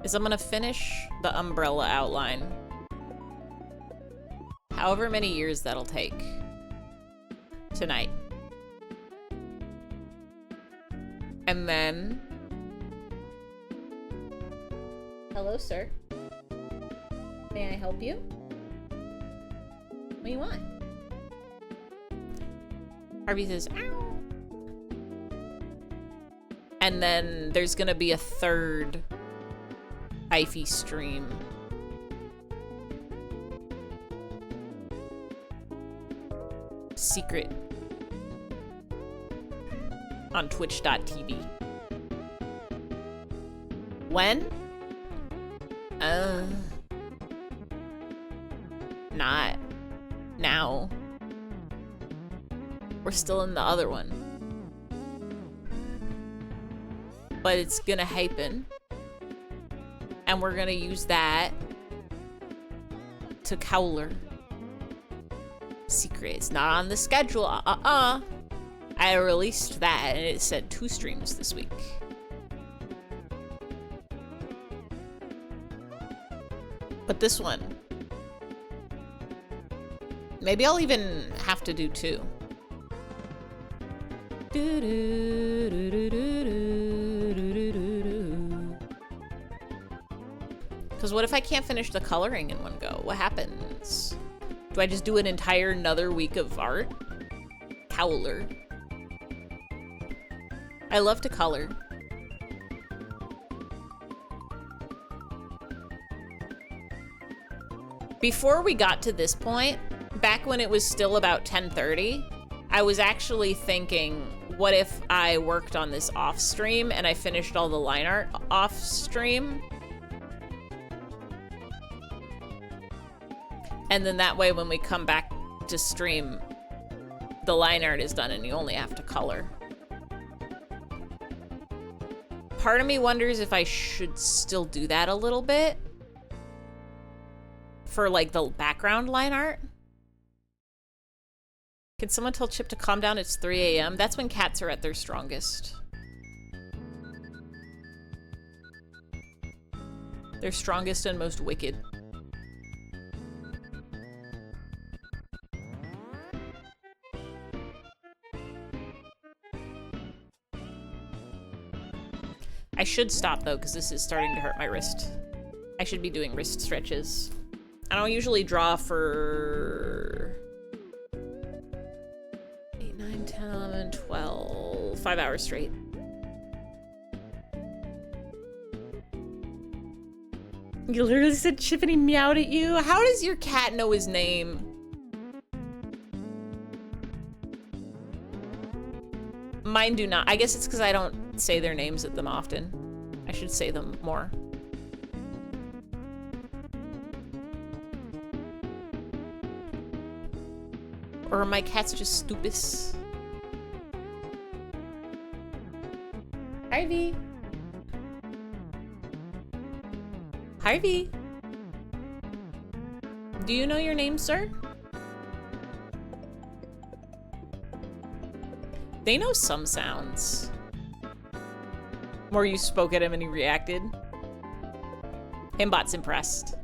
is I'm gonna finish the umbrella outline. However many years that'll take. Tonight. And then... Hello, sir. May I help you? What do you want? Harvey says, ow. And then there's gonna be a third Ify stream. Secret. On twitch.tv. When? Not now. We're still in the other one. But it's gonna happen. And we're gonna use that to Cowler. Secret. It's not on the schedule. I released that and it said 2 streams this week. But this one, maybe I'll even have to do 2. Because what if I can't finish the coloring in one go? What happens? Do I just do an entire another week of art? Cowler. I love to color. Before we got to this point, back when it was still about 10:30, I was actually thinking, what if I worked on this off stream and I finished all the line art off stream? And then that way when we come back to stream, the line art is done and you only have to color. part of me wonders if I should still do that a little bit for like the background line art. Can someone tell Chip to calm down? It's 3 a.m. That's when cats are at their strongest. They're strongest and most wicked. I should stop though, because this is starting to hurt my wrist. I should be doing wrist stretches. I don't usually draw for 8, 9, 10, 11, 12, 5 hours straight. You literally said Chip and he meowed at you? How does your cat know his name? Mine do not. I guess it's because I don't say their names at them often. I should say them more. Or are my cats just stupid? Harvey. Harvey. Do you know your name, sir? They know some sounds. More you spoke at him and he reacted. Himbot's impressed.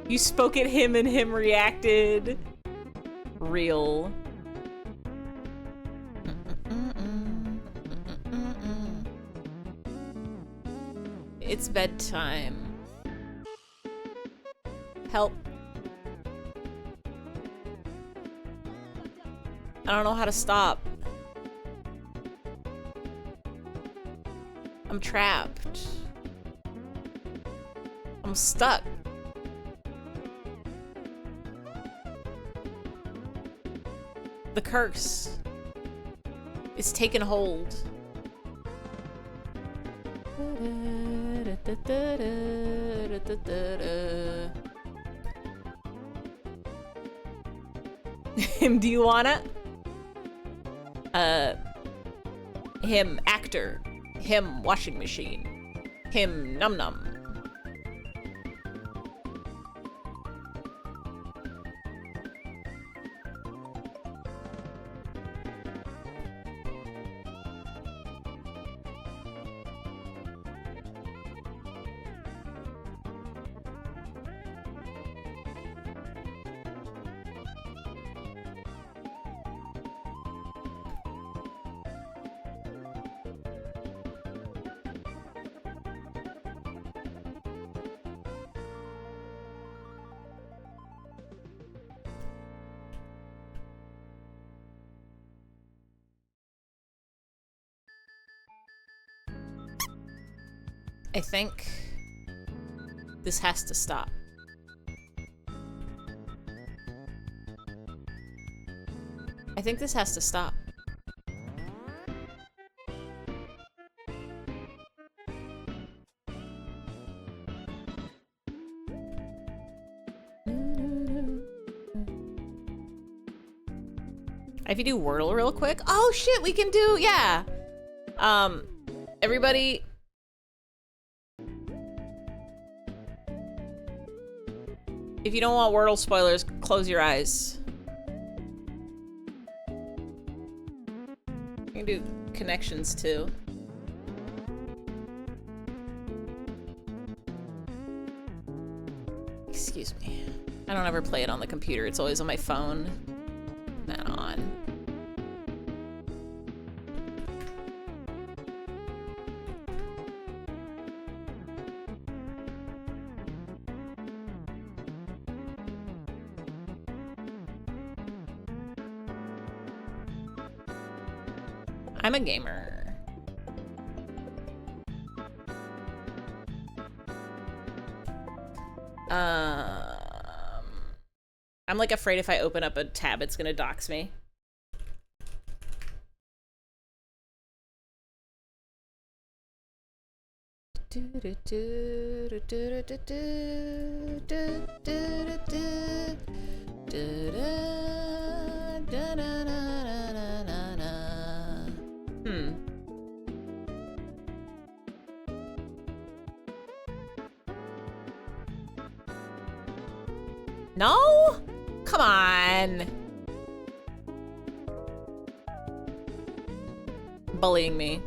You spoke at him and him reacted. Real. It's bedtime. Help. I don't know how to stop. I'm trapped. I'm stuck. The curse is taking hold. Him, do you wanna? Him, actor. Him, washing machine. Him, num num. I think this has to stop. I think this has to stop. If you do Wordle real quick. Oh shit, we can do, yeah. Everybody. If you don't want Wordle spoilers, close your eyes. You can do connections too. Excuse me. I don't ever play it on the computer. It's always on my phone. That on. I'm a gamer. I'm like afraid if I open up a tab, it's gonna dox me. No? Come on. Bullying me.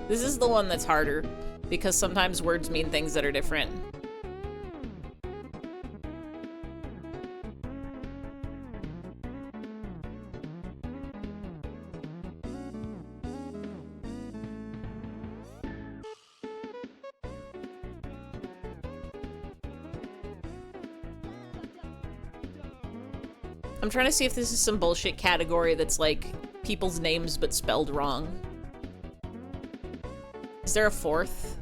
This is the one that's harder, because sometimes words mean things that are different. I'm trying to see if this is some bullshit category that's like people's names but spelled wrong. Is there a fourth?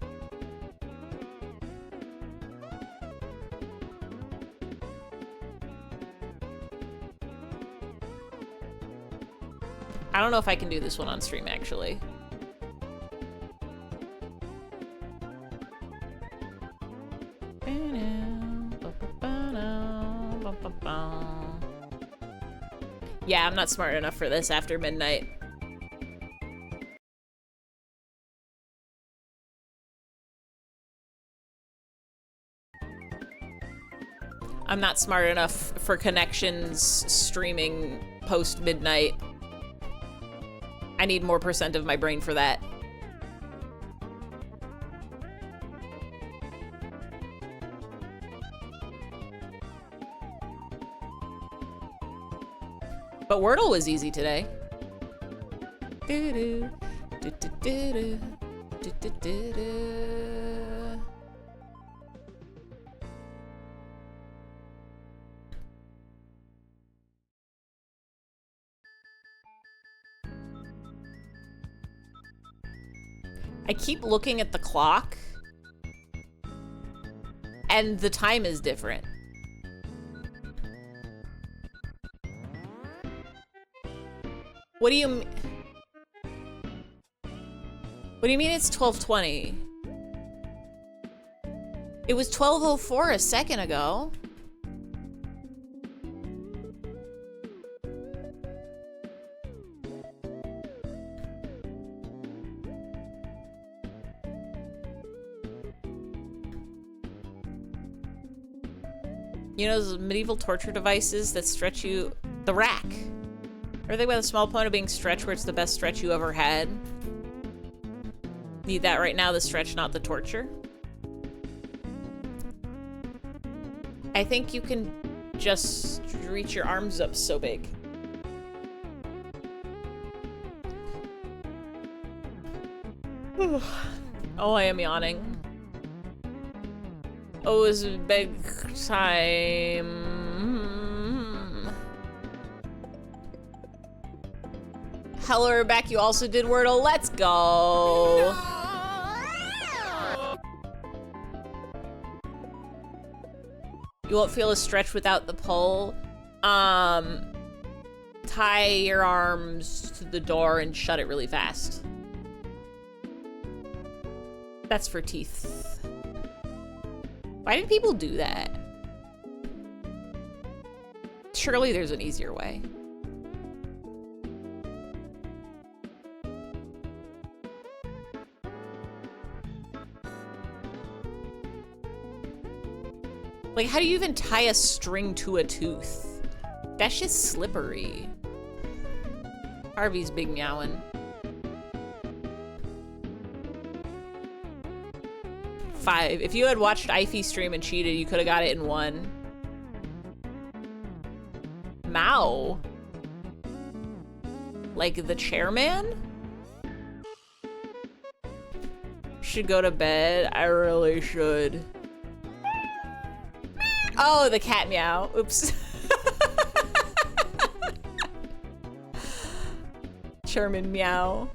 I don't know if I can do this one on stream, actually. Yeah, I'm not smart enough for this after midnight. I'm not smart enough for connections streaming post midnight. I need more percent of my brain for that. But Wordle was easy today. I keep looking at the clock, and the time is different. What do you mean? What do you mean it's 12:20? It was 12:04 a second ago. You know those medieval torture devices that stretch you? The rack. Ever think about the small point of being stretched where it's the best stretch you ever had? Need that right now, the stretch, not the torture. I think you can just reach your arms up so big. Oh, I am yawning. Oh, it's big time. Hello, we're back. You also did Wordle. Let's go. You won't feel a stretch without the pull. Tie your arms to the door and shut it really fast. That's for teeth. Why did people do that? Surely there's an easier way. Like, how do you even tie a string to a tooth? That's just slippery. Harvey's big meowing. 5. If you had watched Ify stream and cheated, you could have got it in 1. Mao. Like the chairman? Should go to bed. I really should. Oh, the cat meow. Oops. predetermined meow.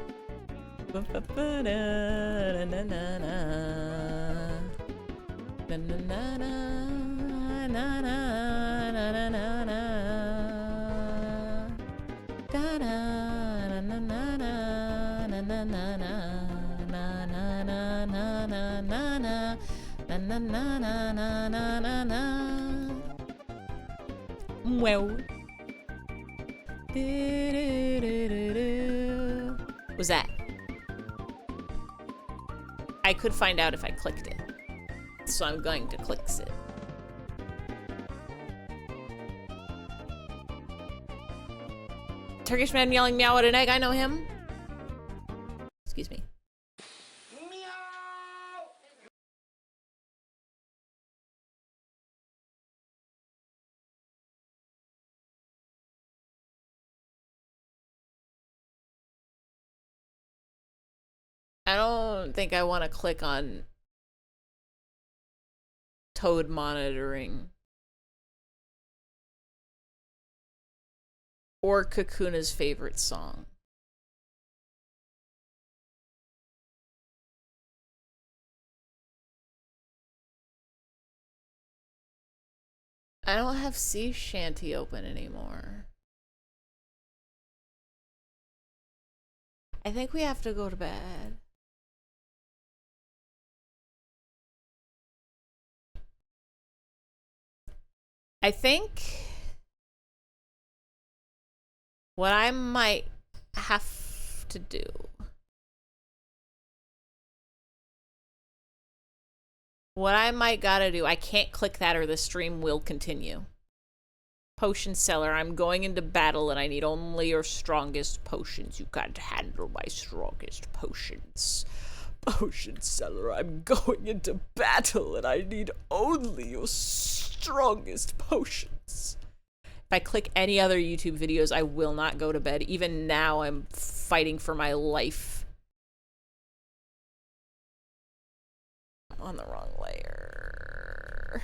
Wow. Was that? I could find out if I clicked it. So I'm going to click it. Turkish man yelling meow at an egg, I know him. Excuse me. I don't think I want to click on Toad monitoring. Or Kakuna's favorite song. I don't have Sea Shanty open anymore. I think we have to go to bed. I think what I might have to do I can't click that or the stream will continue. Potion seller, I'm going into battle and I need only your strongest potions. You can't handle my strongest potions. Potion seller, I'm going into battle and I need only your strongest potions. If I click any other YouTube videos, I will not go to bed. Even now, I'm fighting for my life. I'm on the wrong layer.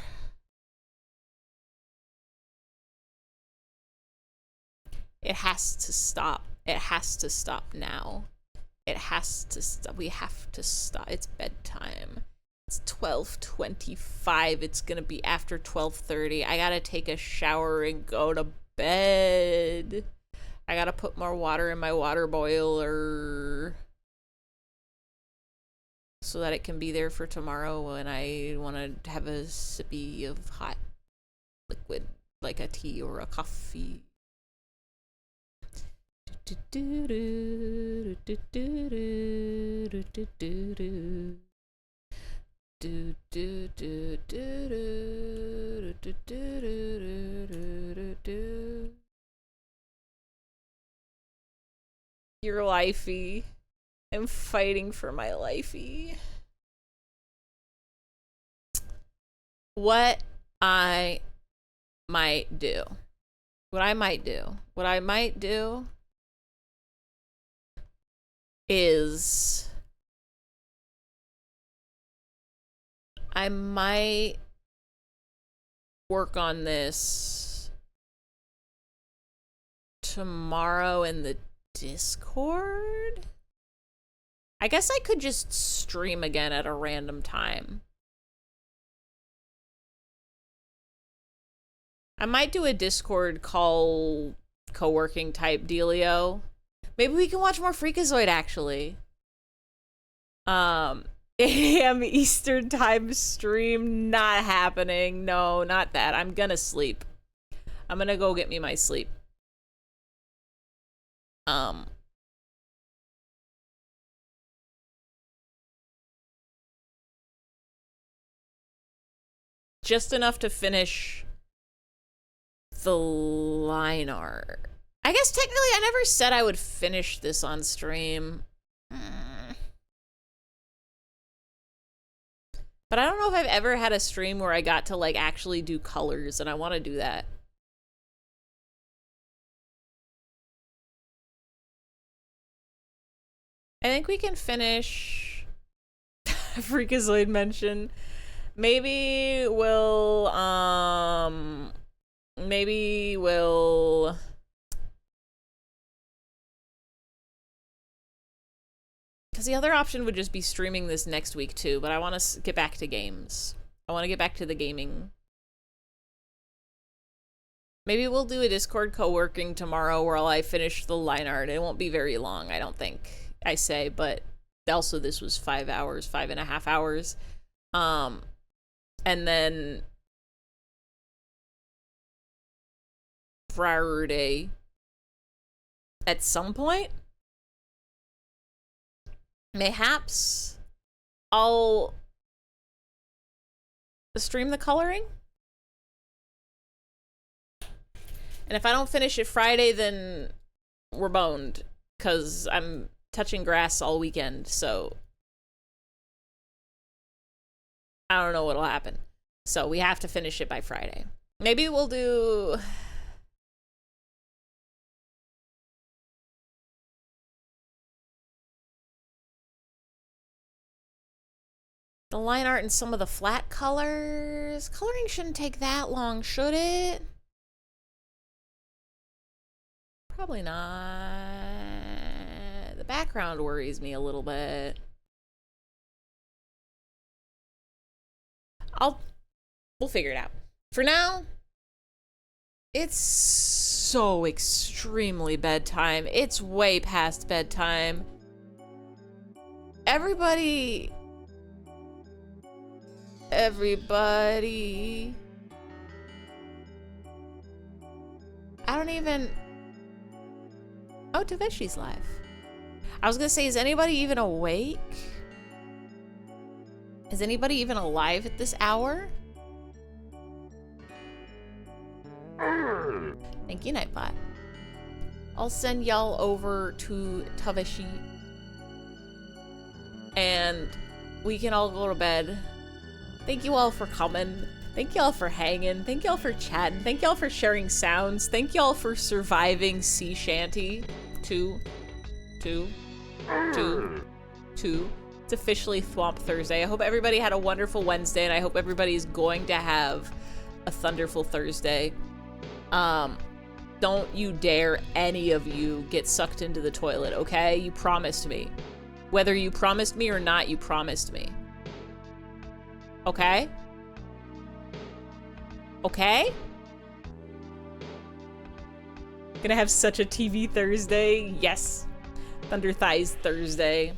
It has to stop. It has to stop now. It has to stop. We have to stop. It's bedtime. It's 12:25. It's gonna be after 12:30. I gotta take a shower and go to bed. I gotta put more water in my water boiler so that it can be there for tomorrow when I want to have a sippy of hot liquid like a tea or a coffee. Your lifey. I'm fighting for my lifey. What I might do. What I might do is I might work on this tomorrow in the Discord. I guess I could just stream again at a random time. I might do a Discord call co-working type dealio. Maybe we can watch more Freakazoid actually. 8 AM Eastern time stream not happening. No, not that. I'm gonna sleep. I'm gonna go get me my sleep. Just enough to finish the line art. I guess technically I never said I would finish this on stream. But I don't know if I've ever had a stream where I got to like actually do colors, and I want to do that. I think we can finish Freakazoid mention. Maybe we'll Because the other option would just be streaming this next week too, but I want to get back to games. I want to get back to the gaming. Maybe we'll do a Discord co-working tomorrow while I finish the line art. It won't be very long, I don't think, I say, but also this was 5 hours, 5.5 hours. And then Friday at some point, mayhaps I'll stream the coloring. And if I don't finish it Friday, then we're boned, because I'm touching grass all weekend, so I don't know what'll happen. So we have to finish it by Friday. Maybe we'll do... the line art and some of the flat colors. Coloring shouldn't take that long, should it? Probably not. The background worries me a little bit. We'll figure it out. For now, it's so extremely bedtime. It's way past bedtime. Everybody. I don't even... Oh, Taveshi's live. I was gonna say, is anybody even awake? Is anybody even alive at this hour? Thank you, Nightbot. I'll send y'all over to Taveshi. And we can all go to bed. Thank you all for coming. Thank y'all for hanging. Thank y'all for chatting. Thank y'all for sharing sounds. Thank y'all for surviving Sea Shanty. Two. It's officially Thwomp Thursday. I hope everybody had a wonderful Wednesday, and I hope everybody is going to have a thunderful Thursday. Don't you dare, any of you, get sucked into the toilet, okay? You promised me. Whether you promised me or not, you promised me. Okay? Okay? Gonna have such a TV Thursday. Yes. Thunder Thighs Thursday.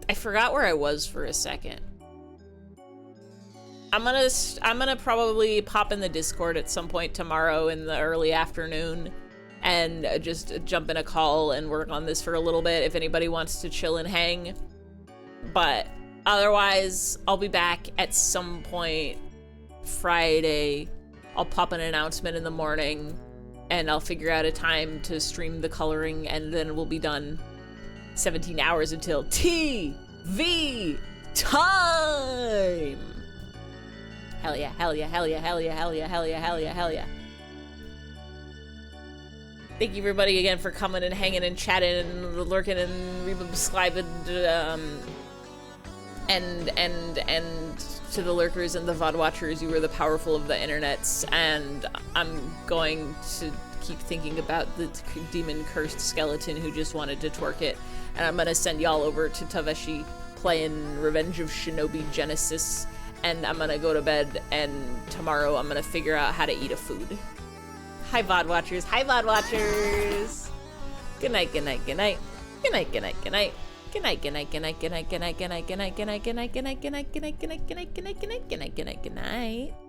I forgot where I was for a second. I'm gonna probably pop in the Discord at some point tomorrow in the early afternoon and just jump in a call and work on this for a little bit if anybody wants to chill and hang. But otherwise, I'll be back at some point Friday. I'll pop an announcement in the morning and I'll figure out a time to stream the coloring, and then we'll be done. 17 hours until TV time! Hell yeah, hell yeah, hell yeah, hell yeah, hell yeah, hell yeah, hell yeah, hell yeah. Thank you everybody again for coming and hanging and chatting and lurking and subscribing, and to the lurkers and the VOD watchers, you were the powerful of the internets, and I'm going to keep thinking about the demon cursed skeleton who just wanted to twerk it, and I'm gonna send y'all over to Taveshi playing Revenge of Shinobi Genesis, and I'm gonna go to bed, and tomorrow I'm gonna figure out how to eat a food. Hi VOD watchers, hi VOD watchers! Good night, good night, good night. Good night, good night, good night. Good night, good night, good night, good night, good night, good night, good night, good night, good night, good night, good night, good night, good night, good night, good night, good night, good night, good night, good night.